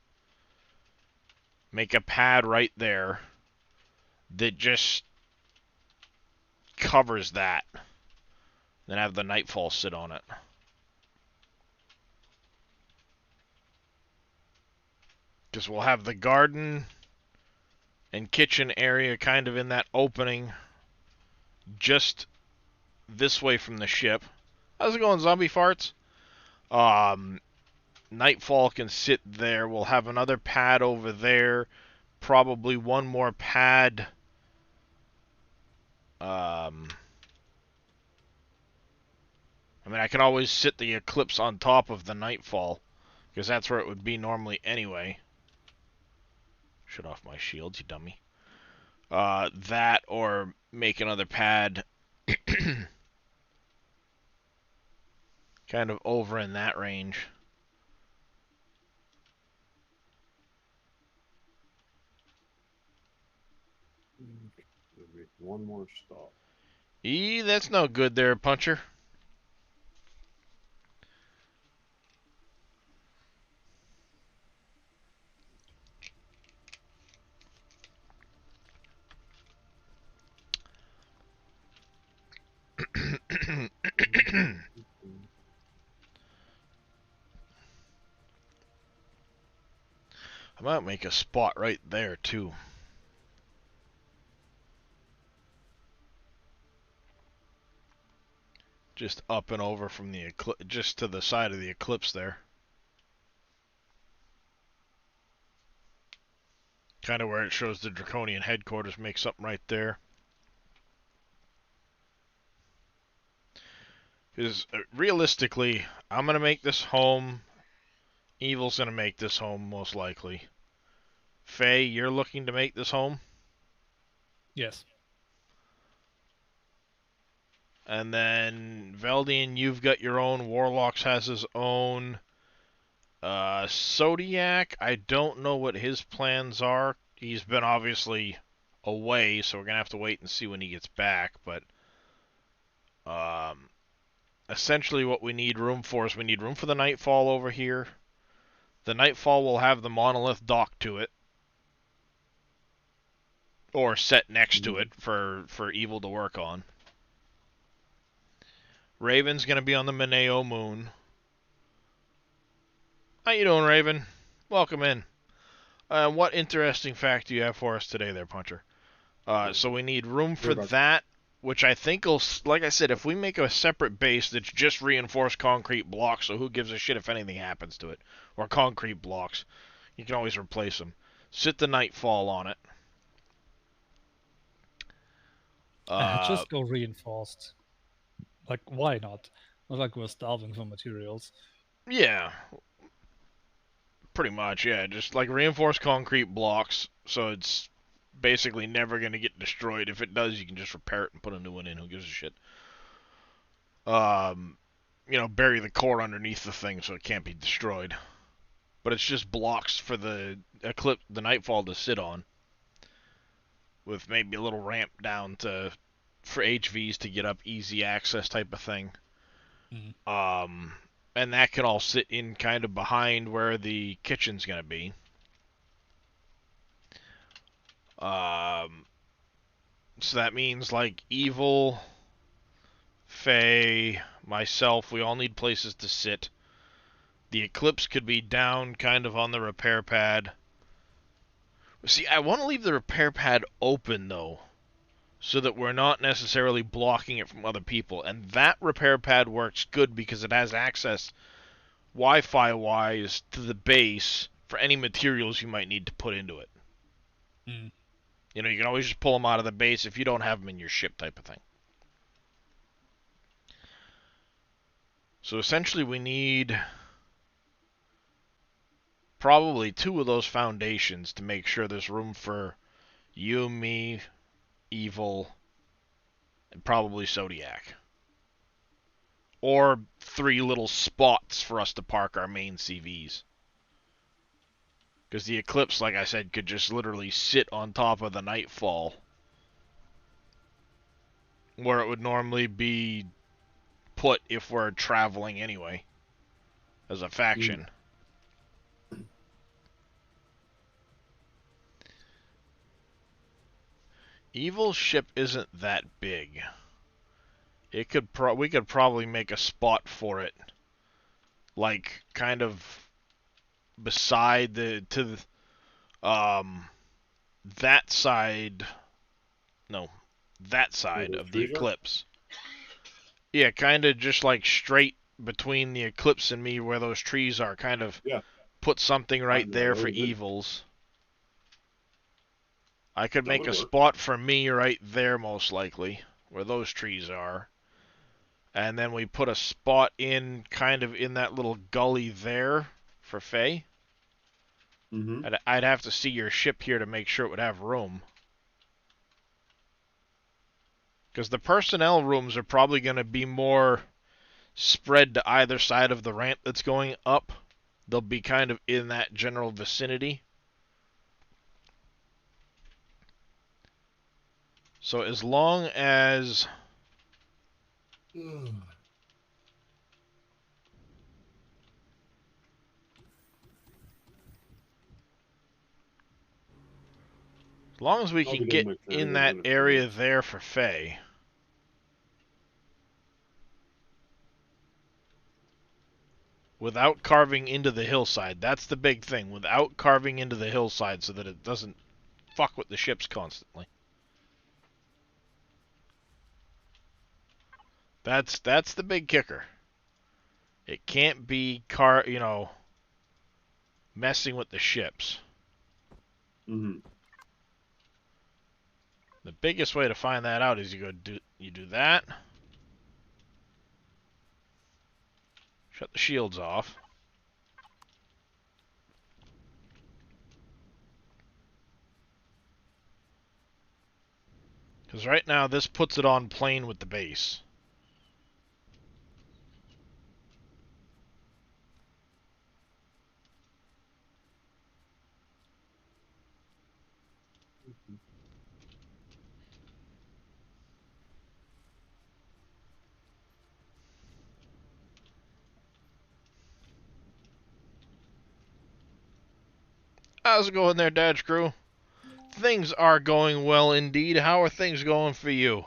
A: Make a pad right there that just covers that, then have the Nightfall sit on it. Because we'll have the garden and kitchen area kind of in that opening just this way from the ship. How's it going, zombie farts? Nightfall can sit there. We'll have another pad over there. Probably one more pad. I mean, I can always sit the Eclipse on top of the Nightfall, because that's where it would be normally anyway. Shut off my shields, you dummy. That, or make another pad kind of over in that range.
F: Make one more stop.
A: That's no good there, Puncher. I might make a spot right there too. Just up and over from the just to the side of the eclipse there. Kind of where it shows the Draconian headquarters, make something right there. Because realistically, I'm going to make this home. Evil's going to make this home, most likely. Faye, you're looking to make this home?
B: Yes.
A: And then Veldian, you've got your own. Warlocks has his own. Zodiac, I don't know what his plans are. He's been obviously away, so we're going to have to wait and see when he gets back. But essentially what we need room for is we need room for the Nightfall over here. The Nightfall will have the monolith docked to it. Or set next to it for Evil to work on. Raven's going to be on the Mineo moon. How you doing, Raven? Welcome in. What interesting fact do you have for us today there, Puncher? So we need room for that, which I think will, like I said, if we make a separate base that's just reinforced concrete blocks, so who gives a shit if anything happens to it, or concrete blocks, you can always replace them. Sit the Nightfall on it.
B: Just go reinforced. Like, why not? Not like we're starving for materials.
A: Yeah. Pretty much, yeah. Just like reinforced concrete blocks, so it's basically never going to get destroyed. If it does, you can just repair it and put a new one in. Who gives a shit? You know, bury the core underneath the thing so it can't be destroyed. But it's just blocks for the Nightfall to sit on, with maybe a little ramp down for HVs to get up, easy access type of thing.
B: Mm-hmm.
A: And that can all sit in kind of behind where the kitchen's going to be. So that means like Evil, Faye, myself, we all need places to sit. The Eclipse could be down kind of on the repair pad. See, I want to leave the repair pad open though, so that we're not necessarily blocking it from other people. And that repair pad works good because it has access Wi-Fi wise to the base for any materials you might need to put into it.
B: Mm.
A: You know, you can always just pull them out of the base if you don't have them in your ship type of thing. So essentially we need probably 2 of those foundations to make sure there's room for you, me, Evil, and probably Zodiac. Or 3 little spots for us to park our main CVs. Because the Eclipse, like I said, could just literally sit on top of the Nightfall, where it would normally be put if we're traveling anyway, as a faction. Evil's ship isn't that big. It could we could probably make a spot for it, like kind of beside that side. No, that side of the Eclipse. Yeah, kind of just like straight between the Eclipse and me, where those trees are. Kind of put something right there for Evils. I could make a spot for me right there, most likely, where those trees are. And then we put a spot in, kind of in that little gully there, for Faye. And I'd have to see your ship here to make sure it would have room. Because the personnel rooms are probably going to be more spread to either side of the ramp that's going up. They'll be kind of in that general vicinity. So as long as we can get in that area there for Faye. without carving into the hillside. That's the big thing, without carving into the hillside so that it doesn't fuck with the ships constantly. That's the big kicker. It can't be messing with the ships.
F: Mm-hmm.
A: The biggest way to find that out is you do that. Shut the shields off. Because right now this puts it on plane with the base. How's it going there, Dad Crew? Things are going well indeed. How are things going for you?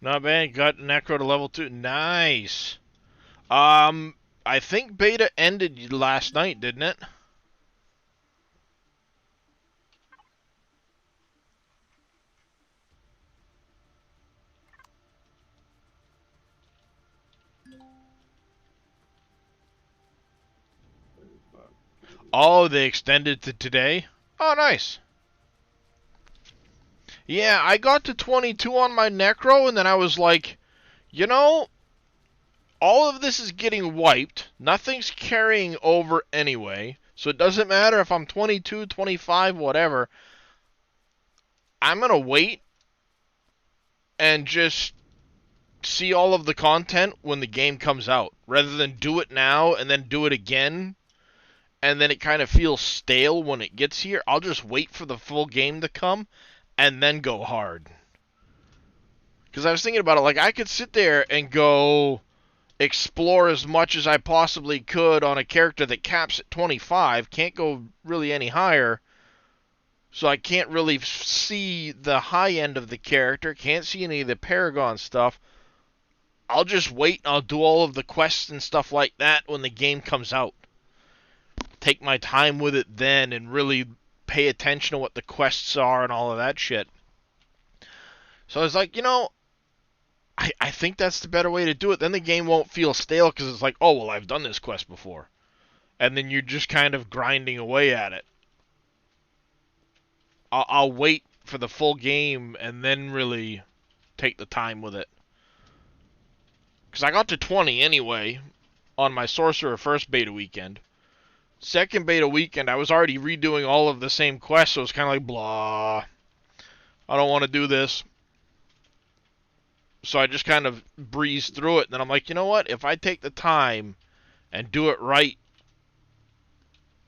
A: Not bad. Got Necro to level 2. Nice. I think beta ended last night, didn't it? Oh, they extended to today? Oh, nice. Yeah, I got to 22 on my Necro, and then I was like, you know, all of this is getting wiped. Nothing's carrying over anyway. So it doesn't matter if I'm 22, 25, whatever. I'm going to wait and just see all of the content when the game comes out. Rather than do it now and then do it again. And then it kind of feels stale when it gets here. I'll just wait for the full game to come and then go hard. Because I was thinking about it, like, I could sit there and go explore as much as I possibly could on a character that caps at 25, can't go really any higher, so I can't really see the high end of the character, can't see any of the Paragon stuff. I'll just wait and I'll do all of the quests and stuff like that when the game comes out. Take my time with it then and really pay attention to what the quests are and all of that shit. So I was like, I think that's the better way to do it. Then the game won't feel stale because it's like, oh, well, I've done this quest before. And then you're just kind of grinding away at it. I'll wait for the full game and then really take the time with it. Because I got to 20 anyway on my Sorcerer first beta weekend. Second beta weekend, I was already redoing all of the same quests, so it's kind of like, blah. I don't want to do this. So I just kind of breezed through it. And then I'm like, you know what? If I take the time and do it right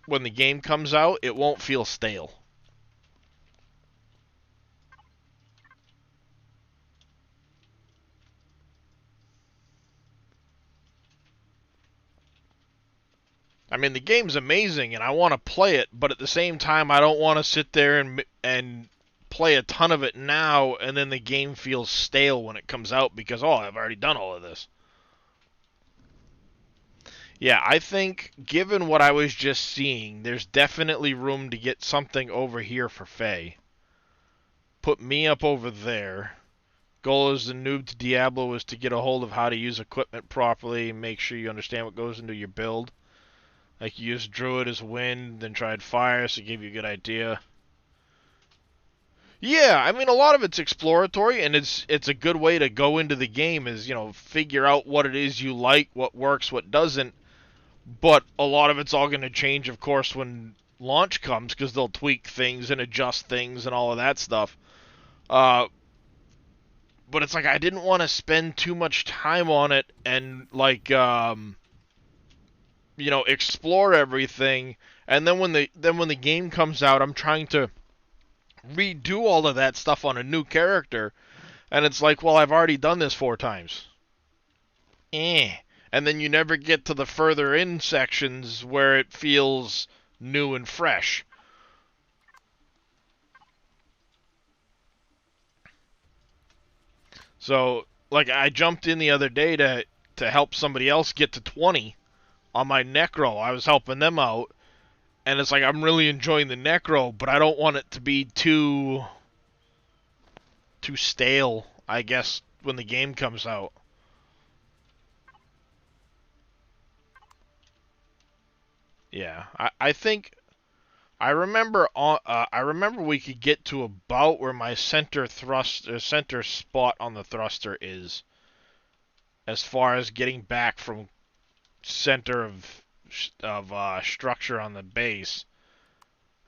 A: when the game comes out, it won't feel stale. I mean, the game's amazing and I want to play it, but at the same time, I don't want to sit there and play a ton of it now and then the game feels stale when it comes out because, oh, I've already done all of this. Yeah, I think, given what I was just seeing, there's definitely room to get something over here for Faye. Put me up over there. Goal as the noob to Diablo is to get a hold of how to use equipment properly, make sure you understand what goes into your build. Like, you used Druid as wind, then tried fire, so it gave you a good idea. Yeah, I mean, a lot of it's exploratory, and it's a good way to go into the game is, figure out what it is you like, what works, what doesn't. But a lot of it's all going to change, of course, when launch comes, because they'll tweak things and adjust things and all of that stuff. But it's like I didn't want to spend too much time on it and, like, explore everything, and then when the game comes out, I'm trying to redo all of that stuff on a new character, and it's like, well, I've already done this 4 times. And then you never get to the further in sections where it feels new and fresh. So, like, I jumped in the other day to help somebody else get to 20 on my Necro. I was helping them out, and it's like, I'm really enjoying the Necro, but I don't want it to be too stale, I guess, when the game comes out. Yeah, I think I remember we could get to about where my center spot on the thruster is, as far as getting back from center of structure on the base,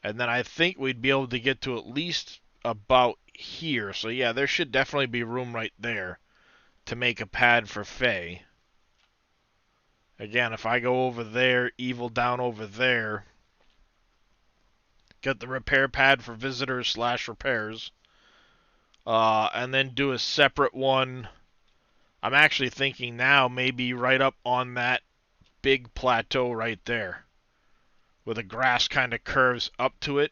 A: and then I think we'd be able to get to at least about here. So yeah, there should definitely be room right there to make a pad for Faye. Again, if I go over there, Evil down over there, get the repair pad for visitors / repairs, and then do a separate one. I'm actually thinking now maybe right up on that big plateau right there, where the grass kind of curves up to it.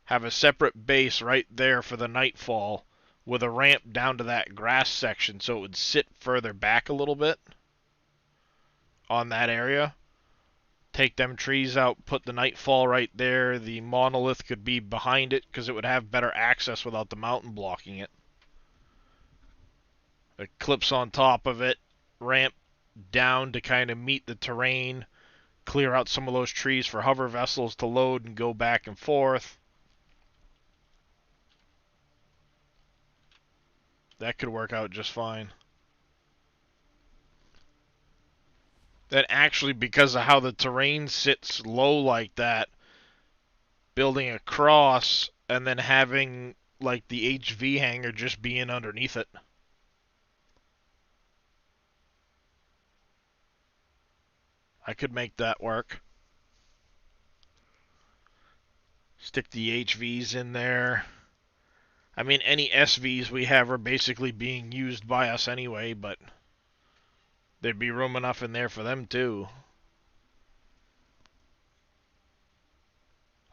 A: Have a separate base right there for the nightfall, with a ramp down to that grass section so it would sit further back a little bit on that area. Take them trees out, put the nightfall right there. The monolith could be behind it because it would have better access without the mountain blocking it. It clips on top of it, ramp down to kind of meet the terrain, clear out some of those trees for hover vessels to load and go back and forth. That could work out just fine. Then actually, because of how the terrain sits low like that, building across and then having like the HV hangar just being underneath it. I could make that work. Stick the HVs in there. I mean, any SVs we have are basically being used by us anyway, but there'd be room enough in there for them too.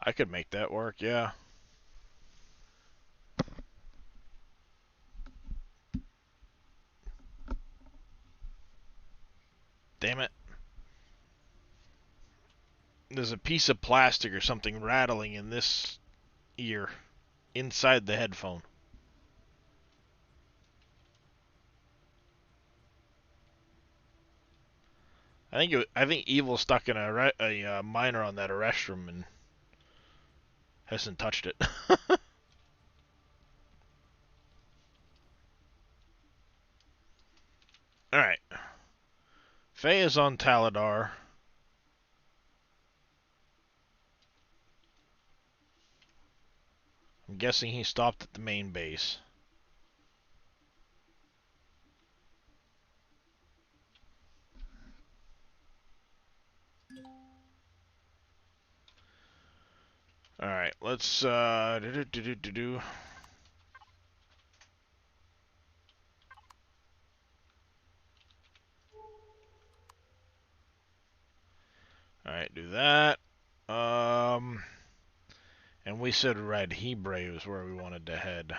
A: I could make that work, yeah. Damn it. There's a piece of plastic or something rattling in this ear, inside the headphone. I think Evil stuck in a miner on that arrest room and hasn't touched it. Alright. Faye is on Taladar. I'm guessing he stopped at the main base. Alright, let's Alright, do that. And we said Red Hebre was where we wanted to head.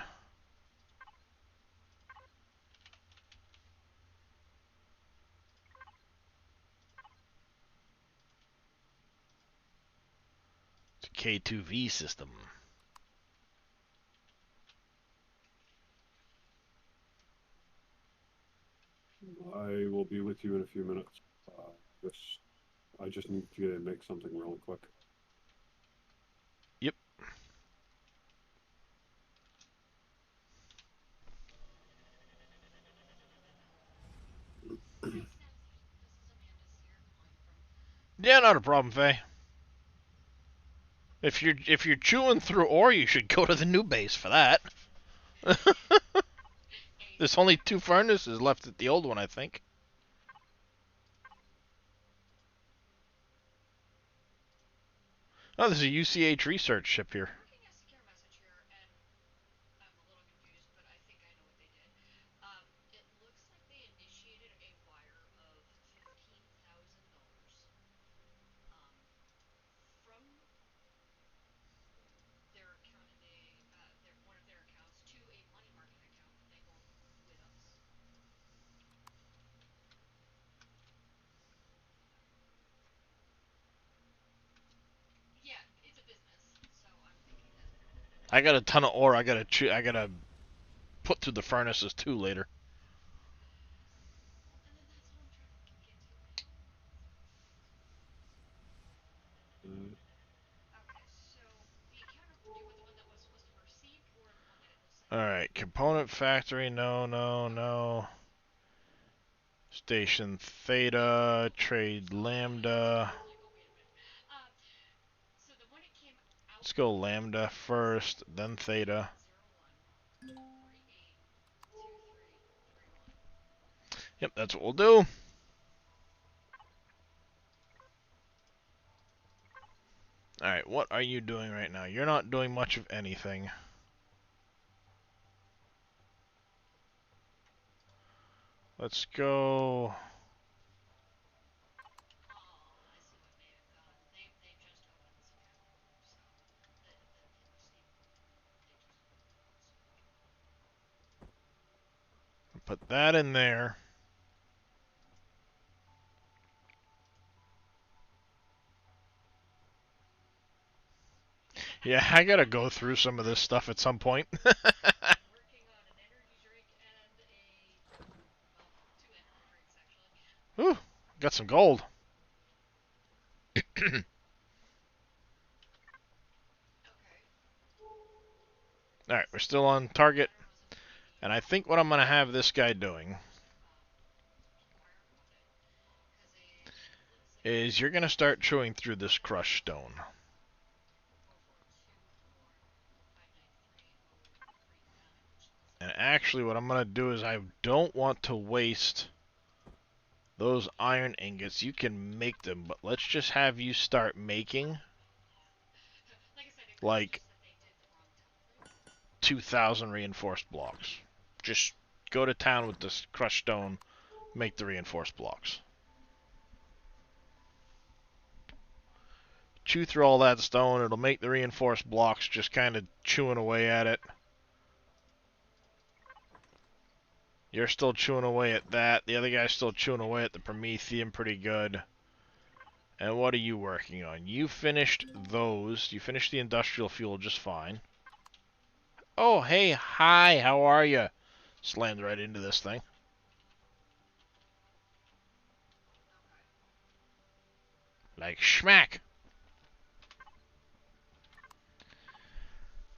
A: It's a K2V system.
F: I will be with you in a few minutes. I just need to make something really quick.
A: Yep. Yeah, not a problem, Faye. If you're chewing through ore, you should go to the new base for that. There's only 2 furnaces left at the old one, I think. Oh, there's a UCH research ship here.
C: Looking at secure message here, and I'm a little confused, but I think I know what they did. It looks like they initiated a wire of $15,000 from their account, one of their accounts to a money market account that they hold with us. Yeah, it's a business, so I'm thinking that.
A: I got a ton of ore. I gotta put through the furnaces too later.
C: And then that's what I'm trying to get to. Okay, so the account, do you want the one that was supposed to be received or the one that it was sent?
A: Alright, component factory, no, no, no. Station Theta, trade Lambda.
C: Like, oh wait a minute. So the one it came out.
A: Let's go Lambda first, then Theta.
C: 01382331.
A: Yep, that's what we'll do. Alright, what are you doing right now? You're not doing much of anything. Let's go.
C: Oh, I see what may have gone. They just opened this account, so the receivable they just opened.
A: Put that in there. Yeah, I gotta go through some of this stuff at some point.
C: Working on an energy drink and two energy drinks actually.
A: Ooh, got some gold.
C: Okay.
A: Alright, we're still on target. And I think what I'm gonna have this guy doing is you're gonna start chewing through this crushed stone. And actually what I'm gonna do is I don't want to waste those iron ingots. You can make them, but let's just have you start making like 2,000 reinforced blocks. Just go to town with this crushed stone, make the reinforced blocks. Chew through all that stone, it'll make the reinforced blocks, just kind of chewing away at it. You're still chewing away at that. The other guy's still chewing away at the Prometheum pretty good. And what are you working on? You finished those. You finished the industrial fuel just fine. Oh, hey, hi, how are you? Slammed right into this thing. Like schmack.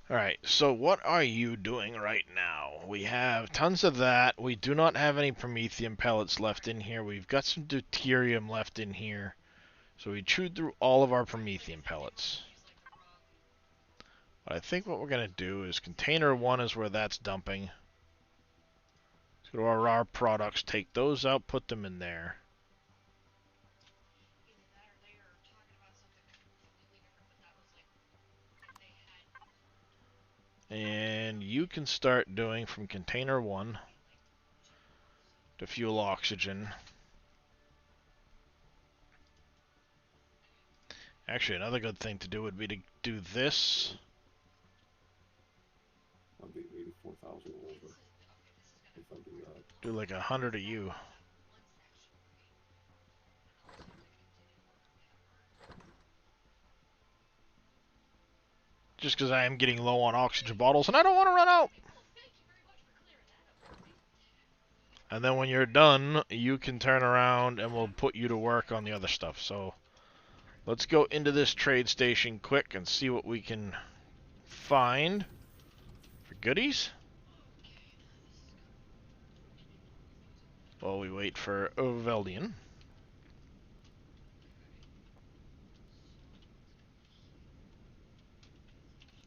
A: Alright, so what are you doing right now? We have tons of that. We do not have any Prometheum pellets left in here. We've got some deuterium left in here. So we chewed through all of our Prometheum pellets. But I think what we're going to do is container 1 is where that's dumping. Let's go to our raw products, take those out, put them in there. And you can start doing from container 1 to fuel oxygen. Actually, another good thing to do would be to do this.
F: I'll be 84,000 over if I do that.
A: Do like 100 of you. Just because I am getting low on oxygen bottles and I don't want to run out. And then when you're done, you can turn around and we'll put you to work on the other stuff. So let's go into this trade station quick and see what we can find for goodies. While we wait for Oveldian.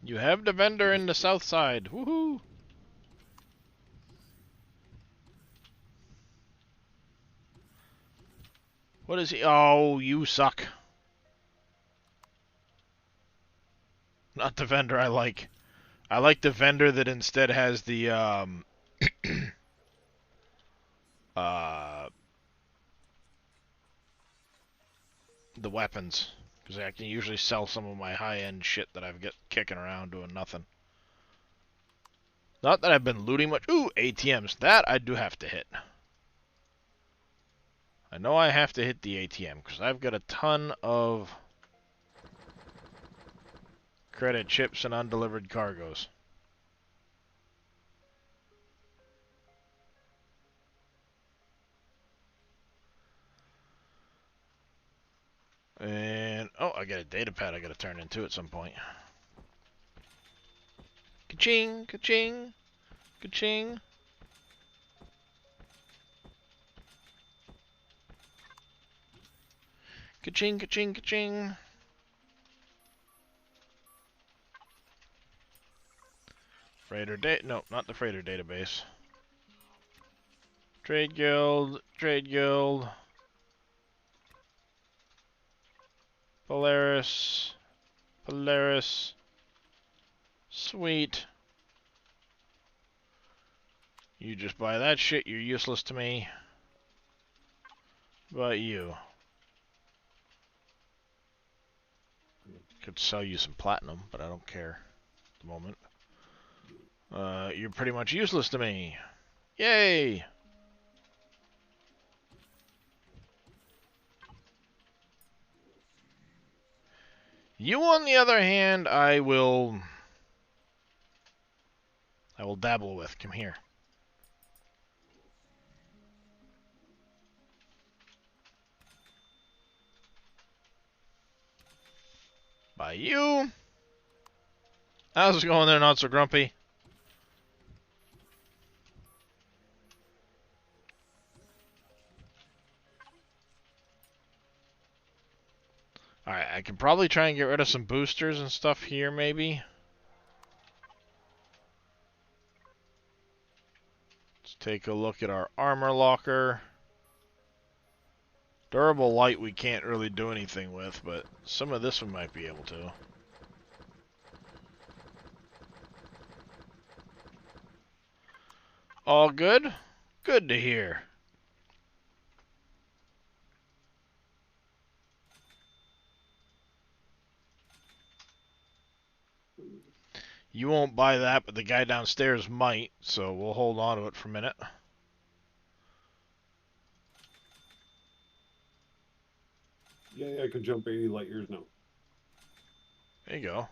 A: You have the vendor in the south side. Woohoo! What is he? Oh, you suck. Not the vendor I like. I like the vendor that instead has the uh the weapons, because I can usually sell some of my high-end shit that I've got kicking around doing nothing. Not that I've been looting much. Ooh, ATMs. That I do have to hit. I know I have to hit the ATM because I've got a ton of credit chips and undelivered cargoes. And, oh, I got a data pad I got to turn into at some point. Ka-ching, ka-ching, ka-ching. Ka-ching, ka-ching, ka-ching. Freighter no, not the freighter database. Trade guild, trade guild. Polaris, Polaris. Sweet. You just buy that shit, you're useless to me. But you. Could sell you some platinum, but I don't care at the moment. You're pretty much useless to me. Yay! You, on the other hand, I will dabble with. Come here. By you. How's it going there, not so grumpy? Alright, I can probably try and get rid of some boosters and stuff here, maybe. Let's take a look at our armor locker. Durable light we can't really do anything with, but some of this we might be able to. All good? Good to hear. You won't buy that, but the guy downstairs might, so we'll hold on to it for a minute.
F: Yeah, I could jump 80 light years now.
A: There you go.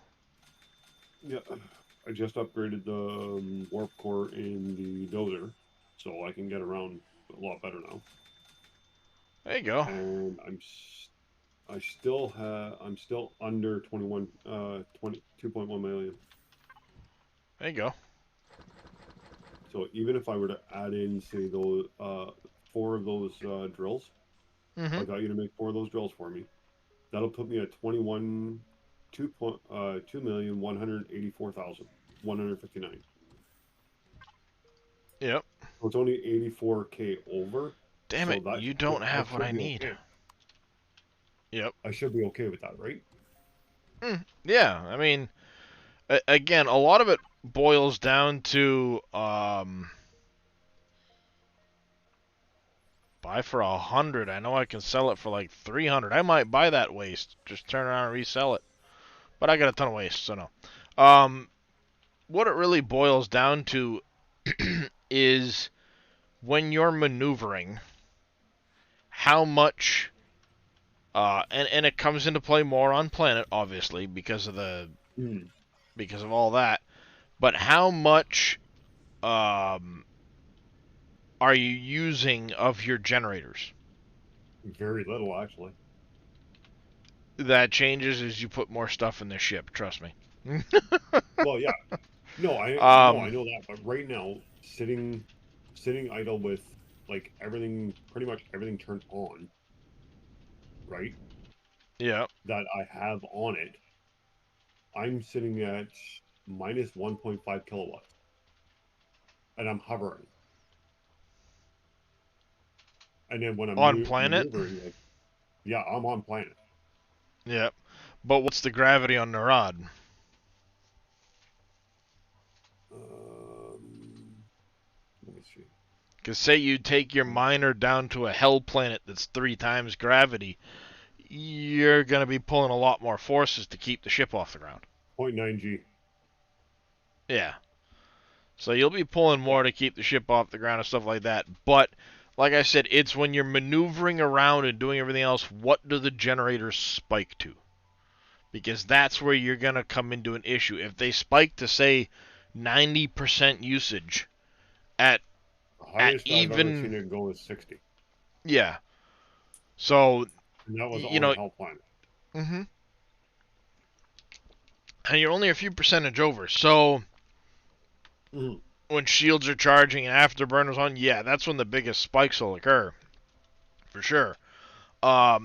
F: Yeah, I just upgraded the warp core in the dozer, so I can get around a lot better now.
A: There you go.
F: And I'm still under 22.1 million.
A: There you go.
F: So even if I were to add in, say, those 4 of those drills,
A: Mm-hmm.
F: I got you to make 4 of those drills for me. That'll put me at 2,184,159.
A: Yep.
F: So it's only 84K over.
A: Damn
F: so
A: it,
F: that
A: you don't have what I
F: should be
A: need.
F: okay.
A: Yep.
F: I should be okay with that, right?
A: Yeah, I mean, again, a lot of it boils down to buy for 100. I know I can sell it for like 300. I might buy that waste, just turn around and resell it. But I got a ton of waste, so no. What it really boils down to is when you're maneuvering, how much, and it comes into play more on planet, obviously, because of because of all that. But how much are you using of your generators?
F: Very little, actually.
A: That changes as you put more stuff in the ship. Trust me.
F: Well, yeah. No, I know that. But right now, sitting idle with like pretty much everything turned on, right?
A: Yeah.
F: That I have on it, I'm sitting at minus 1.5 kilowatts, and I'm hovering. And then when I'm
A: On planet.
F: maneuvering, like, yeah, I'm on planet.
A: Yeah. But what's the gravity on Narad? Because say you take your miner down to a hell planet that's 3 times gravity, you're going to be pulling a lot more forces to keep the ship off the ground.
F: 0.9 G.
A: Yeah. So you'll be pulling more to keep the ship off the ground and stuff like that. But, like I said, it's when you're maneuvering around and doing everything else, what do the generators spike to? Because that's where you're going to come into an issue. If they spike to, say, 90% usage at
F: The highest I've ever
A: even...
F: seen it go is 60.
A: Yeah. So,
F: And that was
A: you
F: on
A: know...
F: Hell Planet.
A: Mm-hmm. And you're only a few percentage over. So, when shields are charging and afterburners on, yeah, that's when the biggest spikes will occur. For sure. Yeah.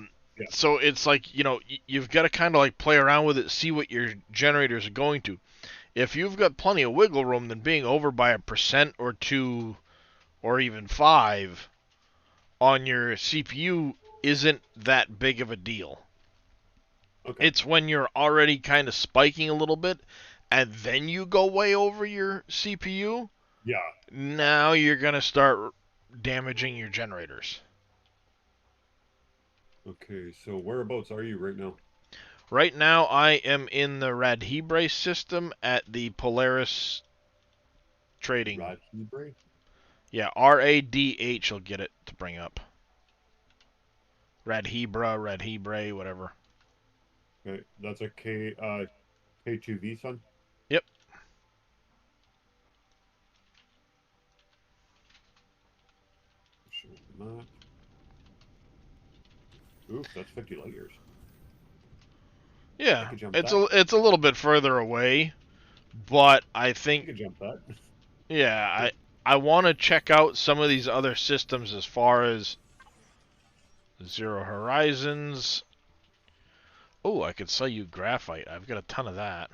A: So it's like, you know, you've got to kind of like play around with it, see what your generators are going to. If you've got plenty of wiggle room, then being over by 1% or 2 or even 5 on your CPU isn't that big of a deal.
F: Okay.
A: It's when you're already kind of spiking a little bit and then you go way over your CPU.
F: Yeah.
A: Now you're going to start damaging your generators.
F: Okay, so whereabouts are you right now?
A: Right now, I am in the Radhibre system at the Polaris trading.
F: Radhibre?
A: Yeah, RADH will get it to bring up. Radhibre, whatever.
F: Okay, that's a K2V, son?
A: Yep.
F: Show the map. Oof, that's 50 light years.
A: Yeah, it's
F: that.
A: it's a little bit further away, but I
F: I
A: think
F: could jump that.
A: yeah, I want to check out some of these other systems as far as Zero Horizons. Oh, I could sell you graphite. I've got a ton of that.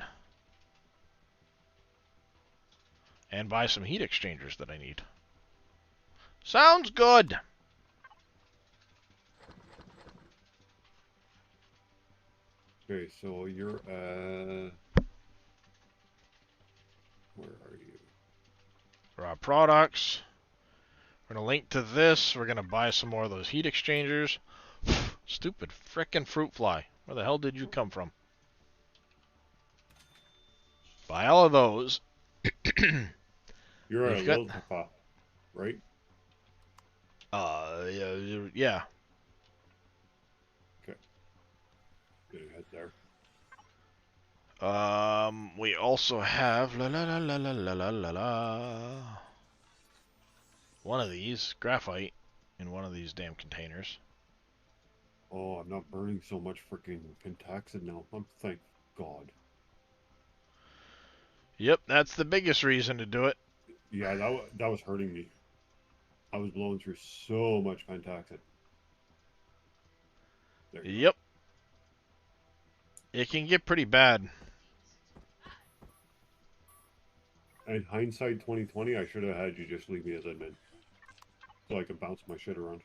A: And buy some heat exchangers that I need. Sounds good.
F: Okay, so you're where are you?
A: Raw products. We're going to link to this. We're going to buy some more of those heat exchangers. Stupid frickin' fruit fly. Where the hell did you come from? Buy all of those.
F: You're
A: We've
F: at
A: got...
F: Liltapa, right?
A: Yeah.
F: Okay. Getting ahead there.
A: We also have la la la la la la la la la. One of these graphite in one of these damn containers.
F: Oh, I'm not burning so much freaking pentaxid now. Thank God.
A: Yep, that's the biggest reason to do it.
F: Yeah, that was hurting me. I was blowing through so much pentaxid.
A: Yep. It can get pretty bad.
F: In hindsight 2020, I should have had you just leave me as admin. So I could bounce my shit around.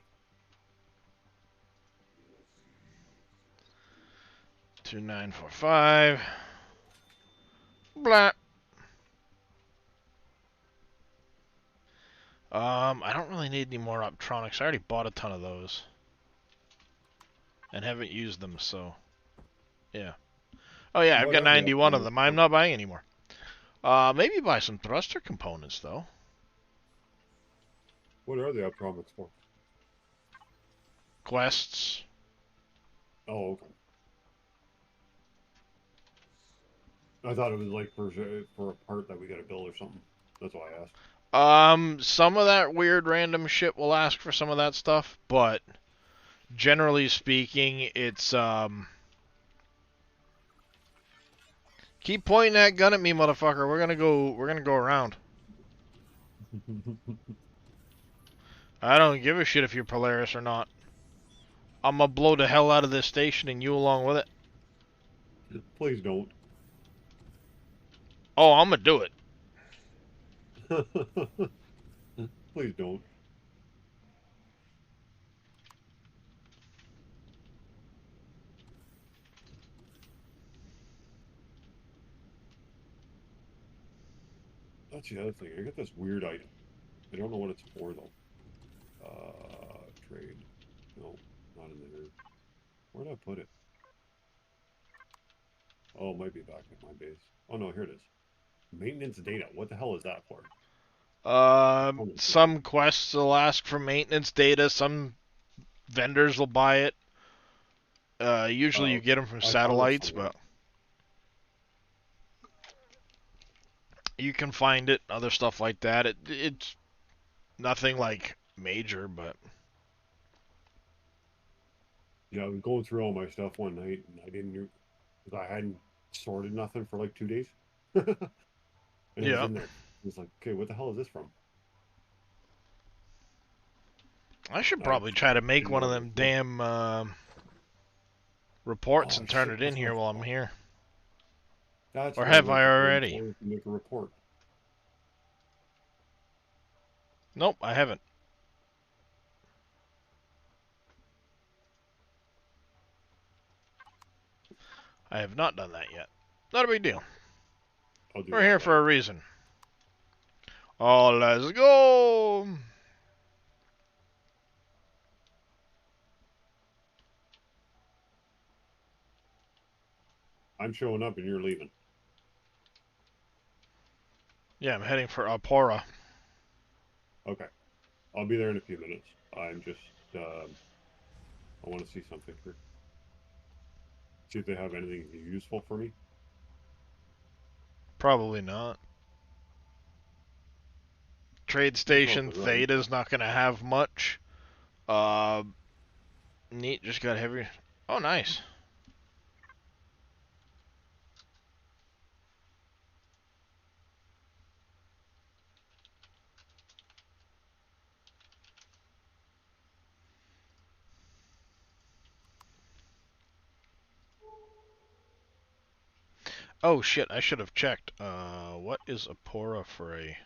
A: 2945. Blah. I don't really need any more optronics. I already bought a ton of those. And haven't used them, so... Yeah. Oh yeah, I've got 91 of them. I'm not buying anymore. Maybe buy some thruster components, though.
F: What are the optronics for?
A: Quests.
F: Oh, okay. I thought it was like for a part that we got to build or something. That's why I asked.
A: Some of that weird random shit will ask for some of that stuff, but generally speaking, it's keep pointing that gun at me, motherfucker. We're gonna go around. I don't give a shit if you're Polaris or not. I'm gonna blow the hell out of this station and you along with it.
F: Please don't.
A: Oh, I'm gonna do it.
F: Please don't. That's the other thing. I got this weird item. I don't know what it's for though. Trade. No, not in there. Where did I put it? Oh, it might be back at my base. Oh no, here it is. Maintenance data. What the hell is that for?
A: Some quests will ask for maintenance data. Some vendors will buy it. Usually you get them from
F: I found it
A: satellites,
F: somewhere.
A: but you can find it. Other stuff like that. It's nothing like major, but
F: Yeah, I was going through all my stuff one night, and I didn't, because I hadn't sorted nothing for like 2 days, and it was
A: yeah.
F: in there. It was like, okay, what the hell is this from?
A: I should
F: I
A: probably try to make
F: didn't
A: one
F: know
A: of
F: what it
A: them
F: was for.
A: damn reports
F: Oh
A: and turn
F: shit,
A: it in
F: that's what I
A: here while I'm
F: forgot.
A: here.
F: That's
A: Or
F: what I
A: have
F: went
A: I
F: to trade
A: already?
F: for, to make a report.
A: Nope, I haven't. I have not done that yet. Not a big deal.
F: I'll do
A: We're
F: that
A: here for
F: later.
A: a reason. Oh, let's go!
F: I'm showing up and you're leaving.
A: Yeah, I'm heading for Apora.
F: Okay, I'll be there in a few minutes. I'm just, I want to see something here. See if they have anything useful for me.
A: Probably not. Trade
F: You're
A: station
F: probably right.
A: Theta's not going to have much. Uh, Neat just got heavy. Oh, nice. Oh shit, I should have checked. What is Apora for a...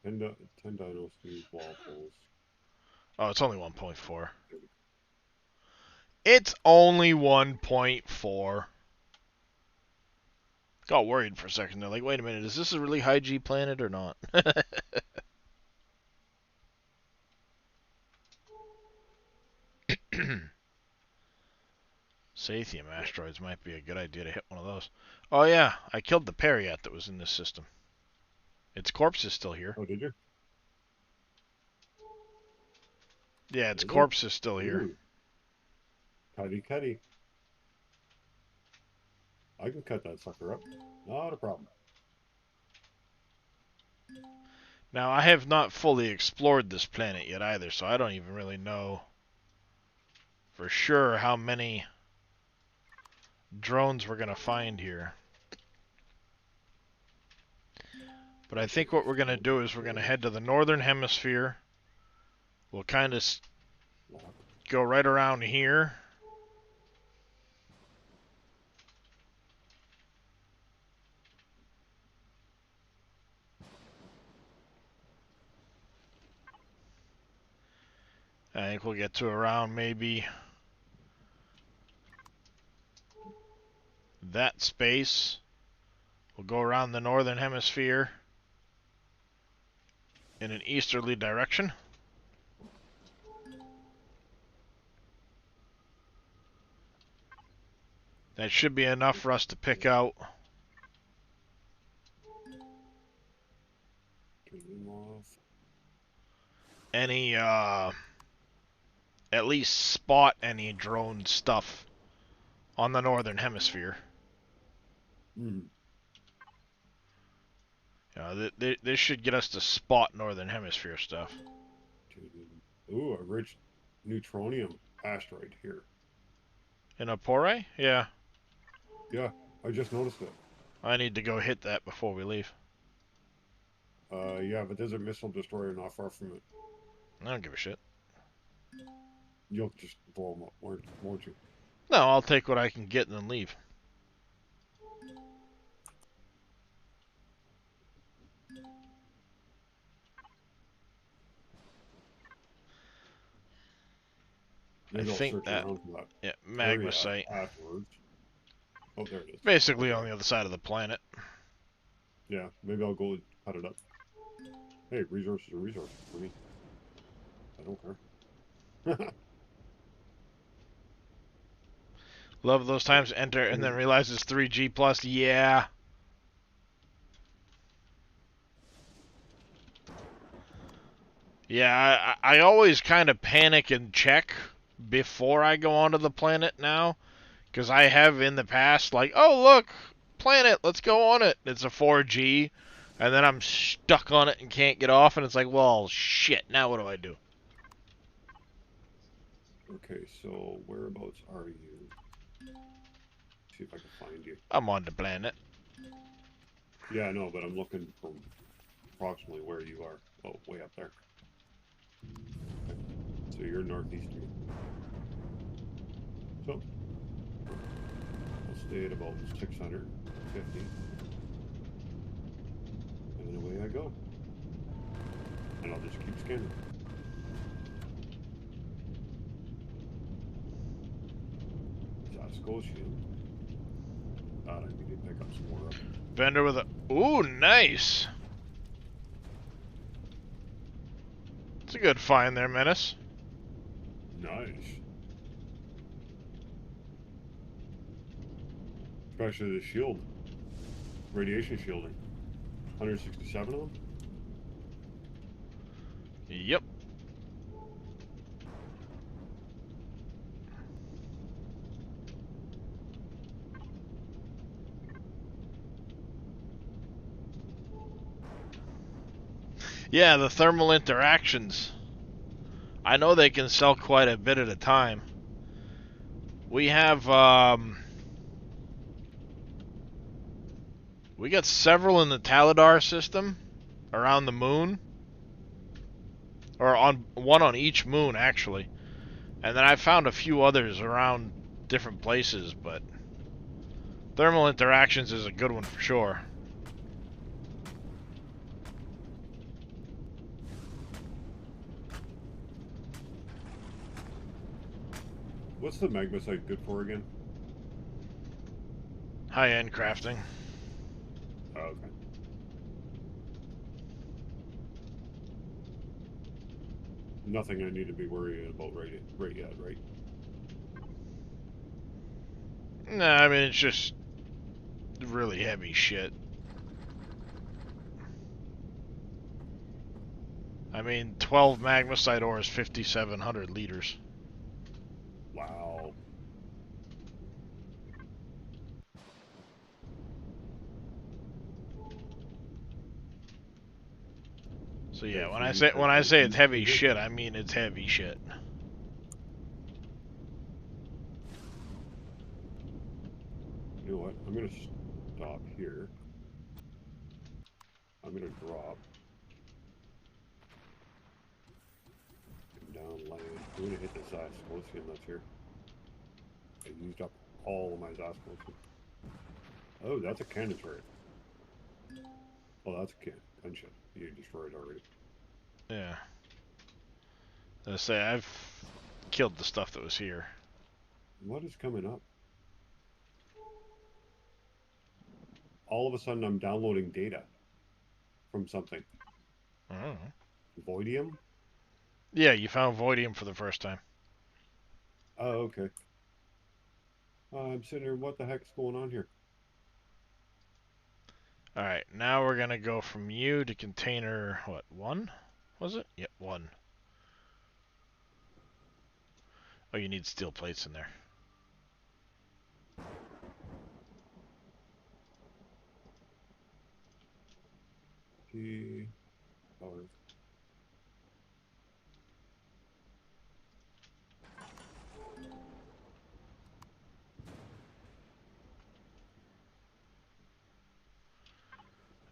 F: 10 dinos, Steve waffles.
A: Oh, it's only 1.4. It's only 1.4. Got worried for a second. They're like, wait a minute, is this a really high G planet or not? Sathium asteroids might be a good idea to hit one of those. Oh yeah, I killed the Periat that was in this system. Its corpse is still here.
F: Oh, did you?
A: Yeah, its
F: Is it?
A: corpse is still here.
F: Ooh. Cutty. I can cut that sucker up. Not a problem.
A: Now, I have not fully explored this planet yet either, so I don't even really know for sure how many drones we're going to find here. But I think what we're going to do is we're going to head to the northern hemisphere. We'll kind of go right around here. I think we'll get to around maybe that space. We'll go around the northern hemisphere in an easterly direction. That should be enough for us to pick out any, at least spot any drone stuff on the northern hemisphere. This should get us to spot northern hemisphere stuff.
F: Ooh, a rich neutronium asteroid here.
A: In Apore? Yeah.
F: Yeah, I just noticed it.
A: I need to go hit that before we leave.
F: Yeah, but there's a missile destroyer not far from it.
A: I don't give a shit.
F: You'll just blow them up, won't you?
A: No, I'll take what I can get and then leave.
F: Maybe
A: I
F: I'll
A: think
F: search
A: that,
F: around for that
A: yeah, magma
F: area
A: site.
F: afterwards. Oh, there it is.
A: Basically on the other side of the planet.
F: Yeah, maybe I'll go cut it up. Hey, resources are resources for me. I don't care.
A: Love those times. Enter and then realize it's 3G plus. Yeah. Yeah, I always kind of panic and check before I go onto the planet now. Because I have in the past, like, oh, look, planet, let's go on it. It's a 4G. And then I'm stuck on it and can't get off. And it's like, well, shit, now what do I do?
F: Okay, so whereabouts are you? See if I can find you.
A: I'm on the planet.
F: Yeah, I know, but I'm looking for approximately where you are. Oh, way up there. Okay. So you're northeast of me. So I'll stay at about 650. And then away I go. And I'll just keep scanning. Zascosian. God, I need to pick up some more of them.
A: Vendor with a... Ooh, nice. It's a good find there, Menace.
F: Nice. Especially the shield. Radiation shielding. 167 of them?
A: Yep. Yeah, the thermal interactions. I know they can sell quite a bit at a time. We have, we got several in the Taladar system around the moon. Or on one on each moon, actually. And then I found a few others around different places, but thermal interactions is a good one for sure.
F: What's the magma site good for again?
A: High-end crafting.
F: Oh, okay. Nothing I need to be worried about right yet, right?
A: Nah, I mean, it's just really heavy shit. I mean, 12 magmasite ore is 5,700 liters.
F: Wow.
A: So yeah,
F: Okay,
A: when
F: so
A: I
F: you
A: say
F: said
A: it's heavy
F: northeast.
A: shit, I mean it's heavy shit.
F: You know what? I'm gonna stop here. I'm gonna drop. Come down land. I'm gonna hit the Zascosian that's here. I used up all of my Zascosian. Oh, that's a cannon turret. Oh, that's a gunship. You destroyed already.
A: Yeah. I say I've killed the stuff that was here.
F: What is coming up? All of a sudden, I'm downloading data from something.
A: I don't know.
F: Voidium?
A: Yeah, you found Voidium for the first time.
F: Oh, okay. I'm sitting here. What the heck's going on here?
A: Alright, now we're gonna go from you to container, what, 1? Was it? Yep, 1. Oh, you need steel plates in there.
F: Power.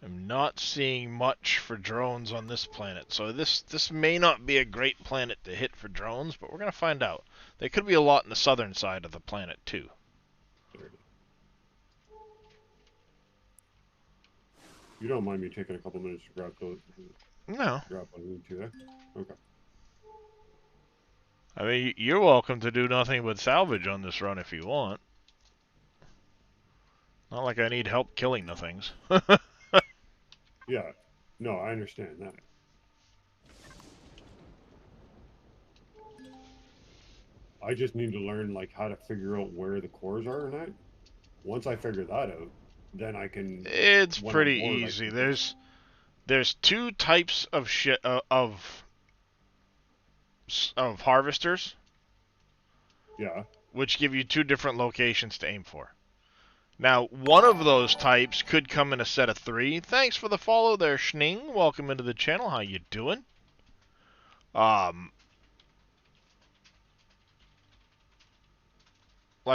A: I'm not seeing much for drones on this planet, so this may not be a great planet to hit for drones, but we're gonna find out. There could be a lot in the southern side of the planet too.
F: There it is. You don't mind me taking a couple minutes to grab those?
A: No.
F: Grab one of two, eh? Okay.
A: I mean, you're welcome to do nothing but salvage on this run if you want. Not like I need help killing the things.
F: Yeah. No, I understand that. I just need to learn like how to figure out where the cores are and that. Once I figure that out, then I can.
A: It's
F: When I'm
A: pretty
F: bored, I
A: easy.
F: can.
A: There's two types of of harvesters,
F: Yeah.
A: which give you two different locations to aim for. Now, one of those types could come in a set of 3. Thanks for the follow there, Schning. Welcome into the channel. How you doing? Like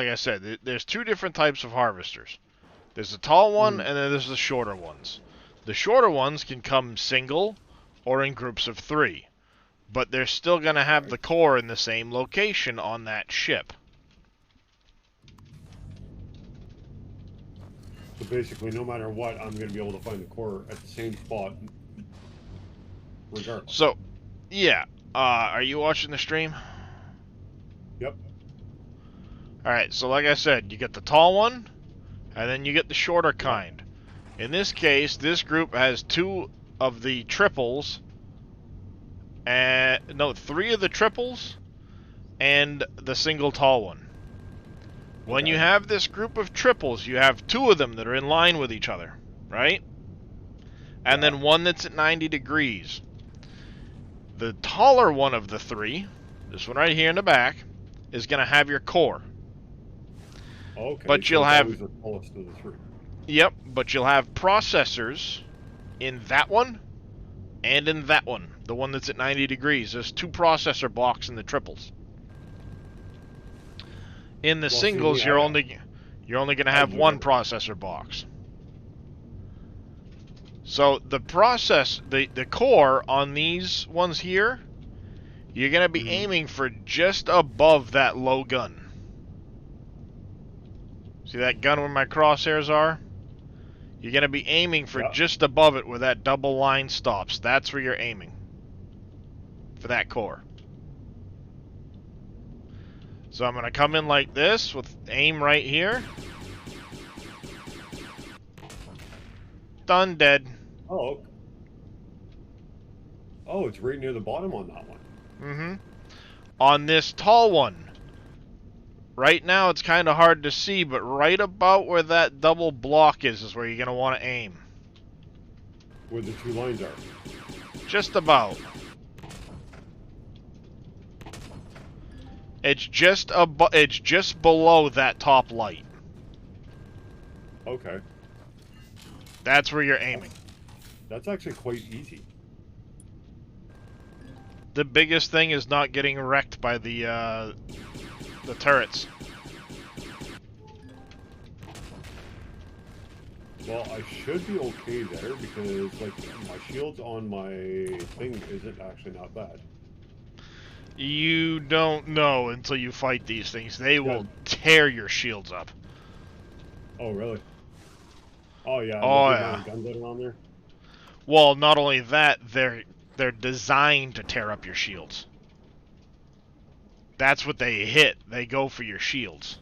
A: I said, there's two different types of harvesters. There's the tall one, and then there's the shorter ones. The shorter ones can come single or in groups of 3, but they're still going to have the core in the same location on that ship.
F: So basically, no matter what, I'm going to be able to find the core at the same spot, regardless.
A: So, yeah. Are you watching the stream?
F: Yep.
A: Alright, so like I said, you get the tall one, and then you get the shorter kind. In this case, this group has 2 of the triples, and no, 3 of the triples, and the single tall one. When you have this group of triples, you have 2 of them that are in line with each other, right? And then one that's at 90 degrees. The taller one of the 3, this one right here in the back, is going to have your core.
F: Okay.
A: But
F: so
A: you'll
F: it's
A: have...
F: always the tallest of the 3.
A: Yep, but you'll have processors in that one and in that one. The one that's at 90 degrees. There's 2 processor blocks in the triples. In the singles, you're only going to have 1 processor box. So the the core on these ones here, you're going to be aiming for just above that low gun. See that gun where my crosshairs are? You're going to be aiming for just above it where that double line stops. That's where you're aiming. For that core. So I'm going to come in like this with aim right here. Done, dead.
F: Oh. Oh, it's right near the bottom on that one.
A: Mm-hmm. On this tall one. Right now it's kind of hard to see, but right about where that double block is where you're going to want to aim.
F: Where the 2 lines are.
A: Just about. It's just below that top light.
F: Okay.
A: That's where you're aiming.
F: That's actually quite easy.
A: The biggest thing is not getting wrecked by the turrets.
F: Well, I should be okay there because, like, my shields on my thing isn't actually not bad.
A: You don't know until you fight these things. They will tear your shields up.
F: Oh, really? Oh, yeah.
A: Oh, yeah.
F: Guns that are on there?
A: Well, not only that, they're designed to tear up your shields. That's what they hit. They go for your shields.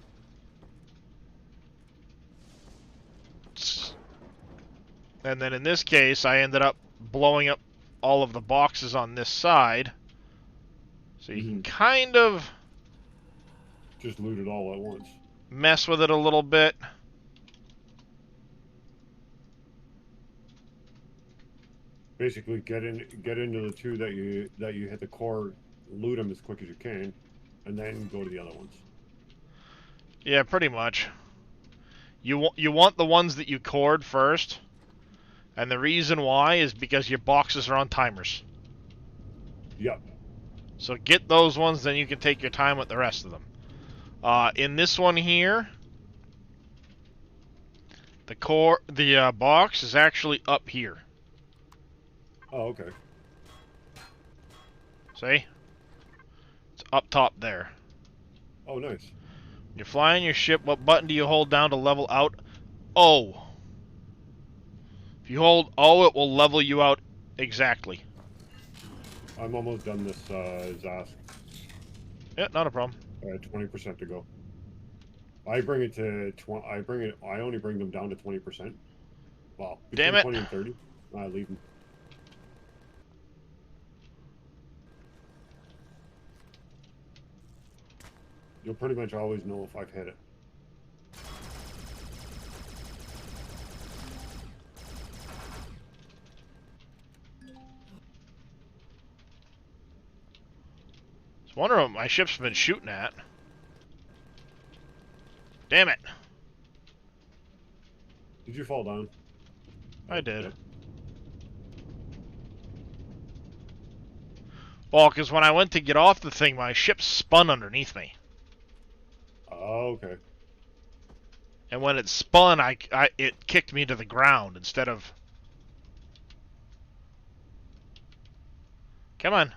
A: And then in this case, I ended up blowing up all of the boxes on this side. So you can kind of...
F: just loot it all at once.
A: Mess with it a little bit.
F: Basically, get into the 2 that you hit the core, loot them as quick as you can, and then go to the other ones.
A: Yeah, pretty much. You want the ones that you cored first, and the reason why is because your boxes are on timers.
F: Yep.
A: So get those ones, then you can take your time with the rest of them. In this one here, the box is actually up here.
F: Oh, okay.
A: See? It's up top there.
F: Oh, nice.
A: You're flying your ship. What button do you hold down to level out? O. If you hold O, it will level you out exactly.
F: I'm almost done this Zask.
A: Yeah, not a problem.
F: 20% to go. I bring it to I only bring them down to 20%. Well, between
A: Damn it.
F: 20 and 30. I leave them. You'll pretty much always know if I've hit it.
A: I wonder what my ship's been shooting at. Damn it.
F: Did you fall down?
A: I did.
F: Yep.
A: Well, because when I went to get off the thing, my ship spun underneath me.
F: Oh, okay.
A: And when it spun, it kicked me to the ground instead of... Come on.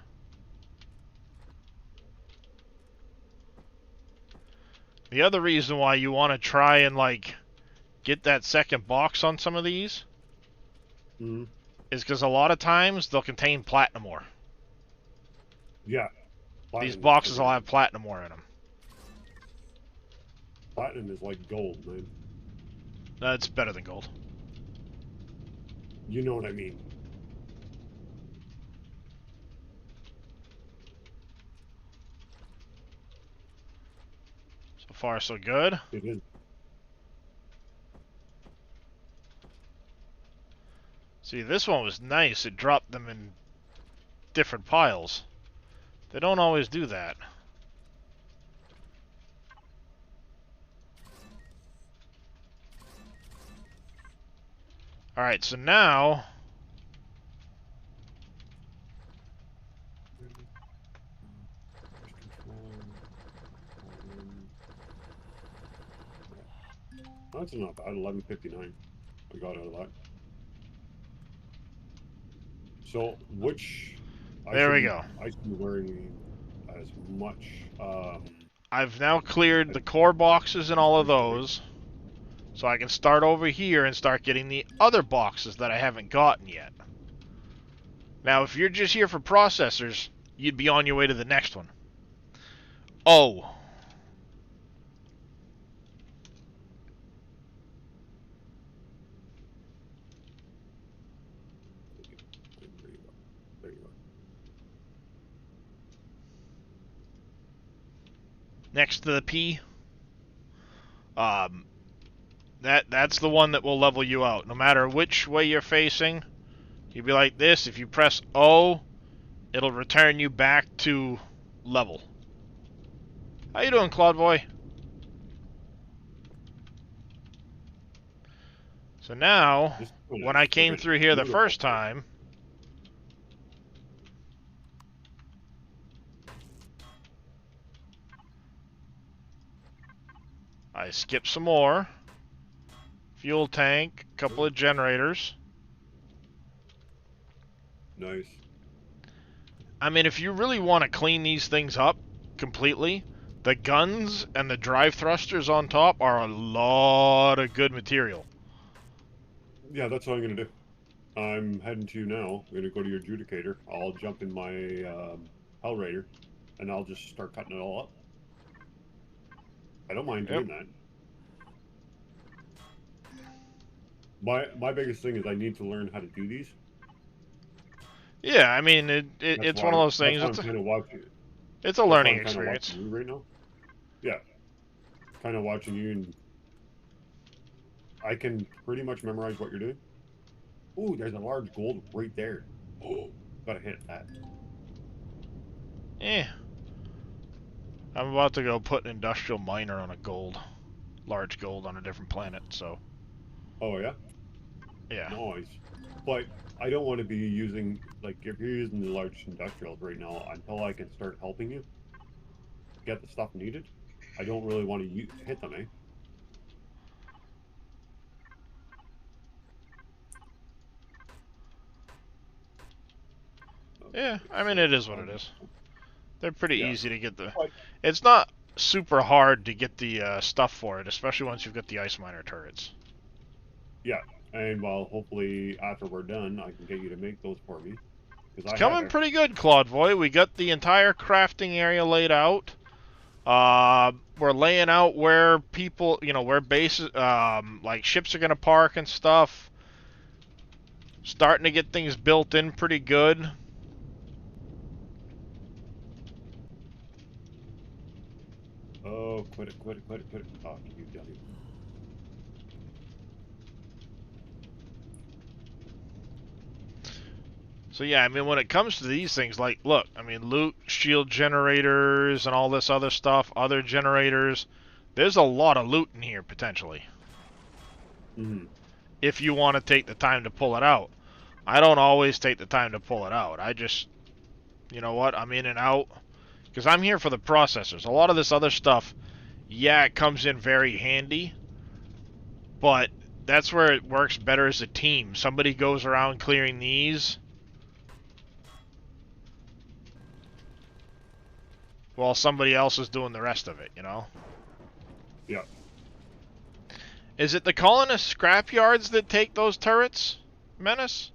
A: The other reason why you want to try and, like, get that second box on some of these is because a lot of times they'll contain platinum ore.
F: Yeah.
A: These
F: Platinum
A: boxes will have platinum ore in them.
F: Platinum is like gold, man.
A: That's better than gold.
F: You know what I mean.
A: So far, so good.
F: It is.
A: See, this one was nice. It dropped them in different piles. They don't always do that. Alright, so now...
F: That's not bad. 1159. I got out of that. So, which...
A: There we go.
F: I should be wearing as much...
A: I've now cleared the core boxes and all of those. So I can start over here and start getting the other boxes that I haven't gotten yet. Now, if you're just here for processors, you'd be on your way to the next one. Oh.
F: There you go.
A: Next to the P. That's the one that will level you out. No matter which way you're facing, you'd be like this. If you press O, it'll return you back to level. How you doing, Claude Boy? So now, when I came through here the first time, I skipped some more. Fuel tank, a couple of generators.
F: Nice.
A: I mean, if you really want to clean these things up completely, the guns and the drive thrusters on top are a lot of good material.
F: Yeah, that's what I'm going to do. I'm heading to you now. I'm going to go to your adjudicator. I'll jump in my Hell Raider, and I'll just start cutting it all up. I don't mind doing that. My biggest thing is I need to learn how to do these.
A: Yeah, I mean, it's one of those things.
F: That's why I'm kind of watching.
A: It's a learning experience.
F: You right now. Yeah, kind of watching you, and I can pretty much memorize what you're doing. Ooh, there's a large gold right there. Oh, gotta hit that.
A: Yeah. I'm about to go put an industrial miner on a large gold on a different planet, so.
F: Oh, yeah?
A: Yeah.
F: Nice. But I don't want to be using, like, if you're using the large industrials right now, until I can start helping you get the stuff needed, I don't really want to hit them, eh?
A: Yeah, I mean, it is what it is. They're pretty easy to get the... It's not super hard to get the stuff for it, especially once you've got the ice miner turrets.
F: Yeah, and well, hopefully after we're done, I can get you to make those for me.
A: It's coming pretty good, Claude Voy. We got the entire crafting area laid out. We're laying out where people, where bases, like ships are going to park and stuff. Starting to get things built in pretty good.
F: Oh, quit it, quit it, quit it, quit it. Oh, you dummy.
A: So yeah, I mean, when it comes to these things, like, look, I mean, loot, shield generators, and all this other stuff, other generators, there's a lot of loot in here, potentially.
F: Mm-hmm.
A: If you want to take the time to pull it out. I don't always take the time to pull it out. I just, you know what, I'm in and out. Because I'm here for the processors. A lot of this other stuff, yeah, it comes in very handy. But that's where it works better as a team. Somebody goes around clearing these, while somebody else is doing the rest of it, you know?
F: Yeah.
A: Is it the colonist scrapyards that take those turrets, Menace?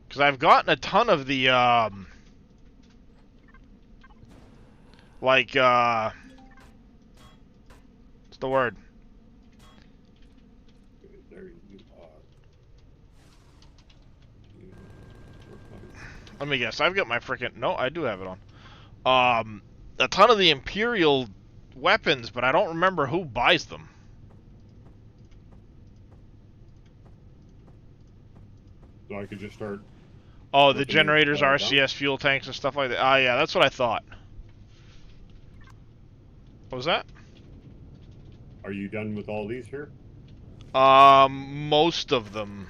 A: Because I've gotten a ton of the, like, what's the word?
F: There you are.
A: Let me guess, I've got my frickin', no, I do have it on. A ton of the Imperial weapons, but I don't remember who buys them.
F: So I could just start.
A: Oh, the
F: ripping these
A: generators,
F: down?
A: RCS, fuel tanks, and stuff like that. Ah, yeah, that's what I thought. What was that?
F: Are you done with all these here?
A: Most of them.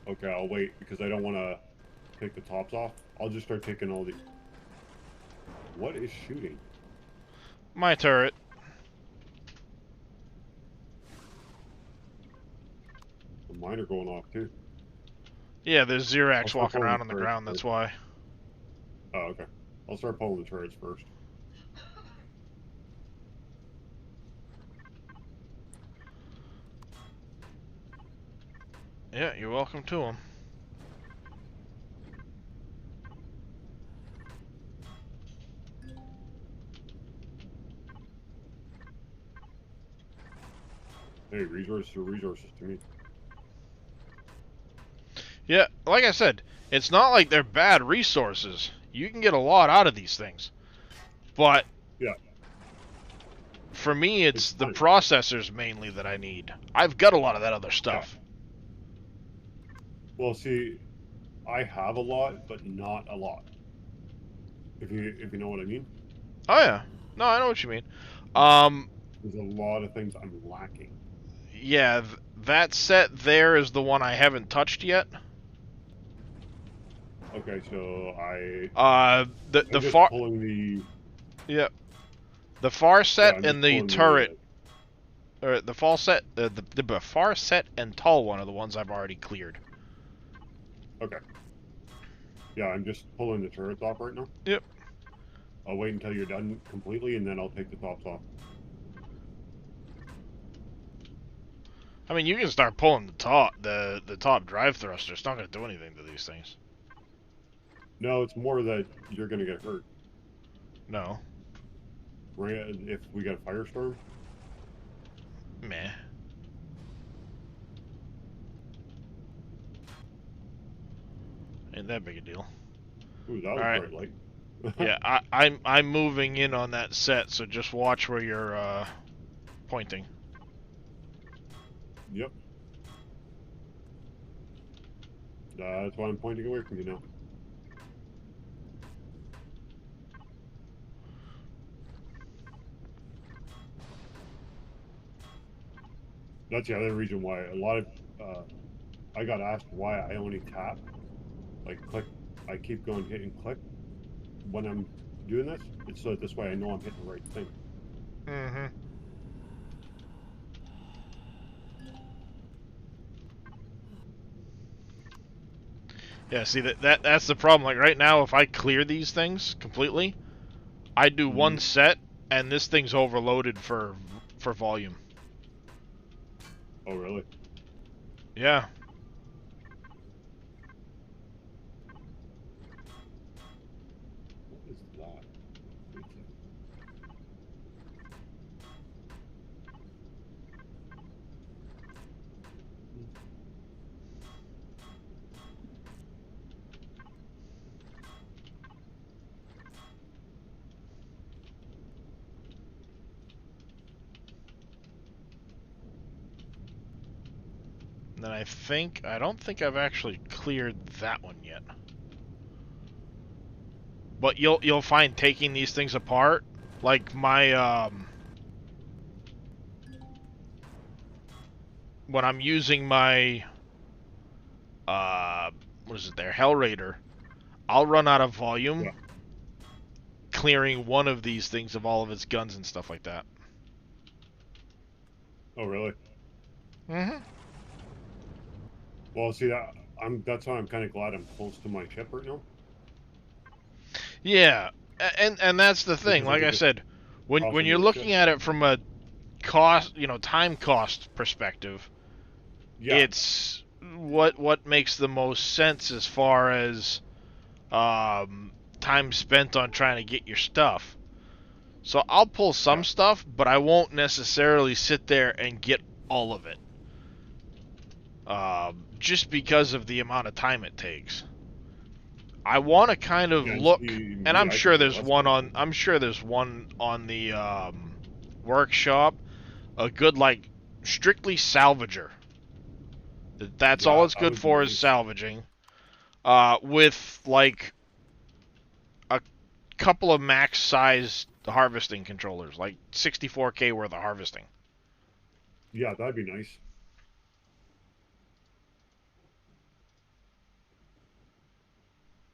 F: Okay, I'll wait because I don't want to take the tops off. I'll just start taking all the. What is shooting?
A: My turret.
F: Mine are going off too.
A: Yeah, there's
F: I'll
A: Xerax
F: start
A: walking
F: pulling
A: around
F: the
A: on the
F: turrets
A: ground, that's
F: first.
A: why.
F: Oh, okay. I'll start pulling the turrets first.
A: Yeah, you're welcome to them.
F: Hey, resources are resources to me.
A: Yeah, like I said, it's not like they're bad resources. You can get a lot out of these things. But
F: Yeah.
A: for me, it's
F: It's
A: the
F: fine.
A: processors mainly that I need. I've got a lot of that other stuff.
F: Well, see, I have a lot, but not a lot. If you know what I mean.
A: Oh yeah. No, I know what you mean. Um,
F: There's a lot of things I'm lacking.
A: yeah, that set there is the one I haven't touched yet.
F: Okay, so
A: The
F: I'm just
A: far,
F: pulling the.
A: yeah, the far
F: Yeah,
A: set
F: I'm just
A: and the
F: pulling
A: turret, or the far set, the far set and tall one are the ones I've already cleared.
F: Okay. Yeah, I'm just pulling the turrets off right now.
A: Yep.
F: I'll wait until you're done completely, and then I'll take the tops off.
A: I mean, you can start pulling the top drive thruster. It's not going to do anything to these things.
F: No, it's more that you're gonna get hurt.
A: No.
F: If we got a firestorm.
A: Meh. Ain't that big a deal.
F: Ooh, that was
A: Alright.
F: bright light.
A: Yeah, I'm moving in on that set, so just watch where you're pointing.
F: Yep. That's why I'm pointing away from you now. That's the other reason why a lot of I got asked why I only tap, like click. I keep going hit and click when I'm doing this. It's so that this way I know I'm hitting the right thing.
A: Mm-hmm. Yeah, see that's the problem. Like right now, if I clear these things completely, I do one set, and this thing's overloaded for volume.
F: Oh, really?
A: Yeah.
F: What is that?
A: And then I don't think I've actually cleared that one yet. But you'll find taking these things apart, like my when I'm using my what is it there, Hell Raider, I'll run out of volume
F: Yeah.
A: clearing one of these things of all of its guns and stuff like that.
F: Oh, really?
A: Mm-hmm.
F: Well, see that that's why I'm kind of glad I'm close to my ship right now.
A: Yeah, and that's the thing.
F: Because I
A: Like
F: could
A: I
F: just
A: said, when
F: toss
A: when
F: into
A: you're
F: the
A: looking
F: ship.
A: at it from a cost, time cost perspective,
F: Yeah.
A: it's what makes the most sense as far as time spent on trying to get your stuff. So I'll pull some
F: Yeah.
A: stuff, but I won't necessarily sit there and get all of it, just because of the amount of time it takes. I want to kind of
F: Yeah, and
A: look,
F: see
A: and
F: me,
A: I'm
F: I
A: sure
F: prefer
A: there's
F: less
A: one
F: time.
A: on. I'm sure there's one on the workshop. A good like strictly salvager. That's all
F: Yeah,
A: it's
F: that
A: good
F: would be
A: for is
F: nice.
A: salvaging. With like a couple of max size harvesting controllers, like 64K worth of harvesting.
F: Yeah, that'd be nice.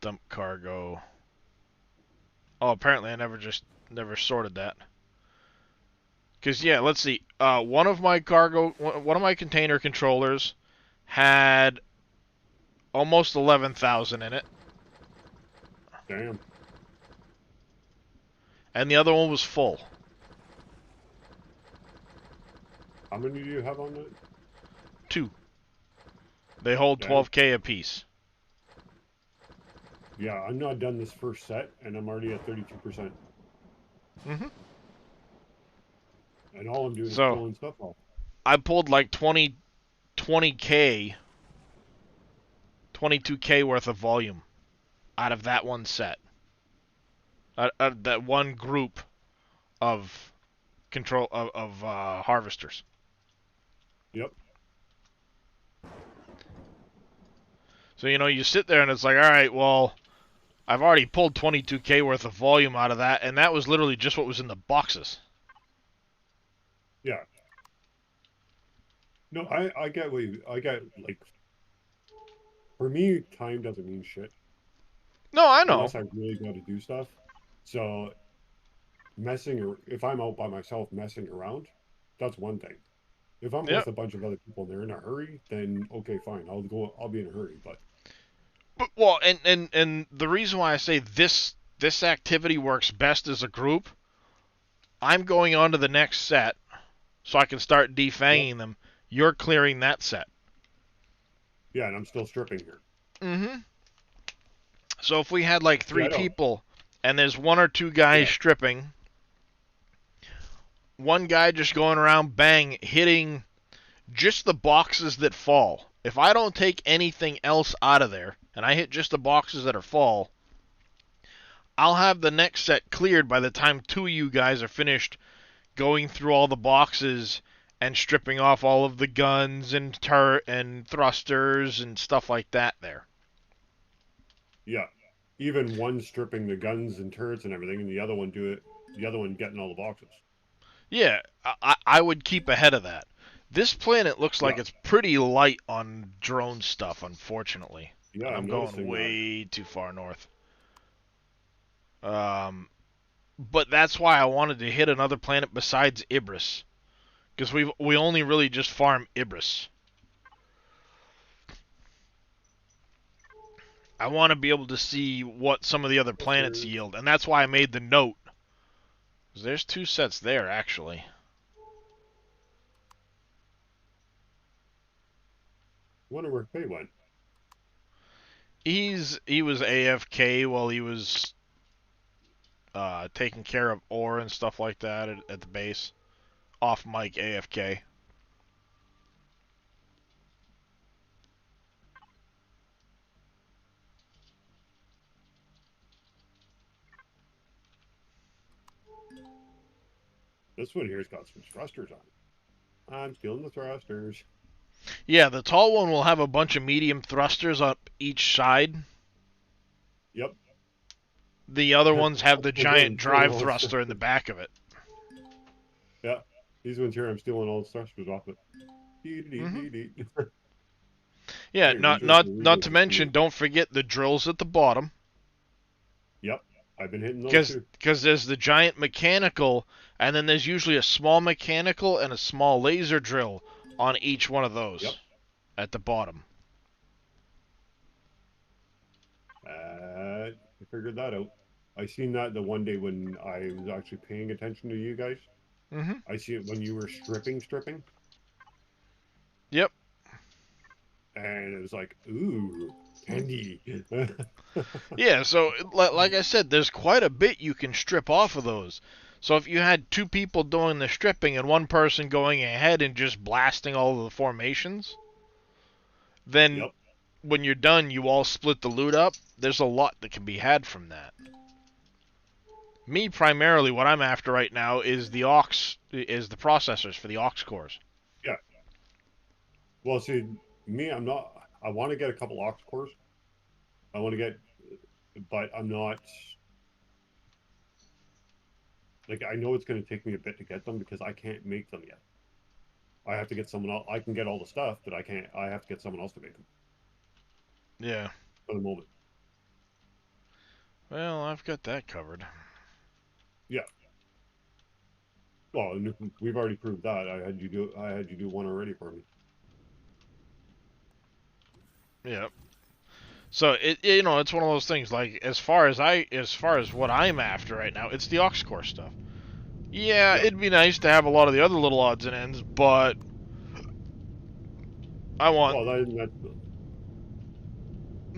A: Dump cargo. Oh, apparently I never sorted that. Cause yeah, let's see. One of my container controllers had almost 11,000 in it,
F: Damn.
A: and the other one was full.
F: How many do you have on that?
A: Two. They hold
F: Damn.
A: 12K apiece.
F: Yeah, I'm not done this first set, and I'm already at 32%.
A: Mm-hmm.
F: And all I'm doing is
A: So
F: pulling stuff off.
A: I pulled like 20K, 22K worth of volume out of that one set. Out of that one group of harvesters.
F: Yep.
A: So you sit there and it's like, all right, well, I've already pulled 22K worth of volume out of that, and that was literally just what was in the boxes.
F: Yeah. No, I get I get like for me, time doesn't mean shit
A: No, I know.
F: unless I really got to do stuff. So if I'm out by myself messing around, that's one thing. If I'm with
A: Yep.
F: a bunch of other people and they're in a hurry, then okay, fine. I'll be in a hurry. But
A: But well, and the reason why I say this activity works best as a group, I'm going on to the next set so I can start
F: yep.
A: defanging them. You're clearing that set.
F: Yeah, and I'm still stripping here.
A: Mm-hmm. So if we had like
F: Yeah,
A: three
F: I know.
A: people and there's one or two guys
F: Yeah.
A: stripping, one guy just going around bang hitting just the boxes that fall. If I don't take anything else out of there and I hit just the boxes that are full, I'll have the next set cleared by the time two of you guys are finished going through all the boxes and stripping off all of the guns and turret and thrusters and stuff like that there.
F: Yeah. Even one stripping the guns and turrets and everything, and the other one the other one getting all the boxes.
A: Yeah, I would keep ahead of that. This planet looks like
F: Yeah.
A: it's pretty light on drone stuff, unfortunately.
F: Yeah,
A: And I'm
F: I'm
A: going
F: noticing that.
A: way too far north. But that's why I wanted to hit another planet besides Ibris. Because we only really just farm Ibris. I want to be able to see what some of the other planets
F: Thrusters.
A: yield, and that's why I made the note. 'Cause there's two sets there, actually.
F: Wonder where Faye went.
A: He was AFK while he was taking care of ore and stuff like that at the base. Off mic AFK.
F: This one here's got some thrusters on it. I'm stealing the thrusters.
A: Yeah, the tall one will have a bunch of medium thrusters up each side.
F: Yep.
A: The other ones have the giant
F: Again, stealing
A: drive
F: all the
A: thruster in the
F: thrusters.
A: back of it.
F: Yeah. These ones here, I'm stealing all the thrusters off it.
A: Mhm.
F: Dee.
A: Yeah,
F: Hey,
A: not to
F: resources for
A: mention,
F: me.
A: don't forget the drills at the bottom,
F: Yep. I've been hitting those
A: because
F: too.
A: there's the giant mechanical, and then there's usually a small mechanical and a small laser drill on each one of
F: Yep.
A: those at the bottom.
F: I figured that out. I seen that the one day when I was actually paying attention to you guys.
A: Mhm.
F: I see it when you were stripping,
A: Yep.
F: and it was like, ooh, candy.
A: Yeah, so like I said, there's quite a bit you can strip off of those. So if you had two people doing the stripping and one person going ahead and just blasting all of the formations, then
F: Yep.
A: when you're done, you all split the loot up. There's a lot that can be had from that. Me, primarily, what I'm after right now is the processors for the aux cores.
F: Yeah. Well, see, me, I'm not. I want to get a couple aux cores. I want to get, but I'm not. Like, I know it's going to take me a bit to get them because I can't make them yet. I have to get someone else. I can get all the stuff, but I can't. I have to get someone else to make them
A: Yeah.
F: for the moment.
A: Well, I've got that covered.
F: Yeah. Well, we've already proved that. I had you do one already for me.
A: Yeah. So it's one of those things. Like as far as what I'm after right now, it's the aux core stuff. Yeah,
F: Yep.
A: it'd be nice to have a lot of the other little odds and ends, but I want
F: Well, that's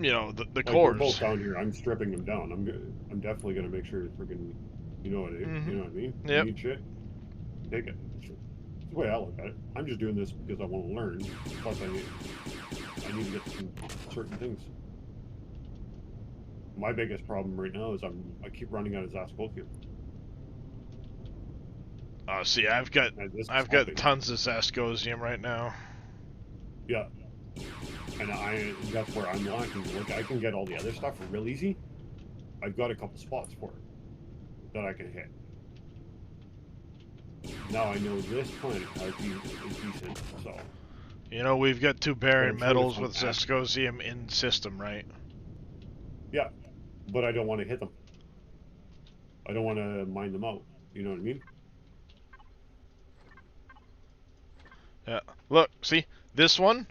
A: the
F: like we're both
A: cores.
F: down here. I'm stripping them down. I'm definitely gonna make sure freaking. You know what I mean? You
A: Yep.
F: need shit. Take it. That's the way I look at it. I'm just doing this because I want to learn. Plus, I need to get some certain things. My biggest problem right now is I keep running out of Zascosium.
A: See,
F: And this is
A: I've got
F: helping.
A: tons of Zascosium right now.
F: Yeah. And that's where I'm lacking. Like I can get all the other stuff real easy. I've got a couple spots for it that I can hit. Now I know this planet is decent, so
A: We've got two
F: I'm
A: barren
F: sure
A: metals
F: this
A: with
F: one
A: Zascosium in system, right?
F: yeah. But I don't want to hit them. I don't want to mine them out. You know what I mean?
A: Yeah. Look, see this one.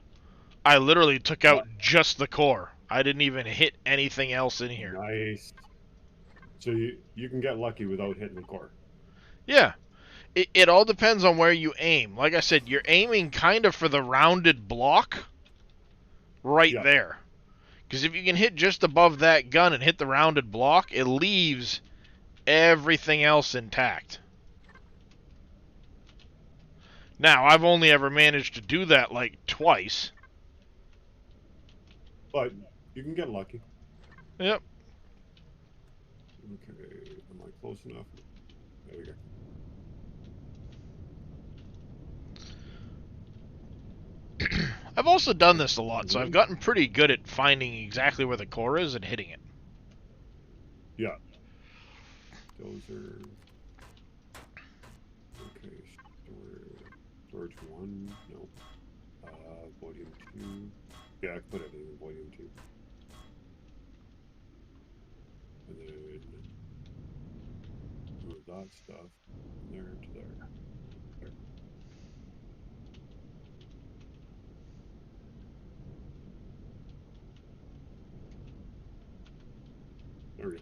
A: I literally took
F: Yeah.
A: out just the core. I didn't even hit anything else in here.
F: Nice. So you can get lucky without hitting the core.
A: Yeah. It all depends on where you aim. Like I said, you're aiming kind of for the rounded block right
F: Yeah.
A: there. Because if you can hit just above that gun and hit the rounded block, it leaves everything else intact. Now, I've only ever managed to do that like twice.
F: But you can get lucky.
A: Yep.
F: Okay, am I close enough? There we go.
A: I've also done this a lot, so I've gotten pretty good at finding exactly where the core is and hitting it.
F: Yeah. Those are okay. Storage 1. No. Volume 2. Yeah, I can put everything in volume 2. And then move that stuff from there to there. There. There we go.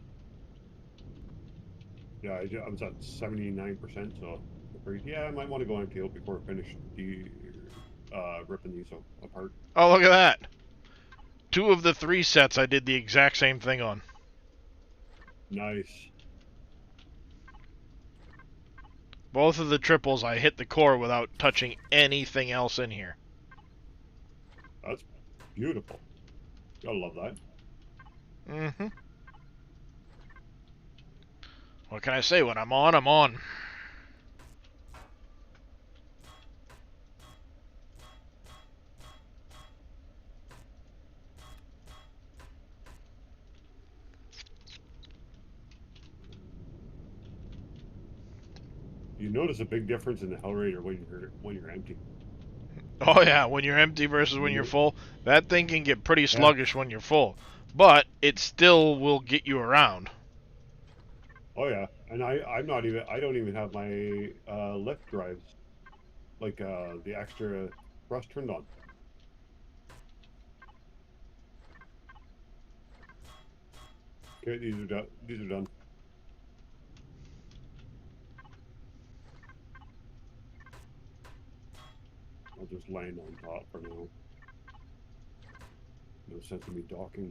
F: Yeah, I was at 79%, so yeah, I might want to go empty out before I finish ripping these apart.
A: Oh, look at that. 2 of the 3 sets I did the exact same thing on.
F: Nice.
A: Both of the triples, I hit the core without touching anything else in here.
F: That's beautiful. Gotta love that.
A: Mm-hmm. What can I say? When I'm on, I'm on.
F: You notice a big difference in the Hellraiser when you're empty.
A: Oh yeah, when you're empty versus when you're full, that thing can get pretty sluggish when you're full, but it still will get you around.
F: Oh yeah, and I don't even have my lift drives, like the extra thrust turned on. Okay, these are done. These are done. I'll just land on top for now. No sense of me docking.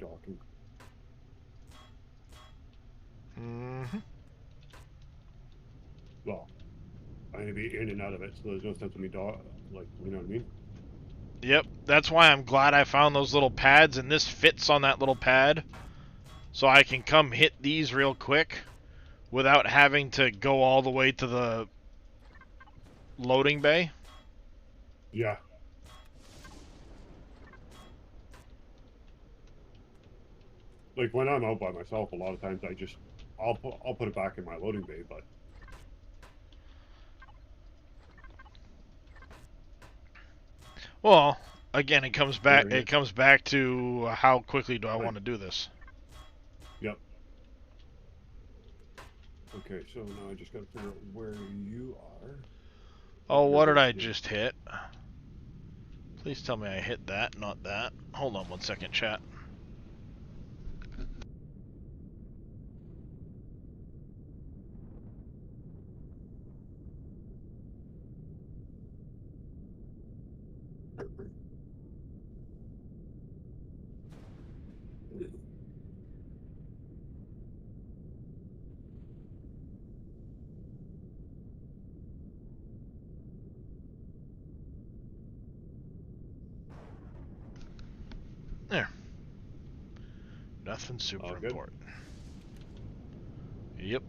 A: Mm-hmm.
F: Well, I'm gonna be in and out of it, so there's no sense of me like, you know what I mean?
A: Yep, that's why I'm glad I found those little pads, and this fits on that little pad, so I can come hit these real quick without having to go all the way to the loading bay.
F: Yeah. Like when I'm out by myself, a lot of times I'll put it back in my loading bay, but
A: Well, again, it comes back.
F: Yeah.
A: It comes back to how quickly do I
F: Right.
A: want to do this.
F: Yep. Okay, so now I just gotta figure out where you are.
A: Oh,
F: You're
A: what did
F: right
A: I
F: here.
A: just hit? Please tell me I hit that, not that. Hold on 1 second, chat. There. Nothing super
F: All good.
A: important. Yep.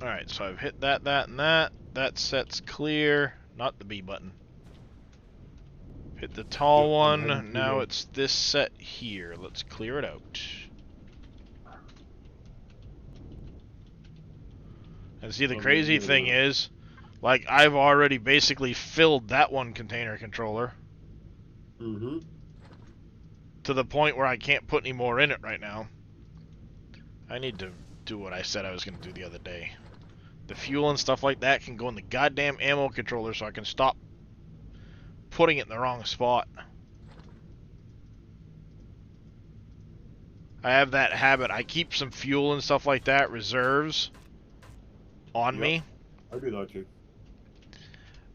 A: Alright, so I've hit that, and that. That set's clear. Not the B button. Hit the tall
F: Yep, I'm heading
A: one.
F: through
A: Now
F: the-
A: it's this set here. Let's clear it out. And see, the
F: I'm
A: crazy
F: gonna-
A: thing is, like, I've already basically filled that one container controller
F: Mm-hmm.
A: to the point where I can't put any more in it right now. I need to do what I said I was going to do the other day. The fuel and stuff like that can go in the goddamn ammo controller so I can stop putting it in the wrong spot. I have that habit. I keep some fuel and stuff like that, reserves, on
F: Yep.
A: me.
F: I do that too.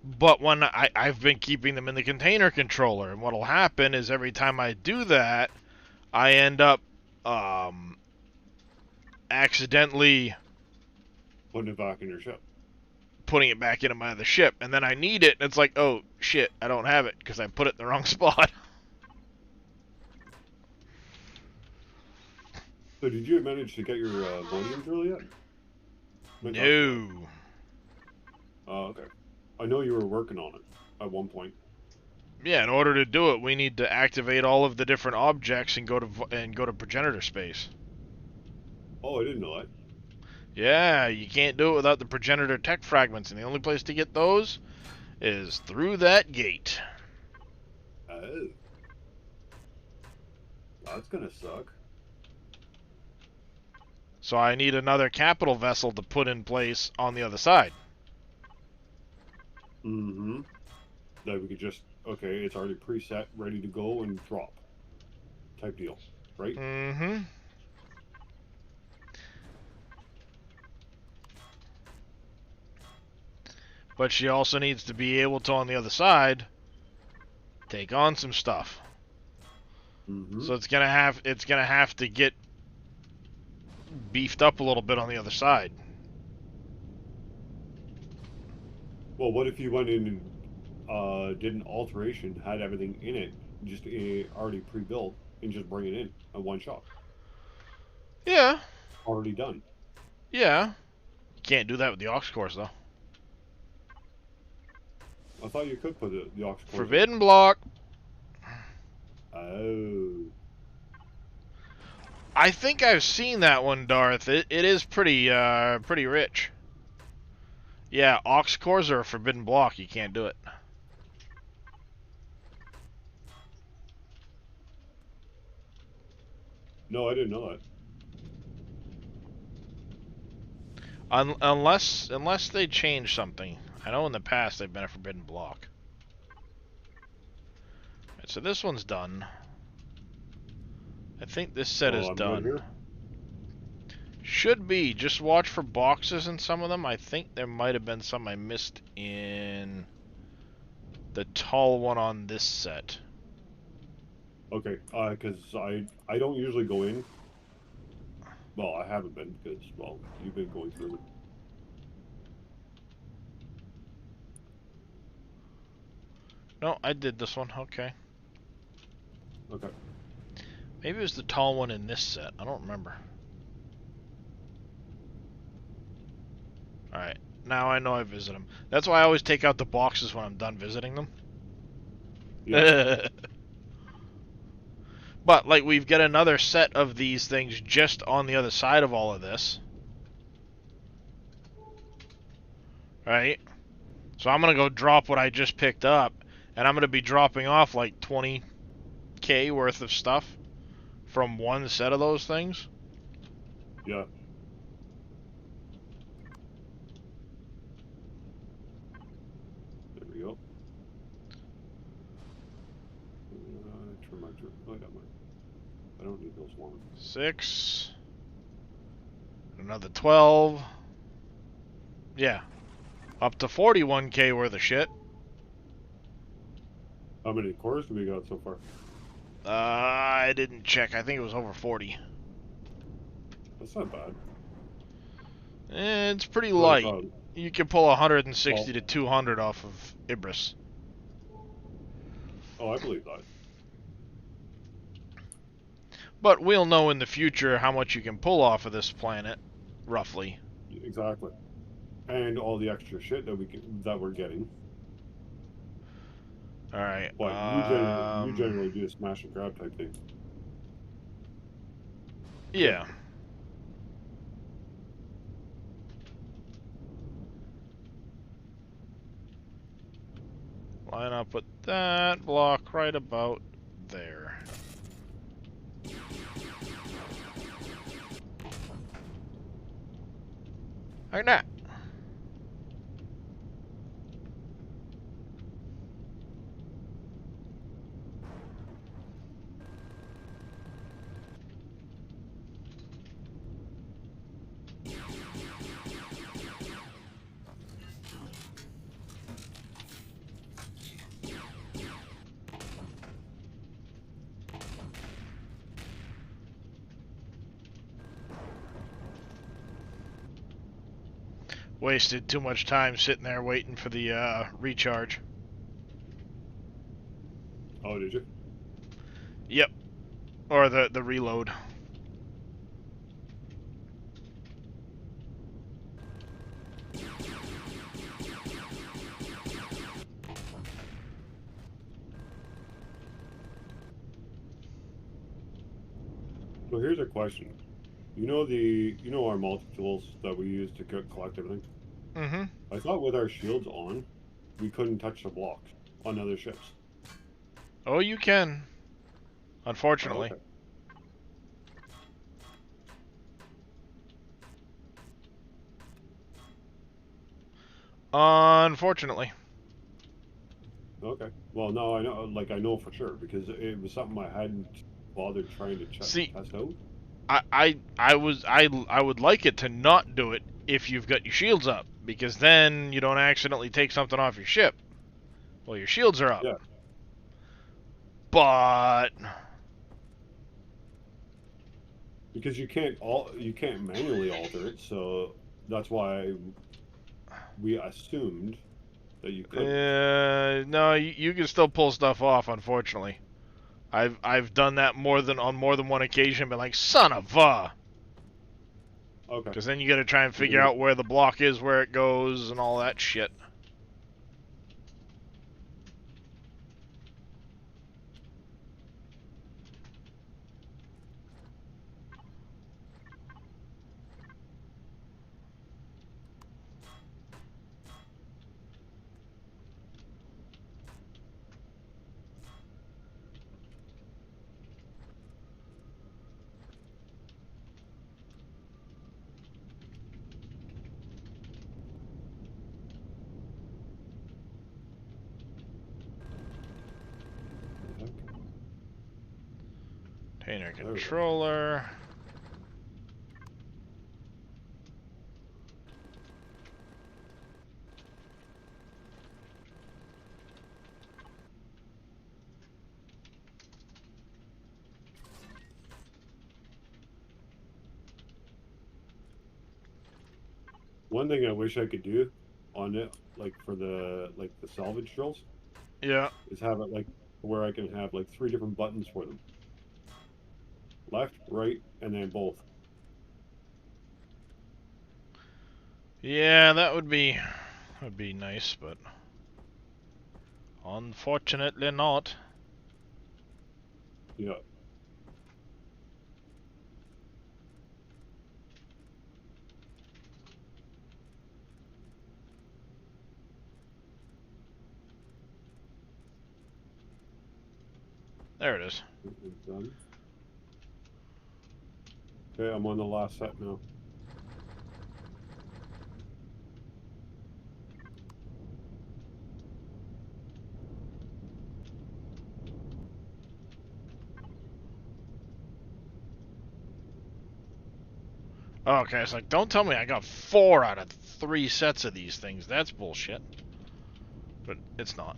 A: But when I've been keeping them in the container controller, and what'll happen is every time I do that, I end up accidentally
F: Putting it back in your ship.
A: putting it back into my other ship, and then I need it, and it's like, oh shit, I don't have it because I put it in the wrong spot.
F: So did you manage to get your volume drill yet?
A: No.
F: Oh, okay. I know you were working on it at one point.
A: Yeah, in order to do it, we need to activate all of the different objects and go to progenitor space.
F: Oh, I didn't know that.
A: Yeah, you can't do it without the progenitor tech fragments, and the only place to get those is through that gate.
F: Oh. That's gonna suck.
A: So I need another capital vessel to put in place on the other side.
F: Mm-hmm. That we could just, okay, it's already preset, ready to go and drop. Type deal, right?
A: Mm-hmm. But she also needs to be able to, on the other side, take on some stuff.
F: Mm-hmm.
A: So it's gonna have to get beefed up a little bit on the other side.
F: Well, what if you went in and did an alteration, had everything in it, just already pre-built, and just bring it in at one shot?
A: Yeah,
F: Already done.
A: yeah. You can't do that with the aux cores though.
F: I thought you could put the aux cord.
A: Forbidden block.
F: Oh.
A: I think I've seen that one, Darth. It is pretty rich. Yeah, aux cores are a forbidden block. You can't do it.
F: No, I didn't know that.
A: Unless they change something. I know in the past they've been a forbidden block. Right, so this one's done. I think this set is
F: I'm good
A: done.
F: here.
A: Should be. Just watch for boxes in some of them. I think there might have been some I missed in the tall one on this set.
F: Okay, because I don't usually go in. Well, I haven't been because, well, you've been going through them.
A: No, I did this one. Okay.
F: Okay.
A: Maybe it was the tall one in this set. I don't remember. Alright. Now I know I visit them. That's why I always take out the boxes when I'm done visiting them.
F: Yeah.
A: But, like, we've got another set of these things just on the other side of all of this. Right? So I'm going to go drop what I just picked up, and I'm going to be dropping off like 20k worth of stuff from one set of those things.
F: Yeah. There we go. Turn my. Oh, I got mine. I don't need those ones.
A: 6. Another 12. Yeah. Up to 41k worth of shit.
F: How many cores do we got so far?
A: I didn't check. I think it was over 40.
F: That's not bad.
A: It's pretty
F: Not
A: light.
F: bad.
A: You can pull 160
F: Well,
A: to 200 off of Ibris.
F: Oh, I believe that.
A: But we'll know in the future how much you can pull off of this planet, roughly.
F: Exactly. And all the extra shit that we're getting.
A: All right.
F: But you generally do a smash and grab type thing.
A: Yeah. Line up with that block right about there. Like that. Wasted too much time sitting there waiting for the recharge.
F: Oh, did you?
A: Yep. Or the reload.
F: So here's a question. You know our multi-tools that we use to collect everything?
A: Mm-hmm.
F: I thought with our shields on, we couldn't touch the blocks on other ships.
A: Oh, you can.
F: Oh,
A: Unfortunately.
F: okay.
A: Unfortunately.
F: Okay. Well, no, I know for sure because it was something I hadn't bothered trying to
A: See,
F: test out.
A: I would like it to not do it if you've got your shields up, because then you don't accidentally take something off your ship. Well, your shields are up.
F: Yeah.
A: But
F: Because you can't manually alter it, so that's why we assumed that you could.
A: no, you can still pull stuff off. Unfortunately, I've done that on more than one occasion. Been like, son of a.
F: Okay.
A: Because then you got to try and figure out where the block is, where it goes, and all that shit. Painter
F: There we go.
A: controller.
F: One thing I wish I could do on it, like for the salvage drills,
A: Yeah.
F: is have it like where I can have like 3 different buttons for them. Left, right, and then both.
A: Yeah, that would be nice, but unfortunately not.
F: Yeah.
A: There it is.
F: Done. Okay, I'm on the last set now.
A: Okay, it's like, don't tell me I got 4 out of 3 sets of these things. That's bullshit. But it's not.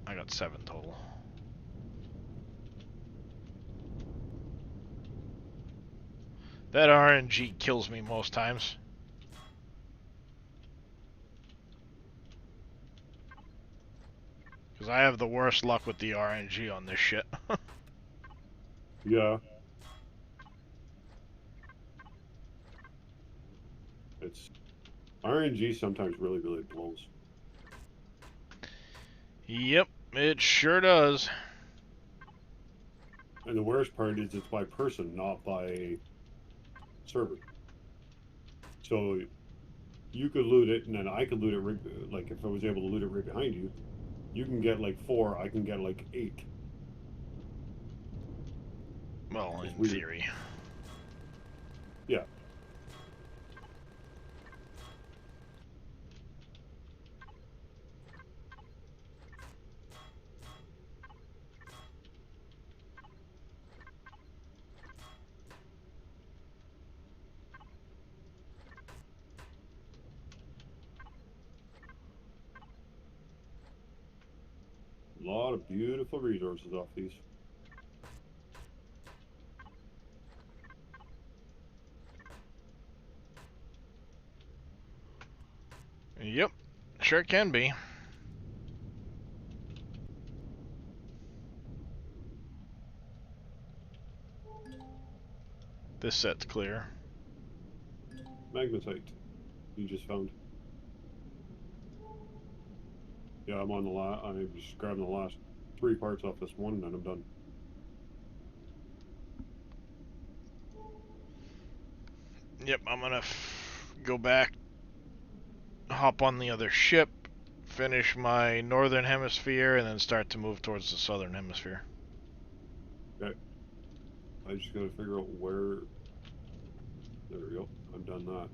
A: I got 7 total. That RNG kills me most times. Because I have the worst luck with the RNG on this shit.
F: Yeah. It's RNG sometimes really, really blows.
A: Yep, it sure does.
F: And the worst part is it's by person, not by server. So you could loot it, and then I could loot it. Like if I was able to loot it right behind you, you can get like 4. I can get like 8.
A: Well,
F: It's
A: in
F: weird.
A: theory.
F: Yeah. A lot of beautiful resources off these.
A: Yep, sure can be. This set's clear.
F: Magnetite. You just found. Yeah, I'm on the last. I'm just grabbing the last 3 parts off this one, and then I'm done.
A: Yep, I'm gonna go back, hop on the other ship, finish my northern hemisphere, and then start to move towards the southern hemisphere.
F: Okay. I just gotta figure out where. There we go. I've done that.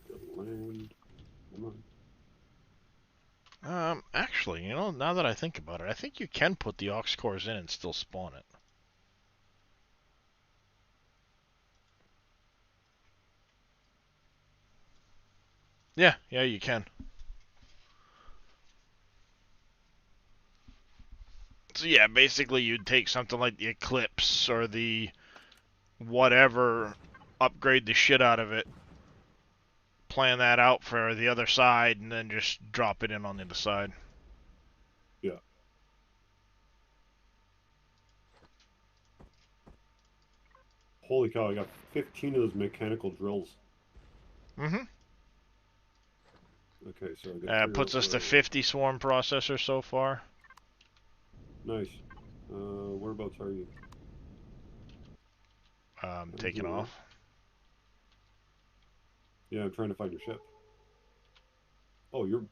F: Go to land. Come on.
A: Actually, you know, now that I think about it, I think you can put the aux cores in and still spawn it. Yeah, you can. So yeah, basically you'd take something like the Eclipse or the whatever, upgrade the shit out of it, plan that out for the other side, and then just drop it in on the other side.
F: Yeah. Holy cow! I got 15 of those mechanical drills.
A: Mm-hmm.
F: Okay, so I got.
A: Puts us to 50 swarm processors so far.
F: Nice. Whereabouts are you?
A: Taking
F: here.
A: off.
F: Yeah, I'm trying to find your ship. Oh, you're.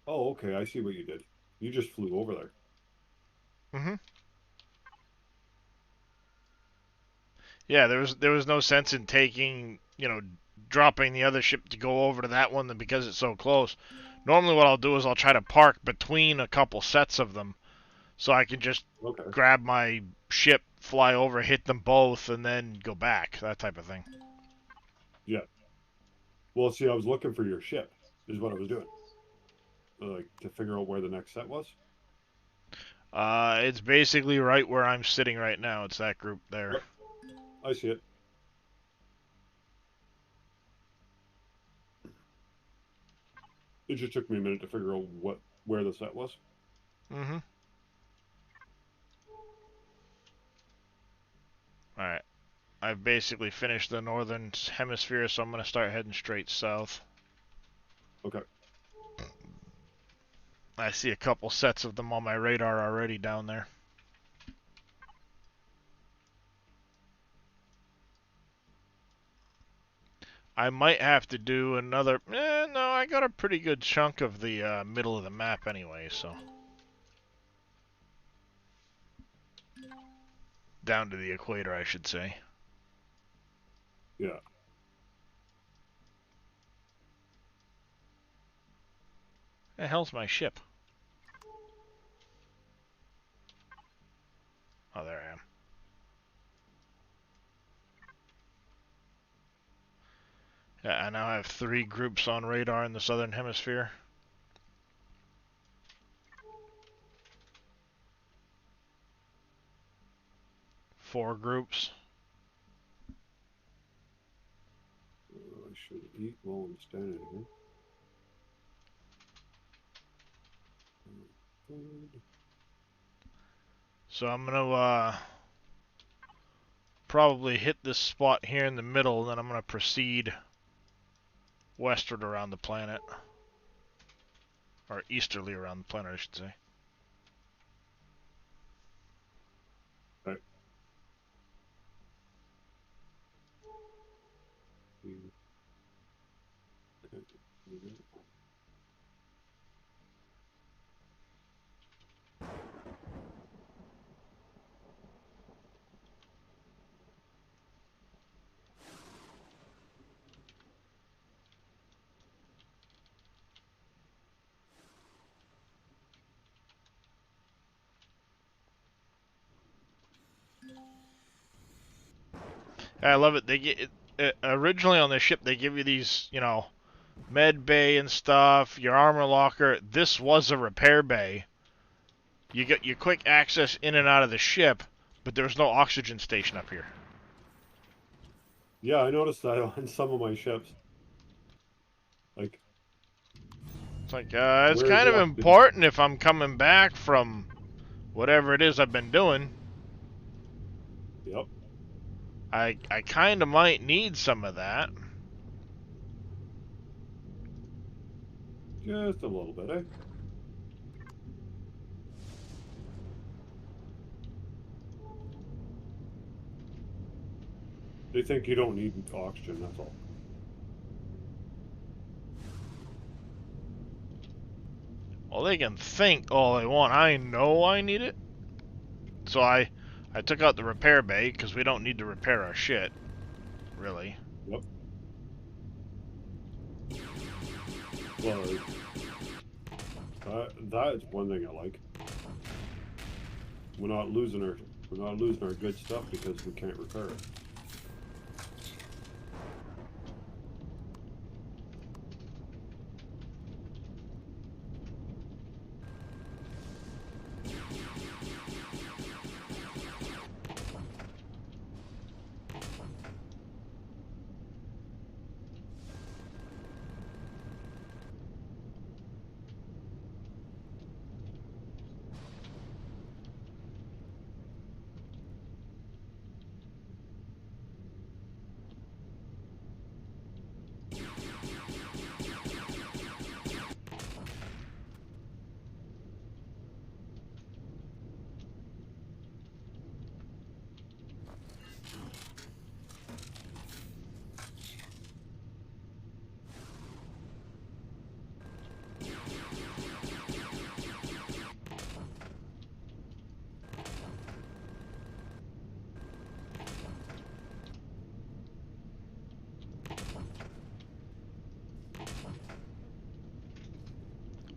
F: Oh, okay. I see what you did. You just flew over there.
A: Mm-hmm. Yeah, there was no sense in taking, you know, dropping the other ship to go over to that one because it's so close. Normally what I'll do is I'll try to park between a couple sets of them so I can just
F: Okay.
A: grab my ship, fly over, hit them both, and then go back. That type of thing.
F: Yeah. Well, see, I was looking for your ship, is what I was doing. Like, to figure out where the next set was.
A: It's basically right where I'm sitting right now. It's that group there.
F: Yep. I see it. It just took me a minute to figure out where the set was.
A: Mm-hmm. Alright. I've basically finished the northern hemisphere, so I'm going to start heading straight south.
F: Okay.
A: I see a couple sets of them on my radar already down there. I might have to do another... no, I got a pretty good chunk of the middle of the map anyway, so... Down to the equator, I should say.
F: Yeah.
A: The hell's my ship? Oh, there I am. Yeah, I now have 3 groups on radar in the southern hemisphere. Four groups.
F: I should eat while I'm standing here. Food.
A: So I'm gonna probably hit this spot here in the middle, and then I'm gonna proceed westward around the planet. Or easterly around the planet, I should say.
F: Okay.
A: I love it. They get originally on the ship they give you these, you know, med bay and stuff, your armor locker. This was a repair bay. You get your quick access in and out of the ship, but there's no oxygen station up here.
F: Yeah, I noticed that on some of my ships. Like,
A: It's like, it's
F: where's
A: kind
F: the
A: of
F: oxygen?
A: important if I'm coming back from whatever it is I've been doing.
F: Yep.
A: I kind of might need some of that.
F: Just a little bit, eh? They think you don't need oxygen, that's all.
A: Well, they can think all they want. I know I need it. So I took out the repair bay because we don't need to repair our shit, really.
F: Yep. Well, that's one thing I like. We're not losing our good stuff because we can't repair it.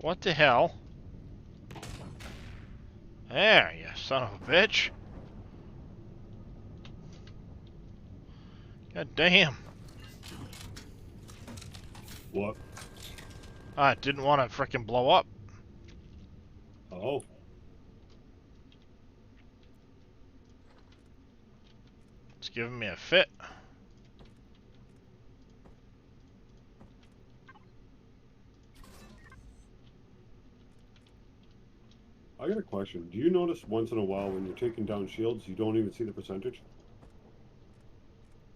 A: What the hell? There, you son of a bitch. God damn.
F: What?
A: Ah, it didn't want to frickin' blow up.
F: Oh.
A: It's giving me a fit.
F: I got a question. Do you notice once in a while when you're taking down shields, you don't even see the percentage?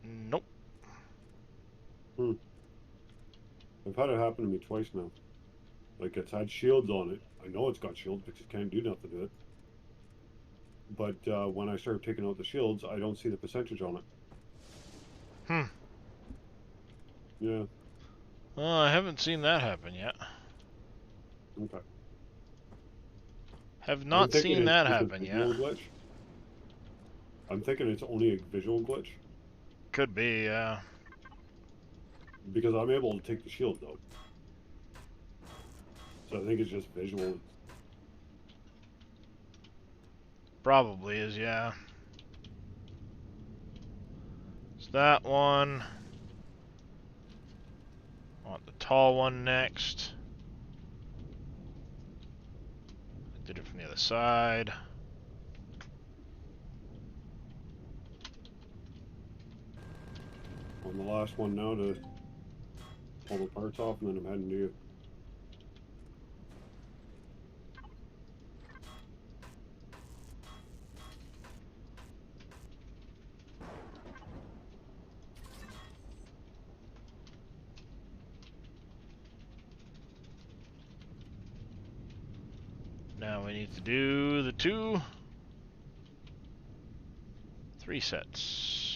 A: Nope.
F: I've had it happen to me twice now. Like, it's had shields on it. I know it's got shields because it can't do nothing to it. But when I start taking out the shields, I don't see the percentage on it.
A: Hmm.
F: Yeah.
A: I haven't seen that happen yet.
F: Okay.
A: Have
F: I'm
A: not
F: thinking
A: seen
F: it's
A: that
F: just a
A: happen yet.
F: visual glitch. I'm thinking it's only a visual glitch
A: Could be,
F: because I'm able to take the shields out. So I think it's just visual.
A: Probably is, yeah. It's that one. Want the tall one next. I did it from the other side.
F: On the last one now to pull the parts off, and then I'm heading to you.
A: Now we need to do the 3 sets.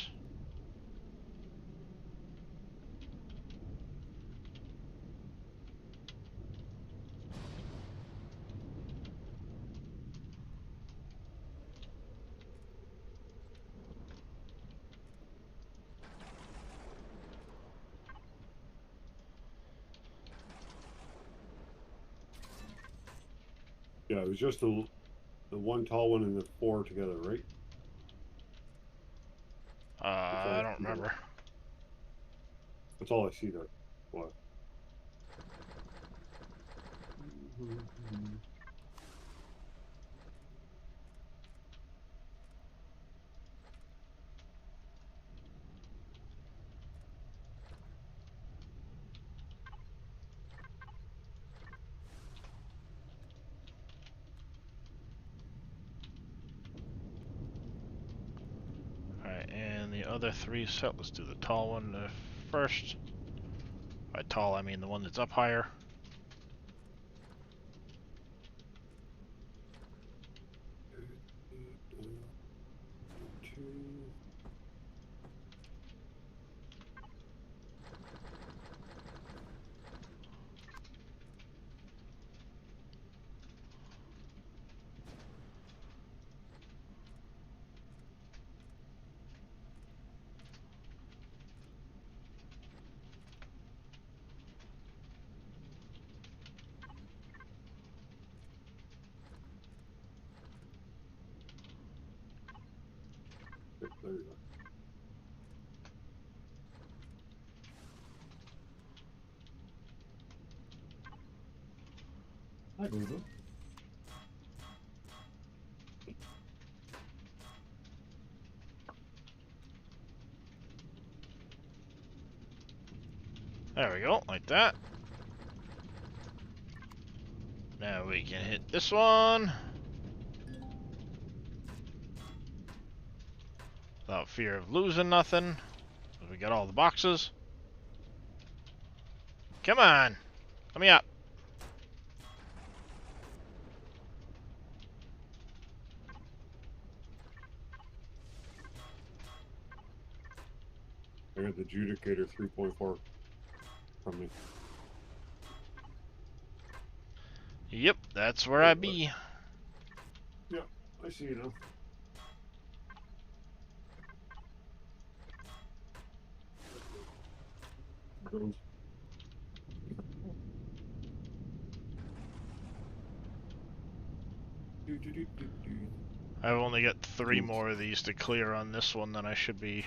F: Yeah, it was just the one tall one and the 4 together, right?
A: I don't remember.
F: That's all I see there. What?
A: Alright, and the other 3 set, let's do the tall one first. By tall, I mean the one that's up higher.
F: There you go. Hi, Boo.
A: There we go, like that. Now we can hit this one. Without fear of losing nothing. We got all the boxes. Come on! Let me up.
F: I got the Judicator 3.4 from me.
A: Yep, that's where I be.
F: Yeah, I see you now. Drones.
A: I've only got 3
F: Oops.
A: more of these to clear on this one, then I should be...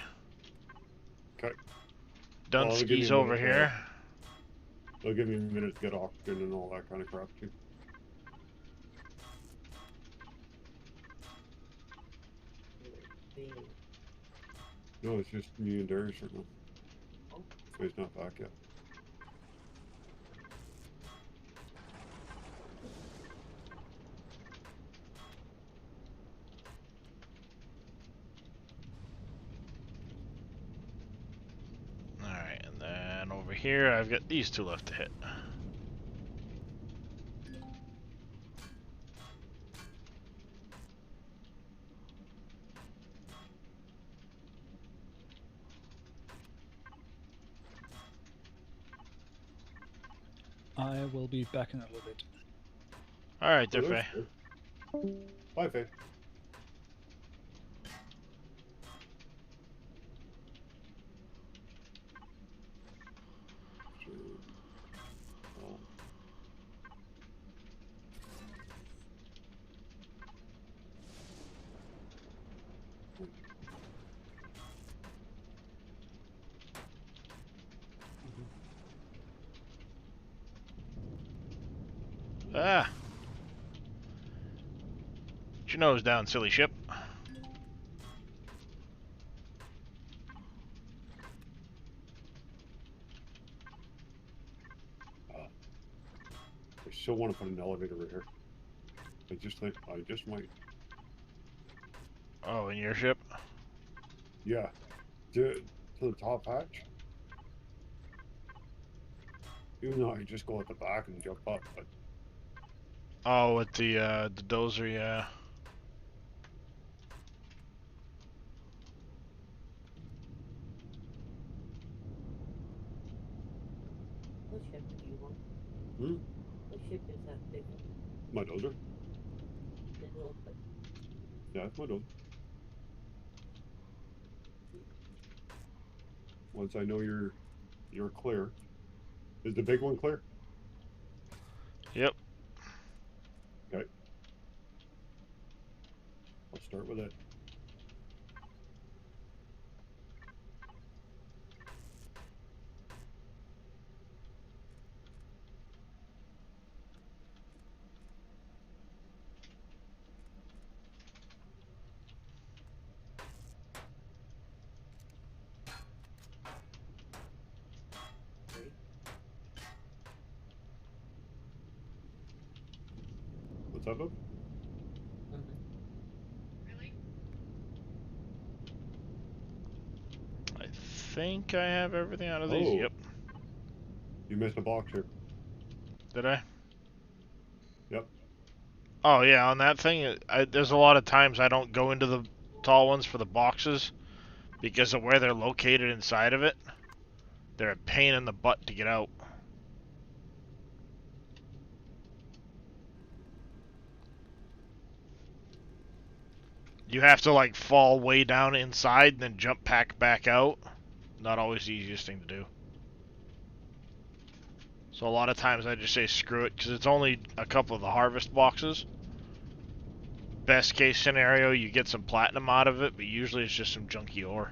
F: Okay. Well, it'll give me
A: Dunsky's
F: a
A: over
F: minute,
A: here.
F: It'll give me a minute to get oxygen and all that kind of crap too. No, it's just me and Darius right now. So he's not back yet.
A: Alright, and then over here I've got these 2 left to hit.
B: I will be back in a little bit.
A: Alright there,
F: Oh,
A: Faye.
F: there's Faye. Bye, Faye.
A: Ah! Get your nose down, silly ship.
F: I still want to put an elevator right here. I just might.
A: Oh, in your ship?
F: Yeah. To the top hatch. Even though I just go at the back and jump up, but
A: Oh, with the dozer, yeah.
G: What ship do you want?
F: Hmm?
G: What ship is that big one?
F: My dozer.
G: It will, but
F: Yeah, it's my dozer. Once I know you're clear. Is the big one clear?
A: Yep.
F: Okay. I'll start with it.
G: great.
F: What's up, Bob?
C: Really?
A: I think I have everything out of these.
F: Oh.
A: Yep.
F: You missed a box here.
A: Did I?
F: Yep.
A: Oh, yeah, on that thing, there's a lot of times I don't go into the tall ones for the boxes because of where they're located inside of it. They're a pain in the butt to get out. You have to, like, fall way down inside and then jump back out. Not always the easiest thing to do. So a lot of times I just say screw it, because it's only a couple of the harvest boxes. Best case scenario, you get some platinum out of it, but usually it's just some junky ore.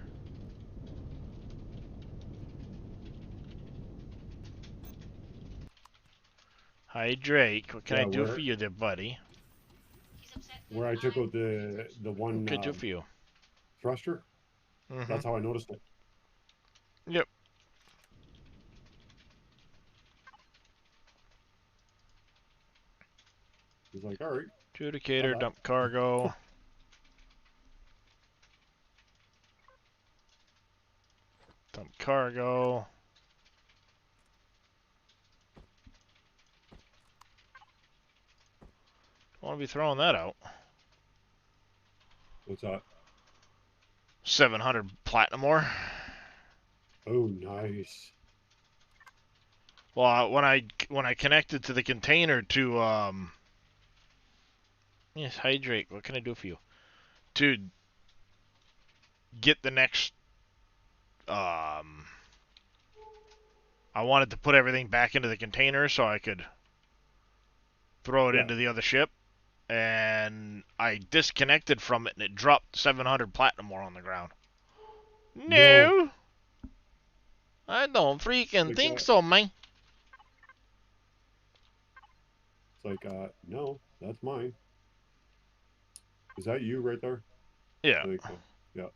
A: Hi Drake, what can I
F: Yeah,
A: do for you there, buddy?
C: He's upset that
F: Where I took
C: I
F: out the
A: What
F: one
A: can I do for you?
F: thruster.
A: Mm-hmm.
F: That's how I noticed it.
A: Yep.
F: He's like, all right.
A: Adjudicator,
F: that.
A: dump cargo. Dump cargo. Don't want to be throwing that out.
F: What's that?
A: 700 platinum ore.
F: Oh, nice.
A: Well, when I connected to the container to yes, hydrate. What can I do for you? To get the next I wanted to put everything back into the container so I could throw it
F: Yeah.
A: into the other ship. and I disconnected from it, and it dropped 700 platinum ore on the ground.
F: No.
A: No, I don't freaking
F: Like
A: think
F: that.
A: so, man.
F: It's like, no, that's mine. Is that you right there?
A: Yeah.
F: I think so. Yeah.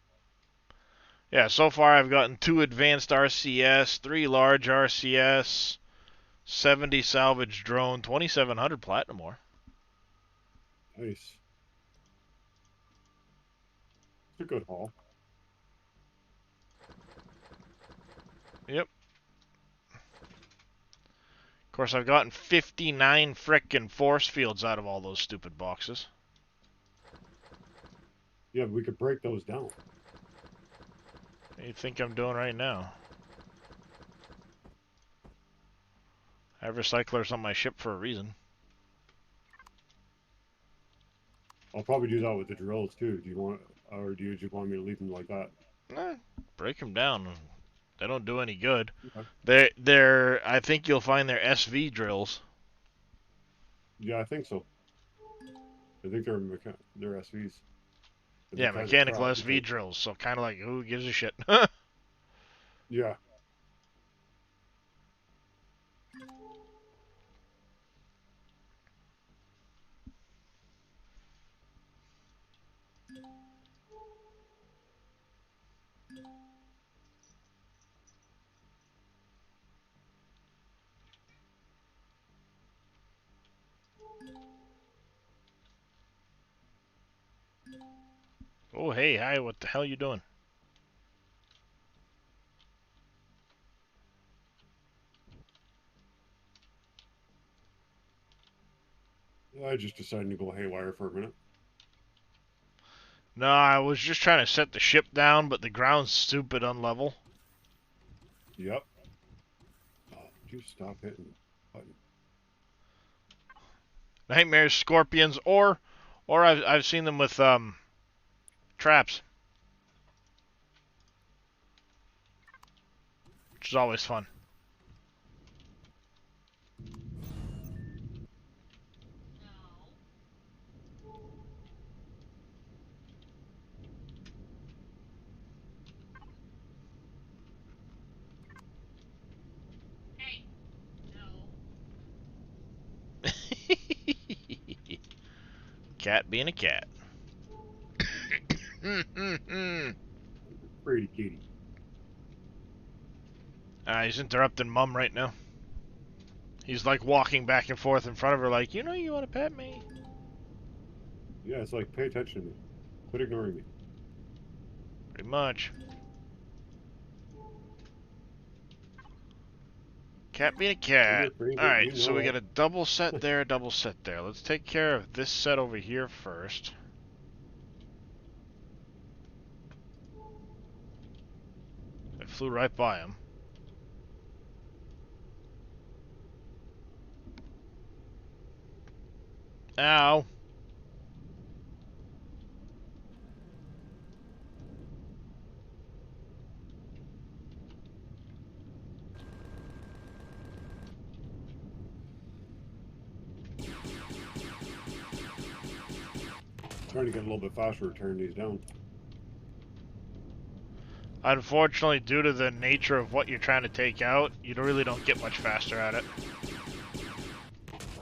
A: Yeah, so far I've gotten 2 advanced RCS, 3 large RCS, 70 salvage drone, 2,700 platinum ore.
F: Nice. It's a good haul.
A: Yep. Of course, I've gotten 59 frickin' force fields out of all those stupid boxes.
F: Yeah, we could break those down.
A: What do you think I'm doing right now? I have recyclers on my ship for a reason.
F: I'll probably do that with the drills too. Do you want, or do you just want me to leave them like that?
A: Break them down. They don't do any good.
F: Okay.
A: They're. I think you'll find they're SV drills.
F: Yeah, I think so. I think they're SVs. But
A: Yeah,
F: they're kind of
A: mechanical
F: crap
A: SV
F: because,
A: drills. So kind of like, who gives a shit?
F: yeah.
A: Oh, hey, hi, what the hell you doing?
F: I just decided to go haywire for a minute.
A: No, I was just trying to set the ship down, but the ground's stupid unlevel.
F: Yep. Oh, would you stop hitting the button?
A: Nightmares, scorpions, or I've seen them with traps, which is always fun.
C: Hey, no.
A: Cat being a cat.
F: Pretty kitty.
A: He's interrupting Mum right now. He's like walking back and forth in front of her like, you want to pet me?
F: Yeah, it's like, pay attention to me. Quit ignoring me.
A: Pretty much. Cat being a cat. Alright, so we got a double set there, double set there. Let's take care of this set over here first. I flew right by him. Ow.
F: Trying to get a little bit faster to turn these down.
A: Unfortunately, due to the nature of what you're trying to take out, you really don't get much faster at it.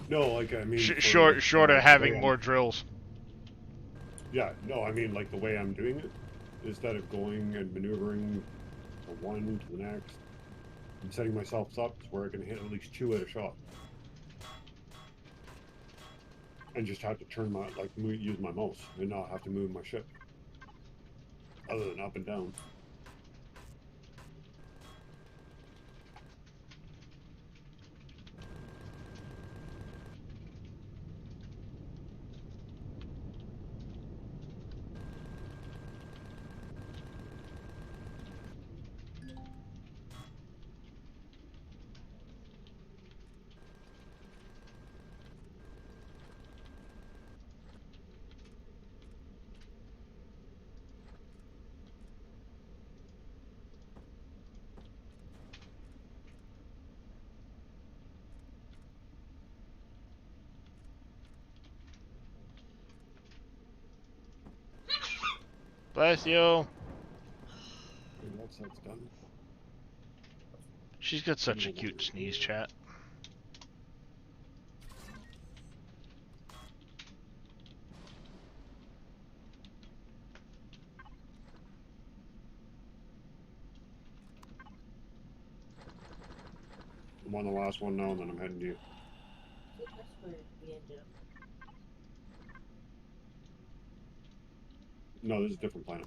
F: No, like, I mean...
A: Short of having more drills.
F: Yeah, no, I mean, like, the way I'm doing it, instead of going and maneuvering from one to the next, I'm setting myself up where I can hit at least 2 at a shot. And just have to turn my, like, use my mouse and not have to move my ship. Other than up and down.
A: Bless you.
F: Okay, that's done.
A: She's got such a cute sneeze, chat.
F: I'm on the last one now, and then I'm heading to you.
G: So that's where we ended up.
F: No, this is a different planet.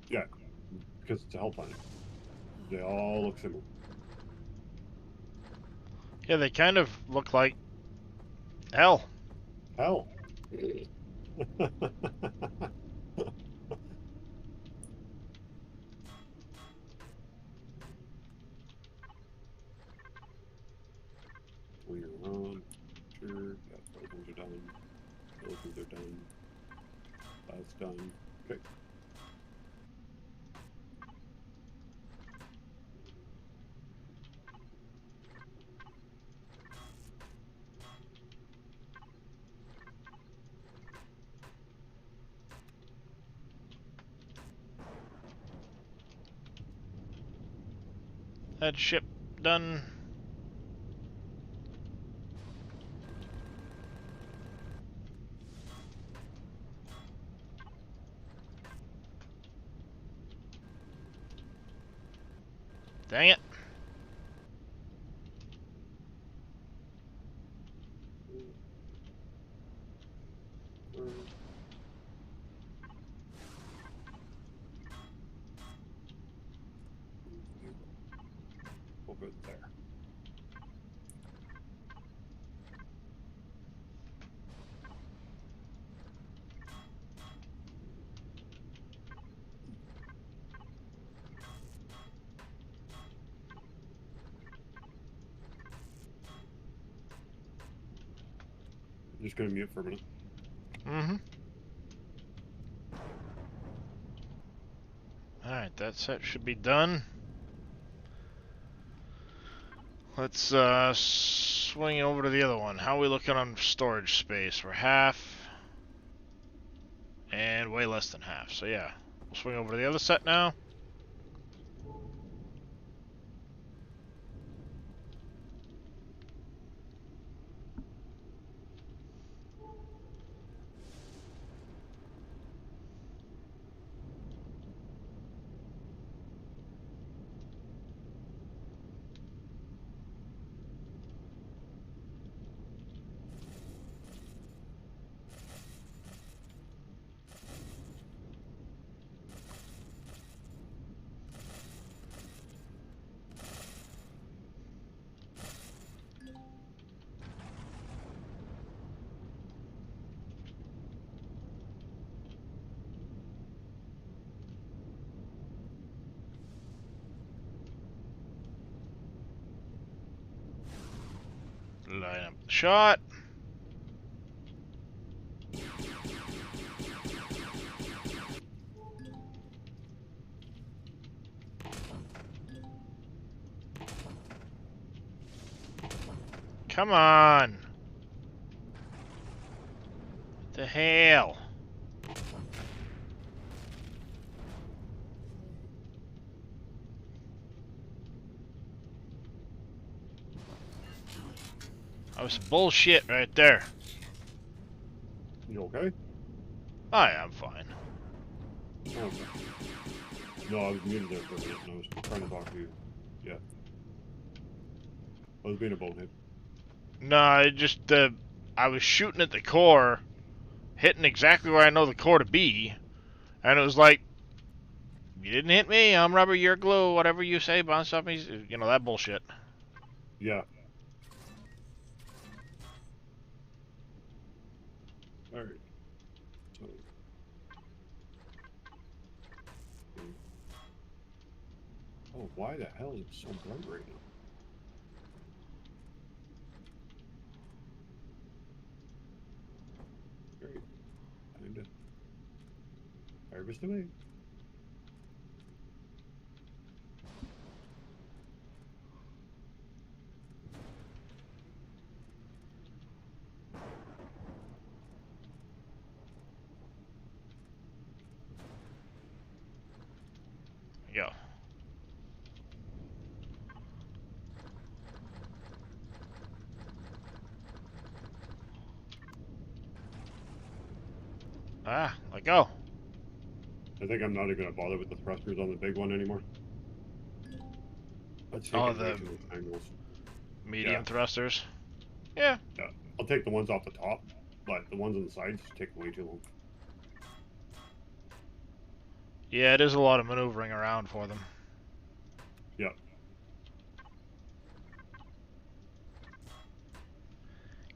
F: Yeah, because it's a hell planet. They all look similar.
A: Yeah, they kind of look like hell.
F: Hell. Clear on. Sure. Yeah, those ones are done. Those ones are done. That's done. Okay.
A: That ship done. Dang it.
F: Over there. I'm just gonna mute for a minute.
A: Mm-hmm. Alright, that set should be done. Let's swing over to the other one. How are we looking on storage space? We're half and way less than half. So yeah, we'll swing over to the other set now. Line up the shot. Come on. What the hell? That was bullshit right there.
F: You okay?
A: I'm fine.
F: Oh, okay. No, I was muted there for a minute, and I was trying to talk to you. Yeah. I was being a bonehead.
A: No, I was shooting at the core, hitting exactly where I know the core to be, and it was like, you didn't hit me, I'm rubber, you're glue, whatever you say, bounce off me, you know, that bullshit.
F: Yeah. Alright. So. Oh, why the hell is it so bright right now? Great. Kinda. Harvest away.
A: Ah, let go.
F: I think I'm not even gonna bother with the thrusters on the big one anymore. That's
A: Oh,
F: taking way
A: the
F: too much angles.
A: medium
F: Yeah.
A: thrusters. Yeah.
F: Yeah, I'll take the ones off the top, but the ones on the sides take way too long.
A: Yeah, it is a lot of maneuvering around for them.
F: Yeah.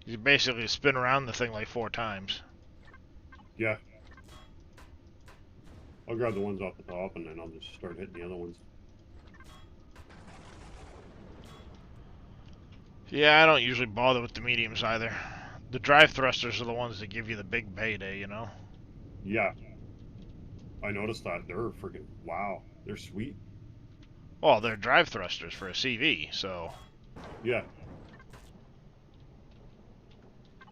A: You basically spin around the thing like 4 times.
F: Yeah. I'll grab the ones off the top and then I'll just start hitting the other ones.
A: Yeah, I don't usually bother with the mediums either. The drive thrusters are the ones that give you the big payday, you know?
F: Yeah. I noticed that. They're freaking, wow. They're sweet.
A: Well, they're drive thrusters for a CV, so...
F: Yeah.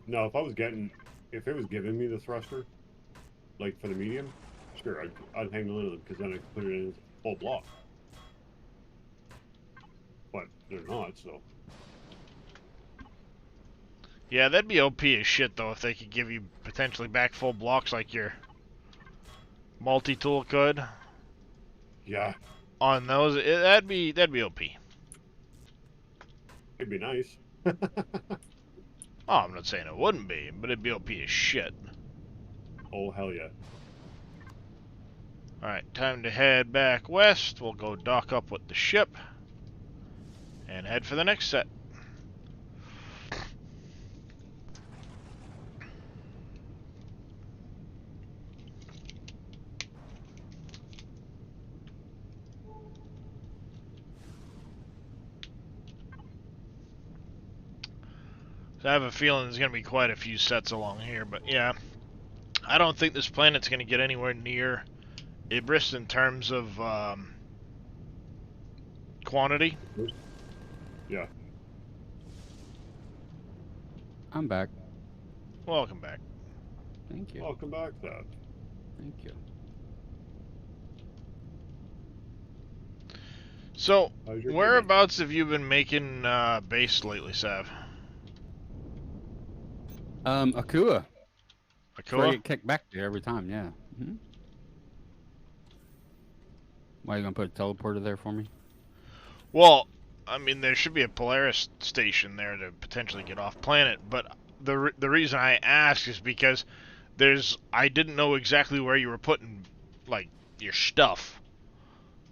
F: No, if it was giving me the thruster, like for the medium, sure, I'd hang on to them because then I could put it in as a full block. But they're not, so.
A: Yeah, that'd be OP as shit, though, if they could give you potentially back full blocks like your multi-tool could.
F: Yeah.
A: On those, that'd be OP.
F: It'd be nice.
A: Oh, I'm not saying it wouldn't be, but it'd be OP as shit.
F: Oh, hell yeah.
A: Alright, time to head back west. We'll go dock up with the ship and head for the next set. So I have a feeling there's going to be quite a few sets along here, but yeah. I don't think this planet's going to get anywhere near Ibris in terms of quantity.
F: Yeah.
D: I'm back.
A: Welcome back.
D: Thank you.
F: Welcome back, that.
D: Thank you.
A: So,
F: How's your day
A: whereabouts have you been making base lately, Sav?
D: Akua. That's where I
A: Akua?
D: get kicked back there every time, yeah. Why are you going to put a teleporter there for me?
A: Well, I mean, there should be a Polaris station there to potentially get off planet, but the reason I ask is because I didn't know exactly where you were putting, like, your stuff.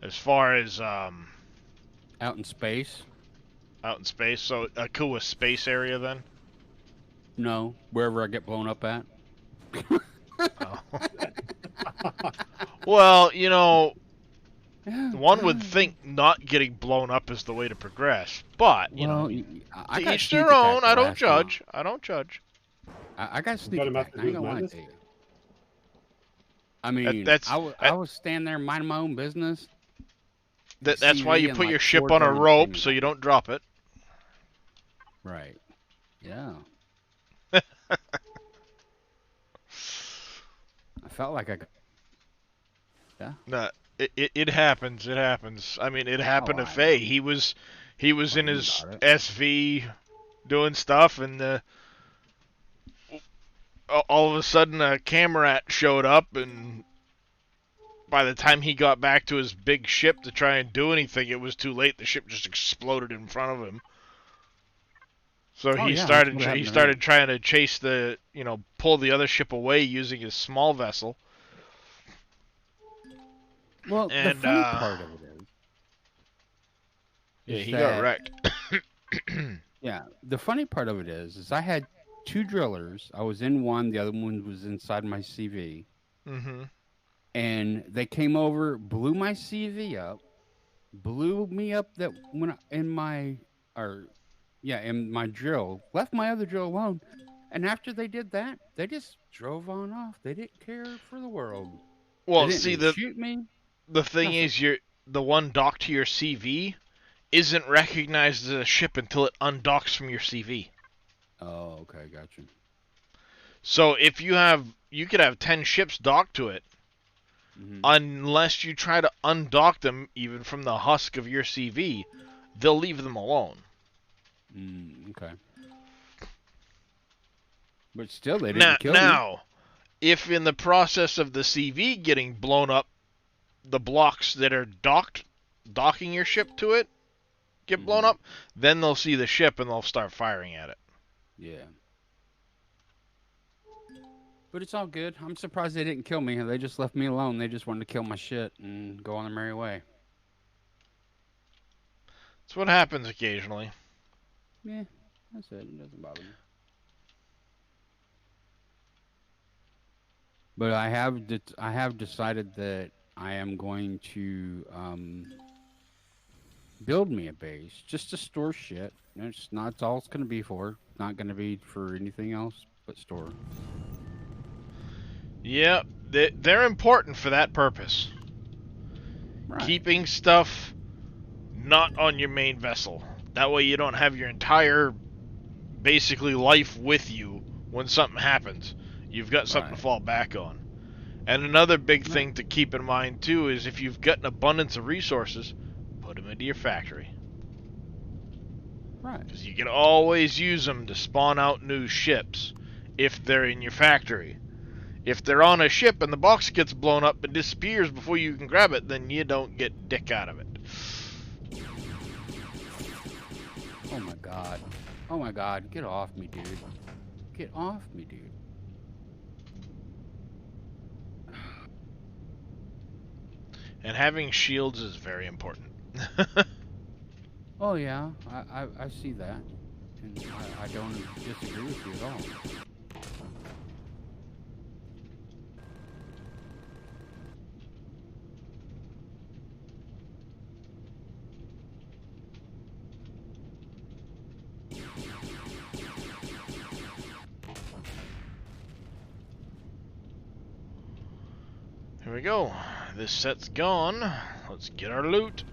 A: As far as,
D: Out in space?
A: out in space. So, Akua space area then?
D: No, wherever I get blown up at.
A: Oh. Well, you know, one would think not getting blown up is the way to progress, but, you know,
D: I
A: to
D: got
A: each
D: sneak
A: their own.
D: attack
A: I
D: the
A: don't
D: last time.
A: judge. I don't judge.
D: I got sneak
F: got a
D: attack.
F: method
D: I ain't
F: to
D: gonna lie
F: madness?
D: to you. I mean,
A: that's-
D: I was standing there minding my own business.
A: That's why
D: CV
A: you
D: and,
A: put
D: like,
A: your ship
D: 4
A: on a
D: drones
A: rope
D: came
A: so
D: in.
A: you don't drop it.
D: Right. Yeah. I felt like I could. Yeah.
A: No, it happens. It happens. I mean, it happened
D: Oh,
A: to
D: I
A: Faye.
D: know.
A: He was in
D: Worrying
A: his
D: about it.
A: SV doing stuff, and all of a sudden a camera showed up, and by the time he got back to his big ship to try and do anything, it was too late. The ship just exploded in front of him. So
D: Oh,
A: he
D: yeah, that's
A: started
D: what
A: he
D: happened to
A: started
D: me.
A: trying to chase pull the other ship away using his small vessel.
D: Well, the
A: And
D: funny part of it
A: yeah,
D: is
A: he got
D: that-
A: wrecked.
D: Yeah, the funny part of it is I had 2 drillers. I was in one, the other one was inside my CV,
A: Mm-hmm.
D: and they came over, blew my CV up, blew me up that when in my drill, left my other drill alone, and after they did that, they just drove on off. They didn't care for the world.
A: Well,
D: They didn't
A: see,
D: shoot me.
A: the thing
D: Nothing.
A: is, the one docked to your CV isn't recognized as a ship until it undocks from your CV.
D: Oh, okay, gotcha.
A: So if you could have 10 ships docked to it,
D: Mhm.
A: unless you try to undock them even from the husk of your CV, they'll leave them alone.
D: Okay. But still, they didn't kill me.
A: Now, if in the process of the CV getting blown up, the blocks that are docking your ship to it get blown up, then they'll see the ship and they'll start firing at it.
D: Yeah. But it's all good. I'm surprised they didn't kill me. They just left me alone. They just wanted to kill my shit and go on their merry way.
A: That's what happens occasionally.
D: Yeah, that's it. It doesn't bother me. But I have decided that I am going to build me a base just to store shit. It's not all it's going to be for. Not going to be for anything else but store.
A: Yeah, they're important for that purpose.
D: Right.
A: Keeping stuff not on your main vessel. That way you don't have your entire, basically, life with you when something happens. You've got something to fall back on. And another big thing to keep in mind, too, is if you've got an abundance of resources, put them into your factory.
D: Right.
A: Because you can always use them to spawn out new ships if they're in your factory. If they're on a ship and the box gets blown up and disappears before you can grab it, then you don't get dick out of it.
D: Oh my god. Oh my god. Get off me, dude. Get off me, dude.
A: And having shields is very important.
D: Oh yeah, I see that. And I don't disagree with you at all.
A: Here we go. This set's gone. Let's get our loot.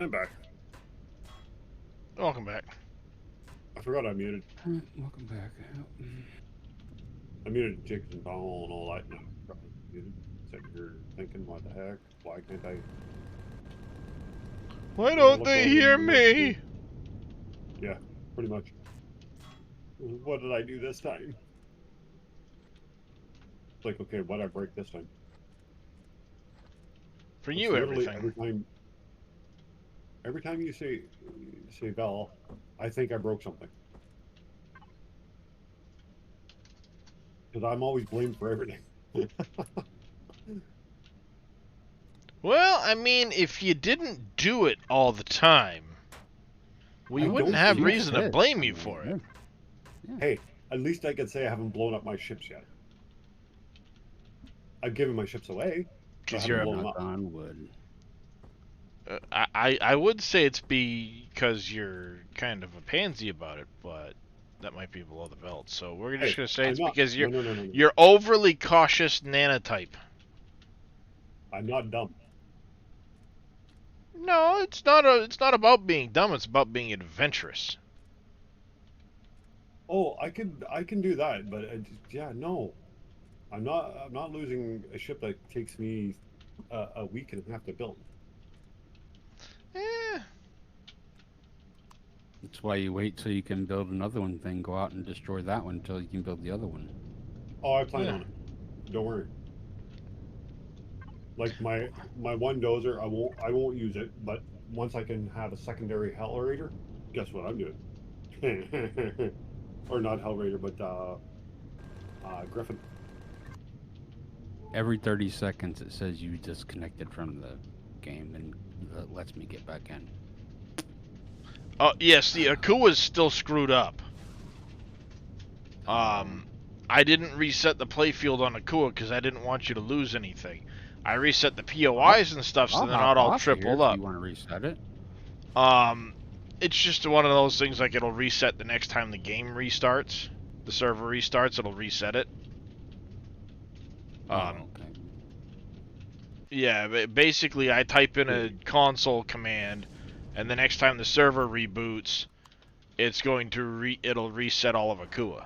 F: I'm back.
A: Welcome back.
F: I forgot I muted.
D: Welcome back.
F: I muted jigs and ball and all that. And I forgot I muted. Sitting here thinking, what the heck? Why can't I?
A: Why don't they hear me?
F: Yeah, pretty much. What did I do this time? It's like, okay, what did I break this time?
A: For
F: It's
A: you,
F: literally
A: everything.
F: Every time you say Bell, I think I broke something. Because I'm always blamed for everything.
A: Well, I mean, if you didn't do it all the time, we wouldn't have reason to blame you for it.
D: Yeah.
F: Hey, at least I can say I haven't blown up my ships yet. I've given my ships away.
A: Because you're
F: blown them up.
D: On wood.
A: I would say it's because you're kind of a pansy about it, but that might be below the belt. So we're just going to say it's because you're overly cautious nanotype.
F: I'm not dumb.
A: No, it's not about being dumb. It's about being adventurous.
F: Oh, I can do that, but yeah, no, I'm not losing a ship that takes me a week and a half to build.
D: That's why you wait till you can build another one, then go out and destroy that one until you can build the other one.
F: Oh, I plan on it. Don't worry. Like my one dozer, I won't use it, but once I can have a secondary Hell Raider, guess what I'm doing? Or not Hell Raider, but Griffin.
D: Every 30 seconds, it says you disconnected from the game and lets me get back in.
A: Oh, yes, the Akua's still screwed up. I didn't reset the playfield on Akua because I didn't want you to lose anything. I reset the POIs and stuff so
D: I'll
A: they're
D: hop
A: not all
D: off here
A: tripled
D: if
A: up.
D: you want to reset it.
A: It's just one of those things like it'll reset the next time the game restarts. The server restarts, it'll reset it.
D: Okay.
A: Yeah, but basically I type in a console command, and the next time the server reboots, it's going to it'll reset all of Akua.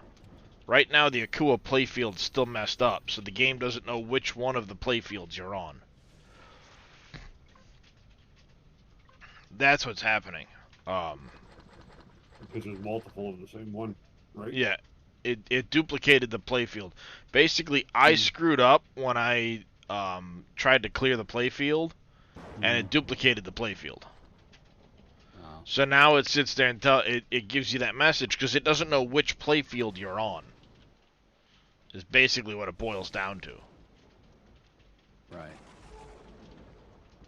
A: Right now the Akua playfield's still messed up, so the game doesn't know which one of the playfields you're on. That's what's happening.
F: Because there's multiple of the same one, right?
A: Yeah, it duplicated the playfield. Basically, I screwed up when I tried to clear the playfield, and it duplicated the playfield.
D: Oh.
A: So now it sits there and it gives you that message because it doesn't know which playfield you're on. Is basically what it boils down to.
D: Right.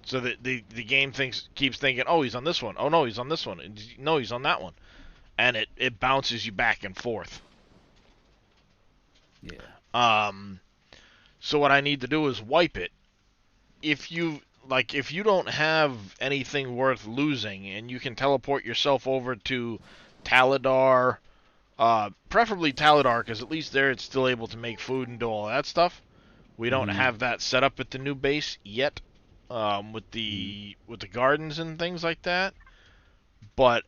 A: So the game keeps thinking, oh, he's on this one. Oh no, he's on this one. And, no, he's on that one, and it bounces you back and forth.
D: Yeah.
A: So what I need to do is wipe it. If you don't have anything worth losing, and you can teleport yourself over to Taladar, preferably Taladar, because at least there it's still able to make food and do all that stuff. We don't have that set up at the new base yet, with the gardens and things like that. But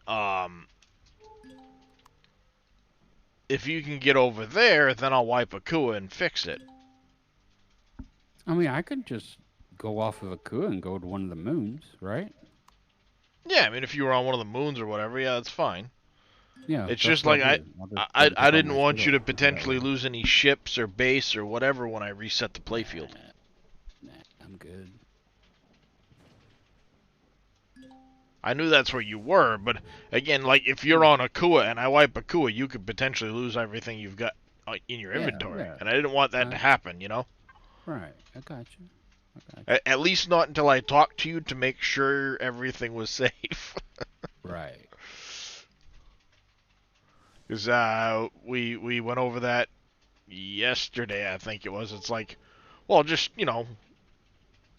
A: if you can get over there, then I'll wipe Akua and fix it.
D: I mean, I could just go off of Akua and go to one of the moons, right?
A: Yeah, I mean, if you were on one of the moons or whatever, yeah, that's fine.
D: Yeah.
A: It's
D: that's
A: just
D: what
A: like
D: I'll do.
A: I didn't want you to potentially lose any ships or base or whatever when I reset the playfield.
D: Nah, I'm good.
A: I knew that's where you were, but again, like if you're on Akua and I wipe Akua, you could potentially lose everything you've got in your inventory,
D: yeah.
A: and I didn't want that to happen, you know.
D: Right. I got you.
A: At least not until I talked to you to make sure everything was safe.
D: Right.
A: Because we went over that yesterday, I think it was. It's like, well, just, you know,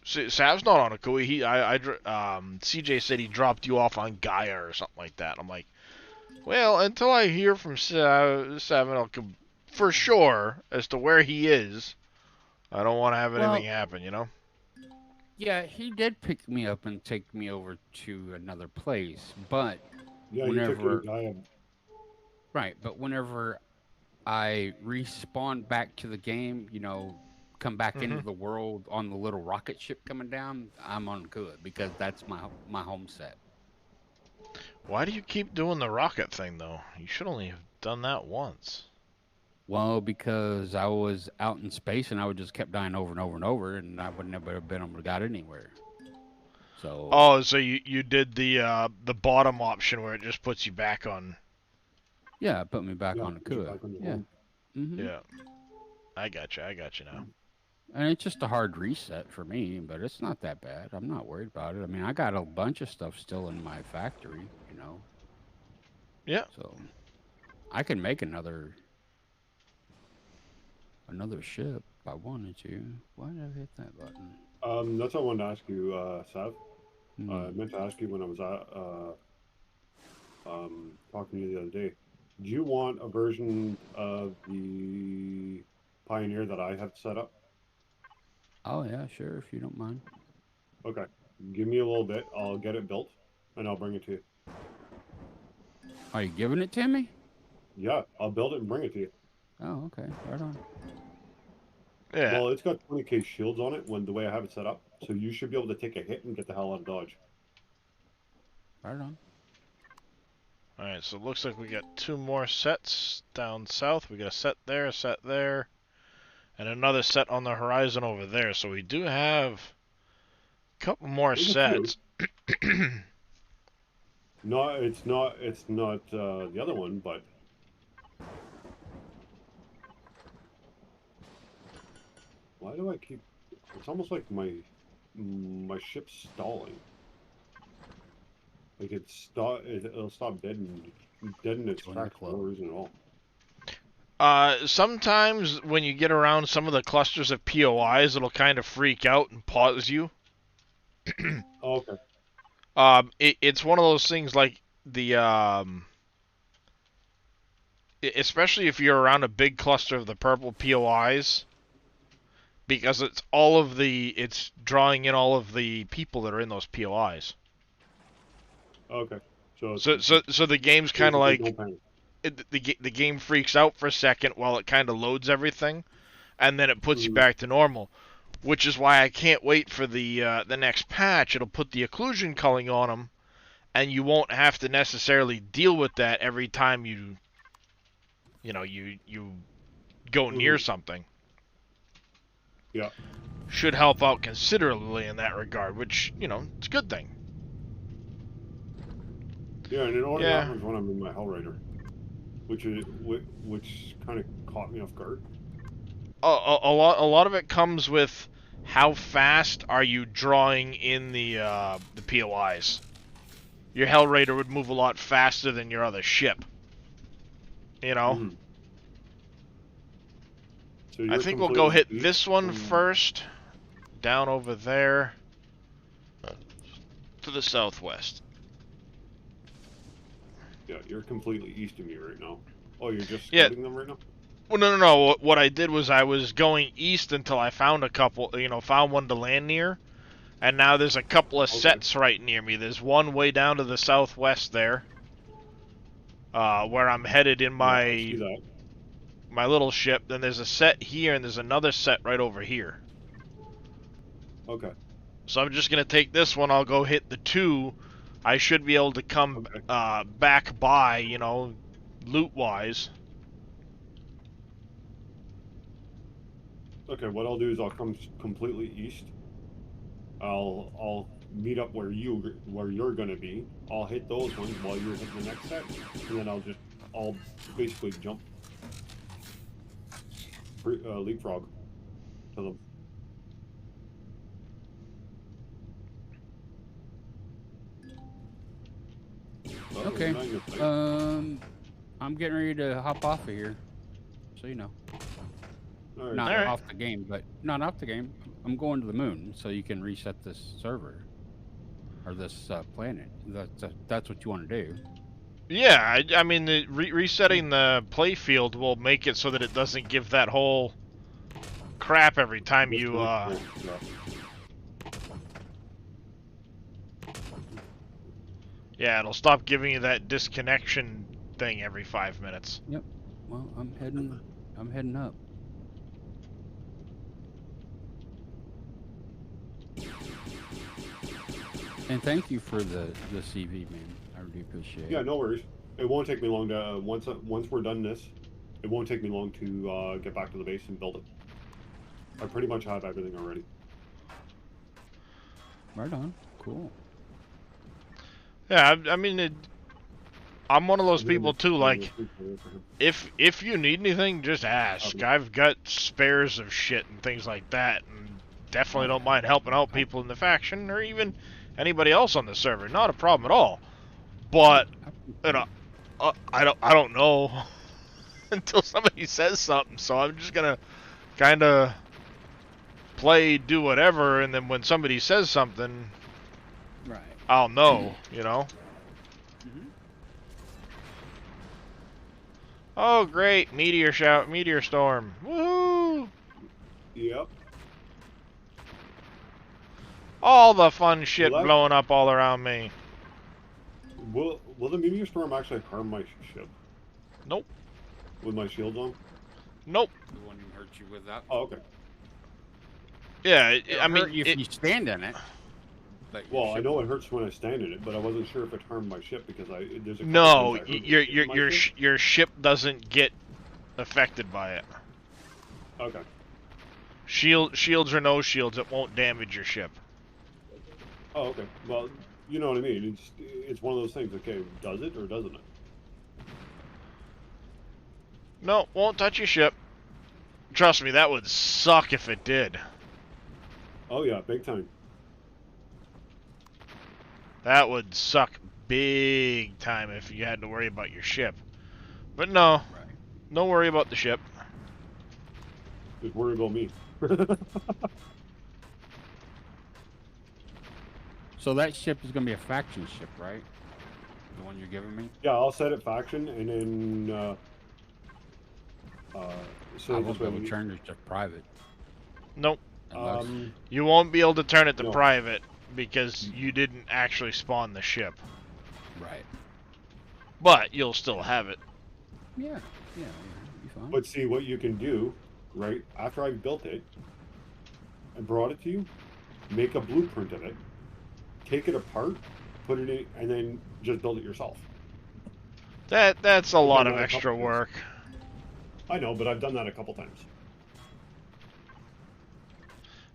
A: Sav's not on Akua. CJ said he dropped you off on Gaia or something like that. I'm like, well, until I hear from Sav, I'll for sure as to where he is. I don't want to have anything happen, you know.
D: Yeah, he did pick me up and take me over to another place, but
F: Yeah,
D: whenever,
F: you took your Gaia.
D: right, but whenever I respawn back to the game, you know, come back into the world on the little rocket ship coming down, I'm on good because that's my home set.
A: Why do you keep doing the rocket thing though? You should only have done that once.
D: Well, because I was out in space and I would just kept dying over and over and over, and I would never have been able to get anywhere. So.
A: Oh, so you did the bottom option where it just puts you back on.
D: Yeah, it put me back on the
F: put you
D: Akua.
F: back on the
D: Yeah.
F: home.
A: Yeah. I got you now.
D: And it's just a hard reset for me, but it's not that bad. I'm not worried about it. I mean, I got a bunch of stuff still in my factory, you know.
A: Yeah.
D: So I can make another ship if I wanted to. Why did I hit that button?
F: That's what I wanted to ask you, Sav. I meant to ask you when I was talking to you the other day. Do you want a version of the Pioneer that I have set up?
D: Oh yeah, sure, if you don't mind.
F: Okay. Give me a little bit. I'll get it built, and I'll bring it to you.
D: Are you giving it to me?
F: Yeah, I'll build it and bring it to you.
D: Oh, okay. Right on.
A: Yeah.
F: Well, it's got 20k shields on it the way I have it set up, so you should be able to take a hit and get the hell out of Dodge.
D: Right on.
A: Alright, so it looks like we got 2 more sets down south. We got a set there, and another set on the horizon over there. So we do have Couple more
F: There's a few.
A: sets.
F: No, it's not the other one, but why do I keep? It's almost like my ship's stalling. Like it'll stop dead in its
D: Join the
F: tracks for no
D: club.
F: reason at all.
A: Sometimes when you get around some of the clusters of POIs, it'll kind of freak out and pause you.
F: Oh, okay.
A: It's one of those things like especially if you're around a big cluster of the purple POIs, because it's drawing in all of the people that are in those POIs.
F: Okay. So
A: So the game's kind of
F: basically
A: like
F: don't panic.
A: the game freaks out for a second while it kind of loads everything, and then it puts you
F: Mhm.
A: back to normal. Which is why I can't wait for the next patch. It'll put the occlusion culling on them, and you won't have to necessarily deal with that every time you go near
F: Mhm.
A: something.
F: Yeah.
A: Should help out considerably in that regard, which it's a good thing.
F: Yeah, and it only
A: Yeah.
F: happens when I'm in my Hellraider, which kind of caught me off guard.
A: A lot of it comes with how fast are you drawing in the POIs. Your Hellraider would move a lot faster than your other ship.
F: Mhm. So
A: I
F: you're
A: think we'll go
F: completely
A: hit
F: east
A: this one
F: from-
A: first, down over there, to the southwest.
F: Yeah, you're completely east of me right now. Oh, you're just
A: Yeah.
F: scouting them right now?
A: Well, no. What I did was I was going east until I found a couple, found one to land near, and now there's a couple of
F: Okay.
A: sets right near me. There's one way down to the southwest there, where I'm headed in
F: Yeah, I see that.
A: my little ship. Then there's a set here, and there's another set right over here.
F: Okay.
A: So I'm just gonna take this one. I'll go hit the two. I should be able to come
F: Okay.
A: back by, loot-wise.
F: Okay, what I'll do is I'll come completely east. I'll meet up where you're gonna be. I'll hit those ones while you're hitting the next set, and then I'll basically jump leapfrog to them. Oh,
D: Okay.
F: not in your place.
D: I'm getting ready to hop off of here, so you know,
F: All right.
D: not
A: Alright.
D: off the game, but not off the game. I'm going to the moon, so you can reset this server or this planet. That's what you want to do.
A: Yeah, I mean, resetting the playfield will make it so that it doesn't give that whole crap every time you,
F: Yeah.
A: Yeah, it'll stop giving you that disconnection thing every 5 minutes.
D: Well, I'm heading up. And thank you for the CV, man. I really appreciate
F: Yeah,
D: it.
F: no worries. It won't take me long to once we're done this. It won't take me long to get back to the base and build it. I pretty much have everything already.
D: Right on. Cool.
A: Yeah, I mean, I'm one of those people too. Like,
F: Okay.
A: if you need anything, just ask. I've got spares of shit and things like that, and definitely don't mind helping out people in the faction or even anybody else on the server. Not a problem at all. But I don't know until somebody says something. So I'm just gonna kind of do whatever, and then when somebody says something,
D: Right.
A: I'll know. Oh, great! Meteor storm! Woohoo!
F: Yep.
A: All the fun shit
F: Well, that-
A: blowing up all around me.
F: Will the meteor storm actually harm my ship?
A: Nope.
F: With my shields on?
A: Nope.
D: The one who hurt you with that.
F: Oh, okay.
A: Yeah,
D: It'll
A: I mean,
D: hurt you if you stand in it. But your
F: Well, I
D: ship
F: know
D: won't.
F: it hurts when I stand in it, but I wasn't sure if it harmed my ship because there's a couple
A: no,
F: times I heard it hit my ship.
A: your ship doesn't get affected by it.
F: Okay.
A: Shields or no shields, it won't damage your ship.
F: Oh, okay. Well, you know what I mean. It's one of those things. Okay, does it or doesn't it?
A: No, won't touch your ship. Trust me, that would suck if it did.
F: Oh yeah, big time.
A: That would suck big time if you had to worry about your ship. But no,
D: Right.
A: no worry about the ship.
F: Just worry about me.
D: So that ship is going to be a faction ship, right? The one you're giving me?
F: Yeah, I'll set it faction, and then so
D: I
F: this
D: won't be
F: way
D: able to turn it to private.
A: Nope.
D: Unless,
A: You won't be able to turn it to
F: No.
A: private because you didn't actually spawn the ship.
D: right.
A: But you'll still have it.
D: Yeah, it'll be fine.
F: But see what you can do, right? After I've built it and brought it to you, make a blueprint of it, take it apart, put it in, and then just build it yourself.
A: That's a
F: I've
A: lot
F: done
A: of
F: that a
A: extra
F: couple times.
A: work.
F: I know, but I've done that a couple times.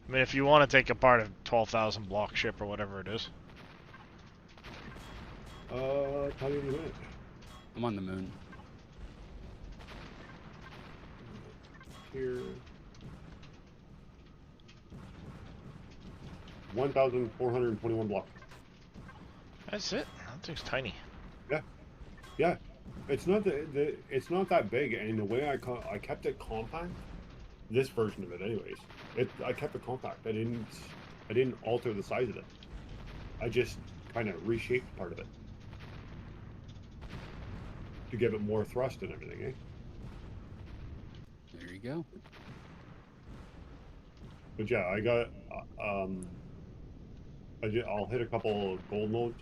A: I mean, if you want to take apart a 12,000 block ship or whatever it is.
F: Tell you in a minute.
D: I'm on the moon.
F: Here. 1,421 blocks.
A: That's it. That thing's tiny.
F: Yeah, it's not it's not that big, and the way I kept it compact. This version of it, anyways. I kept it compact. I didn't alter the size of it. I just kind of reshaped part of it to give it more thrust and everything. Eh?
D: There you go.
F: But yeah, I got I'll hit a couple of gold nodes,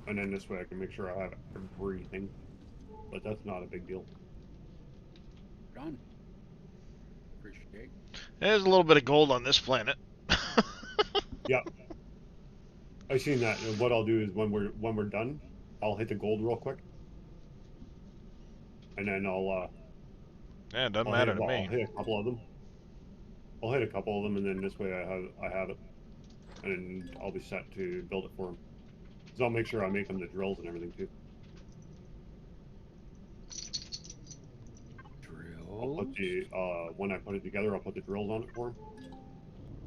F: and then this way I can make sure I have everything. But that's not a big deal.
D: Done. Appreciate.
A: There's a little bit of gold on this planet.
F: Yeah, I seen that. And what I'll do is when we're done, I'll hit the gold real quick, and then
A: Yeah, it doesn't
F: I'll
A: matter
F: hit,
A: to
F: I'll
A: me.
F: hit a couple of them. I'll hit a couple of them, and then this way I have it, and I'll be set to build it for them. So I'll make sure I make them the drills and everything too. I'll put
D: Drills.
F: the when I put it together, I'll put the drills on it for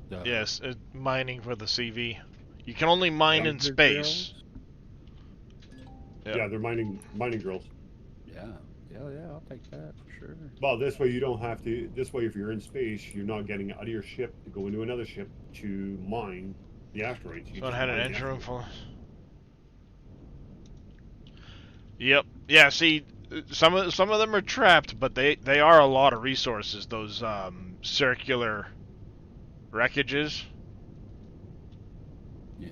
F: them.
A: Yes, mining for the CV. You can only mine in
D: Laser
A: space.
D: drills?
A: Yep.
F: Yeah, they're mining drills.
D: Yeah. Yeah, I'll take that for sure.
F: Well, this way you don't have to. This way, if you're in space, you're not getting out of your ship to go into another ship to mine the asteroids. You
A: So it
F: just
A: had an
F: mine the
A: engine room
F: asteroids.
A: full. Yep. Yeah. See, some of them are trapped, but they are a lot of resources. Those circular wreckages.
D: Yeah.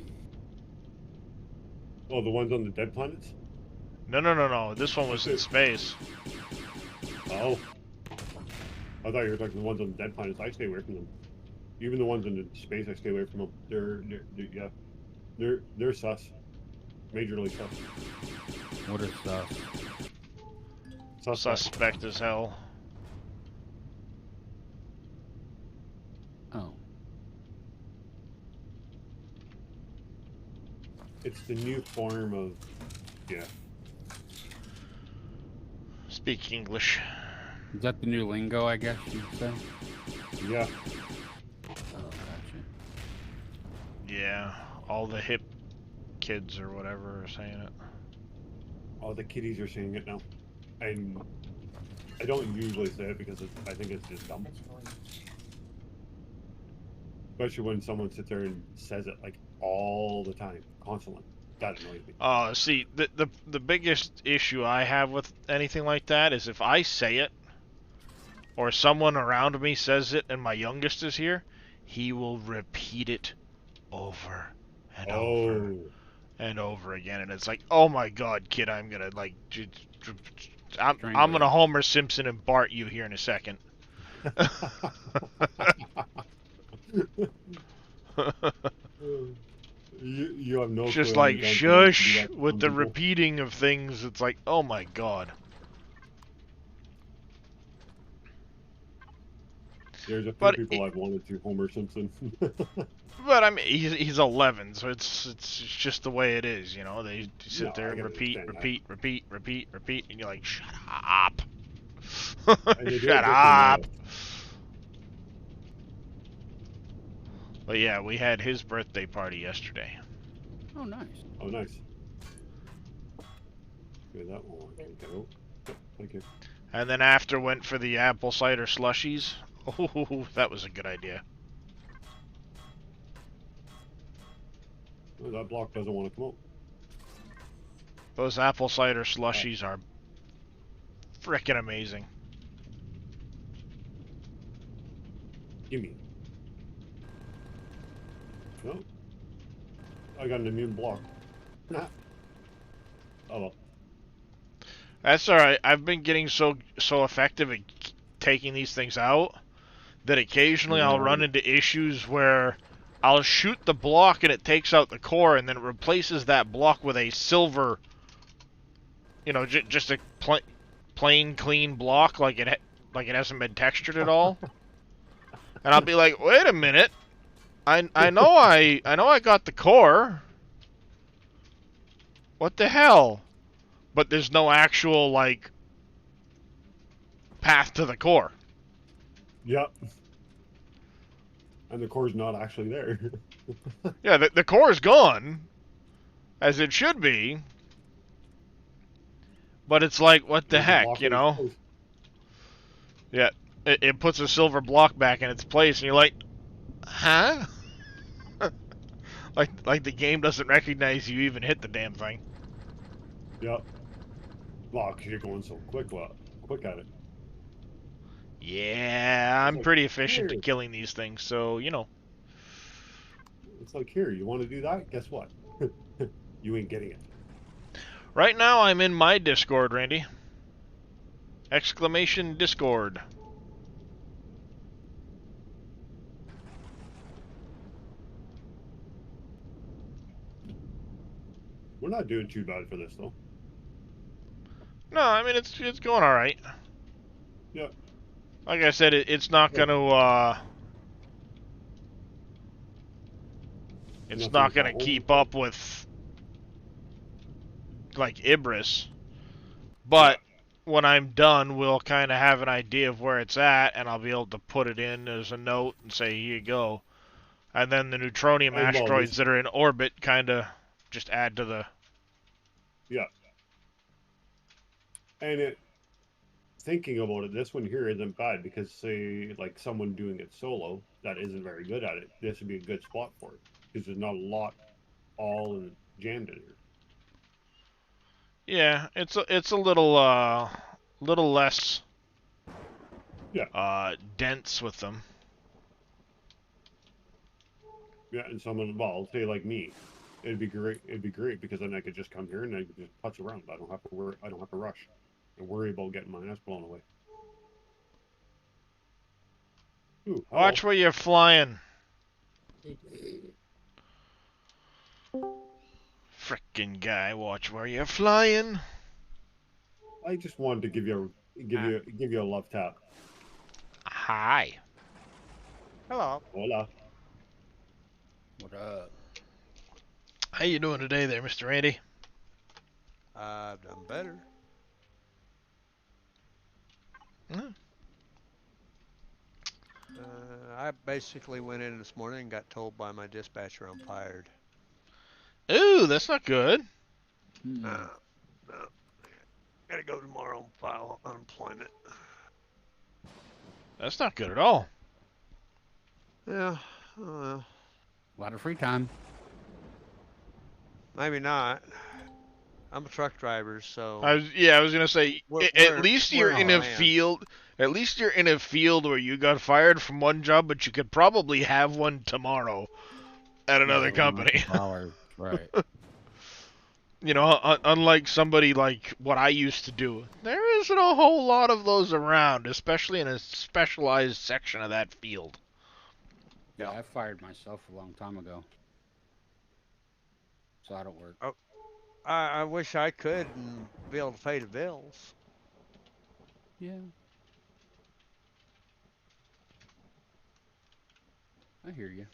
F: Oh, the ones on the dead planets.
A: No. This one was in space.
F: Oh, I thought you were talking the ones on the dead planets. I stay away from them. Even the ones in the space, I stay away from them. They're sus. Majorly sus.
D: What is
F: Suspect.
A: Suspect as hell.
D: Oh.
F: It's the new form of, yeah.
A: Speak English.
D: Is that the new lingo, I guess you'd say?
F: Yeah.
D: Oh, gotcha.
A: Yeah. All the hip kids or whatever are saying it.
F: All the kiddies are saying it now. And I don't usually say it because I think it's just dumb. Especially when someone sits there and says it like all the time, constantly. That annoys me.
A: See, the biggest issue I have with anything like that is if I say it, or someone around me says it, and my youngest is here, he will repeat it over and over and over again, and it's like, oh my god, kid, I'm gonna like, I'm gonna Homer Simpson and Bart you here in a second.
F: You have no
A: It's just
F: clue how
A: like
F: many times you have to do
A: shush
F: that to
A: with
F: some
A: the
F: people.
A: repeating of things. It's like, oh my god.
F: There's a few
A: But
F: people I've wanted to Homer Simpson.
A: but I mean, he's 11, so it's just the way it is, you know. They
F: No,
A: sit there
F: I
A: and
F: can
A: repeat,
F: understand that.
A: repeat, repeat, repeat, repeat, and you're like, shut up,
F: And they do
A: shut
F: it just to annoy
A: up.
F: us.
A: But yeah, we had his birthday party yesterday.
D: Oh, nice.
F: Oh, nice. Yeah, that one can go. Yep, thank you.
A: And then after went for the apple cider slushies. Oh, that was a good idea.
F: Oh, that block doesn't want to come out.
A: Those apple cider slushies are frickin' amazing.
F: Gimme. No. I got an immune block. Nah. Oh well.
A: That's alright. I've been getting so effective at taking these things out that occasionally I'll run into issues where I'll shoot the block and it takes out the core and then it replaces that block with a silver, you know, just a plain clean block like it hasn't been textured at all. And I'll be like, wait a minute, I know I got the core. What the hell? But there's no actual like path to the core.
F: Yep. And the core's not actually there.
A: Yeah, the core is gone, as it should be. But it's like, what the heck, you know? Yeah, it puts a silver block back in its place, and you're like, huh? like the game doesn't recognize you even hit the damn thing.
F: Yep. Wow, 'cause you're going so quick at it.
A: Yeah, I'm
F: like,
A: pretty efficient
F: here.
A: at killing these things, so, you know.
F: It's like, here, you want to do that? Guess what? You ain't getting it.
A: Right now, I'm in my Discord, Randy. Exclamation Discord.
F: We're not doing too bad for this, though.
A: No, I mean, it's going alright.
F: Yep.
A: Like I said, it's not gonna, it's
F: Nothing's
A: not gonna
F: wrong.
A: keep up with, like, Ibris. But when I'm done, we'll kind of have an idea of where it's at, and I'll be able to put it in as a note and say, here you go. And then the neutronium
F: And, well,
A: asteroids that are in orbit kind of just add to the...
F: Yeah. And thinking about it, this one here isn't bad because, say, like someone doing it solo that isn't very good at it, this would be a good spot for it because there's not a lot all jammed in here.
A: Yeah, it's a little less dense with them.
F: Yeah, and someone, well, say like me, it'd be great. It'd be great because then I could just come here and I could just putz around. I don't have to worry. I don't have to rush and worry about getting my ass blown away. Ooh,
A: Watch where you're flying. Frickin' guy, watch where you're flying.
F: I just wanted to give you a love tap.
A: Hi.
H: Hello.
F: Hola.
D: What up?
A: How you doing today there, Mr. Andy?
H: I've done better. I basically went in this morning and got told by my dispatcher I'm fired.
A: Ooh, that's not good.
H: No. Gotta go tomorrow and file unemployment.
A: That's not good at all.
H: Yeah.
D: A lot of free time.
H: Maybe not. I'm a truck driver, so.
A: I was gonna say at least you're in a
H: man.
A: field. At least you're in a field where you got fired from one job, but you could probably have one tomorrow at another company.
D: Right.
A: You know, unlike somebody like what I used to do, there isn't a whole lot of those around, especially in a specialized section of that field.
D: Yeah, I fired myself a long time ago. So I don't work.
H: Oh, I wish I could and be able to pay the bills.
D: Yeah. I hear you.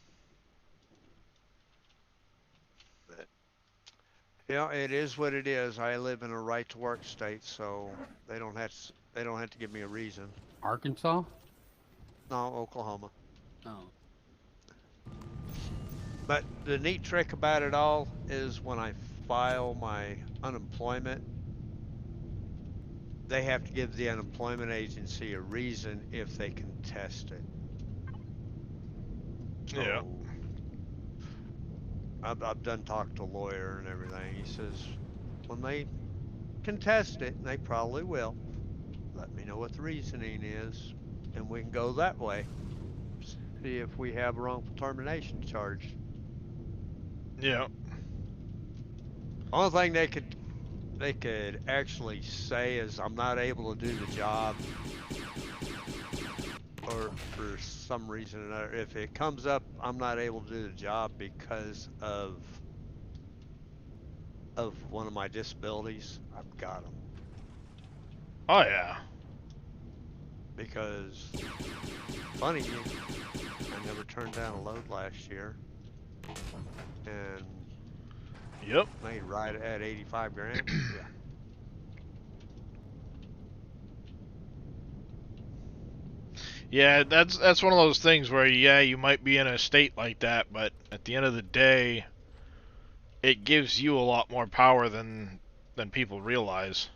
H: Yeah, it is what it is. I live in a right to work state, so they don't have to give me a reason.
D: Arkansas?
H: No, Oklahoma.
D: Oh.
H: But the neat trick about it all is when I file my unemployment, they have to give the unemployment agency a reason if they contest it.
A: Yeah.
H: So I've done talk to a lawyer and everything. He says when they contest it, and they probably will, let me know what the reasoning is, and we can go that way. See if we have a wrongful termination charge.
A: Yeah.
H: Only thing they could actually say is I'm not able to do the job, or for some reason or another. If it comes up, I'm not able to do the job because of one of my disabilities. I've got them
A: Oh yeah.
H: because funny, I never turned down a load last year and
A: Yep.
H: made right at 85 grand. Yeah.
A: Yeah, that's one of those things where yeah, you might be in a state like that, but at the end of the day, it gives you a lot more power than people realize.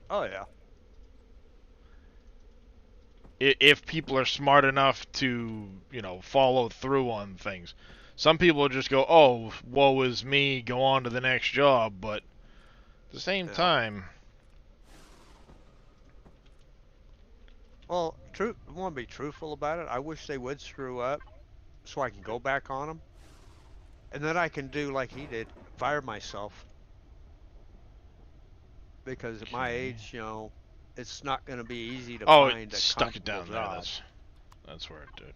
H: Oh yeah.
A: If people are smart enough to, follow through on things. Some people just go, "Oh, woe is me, go on to the next job," but at the same
H: Yeah.
A: time,
H: Well, I want to be truthful about it. I wish they would screw up so I can go back on them, and then I can do like he did, fire myself. Because at my
A: okay.
H: age, it's not going to be easy to
A: Oh, it
H: find a
A: stuck it
H: comparable
A: down there.
H: job.
A: That's where it did.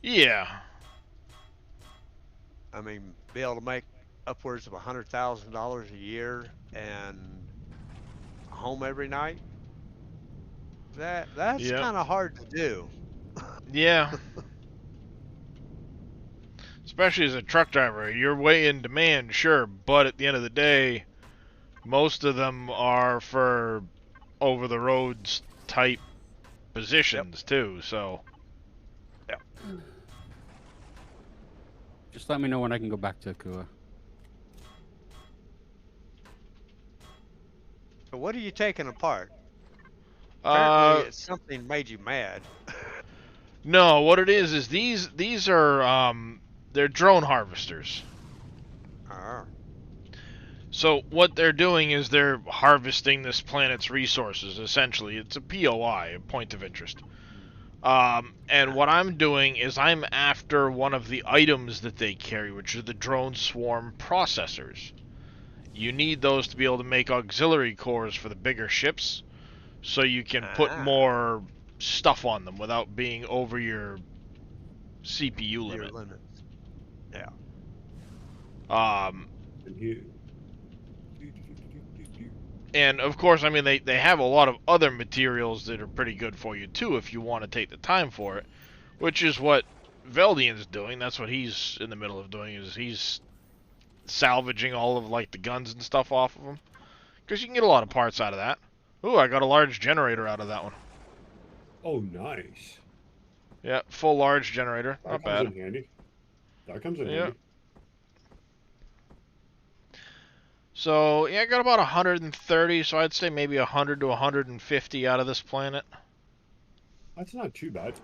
A: Yeah.
H: I mean, be able to make upwards of $100,000 a year and home every night. That's
A: Yep.
H: kind of hard to do.
A: Yeah. Especially as a truck driver, you're way in demand, sure, but at the end of the day, most of them are for over the roads type
H: Yep.
A: positions too. So
H: Yeah.
D: Just let me know when I can go back to Kua.
H: So what are you taking apart? Apparently,
A: uh
H: it's something made you mad.
A: no, what it is these are they're drone harvesters.
H: Ah,
A: So what they're doing is they're harvesting this planet's resources. Essentially, it's a POI, a point of interest. And what I'm doing is I'm after one of the items that they carry, which are the drone swarm processors. You need those to be able to make auxiliary cores for the bigger ships, so you can put
H: ah,
A: more stuff on them without being over your CPU
H: your
A: limit.
H: limits. Yeah.
A: Um,
F: And he,
A: and of course, I mean they have a lot of other materials that are pretty good for you too if you want to take the time for it, which is what Veldian's doing. That's what he's in the middle of doing, is he's salvaging all of like the guns and stuff off of them, because you can get a lot of parts out of that. Ooh, I got a large generator out of that one.
F: oh, nice.
A: Yeah, full large generator,
F: That
A: not
F: comes
A: bad.
F: in handy. That comes in
A: Yeah.
F: handy.
A: So yeah, I got about 130, so I'd say maybe 100 to 150 out of this planet.
F: That's not too bad.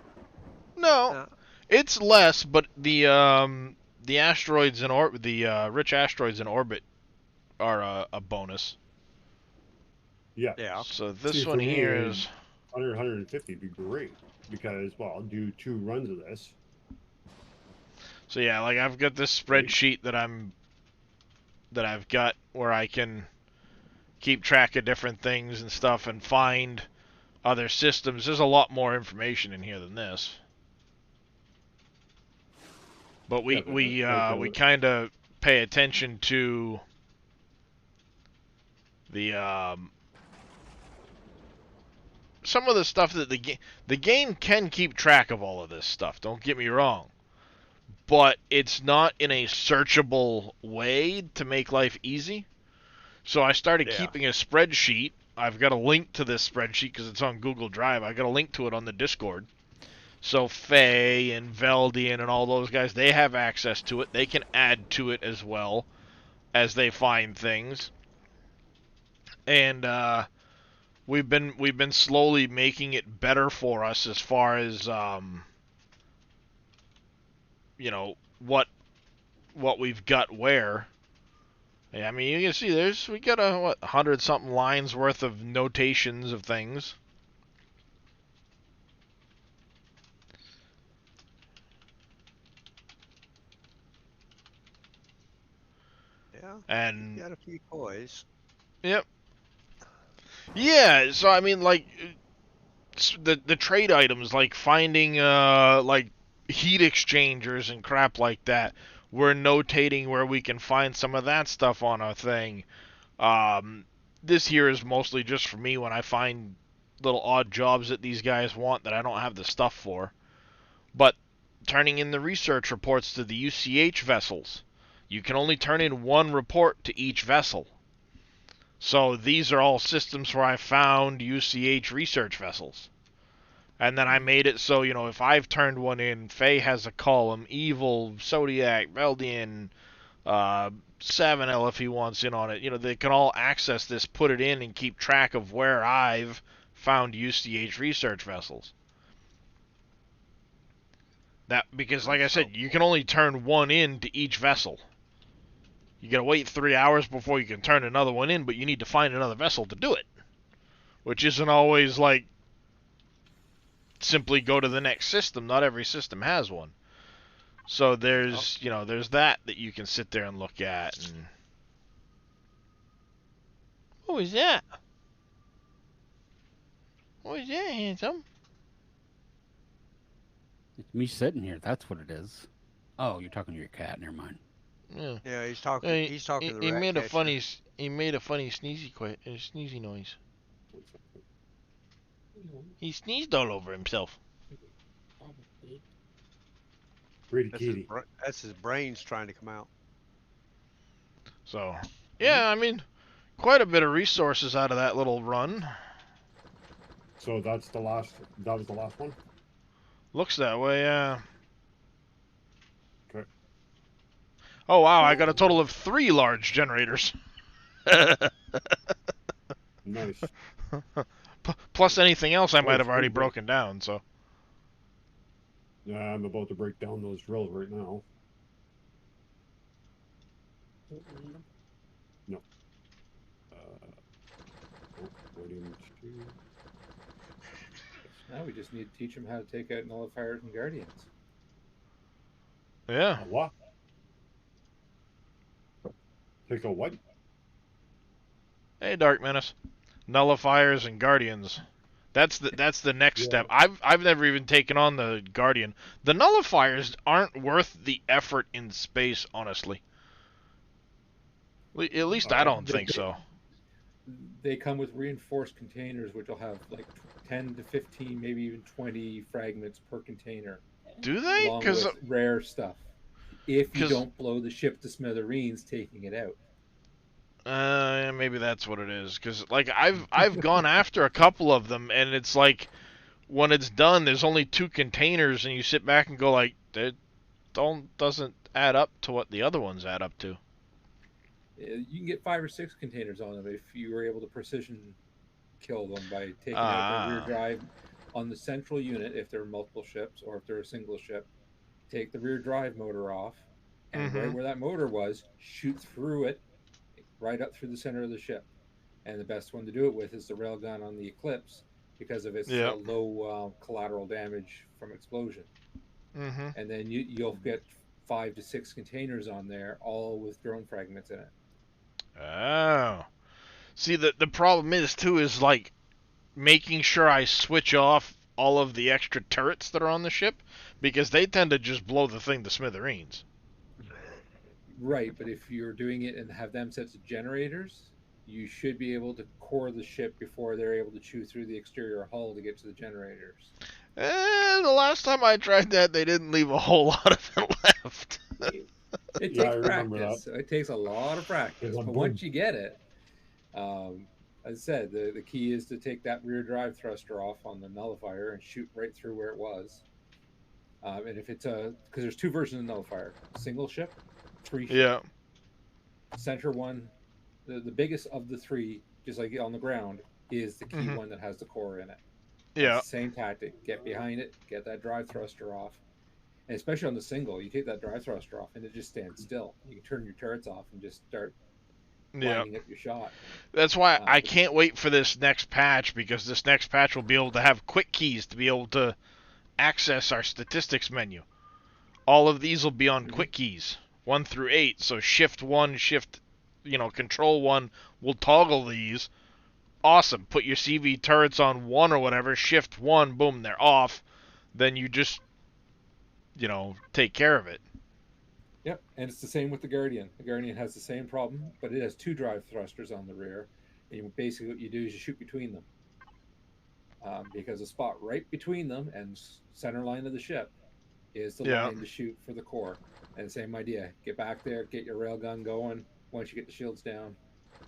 A: No,
H: Uh,
A: it's less, but the asteroids in orbit, the rich asteroids in orbit, are a bonus.
F: Yeah.
H: yeah.
A: So this
F: See,
A: one
F: for me,
A: here is
F: 100, 150 would be great because, well, I'll do 2 runs of this.
A: so yeah, like I've got this spreadsheet that I've got where I can keep track of different things and stuff and find other systems. There's a lot more information in here than this. But
F: Yeah,
A: we
F: but
A: we
F: like,
A: uh, we kind of pay attention to the some of the stuff that the game can keep track of all of this stuff. Don't get me wrong, but it's not in a searchable way to make life easy. So I started keeping a spreadsheet. I've got a link to this spreadsheet because it's on Google Drive. I got a link to it on the Discord. So Faye and Veldian and all those guys, they have access to it. They can add to it as well as they find things. And we've been slowly making it better for us as far as you know, what we've got where. Yeah, I mean, you can see we got a 100 something lines worth of notations of things.
H: Yeah.
A: And
H: You got a few toys.
A: Yep. Yeah, so I mean, like the trade items, like finding like heat exchangers and crap like that. We're notating where we can find some of that stuff on our thing. This here is mostly just for me when I find little odd jobs that these guys want that I don't have the stuff for. But turning in the research reports to the UCH vessels. You can only turn in one report to each vessel. So these are all systems where I found UCH research vessels. And then I made it so, you know, if I've turned one in, Faye has a column, Evil, Zodiac, Veldian, 7L if he wants in on it. You know, they can all access this, put it in, and keep track of where I've found UCH research vessels. Because, like I said, you can only turn one in to each vessel. You gotta wait 3 hours before you can turn another one in, but you need to find another vessel to do it. Which isn't always, like, simply go to the next system. Not every system has one. So there's, you know, there's that you can sit there and look at. And what was that? What was that, handsome?
D: It's me sitting here. That's what it is. Oh, you're talking to your cat. Never mind.
A: Yeah.
H: Yeah, he's talking. He's talking to the
A: he
H: rat
A: made a
H: catcher.
A: funny sneezy noise. He sneezed all over himself.
F: Pretty kitty.
H: That's his brains trying to come out.
A: So, yeah, I mean, quite a bit of resources out of that little run.
F: So that's the last. That was the last one.
A: Looks that way, yeah.
F: Okay.
A: Oh wow, I got a total of 3 large generators.
F: Nice.
A: Plus anything else I might have already
F: pretty good.
A: broken down, so.
F: Yeah, I'm about to break down those drills right now. No. Waiting to...
I: Now we just need to teach them how to take out nullifiers and guardians.
A: Yeah.
F: What? Take a what?
A: Hey, Dark Menace. Nullifiers and Guardians. That's the next step. I've never even taken on the Guardian. The Nullifiers aren't worth the effort in space, honestly. At least I don't think so.
I: They come with reinforced containers, which will have like 10 to 15, maybe even 20 fragments per container.
A: Do they?
I: Along
A: Because
I: with rare stuff. If you don't blow the ship to smithereens, taking it out.
A: Maybe that's what it is. Because like I've gone after a couple of them, and it's like when it's done, there's only 2 containers, and you sit back and go like, that doesn't add up to what the other ones add up to.
I: You can get 5 or 6 containers on them if you were able to precision kill them by taking out their rear drive on the central unit if there are multiple ships, or if they're a single ship. Take the rear drive motor off, and right where that motor was, shoot through it, right up through the center of the ship. And the best one to do it with is the railgun on the Eclipse, because of its low collateral damage from explosion. And then you'll get 5 to 6 containers on there, all with drone fragments in it.
A: Oh. See, the problem is, too, is, like, making sure I switch off all of the extra turrets that are on the ship, because they tend to just blow the thing to smithereens.
I: Right, but if you're doing it and have them set to generators, you should be able to core the ship before they're able to chew through the exterior hull to get to the generators.
A: The last time I tried that, they didn't leave a whole lot of it left.
I: It
F: Yeah, I
I: takes
F: remember
I: practice.
F: that.
I: It takes a lot of practice,
F: like,
I: but
F: boom.
I: once you get it, as I said, the key is to take that rear drive thruster off on the nullifier and shoot right through where it was. And if it's because there's two versions of nullifier: single ship, three ship.
A: Yeah.
I: Center one, the biggest of the three, just like on the ground, is the key one that has the core in it.
A: Yeah.
I: Same tactic. Get behind it, get that drive thruster off. And especially on the single, you take that drive thruster off and it just stands still. You can turn your turrets off and just start lining up your shot.
A: That's why I can't wait for this next patch, because this next patch will be able to have quick keys to be able to access our statistics menu. All of these will be on quick keys, 1 through 8. So shift 1, control 1 will toggle these. Awesome. Put your CV turrets on 1 or whatever, shift 1, boom, they're off. Then you just, take care of it.
I: Yep, and it's the same with the Guardian. The Guardian has the same problem, but it has 2 drive thrusters on the rear. And basically what you do is you shoot between them. Because the spot right between them and center line of the ship is the line to shoot for the core. And same idea. Get back there, get your railgun going once you get the shields down,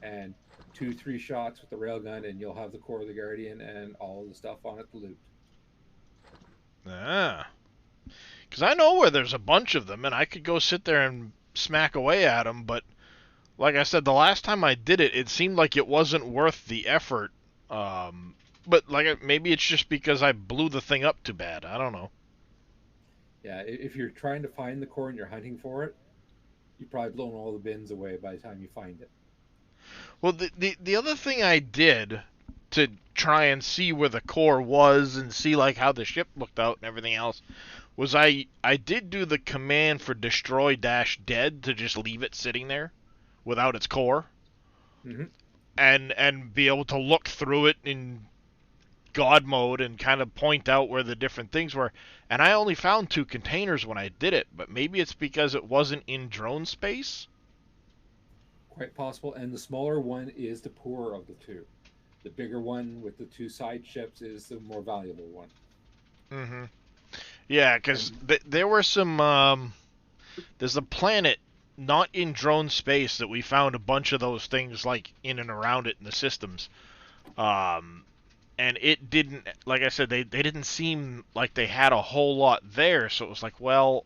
I: and 2-3 shots with the railgun, and you'll have the core of the Guardian and all the stuff on it to loot.
A: Because I know where there's a bunch of them, and I could go sit there and smack away at them, but like I said, the last time I did it, it seemed like it wasn't worth the effort. But maybe it's just because I blew the thing up too bad. I don't know.
I: Yeah, if you're trying to find the core and you're hunting for it, you've probably blown all the bins away by the time you find it.
A: Well, the other thing I did to try and see where the core was and see how the ship looked out and everything else was I did do the command for destroy-dead to just leave it sitting there without its core. And be able to look through it in God mode and kind of point out where the different things were. And I only found 2 containers when I did it, but maybe it's because it wasn't in drone space.
I: Quite possible. And the smaller one is the poorer of the 2. The bigger one with the 2 side ships is the more valuable one.
A: Yeah, because there were some. There's a planet not in drone space that we found a bunch of those things in and around it in the systems. And it didn't, like I said, they didn't seem like they had a whole lot there, so it was like, well,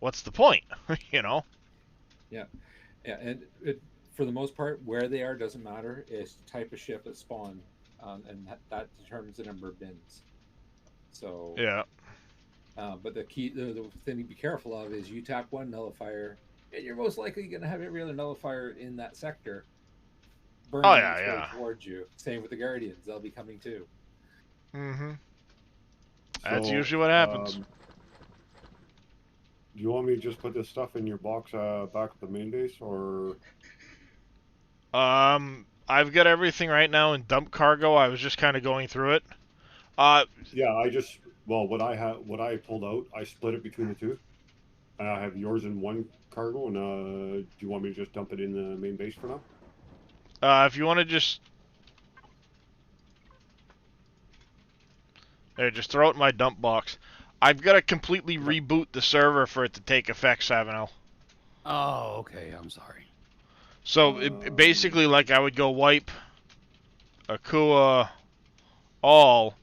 A: what's the point,
I: Yeah, and for the most part, where they are doesn't matter. It's the type of ship that spawned, and that determines the number of bins. So
A: yeah.
I: But the thing to be careful of is you tap one nullifier, and you're most likely going to have every other nullifier in that sector burning towards you. Same with the Guardians; they'll be coming too.
A: That's usually what happens.
F: Do you want me to just put this stuff in your box back at the main base, or?
A: I've got everything right now in dump cargo. I was just kind of going through it.
F: Yeah, what I pulled out, I split it between the 2. I have yours in one cargo, and do you want me to just dump it in the main base for now?
A: If you want to just throw it in my dump box. I've got to completely reboot the server for it to take effect, Savinel.
D: Oh, okay. I'm sorry.
A: So basically, I would go wipe Akua all.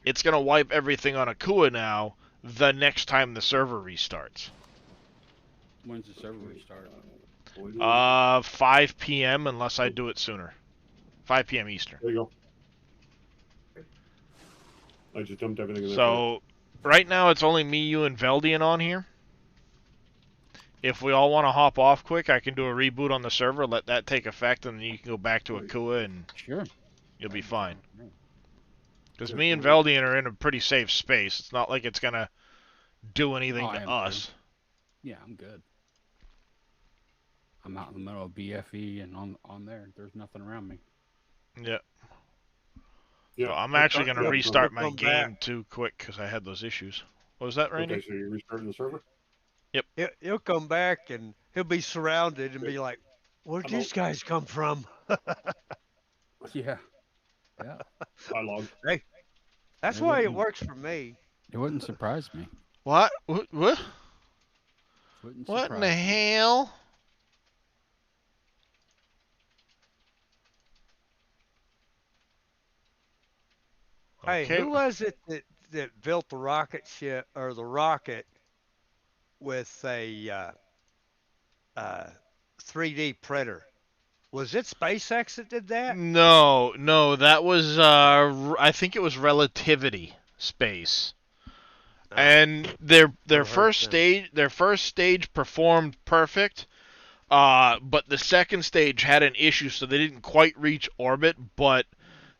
A: It's gonna wipe everything on Akua now. The next time the server restarts.
D: When's the server restart?
A: 5 p.m. unless I do it sooner. 5 p.m. Eastern.
F: There you go. I just dumped everything in there.
A: So, right now it's only me, you, and Veldian on here. If we all want to hop off quick, I can do a reboot on the server, let that take effect, and then you can go back to Akua, and you'll be fine. Because me and Veldian are in a pretty safe space. It's not like it's going to do anything to us.
D: Good. Yeah, I'm good. I'm out in the middle of BFE and on there. There's nothing around me.
A: Yeah.
F: Yeah.
A: So I'm actually going to restart my game too quick because I had those issues. What was that, Randy?
F: Okay, so you're restarting the server?
A: Yep.
H: He'll come back and he'll be surrounded and be like, Where'd
F: Hello.
H: these guys come from?
D: Yeah. Yeah.
F: I logged.
H: Hey, that's
D: It
H: why it
D: wouldn't-
H: works for me.
D: It wouldn't surprise me.
A: What? What?
D: Wouldn't
A: What in the
D: surprise me.
A: hell?
H: Hey,
A: Okay.
H: who was it that built the rocket ship or the rocket with a 3D printer? Was it SpaceX that did that?
A: No, that was I think it was Relativity Space. And their
H: Never heard
A: first
H: of them.
A: stage performed perfect. But the second stage had an issue, so they didn't quite reach orbit, but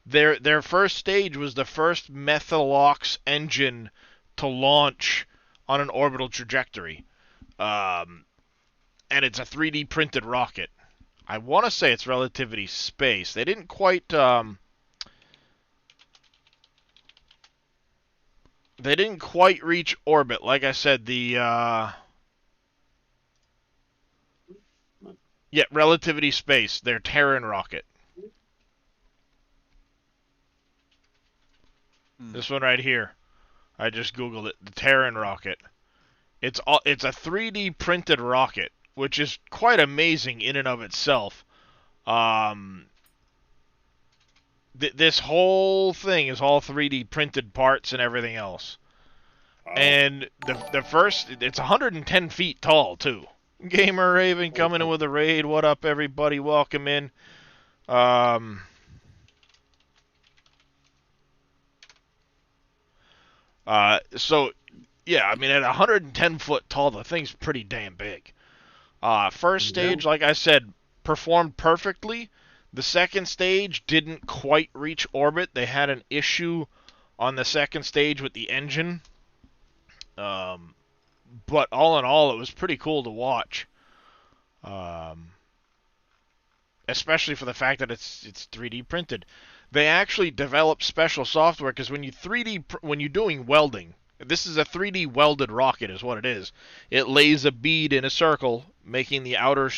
A: their first stage was the first Methalox engine to launch on an orbital trajectory. And it's a 3D printed rocket. I want to say it's Relativity Space. They didn't quite reach orbit. Like I said, Relativity Space, their Terran rocket. This one right here. I just googled it. The Terran rocket. It's a 3D printed rocket, which is quite amazing in and of itself. This whole thing is all 3D printed parts and everything else.
F: Wow.
A: And the first, it's 110 feet tall too. Gamer Raven coming in with a raid. What up, everybody? Welcome in. So yeah, I mean, at 110 foot tall, the thing's pretty damn big. First stage, like I said, performed perfectly. The second stage didn't quite reach orbit. They had an issue on the second stage with the engine. But all in all, it was pretty cool to watch. Especially for the fact that it's 3D printed. They actually developed special software because when you're doing welding, this is a 3D welded rocket, is what it is. It lays a bead in a circle, making the outer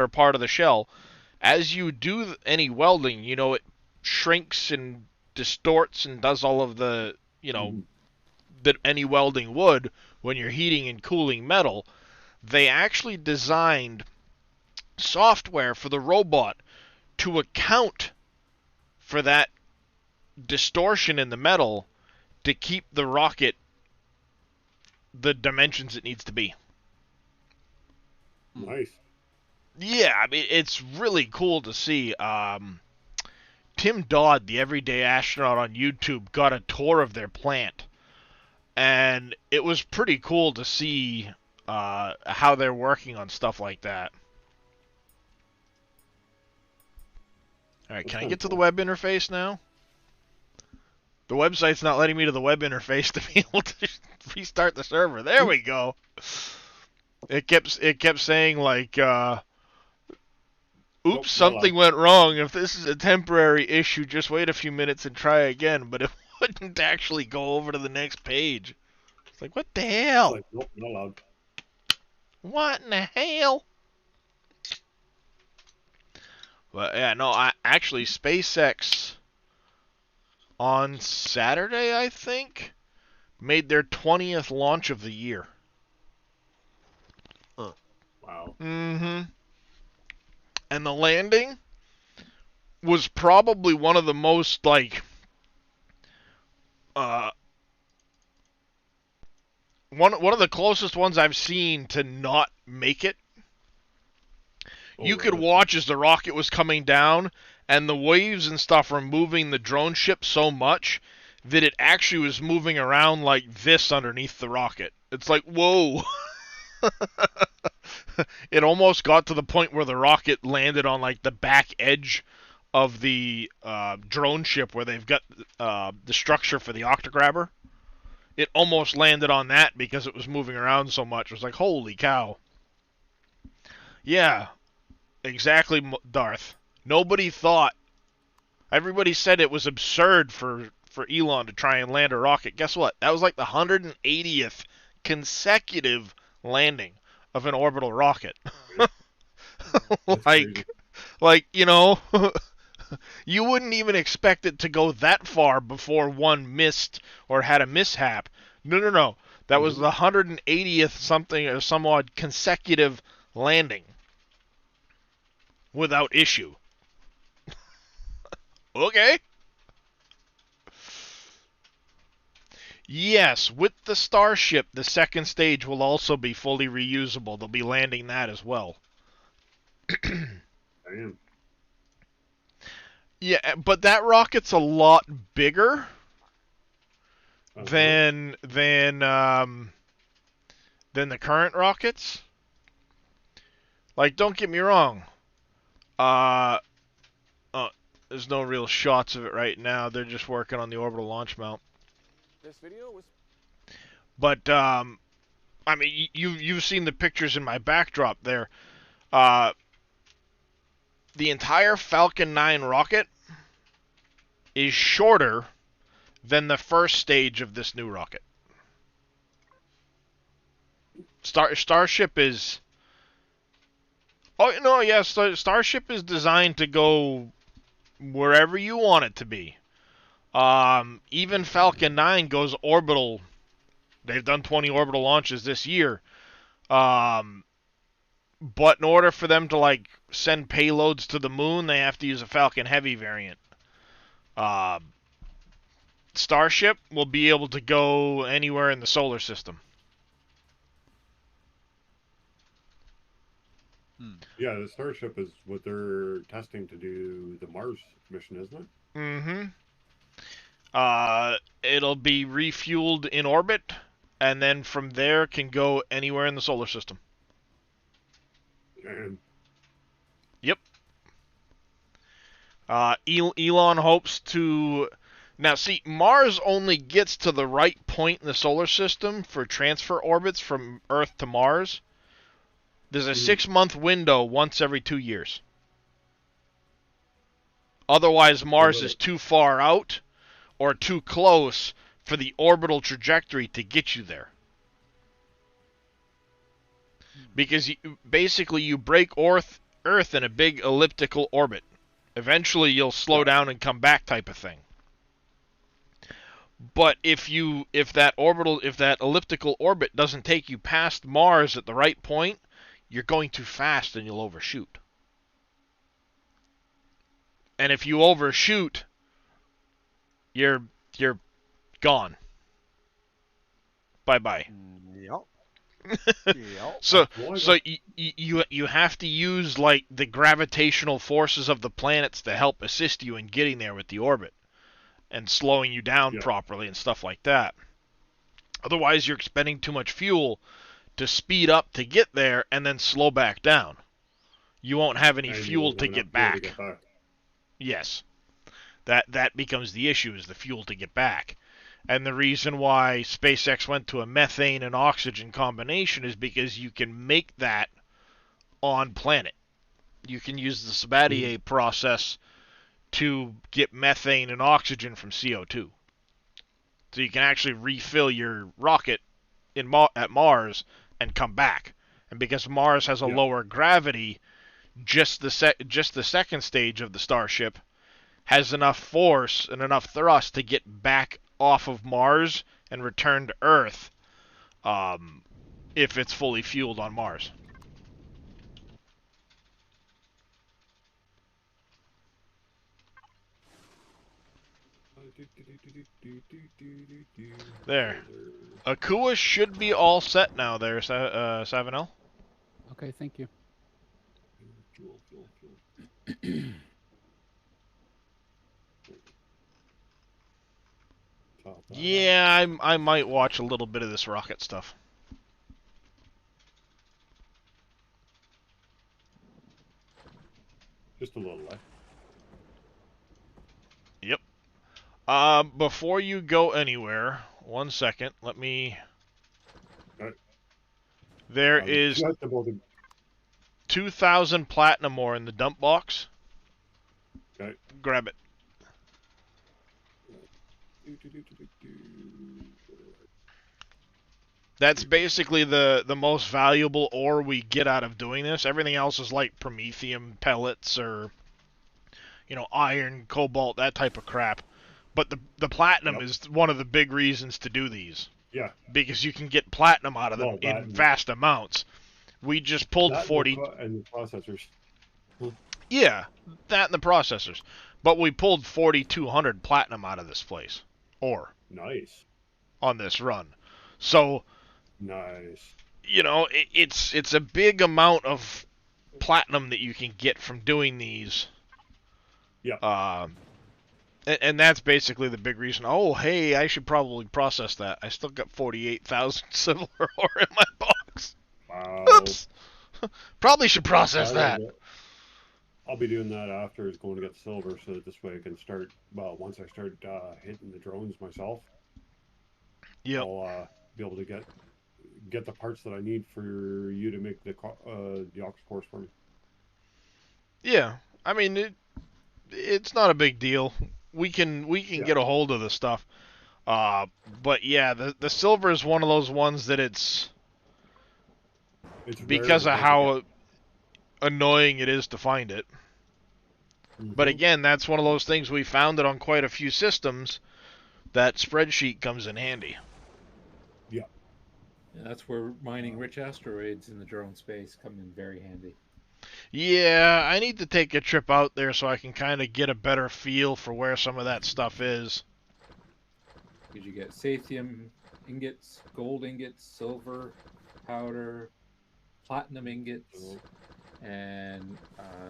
A: part of the shell. As you do any welding, it shrinks and distorts and does all of the, that any welding would when you're heating and cooling metal. They actually designed software for the robot to account for that distortion in the metal to keep the rocket the dimensions it needs to be.
F: Nice.
A: Yeah, I mean, it's really cool to see. Tim Dodd, the Everyday Astronaut on YouTube, got a tour of their plant. And it was pretty cool to see how they're working on stuff like that. Alright, can I get to the web interface now? The website's not letting me to the web interface to be able to restart the server. There we go. It kept saying like, oops, something went wrong. If this is a temporary issue, just wait a few minutes and try again. But it wouldn't actually go over to the next page. It's like, what the hell?
F: Like, nope, not allowed.
A: What in the hell? But yeah, no, actually SpaceX on Saturday, I think, made their 20th launch of the year.
F: Wow.
A: Mm-hmm. And the landing was probably one of the most, like, one of the closest ones I've seen to not make it. You could watch as the rocket was coming down, and the waves and stuff were moving the drone ship so much that it actually was moving around like this underneath the rocket. It's like, whoa. It almost got to the point where the rocket landed on like the back edge of the drone ship where they've got the structure for the octograbber. It almost landed on that because it was moving around so much. It was like, holy cow. Yeah, exactly, Darth. Nobody thought. Everybody said it was absurd for Elon to try and land a rocket. Guess what? That was like the 180th consecutive landing of an orbital rocket.
F: That's
A: like,
F: crazy.
A: like you know, you wouldn't even expect it to go that far before one missed or had a mishap. No, no, no. That was the 180th something or some odd consecutive landing without issue. Okay. Yes, with the Starship, the second stage will also be fully reusable. They'll be landing that as well.
F: Damn.
A: Yeah, but that rocket's a lot bigger
F: Uh-huh.
A: than the current rockets. Like, don't get me wrong. Uh, there's no real shots of it right now. They're just working on the orbital launch mount.
J: This video was
A: But I mean, you've seen the pictures in my backdrop there. The entire Falcon 9 rocket is shorter than the first stage of this new rocket. Starship is. Oh no, yeah, Starship is designed to go wherever you want it to be. Even Falcon 9 goes orbital. They've done 20 orbital launches this year. But in order for them to like send payloads to the moon, they have to use a Falcon Heavy variant. Starship will be able to go anywhere in the solar system.
F: Yeah, the Starship is what they're testing to do the Mars mission, isn't it?
A: Mm-hmm. It'll be refueled in orbit, and then from there can go anywhere in the solar system.
F: And
A: Yep. Elon hopes to... Now, see, Mars only gets to the right point in the solar system for transfer orbits from Earth to Mars. There's a 6-month window once every 2 years. Otherwise, Mars is too far out or too close for the orbital trajectory to get you there. Because basically you break Earth in a big elliptical orbit. Eventually you'll slow down and come back type of thing. But if that elliptical orbit doesn't take you past Mars at the right point, you're going too fast and you'll overshoot. And if you overshoot, you're gone. Bye-bye.
H: Yep. Yep.
A: So you have to use like the gravitational forces of the planets to help assist you in getting there with the orbit and slowing you down properly and stuff like that. Otherwise, you're expending too much fuel to speed up to get there and then slow back down. You won't have any fuel to get back. Yes. That becomes the issue, is the fuel to get back. And the reason why SpaceX went to a methane and oxygen combination is because you can make that on planet. You can use the Sabatier process to get methane and oxygen from CO2. So you can actually refill your rocket at Mars and come back. And because Mars has a lower gravity, just the second stage of the Starship has enough force and enough thrust to get back off of Mars and return to Earth if it's fully fueled on Mars. There. Akua should be all set now there, Savinel.
D: Okay, thank you.
A: Yeah, I might watch a little bit of this rocket stuff.
F: Just a little left.
A: Yep. Before you go anywhere, 1 second, let me... There is 2,000 platinum ore in the dump box.
F: Okay.
A: Grab it. That's basically the most valuable ore we get out of doing this. Everything else is like promethium pellets or iron, cobalt, that type of crap. But the platinum
F: Yep.
A: is one of the big reasons to do these.
F: Yeah.
A: Because you can get platinum out of them
F: Well,
A: in vast amounts. We just pulled 40.
F: And the processors.
A: Yeah, that and the processors. But we pulled 4,200 platinum out of this place. Ore.
F: Nice.
A: On this run. So.
F: Nice.
A: It's a big amount of platinum that you can get from doing these.
F: Yeah.
A: And that's basically the big reason. Oh, hey, I should probably process that. I still got 48,000 silver ore in my box.
F: Wow.
A: Oops. Probably should process that.
F: I'll be doing that after is going to get silver, so that this way I can start. Well, once I start hitting the drones myself, I'll be able to get the parts that I need for you to make the aux cores for me.
A: Yeah, I mean it's not a big deal. We can get a hold of the stuff. But yeah, the silver is one of those ones that it's because of how annoying it is to find it. But again, that's one of those things we found it on quite a few systems. That spreadsheet comes in handy.
F: Yeah.
I: And that's where mining rich asteroids in the drone space come in very handy.
A: Yeah, I need to take a trip out there so I can kind of get a better feel for where some of that stuff is.
I: Because you get sathium ingots, gold ingots, silver, powder, platinum ingots, and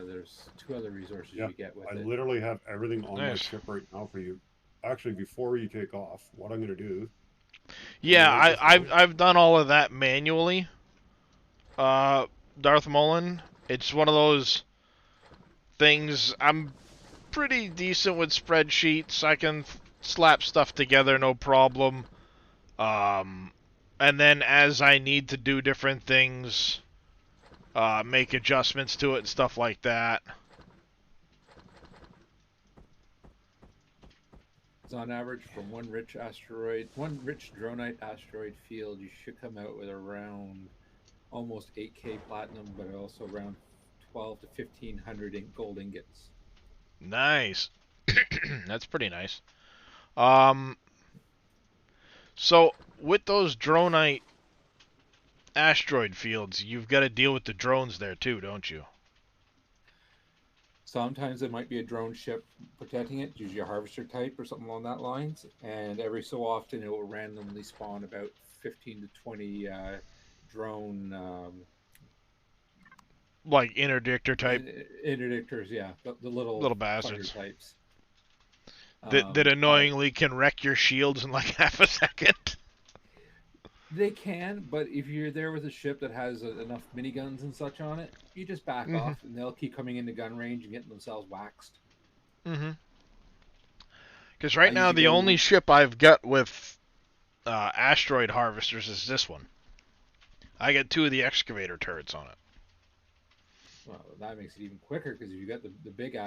I: there's 2 other resources you get with it.
F: I literally have everything on my ship right now for you. Actually, before you take off, what I'm going to do...
A: Yeah, I've done all of that manually, Darth Mullen. It's one of those things. I'm pretty decent with spreadsheets. I can slap stuff together, no problem. And then as I need to do different things, make adjustments to it and stuff like that.
I: So on average, from one rich dronite asteroid field, you should come out with around almost 8K platinum, but also around 12 to 1,500 gold ingots.
A: Nice. That's pretty nice. So with those dronite asteroid fields, you've got to deal with the drones there too, don't you?
I: Sometimes it might be a drone ship protecting it, usually a harvester type or something along that lines, and every so often it will randomly spawn about 15 to 20 drone
A: like interdictor type
I: interdictors, yeah, the little
A: bastards
I: types
A: that annoyingly can wreck your shields in like half a second.
I: They can, but if you're there with a ship that has enough miniguns and such on it, you just back off, and they'll keep coming into gun range and getting themselves waxed.
A: Because right now the only ship I've got with asteroid harvesters is this one. I got 2 of the excavator turrets on it.
I: Well, that makes it even quicker, because if you got the big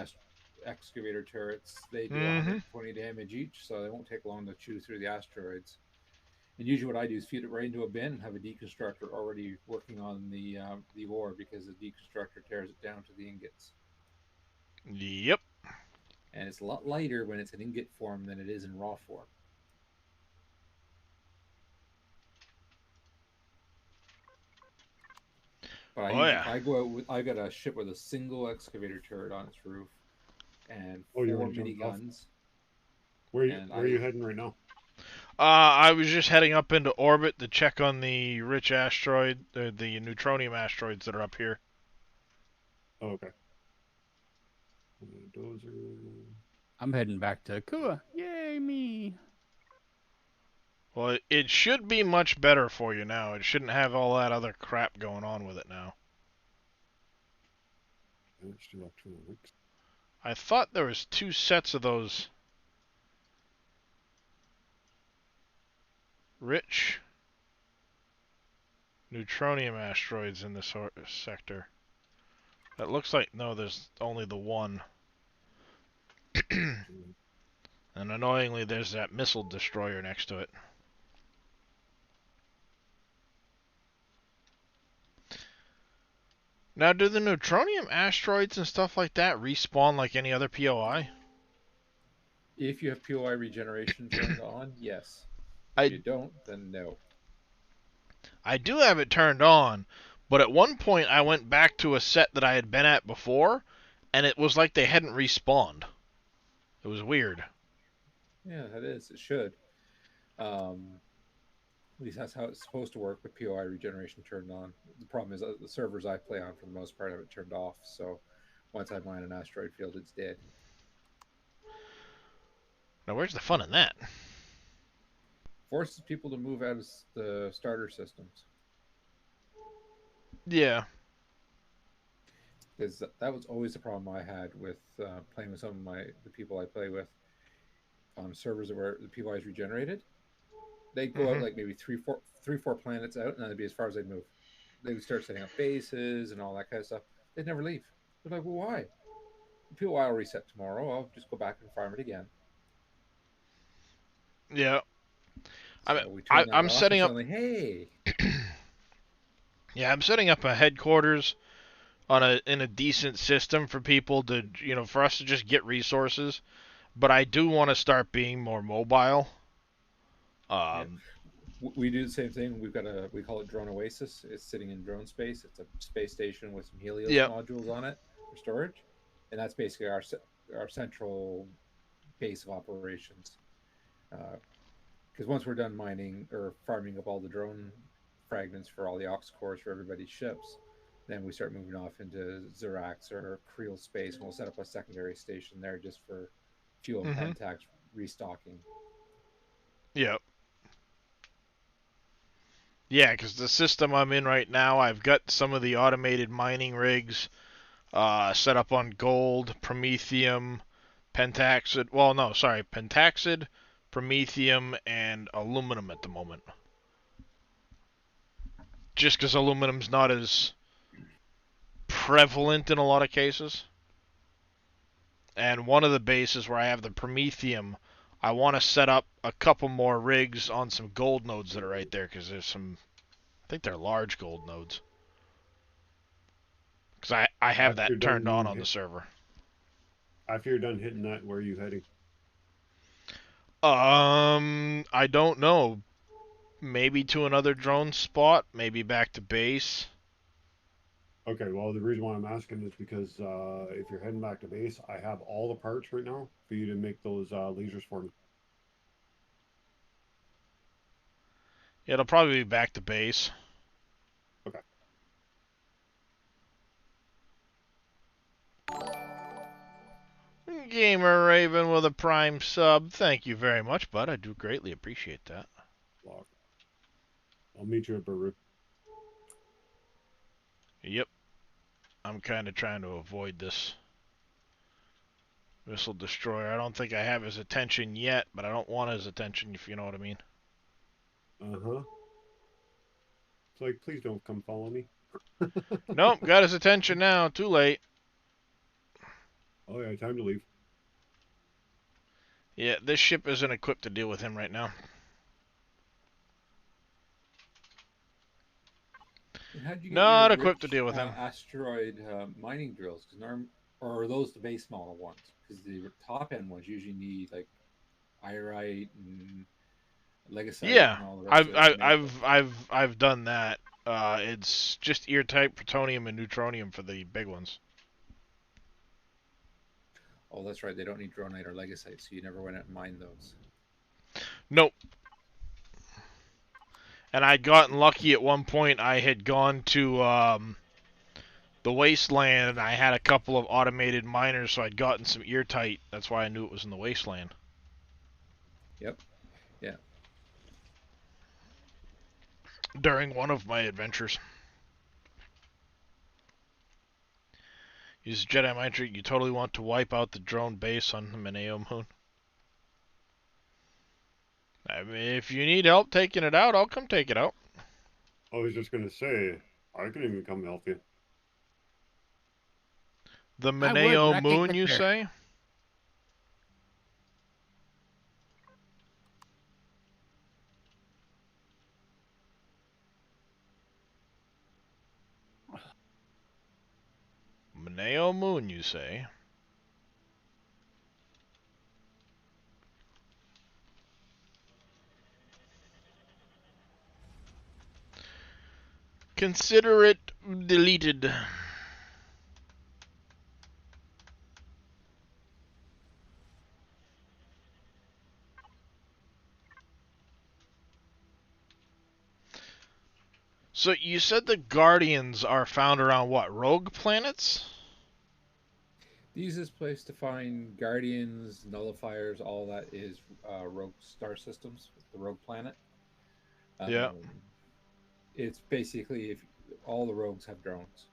I: excavator turrets, they do 120 damage each, so they won't take long to chew through the asteroids. And usually what I do is feed it right into a bin and have a deconstructor already working on the ore, because the deconstructor tears it down to the ingots.
A: Yep.
I: And it's a lot lighter when it's in ingot form than it is in raw form. But I go out with, I got a ship with a single excavator turret on its roof and 4 miniguns.
F: Where are you heading right now?
A: I was just heading up into orbit to check on the rich asteroid, the neutronium asteroids that are up here.
F: Oh, okay.
D: I'm heading back to Kua. Yay, me.
A: Well, it should be much better for you now. It shouldn't have all that other crap going on with it now. I thought there was 2 sets of those rich neutronium asteroids in this sector. That looks like, no, there's only the one. And annoyingly, there's that missile destroyer next to it. Now, do the neutronium asteroids and stuff like that respawn like any other POI?
I: If you have POI regeneration turned on, yes. If
A: I
I: you don't, then no.
A: I do have it turned on, but at one point I went back to a set that I had been at before, and it was like they hadn't respawned. It was weird.
I: Yeah, that is. It should. At least that's how it's supposed to work with POI regeneration turned on. The problem is the servers I play on, for the most part, have it turned off. So once I mine an asteroid field, it's dead.
A: Now, where's the fun in that?
I: Forces people to move out of the starter systems.
A: Yeah.
I: Because that was always the problem I had with playing with some of the people I play with on servers where the POI is regenerated. They'd go out like maybe three, four planets out, and that'd be as far as they'd move. They would start setting up bases and all that kind of stuff. They'd never leave. They're like, well, why? The POI will reset tomorrow. I'll just go back and farm it again.
A: Yeah.
I: So we turn that
A: I'm
I: off
A: setting
I: and
A: up.
I: suddenly, hey.
A: Yeah, I'm setting up a headquarters in a decent system for people to, for us to just get resources. But I do want to start being more mobile.
I: Yeah. We do the same thing. We call it Drone Oasis. It's sitting in drone space. It's a space station with some Helios modules on it for storage, and that's basically our central base of operations. Because once we're done mining or farming up all the drone fragments for all the aux cores for everybody's ships, then we start moving off into Zirax or Creel space, and we'll set up a secondary station there just for fuel and Pentax restocking.
A: Yep. Yeah, because the system I'm in right now, I've got some of the automated mining rigs set up on gold, promethium, pentaxid. Well, no, sorry, pentaxid, promethium, and aluminum at the moment. Just because aluminum's not as prevalent in a lot of cases. And one of the bases where I have the promethium, I want to set up a couple more rigs on some gold nodes that are right there, because there's some, I think they're large gold nodes. Because I have that turned on the server.
F: After you're done hitting that, where are you heading?
A: I don't know. Maybe to another drone spot, maybe back to base.
F: Okay, well, the reason why I'm asking is because if you're heading back to base, I have all the parts right now for you to make those lasers for me.
A: Yeah, it'll probably be back to base.
F: Okay.
A: Gamer Raven with a Prime sub. Thank you very much, bud. I do greatly appreciate that.
F: I'll meet you at Baru.
A: Yep. I'm kind of trying to avoid this missile destroyer. I don't think I have his attention yet, but I don't want his attention, if you know what I mean.
F: Uh-huh. It's like, please don't come follow me.
A: Nope, got his attention now. Too late.
F: Oh, yeah, time to leave.
A: Yeah, this ship isn't equipped to deal with him right now.
I: How'd you get
A: Not
I: your
A: equipped to deal with him.
I: asteroid mining drills? Or are those the base model ones? Because the top end ones usually need like iorite and legasite.
A: Yeah,
I: and all the rest
A: I've done that. It's just ear-type plutonium and neutronium for the big ones.
I: Oh, that's right. They don't need dronite or legasite, so you never went out and mined those.
A: Nope. And I'd gotten lucky at one point. I had gone to the wasteland, and I had a couple of automated miners, so I'd gotten some ear-tight. That's why I knew it was in the wasteland.
I: Yep. Yeah.
A: During one of my adventures. Use Jedi Mind Trick. You totally want to wipe out the drone base on the Mineo Moon. I mean, if you need help taking it out, I'll come take it out.
F: I was just going to say, I can even come help you.
A: The Mineo Moon, you say? Neo Moon, you say? Consider it deleted. So you said the Guardians are found around what? Rogue planets?
I: The easiest place to find guardians, nullifiers, all that is rogue star systems, the rogue planet.
A: Yeah.
I: It's basically if all the rogues have drones,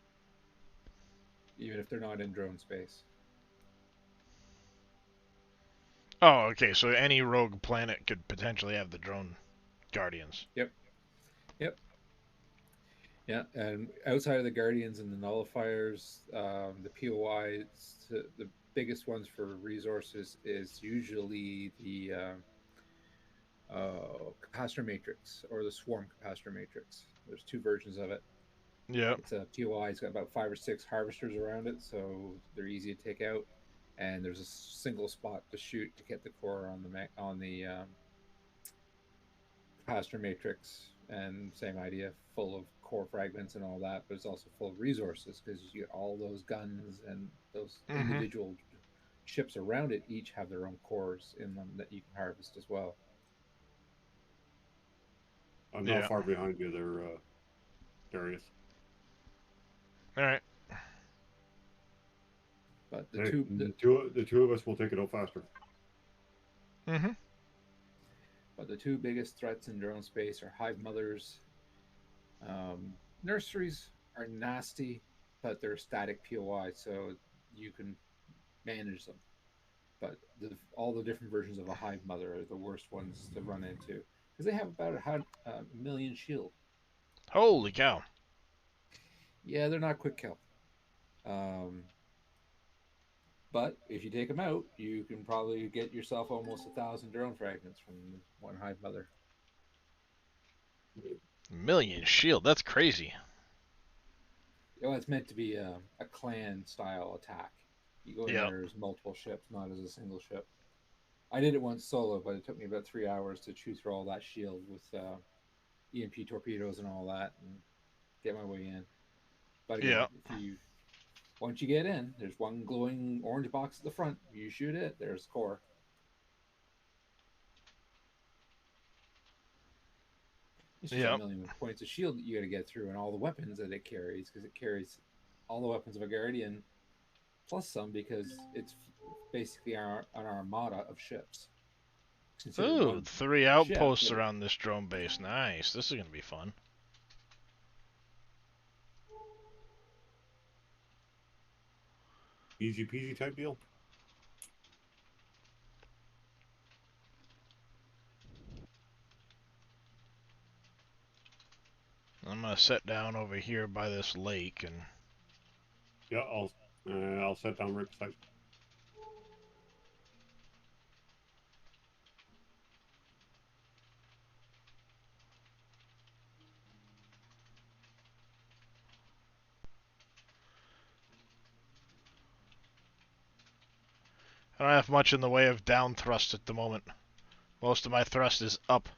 I: even if they're not in drone space.
A: Oh, okay. So any rogue planet could potentially have the drone Guardians.
I: Yep. Yeah, and outside of the guardians and the nullifiers, the POIs, the biggest ones for resources is usually the capacitor matrix or the swarm capacitor matrix. There's two versions of it.
A: Yeah.
I: It's a POI. It's got about 5 or 6 harvesters around it, so they're easy to take out. And there's a single spot to shoot to get the core on the capacitor matrix. And same idea, full of core fragments and all that, but it's also full of resources because you get all those guns and those individual ships around it. Each have their own cores in them that you can harvest as well.
F: I'm not far behind you there, Darius.
A: All right.
I: But
F: the two of us will take it out faster.
I: But the two biggest threats in drone space are hive mothers. Nurseries are nasty, but they're static POI, so you can manage them. But all the different versions of a hive mother are the worst ones to run into because they have about a million shield.
A: Holy cow!
I: Yeah, they're not quick kill. But if you take them out, you can probably get yourself almost 1,000 drone fragments from one hive mother.
A: Million shield, that's crazy.
I: Well, it's meant to be a clan style attack. You go in there as multiple ships, not as a single ship. I did it once solo, but it took me about 3 hours to chew through all that shield with EMP torpedoes and all that and get my way in. But again, once you get in, there's one glowing orange box at the front. You shoot it, there's core. It's just a million points of shield that you got to get through, and all the weapons that it carries, because it carries all the weapons of a Guardian, plus some, because it's basically an armada of ships.
A: Ooh, 3 outposts around this drone base. Nice. This is going to be fun.
F: Easy peasy type deal.
A: I'm gonna sit down over here by this lake and.
F: Yeah, I'll sit down right beside.
A: I don't have much in the way of down thrust at the moment. Most of my thrust is up.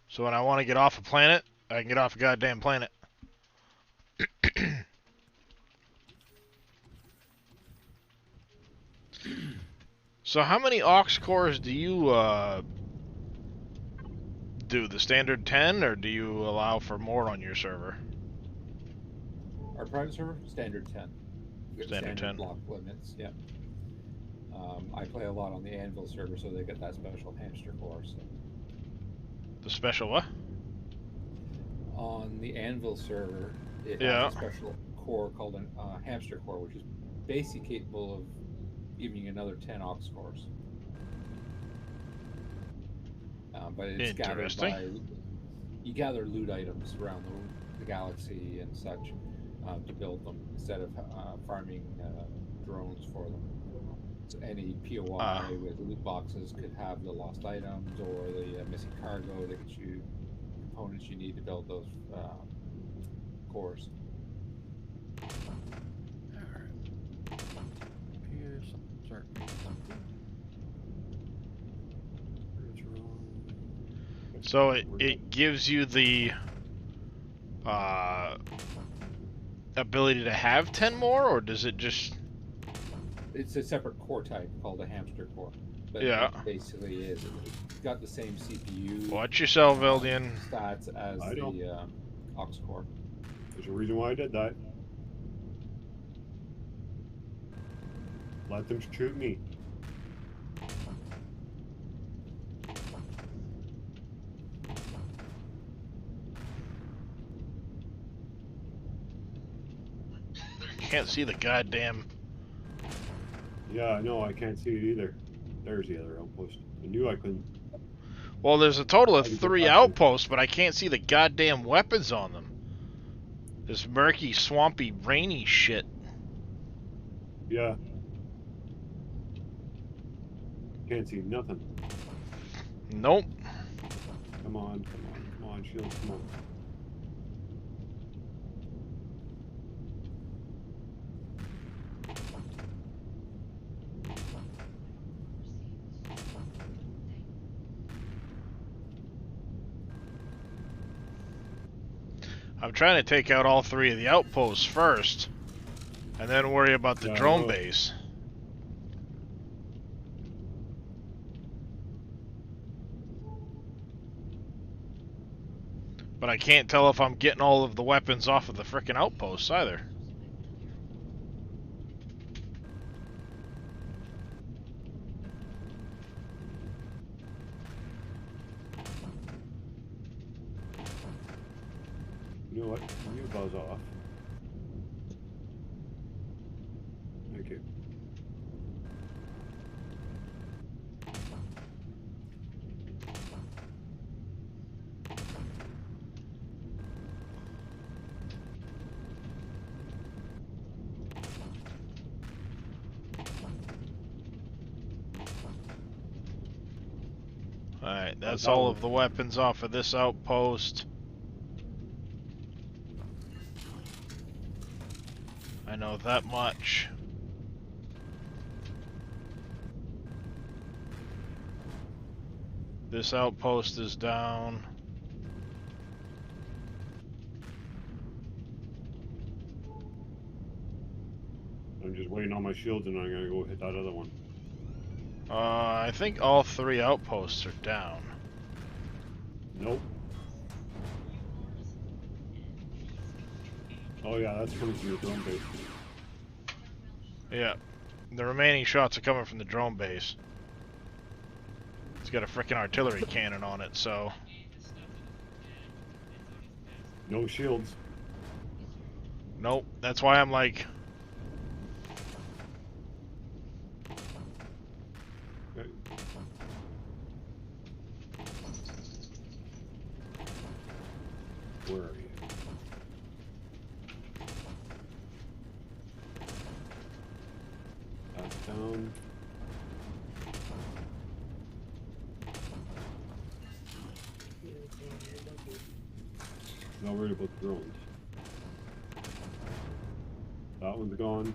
A: So when I want to get off a planet, I can get off a goddamn planet. So how many aux cores do you do? The standard 10, or do you allow for more on your server?
I: Our private server, standard 10.
A: Standard 10.
I: Block limits, yeah. I play a lot on the Anvil server, so they get that special hamster core. So.
A: The special what?
I: On the Anvil server, it has a special core called a hamster core, which is basically capable of giving you another 10 aux cores. But it's gathered by... You gather loot items around the galaxy and such to build them, instead of farming drones for them. So any POI with loot boxes could have the lost items or the missing cargo that gets you components you need to build those cores.
D: Alright. Here's start.
F: Where's wrong?
A: So it gives you the ability to have 10 more, or does it just...
I: It's a separate core type called a hamster core. But
A: Yeah.
I: it basically is. It's got the same CPU
A: Watch yourself, Eldian.
I: stats as
F: I don't.
I: the aux core.
F: There's a reason why I did that. Let them shoot me.
A: Can't see the goddamn...
F: Yeah, I know. I can't see it either. There's the other outpost. I knew I couldn't.
A: Well, there's a total of
F: I can get
A: 3
F: back to-
A: outposts, but I can't see the goddamn weapons on them. This murky, swampy, rainy shit.
F: Yeah. Can't see nothing.
A: Nope.
F: Come on, come on, come on, shield, come on.
A: I'm trying to take out all 3 of the outposts first, and then worry about the
F: Yeah, I
A: drone
F: know.
A: base. But I can't tell if I'm getting all of the weapons off of the frickin' outposts either.
F: You know what? You buzz off. Thank you.
A: Alright, that's
F: that
A: all
F: one.
A: of the weapons off of this outpost. I know that much. This outpost is down.
F: I'm just waiting on my shields and I'm gonna go hit that other one.
A: I think all 3 outposts are down.
F: Nope. Oh yeah, that's coming from your drone base.
A: Yeah. The remaining shots are coming from the drone base. It's got a frickin' artillery cannon on it, so...
F: No shields.
A: Nope, that's why I'm like...
F: Okay. Where are you? That's down. Not worried about the drones. That one's gone.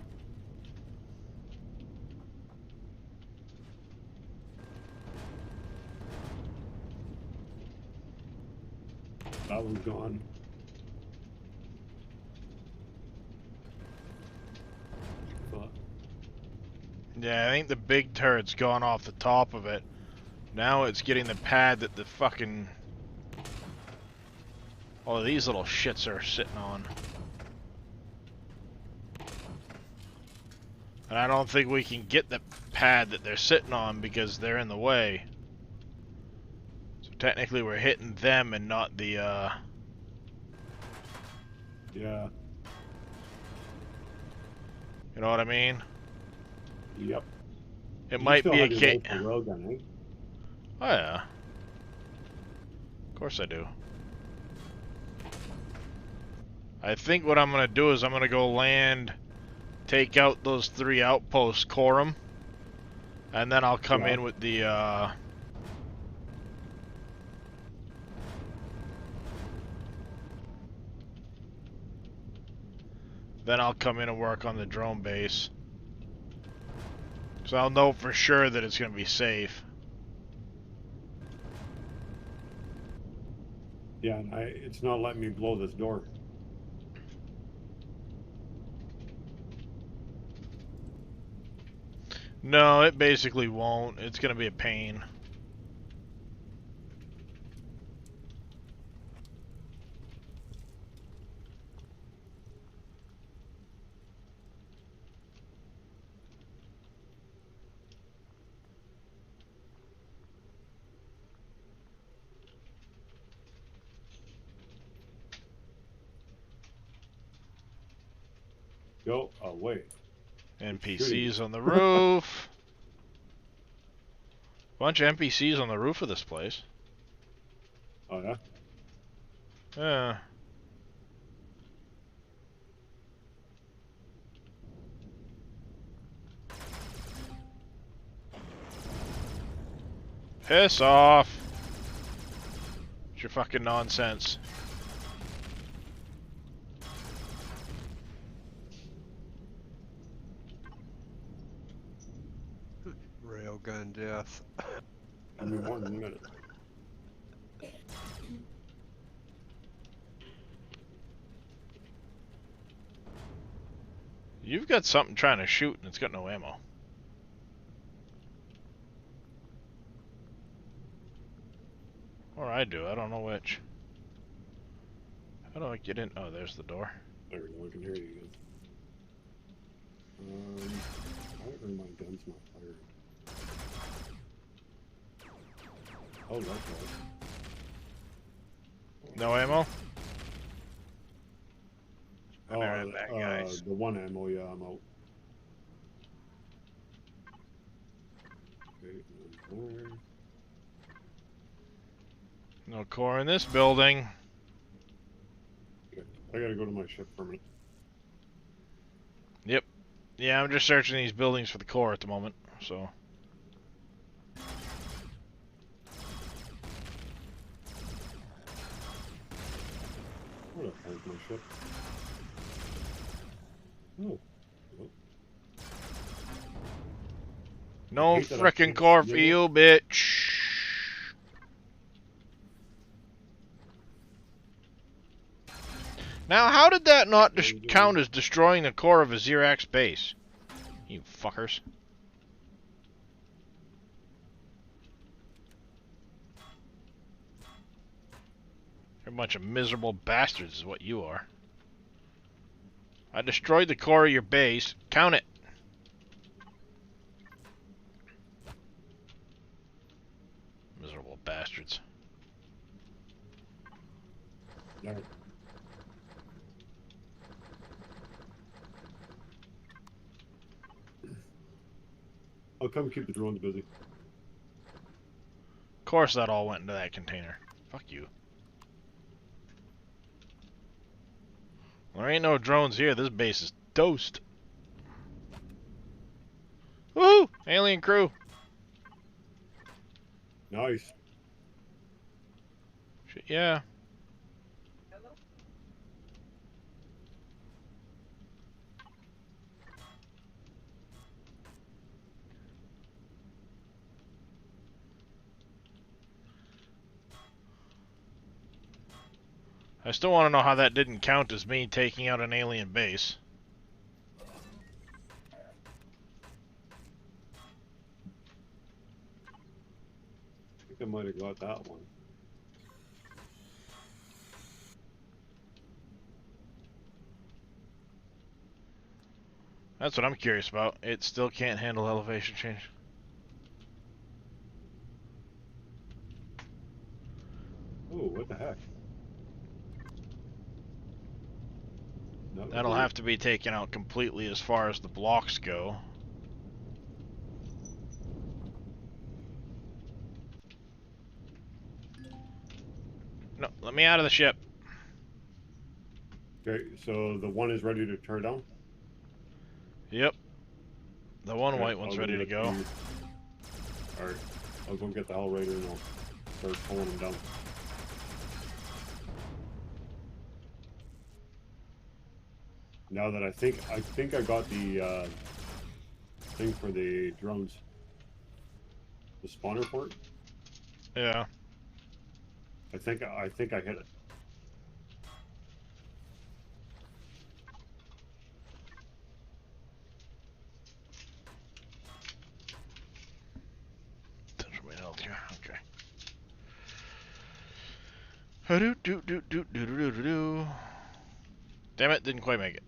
F: That one's gone. Fuck.
A: Yeah, I think the big turret's gone off the top of it. Now it's getting the pad that the fucking... all of these little shits are sitting on. And I don't think we can get the pad that they're sitting on because they're in the way. So technically we're hitting them and not the,
F: Yeah.
A: you know what I mean?
F: Yep.
A: It
F: You
A: might
F: still
A: be a
F: have your
A: case...
F: rifle railgun, eh?
A: Oh yeah. Of course I do. I think what I'm gonna do is I'm gonna go land, take out those 3 outposts, core 'em, and then I'll come in with the, Then I'll come in and work on the drone base. So I'll know for sure that it's going to be safe.
F: Yeah, and it's not letting me blow this door.
A: No, it basically won't. It's going to be a pain.
F: Go away.
A: NPCs on the roof. Bunch of NPCs on the roof of this place.
F: Oh, yeah?
A: Yeah. Piss off. It's your fucking nonsense.
H: Railgun death.
F: Give me 1 minute.
A: You've got something trying to shoot and it's got no ammo. Or I do, I don't know which. How do I get in? Oh, there's the door.
F: There we go, I can hear you again. Why are my guns not firing? Oh, that's right.
A: No ammo?
F: Oh, the 1 ammo, yeah, I'm out. Okay, one more.
A: No core in this building.
F: Okay, I gotta go to my ship for a minute.
A: Yep. Yeah, I'm just searching these buildings for the core at the moment, so.
F: Where the hell is my ship? Oh.
A: No
F: hate that I
A: frickin'
F: can't
A: core
F: see
A: for
F: it.
A: you, bitch. Now, how did that not count as destroying the core of a Xerax base? You fuckers. You're a bunch of miserable bastards is what you are. I destroyed the core of your base. Count it. Miserable bastards.
F: No. I'll come keep the drones busy.
A: Of course that all went into that container. Fuck you. There ain't no drones here. This base is toast. Woohoo! Alien crew.
F: Nice.
A: Shit, yeah. I still want to know how that didn't count as me taking out an alien base.
F: I think I might have got that one.
A: That's what I'm curious about. It still can't handle elevation change.
F: Oh, what the heck? No,
A: That'll have to be taken out completely as far as the blocks go. No, let me out of the ship.
F: Okay, so the 1 is ready to turn down?
A: Yep. The one
F: Okay,
A: white one's
F: I'll
A: ready to
F: let
A: go.
F: you- Alright, I'll go get the Hellraiser and I'll start pulling them down. Now that I think I got the thing for the drones. The spawner port.
A: Yeah.
F: I think I hit it.
A: Okay. Do. Damn it, didn't quite make it.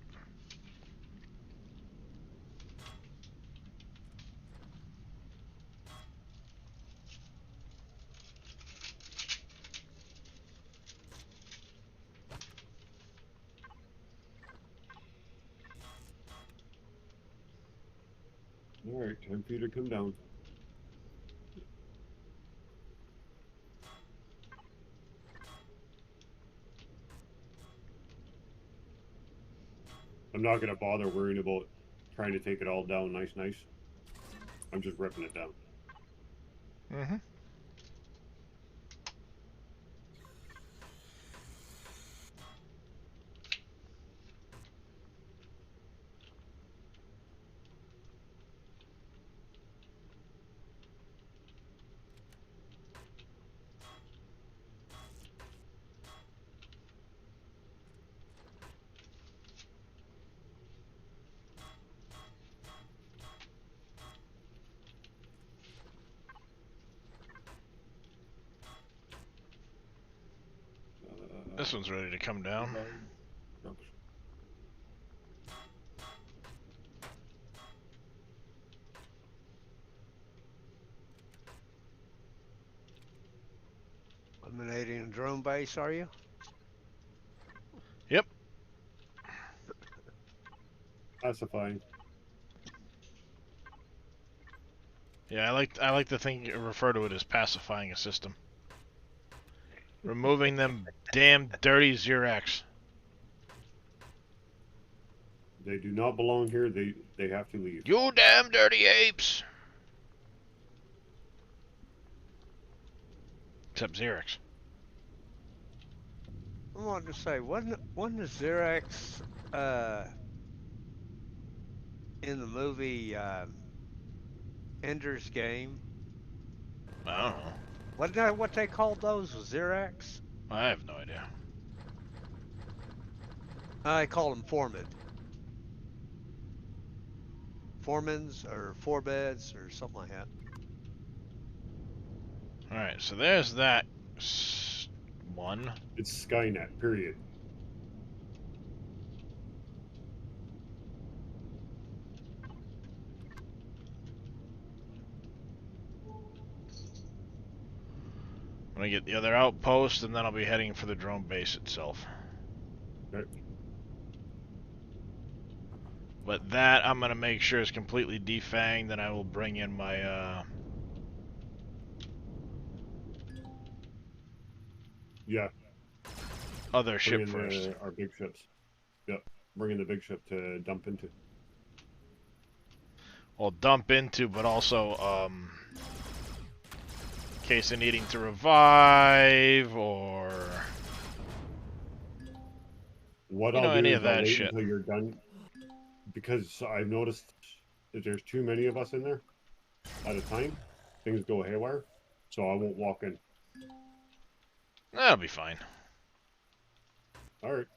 F: Alright, time for you to come down. I'm not gonna bother worrying about trying to take it all down nice. I'm just ripping it down.
A: Mm-hmm. This one's ready to come down.
H: Eliminating a drone base, are you?
A: Yep.
F: Pacifying.
A: Yeah, I like to think refer to it as pacifying a system. Removing them damn dirty Xerax.
F: They do not belong here. They have to leave.
A: You damn dirty apes! Except Xerax.
H: I wanted to say, wasn't the Xerax in the movie Ender's Game?
A: I don't know.
H: Wasn't that what they called those? Xerax?
A: I have no idea.
H: I called them Foreman. Foremans or Forbeds or something like that.
A: Alright, so there's that one.
F: It's Skynet, period.
A: I'm gonna get the other outpost, and then I'll be heading for the drone base itself.
F: Okay.
A: But that, I'm gonna make sure is completely defanged, then I will bring in my,
F: Yeah.
A: other ship first.
F: Our big ships. Yep. Bringing the big ship to dump into.
A: Well, dump into, but also, in case of needing to revive, or...
F: What
A: you know,
F: I'll do
A: any
F: is
A: of
F: I'll
A: that
F: wait
A: shit.
F: until you're done. Because I've noticed that there's too many of us in there at a time. Things go haywire. So I won't walk in.
A: That'll be fine.
F: Alright.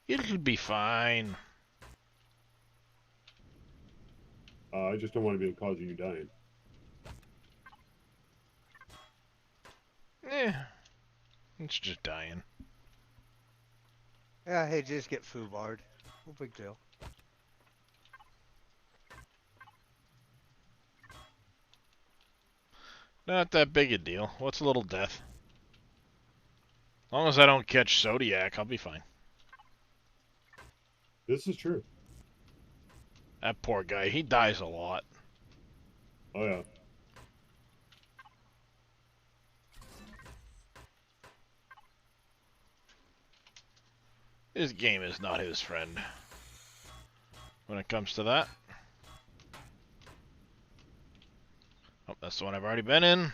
A: It'll be fine.
F: I just don't want to be the cause of you dying.
A: It's just dying.
H: Yeah, hey, just get foobarred. No big deal.
A: Not that big a deal. What's a little death? As long as I don't catch Zodiac, I'll be fine.
F: This is true.
A: That poor guy, he dies a lot.
F: Oh yeah.
A: This game is not his friend when it comes to that. Oh, that's the one I've already been in.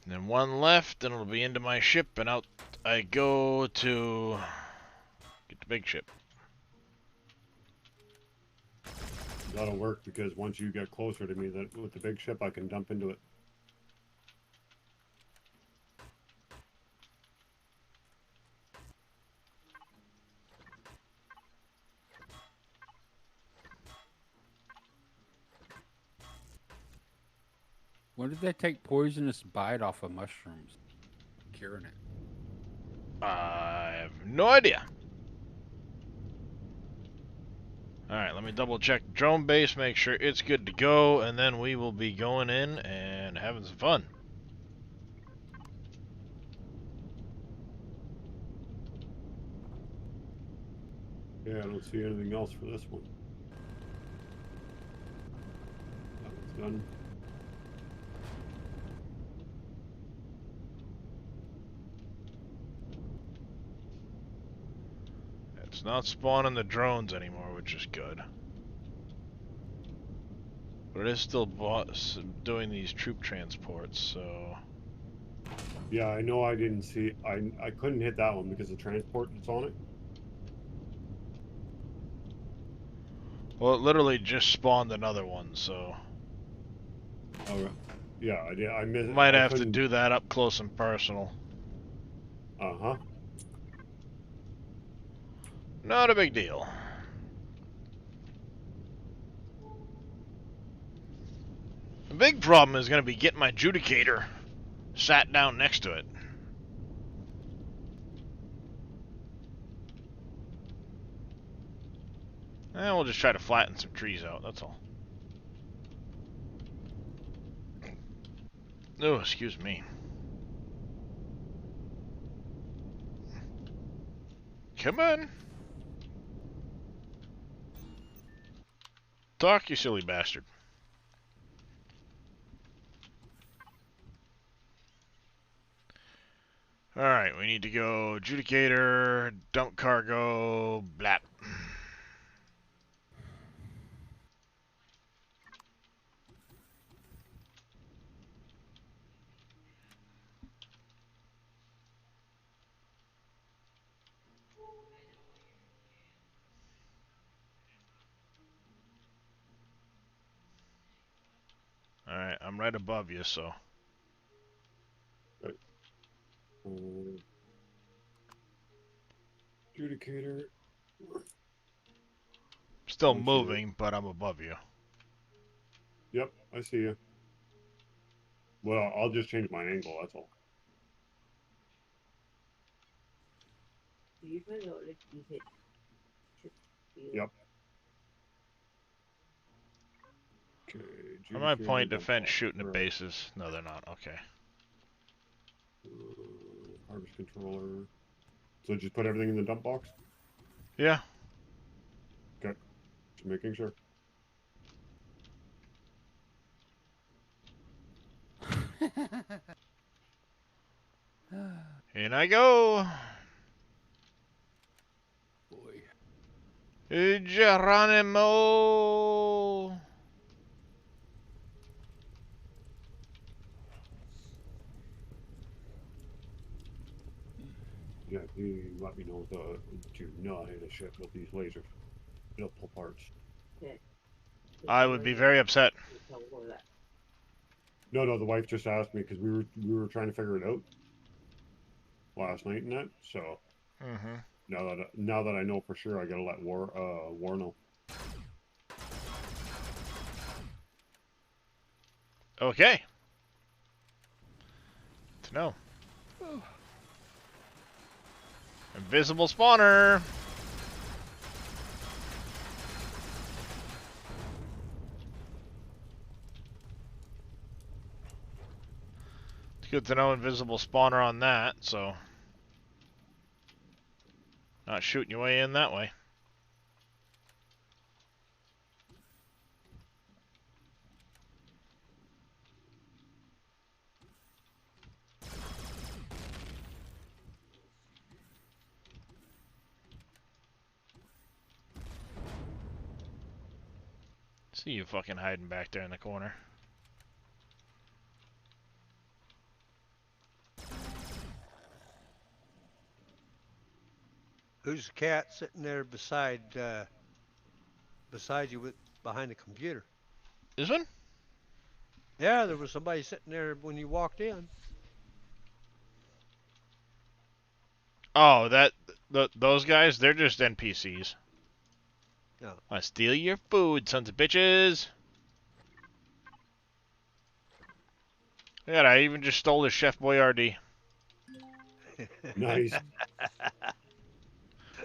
A: And then one left, and it'll be into my ship, and out I go to get the big ship.
F: That'll work because once you get closer to me, that with the big ship, I can dump into it.
D: When did they take poisonous bite off of mushrooms? Curing it.
A: I have no idea. Alright, let me double check drone base, make sure it's good to go, and then we will be going in and having some fun.
F: Yeah, I don't see anything else for this one. That one's done.
A: It's not spawning the drones anymore, which is good. But it is still doing these troop transports, so...
F: Yeah, I know I didn't see... I couldn't hit that one because the transport that's on it.
A: Well, it literally just spawned another one, so...
F: Oh, yeah, I did. I missed.
A: Might
F: I
A: have to
F: couldn't-
A: do that up close and personal.
F: Uh-huh.
A: Not a big deal. The big problem is going to be getting my adjudicator sat down next to it. And we'll just try to flatten some trees out, that's all. Oh, excuse me. Come on. Talk, you silly bastard. Alright, we need to go adjudicator, dump cargo, blap. Alright, I'm right above you, so.
F: Right. Adjudicator.
A: Still
F: I see
A: moving, but I'm above you.
F: Yep, I see you. Well, I'll just change my angle, that's all.
G: Usually it'll let you hit.
F: Yep. Okay,
A: I might
F: adjudicator,
A: point
F: dump
A: defense
F: off.
A: shooting at
F: Right.
A: bases. No, they're not. Okay.
F: Harvest controller. So just put everything in the dump box?
A: Yeah.
F: Okay. Just making sure.
A: In I go.
D: Boy.
A: Geronimo.
F: Yeah, you let me know to not hit a ship with these lasers. It'll pull parts.
G: Okay.
A: I would be very upset.
F: No, the wife just asked me because we were trying to figure it out last night and that. So
A: Mm-hmm.
F: now that I know for sure, I gotta let War know.
A: Okay. To know. Invisible spawner. It's good to know invisible spawner on that, so not shooting your way in that way. See you fucking hiding back there in the corner.
H: Who's the cat sitting there beside you behind the computer?
A: This one?
H: Yeah, there was somebody sitting there when you walked in.
A: Oh, those guys, they're just NPCs.
H: No.
A: I steal your food, sons of bitches. Yeah, I even just stole the Chef Boyardee.
F: Nice.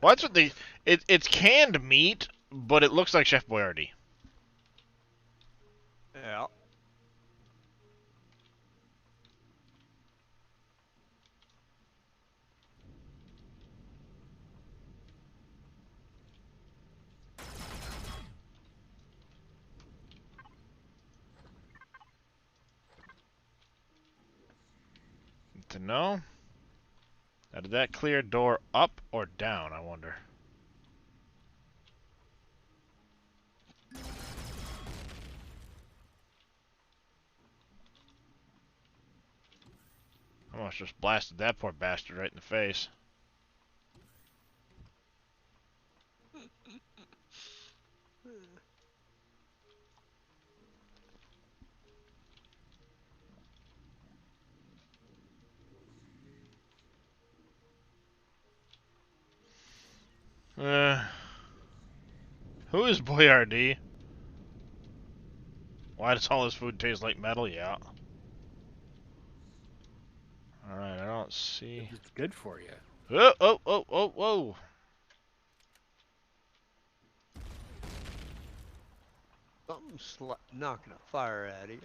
A: Well, that's what it's canned meat, but it looks like Chef Boyardee.
H: Yeah.
A: To know. Now, did that clear door up or down, I wonder? I almost just blasted that poor bastard right in the face. Who is Boyardee? Why does all this food taste like metal? Yeah. Alright, I don't see.
K: It's good for you.
A: Oh, oh, oh, oh, whoa.
H: Something's knocking a fire out of you.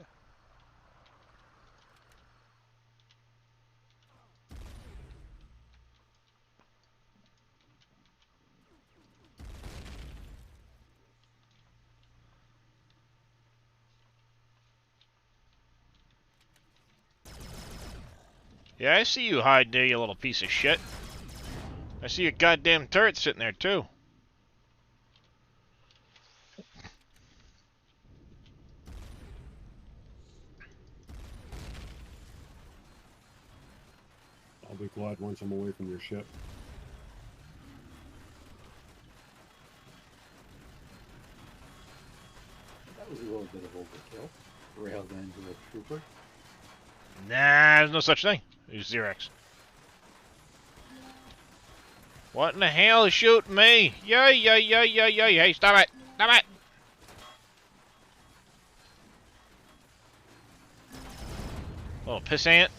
A: Yeah, I see you hide there, you little piece of shit. I see your goddamn turret sitting there, too.
F: I'll be glad once I'm away from your ship.
I: That was a little bit of overkill. Railed into a trooper.
A: Nah, there's no such thing. Use Xerox. What in the hell is shooting me? Yay, yay, yay, yay, yay. Hey, stop it. Stop it. Little pissant.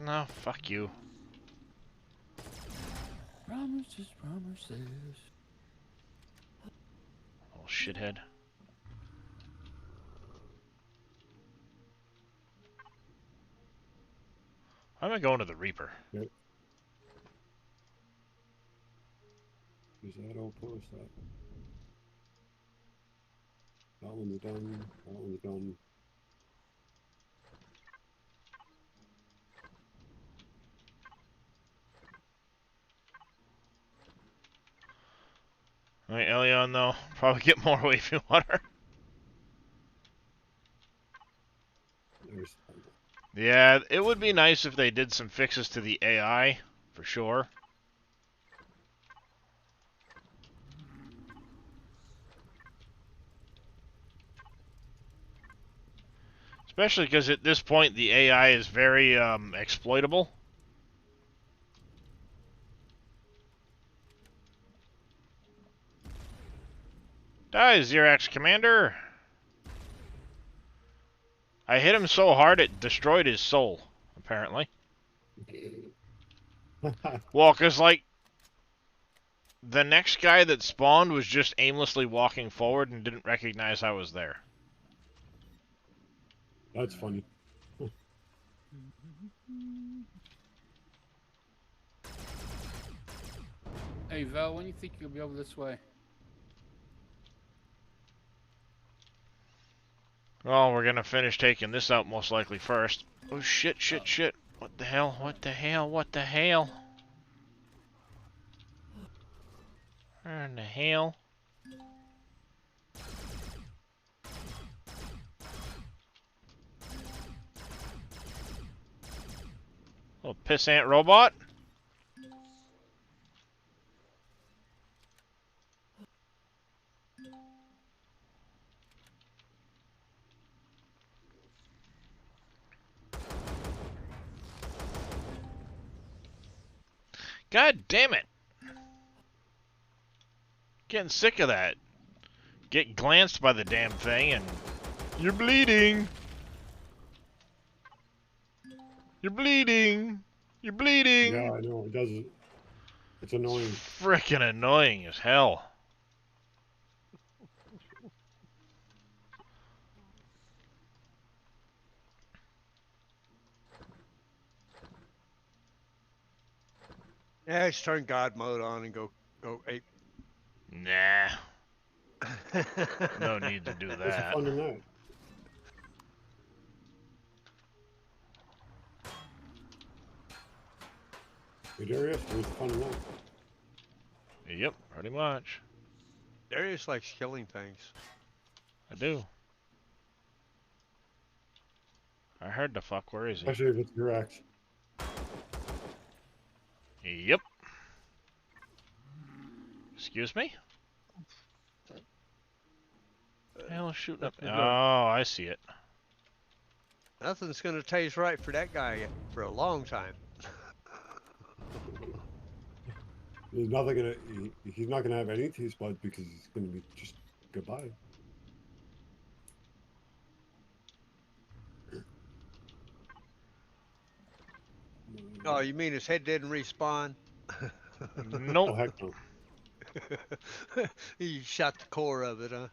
A: No, fuck you.
D: Promises, promises.
A: Little shithead. Why am I going to the Reaper?
F: Yep. Is that outpost that? That one's done. That one's done.
A: Alright, Elion, though. Probably get more wavy water.
F: There's
A: Yeah, it would be nice if they did some fixes to the AI, for sure. Especially because at this point the AI is very exploitable. Die, Xerox Commander! I hit him so hard it destroyed his soul, apparently. Well, because, like, the next guy that spawned was just aimlessly walking forward and didn't recognize I was there.
F: That's funny.
K: Hey, Val, when do you think you'll be over this way?
A: Well, we're gonna finish taking this out most likely first. Oh, shit, shit, shit. What the hell? What the hell? What the hell? Where in the hell? Little pissant robot. God damn it. Getting sick of that. Get glanced by the damn thing and you're bleeding. You're bleeding. You're bleeding.
F: Yeah, I know. It does. It's annoying.
A: Frickin' annoying as hell.
H: Yeah, just turn God mode on and go ape.
A: Nah. No need to do
F: What's the
A: that.
F: fun in that? Hey, Darius, what's the fun in that?
A: Yep, pretty much.
H: Darius likes killing things.
A: I do. I heard the fuck. Where is he?
F: Especially if it's your ex.
A: Yep. Excuse me? Hell, shooting up. Oh, I see it.
H: Nothing's gonna taste right for that guy for a long time.
F: There's nothing gonna. He's not gonna have any taste buds because he's gonna be just goodbye.
H: Oh, you mean his head didn't respawn?
A: Nope.
F: Oh heck no.
H: You shot the core of it, huh?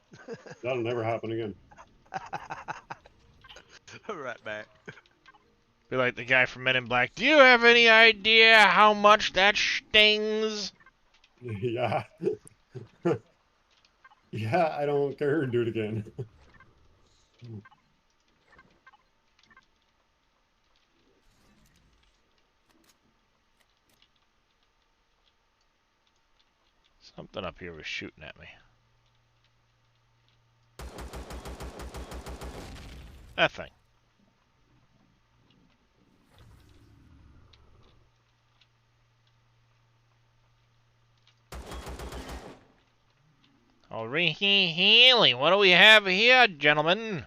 F: That'll never happen again.
H: Right back.
A: Be like the guy from Men in Black. Do you have any idea how much that stings?
F: Yeah. Yeah, I don't care. Do it again.
A: Something up here was shooting at me. That thing. Oh, really? What do we have here, gentlemen?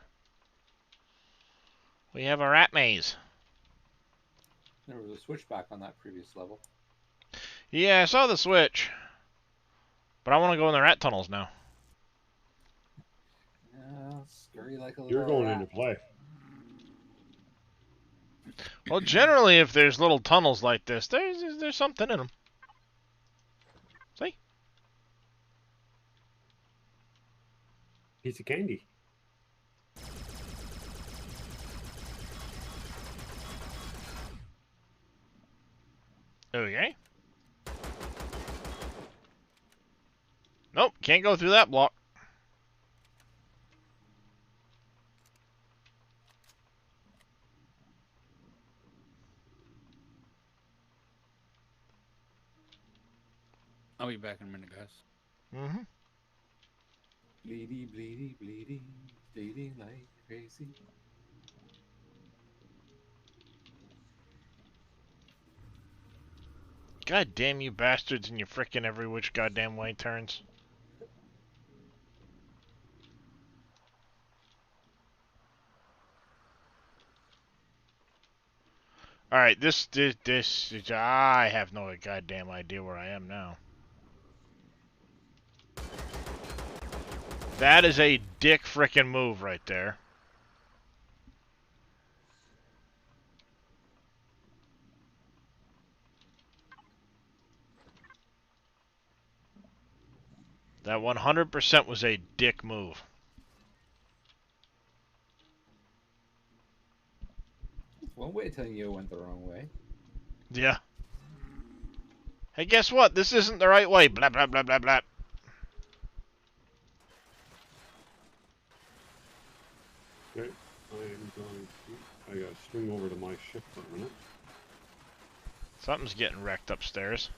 A: We have a rat maze.
I: There was a switchback on that previous level.
A: Yeah, I saw the switch. But I want to go in the rat tunnels now.
I: Scurry like a little
F: You're going
I: rat.
F: into play.
A: Well, generally, if there's little tunnels like this, there's something in them. See?
F: Piece of candy.
A: Okay. Nope, can't go through that block.
K: I'll be back in a minute, guys.
A: Mm-hmm.
I: Bleedy, bleedy, bleedy, bleeding like crazy.
A: God damn you bastards and your frickin' every which goddamn way turns. Alright, this, I have no goddamn idea where I am now. That is a dick frickin' move right there. That 100% was a dick move.
I: One way of telling you it went the wrong way.
A: Yeah. Hey, guess what? This isn't the right way. Blah, blah, blah, blah, blah.
F: Okay, I'm going to. I gotta swing over to my ship for a minute.
A: Something's getting wrecked upstairs.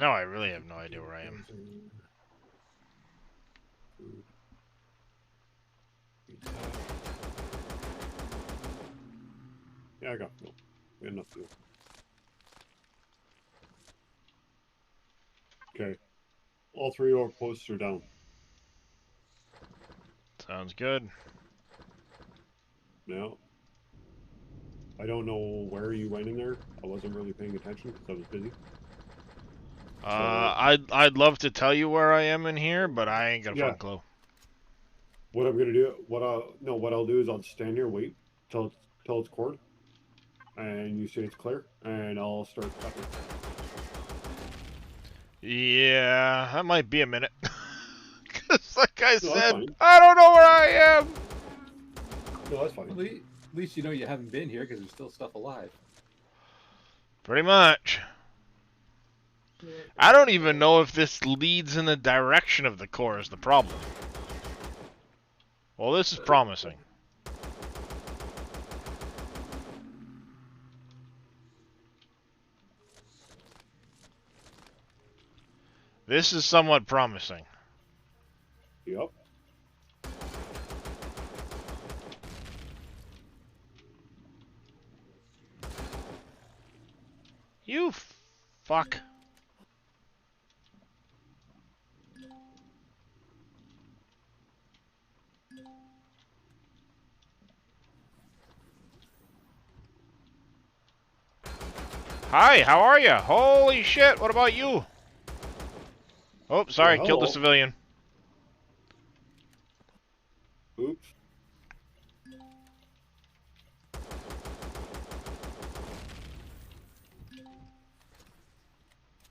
A: No, I really have no idea where I am.
F: Yeah, I got fuel. We had enough fuel. Okay. All 3 orc posts are down.
A: Sounds good.
F: Now, I don't know where you went in there. I wasn't really paying attention because I was busy.
A: I'd love to tell you where I am in here, but I ain't got a fucking clue.
F: What I'm gonna do, what I'll do is I'll stand here, wait till it's cord, and you say it's clear, and I'll start cutting.
A: Yeah, that might be a minute. Cause like I
F: No,
A: said, I don't know where I am.
F: No, that's fine.
I: At least you know you haven't been here because there's still stuff alive.
A: Pretty much. I don't even know if this leads in the direction of the core is the problem. Well, this is promising. This is somewhat promising.
F: Yep.
A: You fuck. Hi, how are you? Holy shit, what about you? Oh, sorry,
F: Well,
A: killed a
F: hello.
A: civilian.
F: Oops.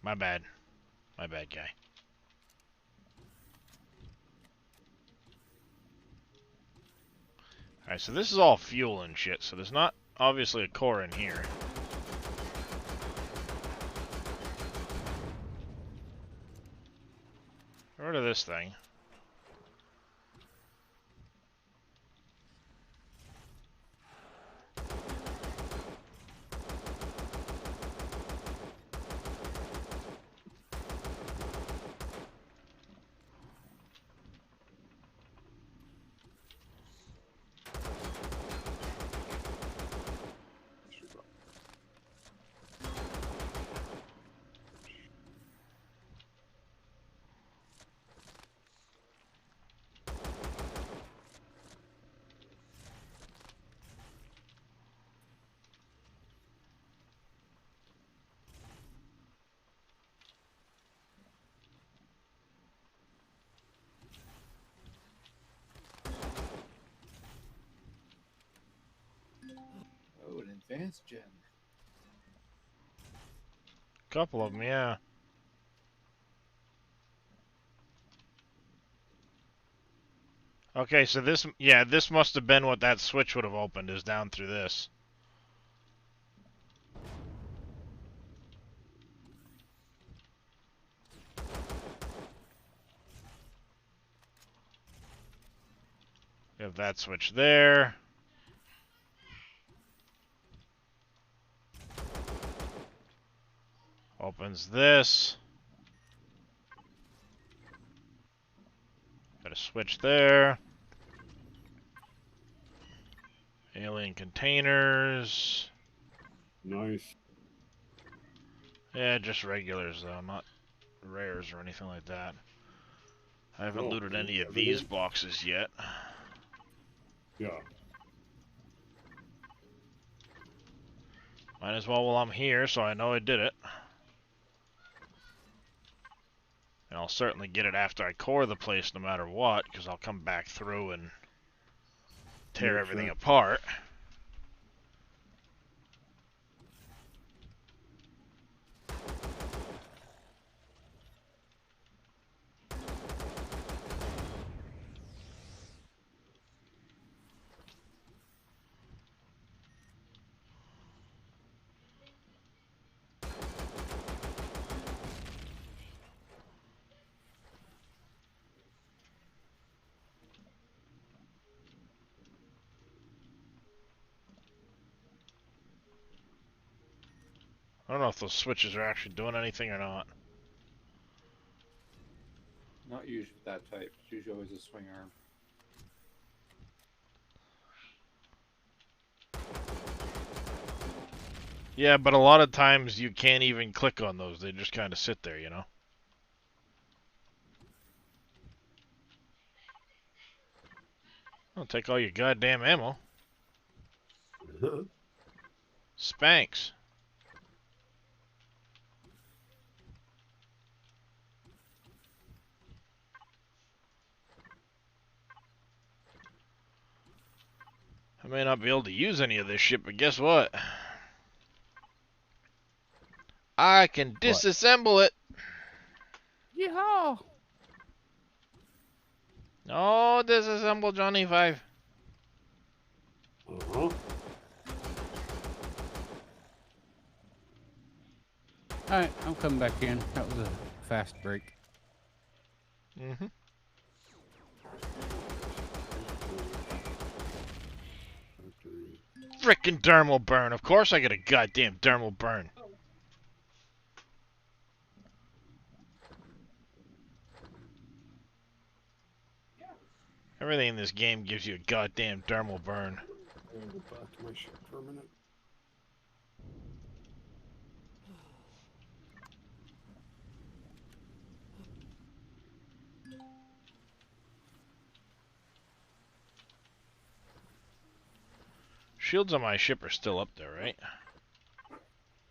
A: My bad. My bad, guy. Alright, so this is all fuel and shit, so there's not obviously a core in here. Get rid of this thing.
I: Oh, an advanced gen.
A: Couple of them, yeah. Okay, so this, yeah, this must have been what that switch would have opened, is down through this. We have that switch there. Opens this. Got a switch there. Alien containers.
F: Nice.
A: Yeah, just regulars though, not rares or anything like that. I haven't looted any of these boxes yet.
F: Yeah.
A: Might as well while I'm here, so I know I did it. And I'll certainly get it after I core the place no matter what, because I'll come back through and tear everything apart. I don't know if those switches are actually doing anything or not.
I: Not usually that type. It's usually always a swing arm.
A: Yeah, but a lot of times you can't even click on those. They just kind of sit there, you know? I'll take all your goddamn ammo. Spanks. I may not be able to use any of this shit, but guess what? I can disassemble it.
K: Yeehaw!
A: Oh, disassemble Johnny 5.
F: Uh-huh.
D: Alright, I'm coming back in. That was a fast break.
A: Mm-hmm. Frickin' dermal burn. Of course I get a goddamn dermal burn. Everything in this game gives you a goddamn dermal burn.
F: I'm gonna go back to my ship for a minute.
A: Shields on my ship are still up there, right?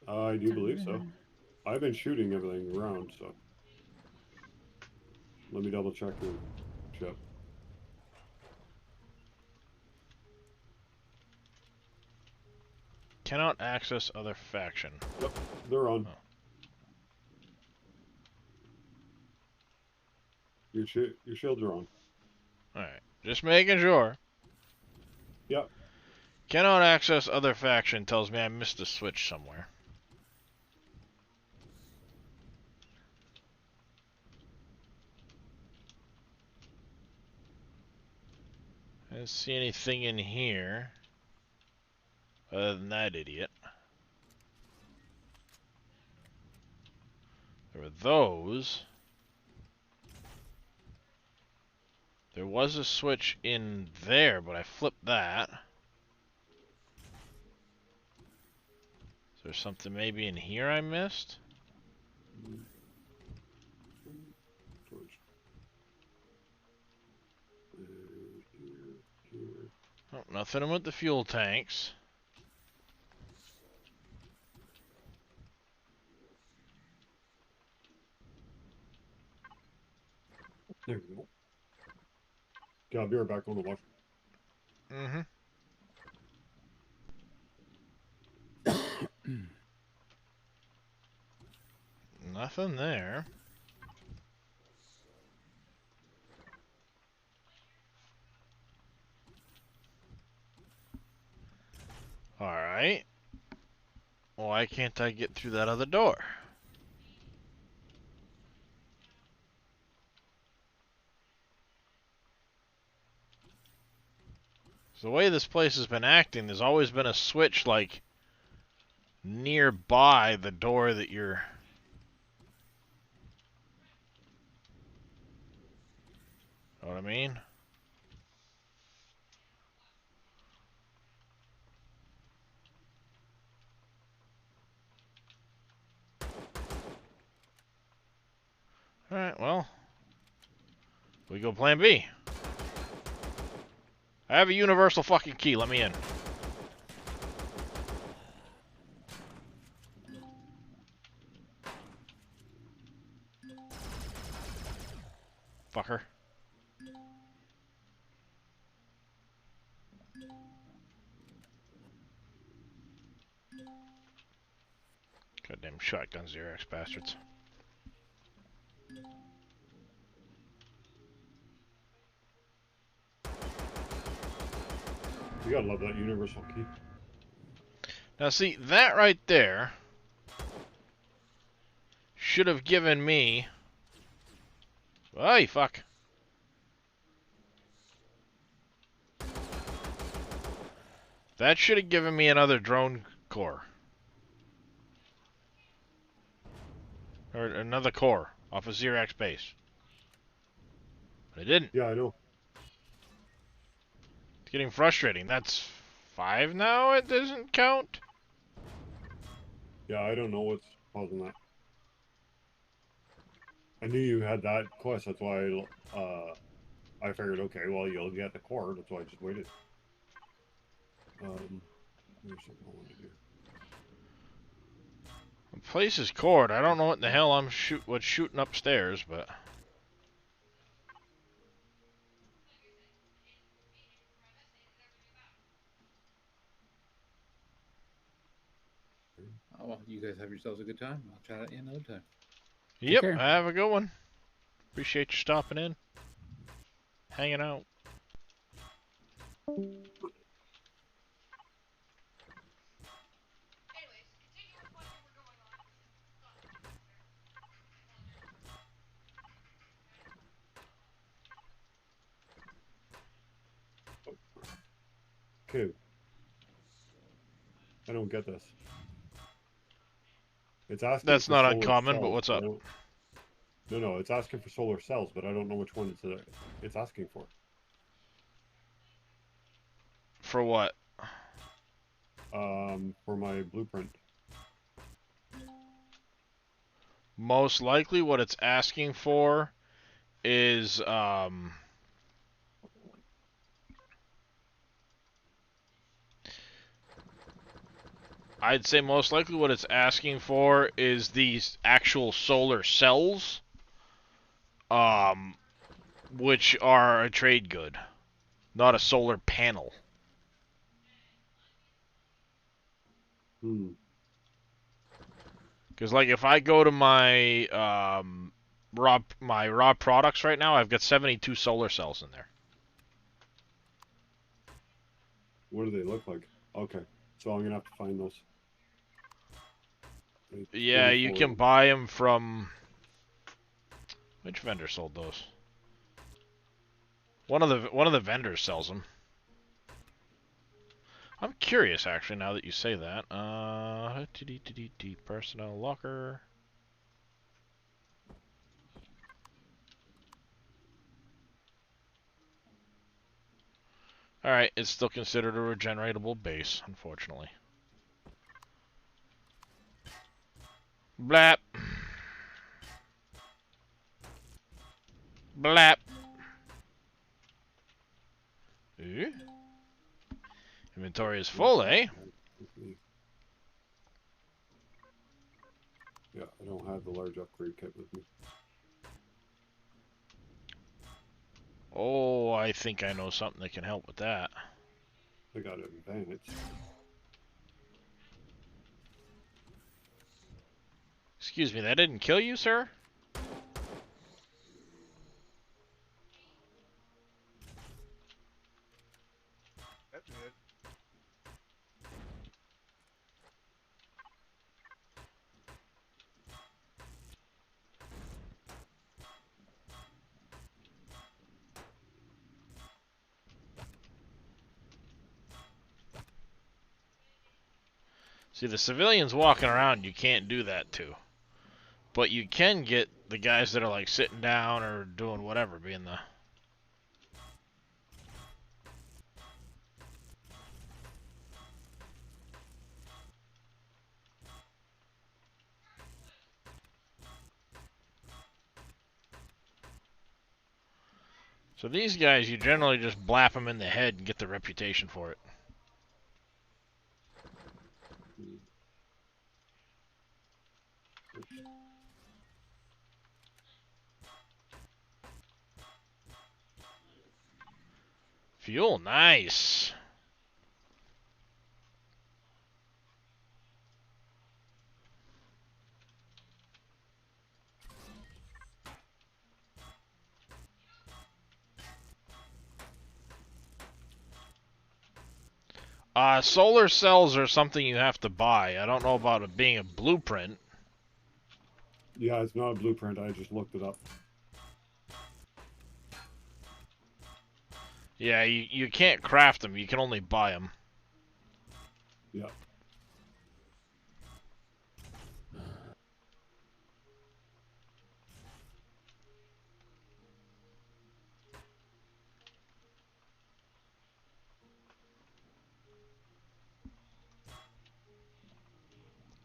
F: I do believe so. I've been shooting everything around, so. Let me double check your ship.
A: Cannot access other faction.
F: Yep, they're on.
A: Oh.
F: Your shields are on.
A: Alright, just making sure.
F: Yep.
A: Cannot access other faction tells me I missed a switch somewhere. I didn't see anything in here other than that idiot. There were those. There was a switch in there, but I flipped that. Is there something maybe in here I missed? Oh, nothing with the fuel tanks.
F: There we go. Okay, I'll be right back on the watch.
A: Mm-hmm. Nothing there. Alright. Why can't I get through that other door? So the way this place has been acting, there's always been a switch, like, nearby the door that you're... Know what I mean? Alright, well. We go plan B. I have a universal fucking key, let me in. Fucker. Goddamn shotgun Xerox bastards.
F: You gotta love that universal key.
A: Now see, that right there should have given me... Ay, fuck. That should have given me another drone core. Or another core off of Xerox base. But I didn't.
F: Yeah, I know.
A: It's getting frustrating. That's 5 now. It doesn't count.
F: Yeah, I don't know what's causing that. I knew you had that quest. That's why I figured, okay, well, you'll get the core. That's why I just waited. There's something I want to do.
A: The place is cord. I don't know what in the hell what's shooting upstairs, but
I: Oh, well, you guys have yourselves a good time. I'll chat at you another time.
A: yep.
D: care.
A: Have a good one. Appreciate you stopping in, hanging out.
C: Anyways, continue with what you were going on.
F: Okay. I don't get this. It's asking
A: That's
F: for
A: not
F: solar
A: uncommon, but
F: cells,
A: what's
F: I
A: up?
F: don't- No, it's asking for solar cells, but I don't know which one it's asking for.
A: For what?
F: For my blueprint.
A: Most likely what it's asking for is, I'd say most likely what it's asking for is these actual solar cells, which are a trade good, not a solar panel.
F: Hmm.
A: Because, like, if I go to my, raw products right now, I've got 72 solar cells in there.
F: What do they look like? Okay. So I'm gonna have to find those. Like
A: Yeah, you
F: 24.
A: can buy them from... Which vendor sold those? One of the vendors sells them. I'm curious, actually, now that you say that. Personnel locker. Alright, it's still considered a regeneratable base, unfortunately. Blap. Blap. Ooh. Inventory is full, eh?
F: Yeah, I don't have the large upgrade kit with me.
A: Oh, I think I know something that can help with that.
F: I got it in bandits.
A: Excuse me, that didn't kill you, sir?
H: That's it.
A: See, the civilians walking around, you can't do that to. But you can get the guys that are, like, sitting down or doing whatever, being the... So these guys, you generally just blap them in the head and get the reputation for it. Fuel, nice. Solar cells are something you have to buy. I don't know about it being a blueprint.
F: Yeah, it's not a blueprint. I just looked it up.
A: Yeah, you can't craft them. You can only buy them.
F: Yeah.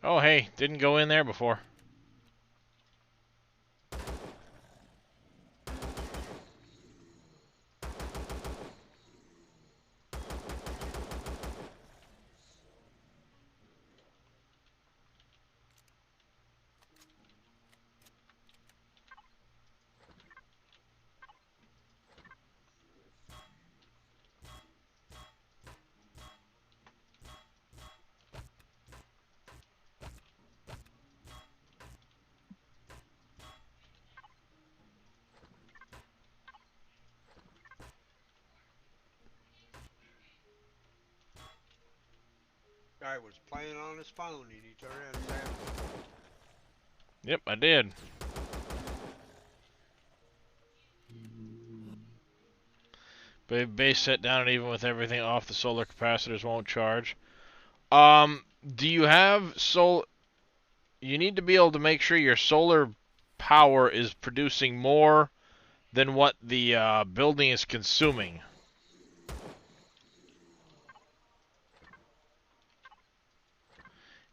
A: Oh, hey, didn't go in there before.
H: Guy was playing on his phone and he turned around and said,
A: Yep, I did. But base set down, and even with everything off, the solar capacitors won't charge. Do you have You need to be able to make sure your solar power is producing more than what the building is consuming.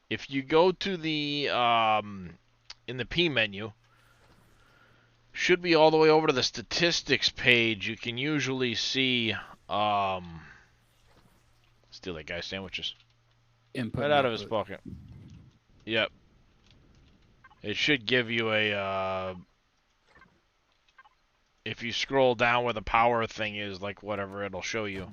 A: If you go to the in the P menu, should be all the way over to the statistics page. You can usually see steal that guy's sandwiches.
D: Input
A: Right
D: and
A: out of his
D: output.
A: pocket. Yep. It should give you a if you scroll down where the power thing is, like whatever, it'll show you.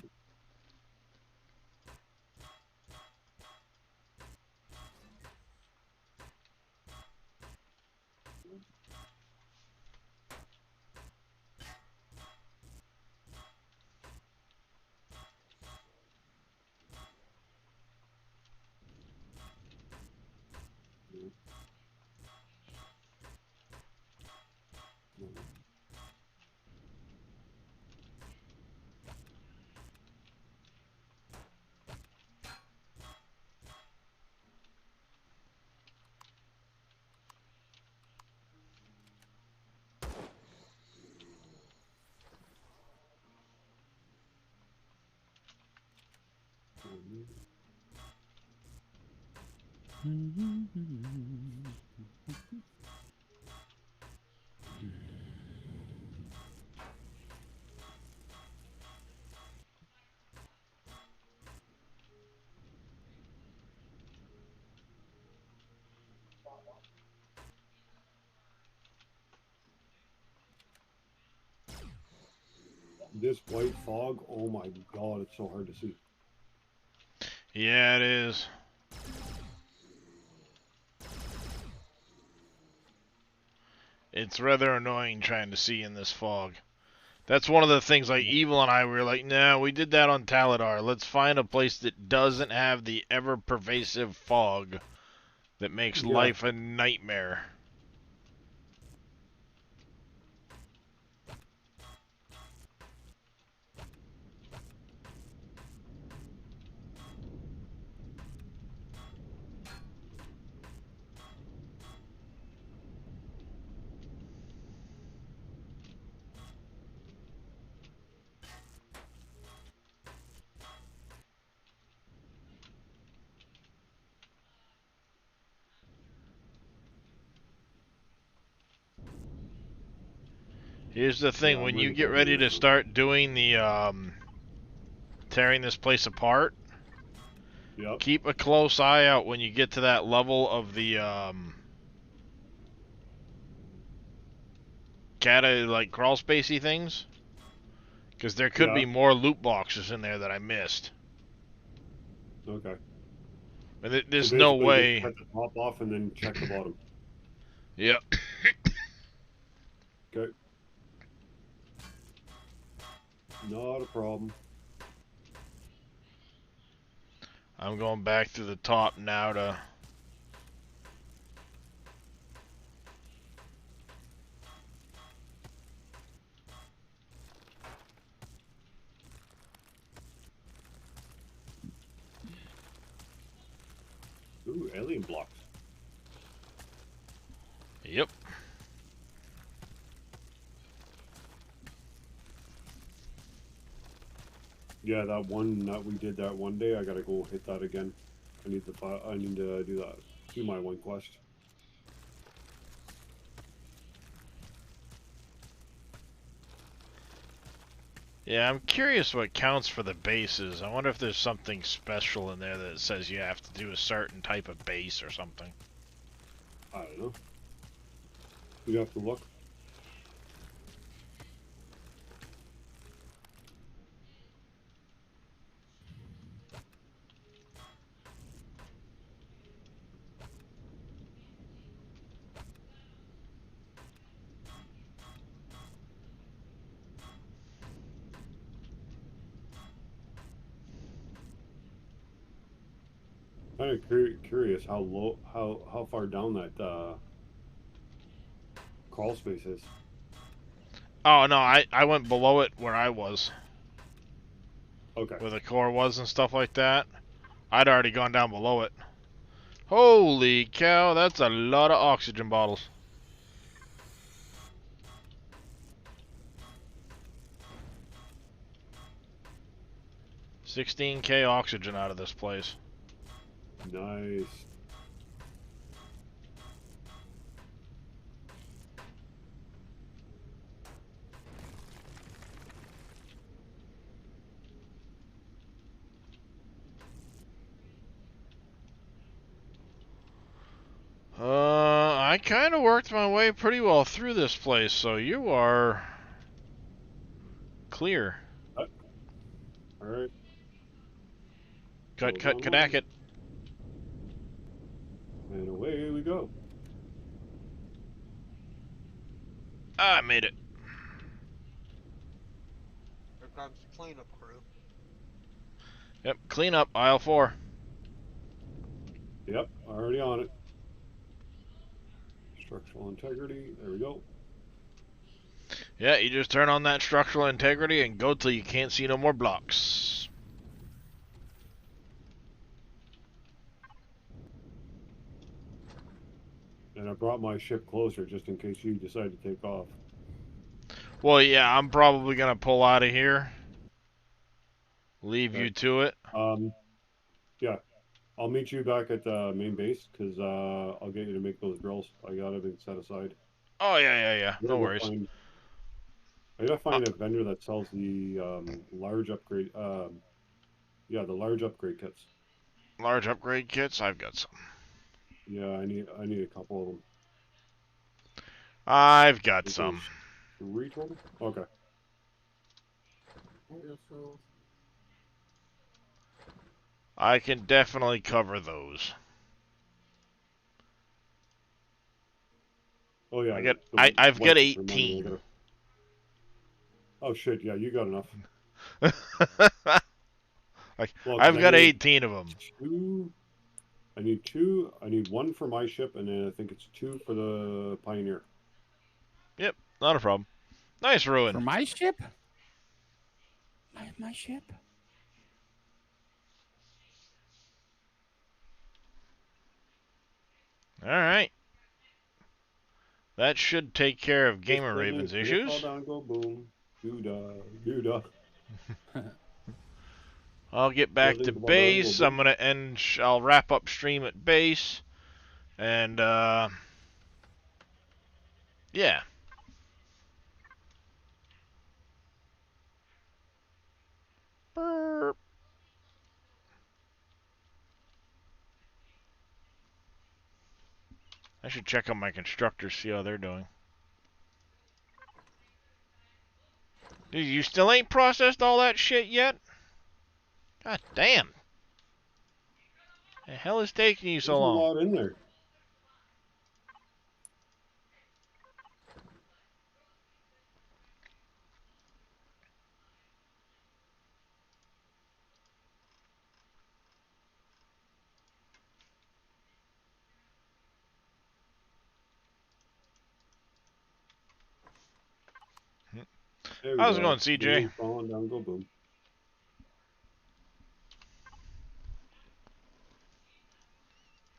F: This white fog, oh my god, it's so hard to see.
A: Yeah, it is. It's rather annoying trying to see in this fog. That's one of the things, like, Evil and I were like, nah, we did that on Taladar. Let's find a place that doesn't have the ever-pervasive fog that makes life a nightmare. Here's the thing,
F: Yeah,
A: when
F: I'm
A: you
F: ready
A: get
F: for
A: ready to
F: it.
A: start doing the, tearing this place apart,
F: Yep.
A: keep a close eye out when you get to that level of the, like, crawl spacey things. Because there could be more loot boxes in there that I missed.
F: Okay.
A: And there's
F: so
A: no
F: basically
A: way.
F: just cut the top off and then check the bottom.
A: Yep.
F: Okay. Not a problem.
A: I'm going back to the top now to...
F: Ooh, alien blocks.
A: Yep.
F: Yeah, that one that we did that one day, I gotta go hit that again. I need to do that. do my one quest.
A: Yeah, I'm curious what counts for the bases. I wonder if there's something special in there that says you have to do a certain type of base or something.
F: I don't know. You have to look. Kind of curious how low, how far down that crawl space is.
A: Oh, no, I went below it where I was.
F: Okay.
A: Where the core was and stuff like that. I'd already gone down below it. Holy cow, that's a lot of oxygen bottles. $16K oxygen out of this place.
F: Nice.
A: I kind of worked my way pretty well through this place, so you are clear.
F: Alright.
A: Cut, Kadak it.
F: And away we go.
A: I made it.
H: Here comes the cleanup crew.
A: Yep, clean up, aisle 4.
F: Yep, already on it. Structural integrity, there we go.
A: Yeah, you just turn on that structural integrity and go till you can't see no more blocks.
F: And I brought my ship closer just in case you decide to take off.
A: Well, yeah, I'm probably gonna pull out of here. Leave you to it.
F: Yeah. I'll meet you back at the main base, because I'll get you to make those drills. I got everything set aside.
A: Oh, yeah. No worries.
F: I gotta find a vendor that sells the large upgrade, yeah, the large upgrade kits.
A: Large upgrade kits? I've got some.
F: Yeah, I need a couple of them.
A: I've got some.
F: 3 total? Okay.
A: I can definitely cover those.
F: Oh yeah,
A: I've got 18.
F: Oh shit, yeah, you got enough.
A: I've got 18 of them.
F: I need 2. I need 1 for my ship, and then I think it's 2 for the Pioneer.
A: Yep, not a problem. Nice ruin.
D: For my ship? My ship?
A: Alright. That should take care of Gamer Raven's issues.
F: Fall down, go boom. Doo-dah.
A: I'll get back to base. I'm gonna I'll wrap up stream at base. And yeah. Burp. I should check on my constructors, see how they're doing. Dude, you still ain't processed all that shit yet? God damn. The hell is taking you so long?
F: There's a lot in there.
A: How's it going, CJ?
F: Falling down, go boom.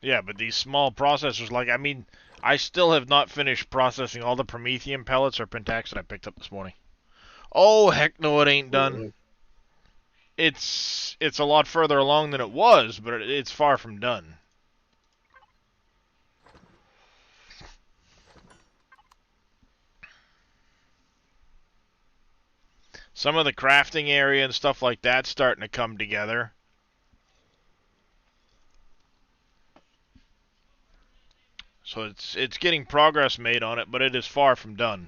A: Yeah, but these small processors, like, I mean, I still have not finished processing all the Promethean pellets or Pentax that I picked up this morning. Oh, heck no, it ain't done. It's a lot further along than it was, but it's far from done. Some of the crafting area and stuff like that's starting to come together. So it's getting progress made on it, but it is far from done.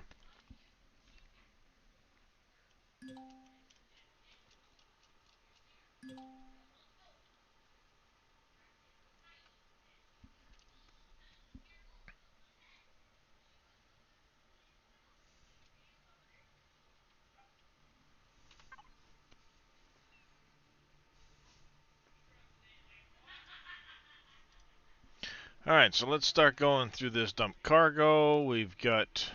A: Alright, so let's start going through this dump cargo. We've got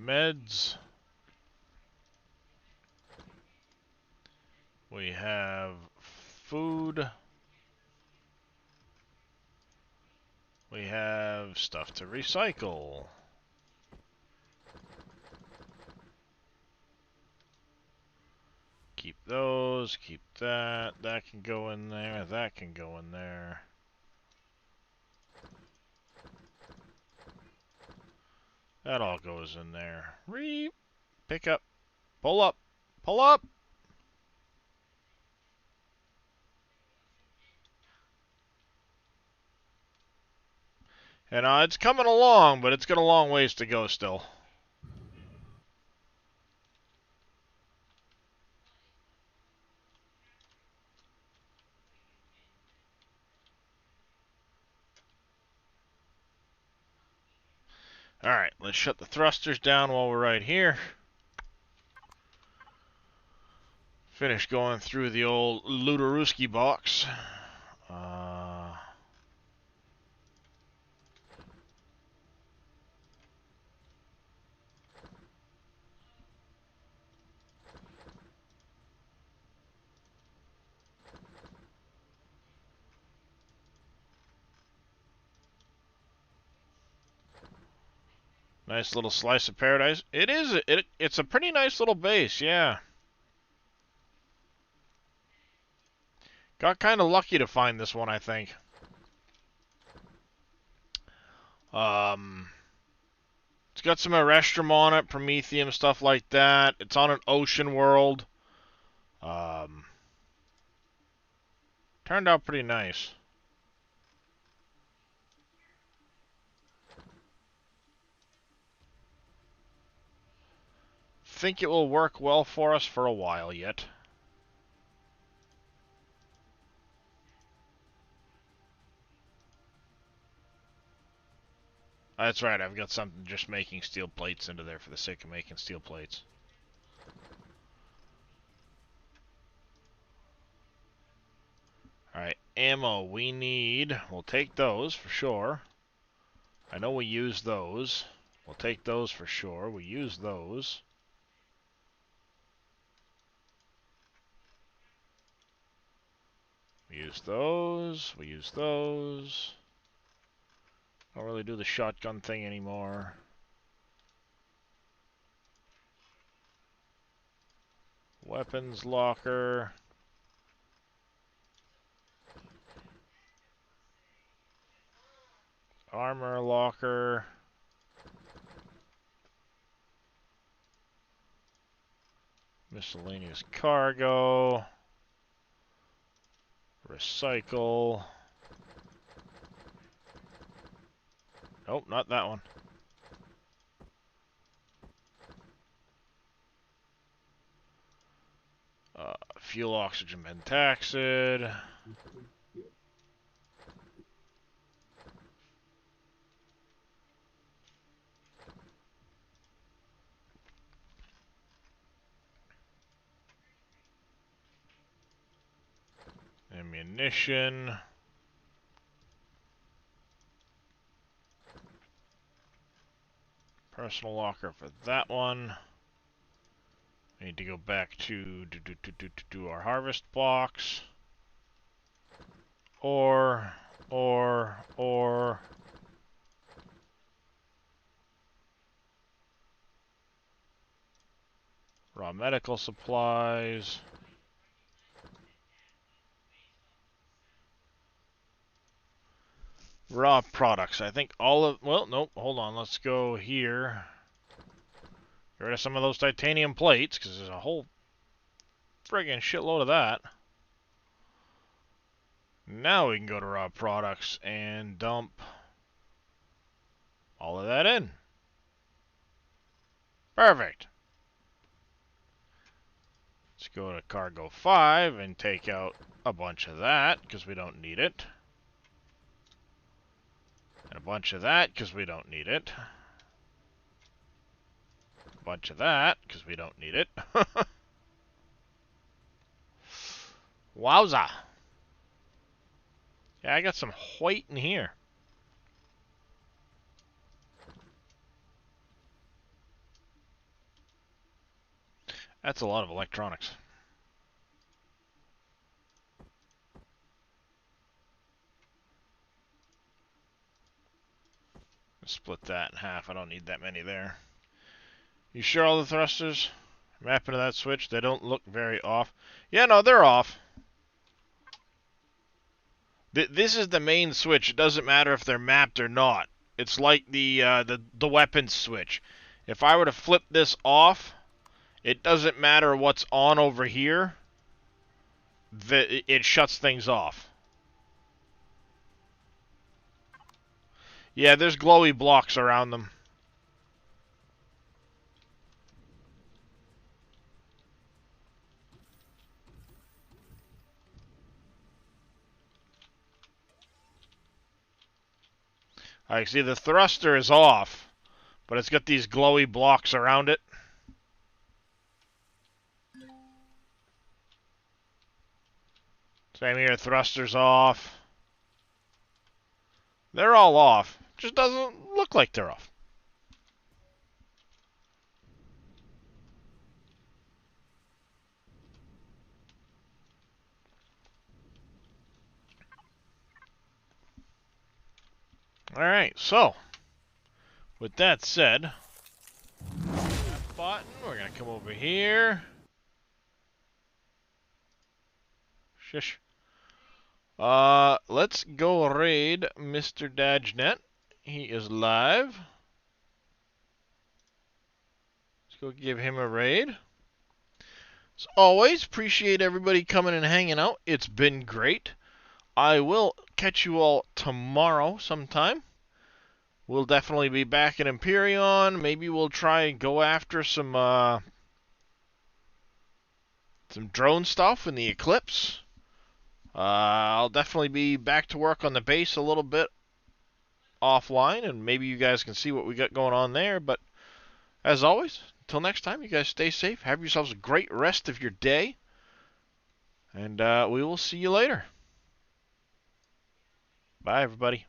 A: meds. We have food. We have stuff to recycle. Keep those, keep that. That can go in there, that can go in there. That all goes in there. Pick up. Pull up. Pull up! And it's coming along, but it's got a long ways to go still. Alright, let's shut the thrusters down while we're right here. Finish going through the old Ludoruski box. Nice little slice of paradise. It is. It's a pretty nice little base, yeah. Got kind of lucky to find this one, I think. It's got some Erestrum on it, Promethium, stuff like that. It's on an ocean world. Turned out pretty nice. Think it will work well for us for a while yet. That's right, I've got something just making steel plates into there for the sake of making steel plates. Alright, ammo we need. We'll take those for sure. I know we use those. We'll take those for sure. We use those. We use those. We use those. Don't really do the shotgun thing anymore. Weapons locker. Armor locker. Miscellaneous cargo. Recycle. Nope, not that one. Fuel, oxygen, pentaxid. Ammunition. Personal locker for that one. I need to go back to do our harvest box. Or. Raw medical supplies. Raw products. I think all of... Well, nope. Hold on. Let's go here. Get rid of some of those titanium plates, because there's a whole friggin' shitload of that. Now we can go to raw products and dump all of that in. Perfect. Let's go to cargo 5 and take out a bunch of that, because we don't need it. And a bunch of that, because we don't need it. A bunch of that, because we don't need it. Wowza. Yeah, I got some white in here. That's a lot of electronics. Split that in half. I don't need that many there. You sure all the thrusters mapping to that switch? They don't look very off. Yeah, no, they're off. This is the main switch. It doesn't matter if they're mapped or not. It's like the weapons switch. If I were to flip this off, it doesn't matter what's on over here. It shuts things off. Yeah, there's glowy blocks around them. I see the thruster is off, but it's got these glowy blocks around it. Same here, thruster's off. They're all off. Just doesn't look like they're off. Alright, so, with that said, that button, we're going to come over here. Shush. Let's go raid Mr. Dajnet. He is live. Let's go give him a raid. As always, appreciate everybody coming and hanging out. It's been great. I will catch you all tomorrow sometime. We'll definitely be back in Empyreon. Maybe we'll try and go after some drone stuff in the Eclipse. I'll definitely be back to work on the base a little bit offline, and maybe you guys can see what we got going on there. But as always, until next time, you guys stay safe. Have yourselves a great rest of your day, and we will see you later. Bye, everybody.